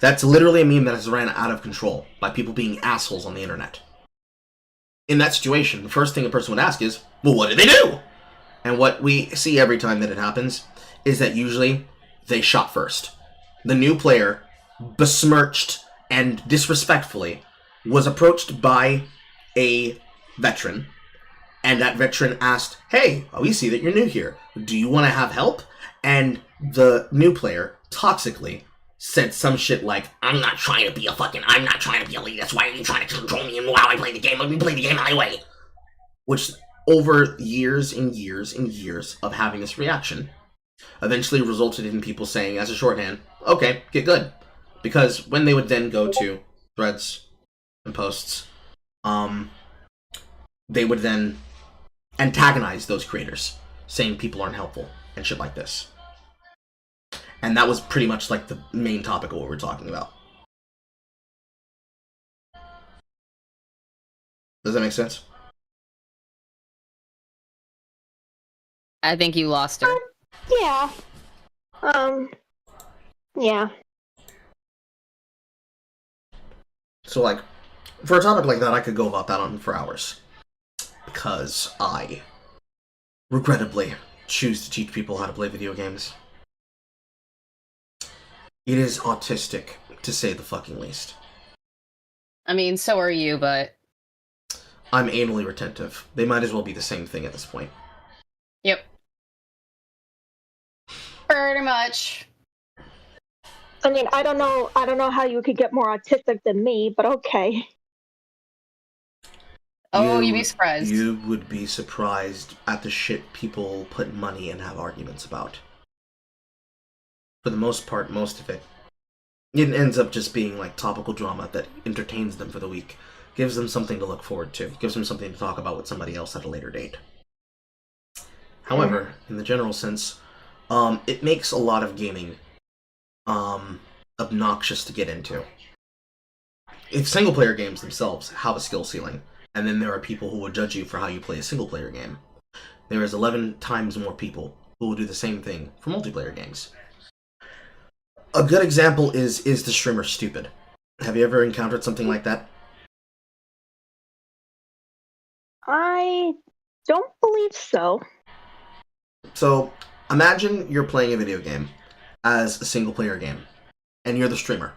That's literally a meme that has ran out of control by people being assholes on the internet. In that situation, the first thing a person would ask is, well, what did they do? And what we see every time that it happens is that usually they shot first. The new player, besmirched and disrespectfully, was approached by a veteran, and that veteran asked, hey, we see that you're new here. Do you want to have help? And the new player, toxically, said some shit like, I'm not trying to be a elitist. Why are you trying to control me and how I play the game? Let me play the game my way. Which, over years and years and years of having this reaction, eventually resulted in people saying, as a shorthand, okay, get good. Because when they would then go to threads and posts, they would then antagonize those creators, saying people aren't helpful and shit like this. And that was pretty much like the main topic of what we're talking about. Does that make sense? I think you lost her. Yeah. Yeah. So, like, for a topic like that, I could go about that on for hours. Because I, regrettably, choose to teach people how to play video games. It is autistic, to say the fucking least. I mean, so are you, but... I'm anally retentive. They might as well be the same thing at this point. Yep. Pretty much. I mean, I don't know how you could get more autistic than me, but okay. Oh, you'd be surprised. You would be surprised at the shit people put money and have arguments about. For the most part, most of it It ends up just being like topical drama that entertains them for the week, gives them something to look forward to, gives them something to talk about with somebody else at a later date. However, in the general sense, it makes a lot of gaming obnoxious to get into. If single-player games themselves have a skill ceiling, and then there are people who will judge you for how you play a single-player game, there is 11 times more people who will do the same thing for multiplayer games. A good example is the streamer stupid? Have you ever encountered something like that? I don't believe so. So, imagine you're playing a video game as a single-player game, and you're the streamer.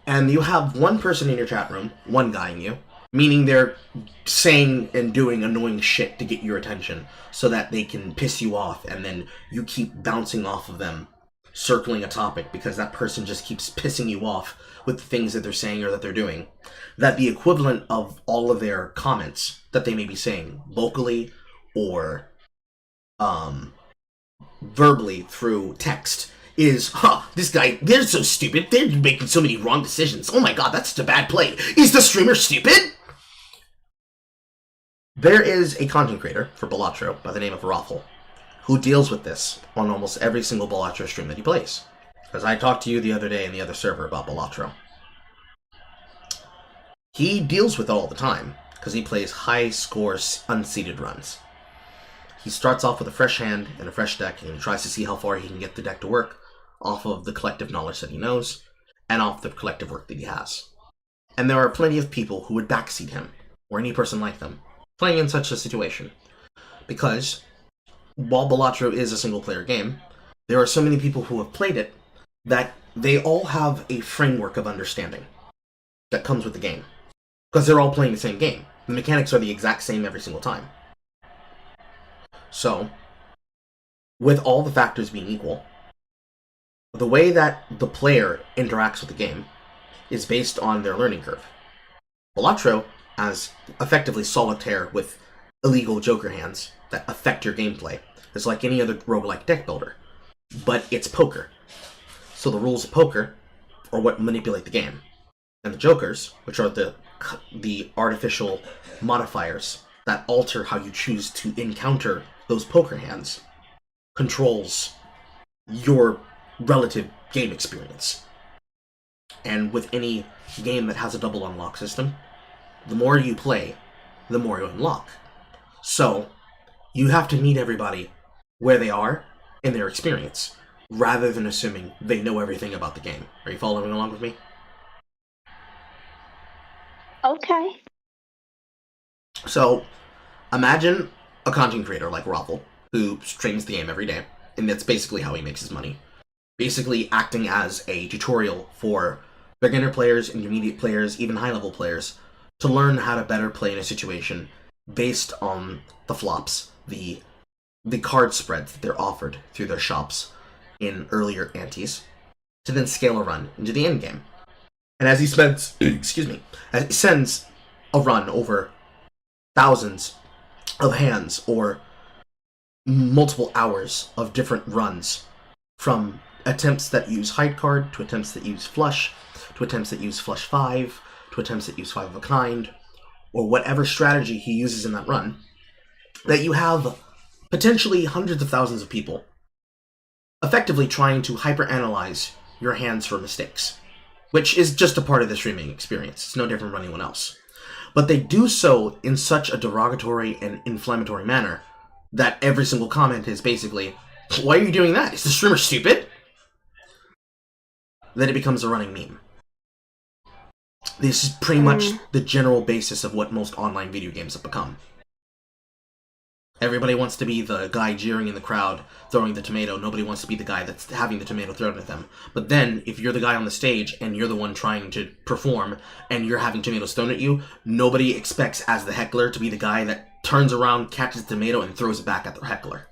And you have one person in your chat room, one guying you, meaning they're saying and doing annoying shit to get your attention so that they can piss you off, and then you keep bouncing off of them, circling a topic because that person just keeps pissing you off with the things that they're saying or that they're doing. That the equivalent of all of their comments that they may be saying vocally or verbally through text is, this guy, they're so stupid, they're making so many wrong decisions, oh my god, that's such a bad play, is the streamer stupid? There is a content creator for Balatro by the name of Raffle, who deals with this on almost every single Balatro stream that he plays. Because I talked to you the other day in the other server about Balatro. He deals with it all the time, because he plays high-score unseeded runs. He starts off with a fresh hand and a fresh deck, and he tries to see how far he can get the deck to work off of the collective knowledge that he knows, and off the collective work that he has. And there are plenty of people who would backseat him, or any person like them, playing in such a situation. Because, while Balatro is a single-player game, there are so many people who have played it that they all have a framework of understanding that comes with the game. Because they're all playing the same game. The mechanics are the exact same every single time. So, with all the factors being equal, the way that the player interacts with the game is based on their learning curve. Balatro, as effectively solitaire with illegal joker hands that affect your gameplay, is like any other roguelike deck builder. But it's poker. So the rules of poker are what manipulate the game. And the jokers, which are the artificial modifiers that alter how you choose to encounter those poker hands, controls your relative game experience. And with any game that has a double unlock system, the more you play, the more you unlock. So, you have to meet everybody where they are in their experience, rather than assuming they know everything about the game. Are you following along with me? Okay. So, imagine a content creator like Raffle, who streams the game every day, and that's basically how he makes his money. Basically acting as a tutorial for beginner players, intermediate players, even high-level players, to learn how to better play in a situation based on the flops, the card spreads that they're offered through their shops in earlier antes, to then scale a run into the end game. And as he spends, as he sends a run over thousands of hands or multiple hours of different runs, from attempts that use hide card, to attempts that use flush, to attempts that use flush 5, to attempts that use 5 of a kind, or whatever strategy he uses in that run, that you have potentially hundreds of thousands of people effectively trying to hyperanalyze your hands for mistakes, which is just a part of the streaming experience. It's no different from anyone else. But they do so in such a derogatory and inflammatory manner that every single comment is basically, why are you doing that? Is the streamer stupid? Then it becomes a running meme. This is pretty much the general basis of what most online video games have become. Everybody wants to be the guy jeering in the crowd, throwing the tomato. Nobody wants to be the guy that's having the tomato thrown at them. But then, if you're the guy on the stage, and you're the one trying to perform, and you're having tomatoes thrown at you, nobody expects, as the heckler, to be the guy that turns around, catches the tomato, and throws it back at the heckler.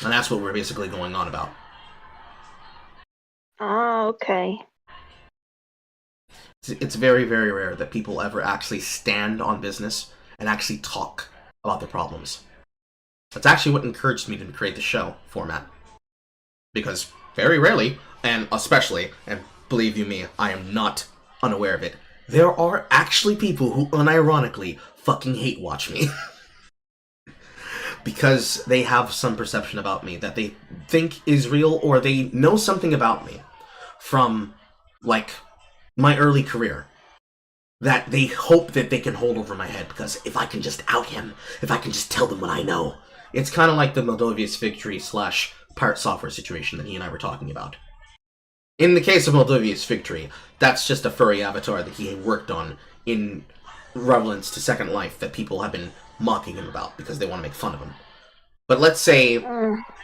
And that's what we're basically going on about. Oh, okay. It's very, very rare that people ever actually stand on business and actually talk about their problems. That's actually what encouraged me to create the show format. Because very rarely, and especially, and believe you me, I am not unaware of it, there are actually people who unironically fucking hate watch me. Because they have some perception about me that they think is real, or they know something about me from, like, my early career that they hope that they can hold over my head, because if I can just out him, if I can just tell them what I know. It's kind of like the Moldovia's Victory / Pirate Software situation that he and I were talking about. In the case of Moldovia's Victory, that's just a furry avatar that he had worked on in relevance to Second Life that people have been mocking him about because they want to make fun of him. But let's say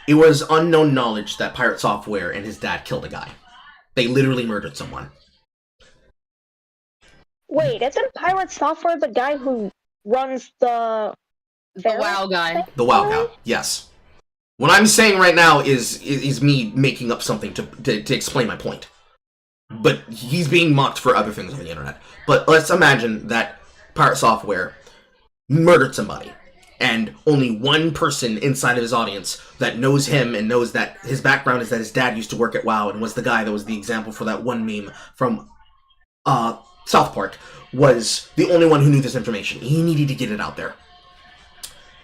it was unknown knowledge that Pirate Software and his dad killed a guy. They literally murdered someone. Wait, isn't Pirate Software the guy who runs the WoW guy? The WoW guy, yes. What I'm saying right now is me making up something to explain my point. But he's being mocked for other things on the internet. But let's imagine that Pirate Software murdered somebody, and only one person inside of his audience that knows him and knows that his background is that his dad used to work at WoW and was the guy that was the example for that one meme from South Park, was the only one who knew this information. He needed to get it out there.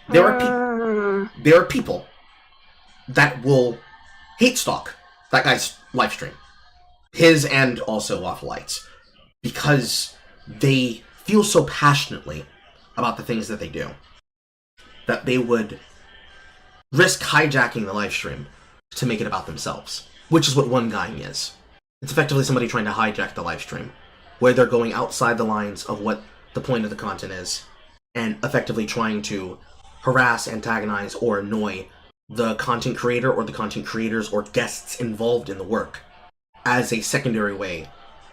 There are people that will hate stalk that guy's live stream, his and also Waffle Lights, because they feel so passionately about the things that they do that they would risk hijacking the live stream to make it about themselves, which is what one guy is. It's effectively somebody trying to hijack the live stream, where they're going outside the lines of what the point of the content is, and effectively trying to harass, antagonize, or annoy the content creator or the content creators or guests involved in the work as a secondary way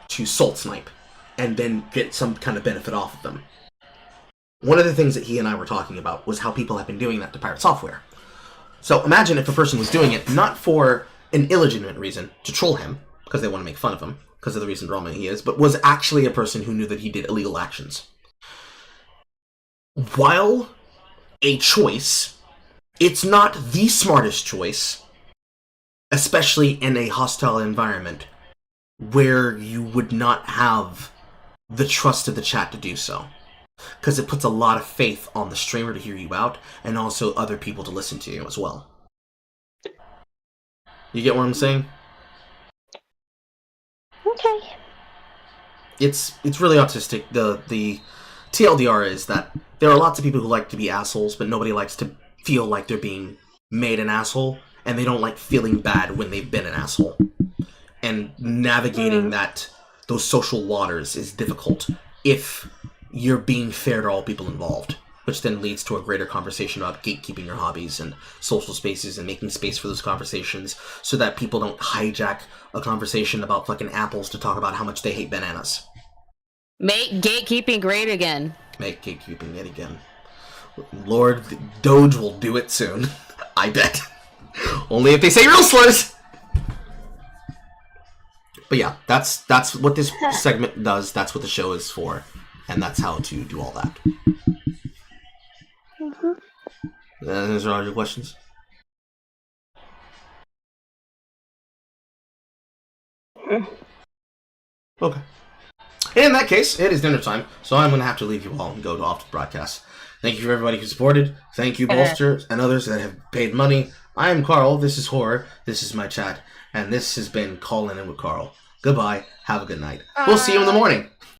to salt snipe and then get some kind of benefit off of them. One of the things that he and I were talking about was how people have been doing that to Pirate Software. So imagine if a person was doing it not for an illegitimate reason, to troll him, because they want to make fun of him, because of the recent drama he is, but was actually a person who knew that he did illegal actions. While a choice, it's not the smartest choice, especially in a hostile environment where you would not have the trust of the chat to do so. Because it puts a lot of faith on the streamer to hear you out, and also other people to listen to you as well. You get what I'm saying? Okay. It's really autistic. The TLDR is that there are lots of people who like to be assholes, but nobody likes to feel like they're being made an asshole, and they don't like feeling bad when they've been an asshole. And navigating those social waters is difficult if you're being fair to all people involved, which then leads to a greater conversation about gatekeeping your hobbies and social spaces and making space for those conversations so that people don't hijack a conversation about fucking apples to talk about how much they hate bananas. Make gatekeeping great again. Make gatekeeping great again. Lord, Doge will do it soon. I bet. Only if they say real slurs! But yeah, that's what this segment does. That's what the show is for. And that's how to do all that. Those are all your questions? Okay. In that case, it is dinner time, so I'm going to have to leave you all and go off to the broadcast. Thank you for everybody who supported. Thank you, Bolster, and others that have paid money. I am Carl. This is Horror. This is my chat. And this has been Callin' In with Carl. Goodbye. Have a good night. We'll see you in the morning.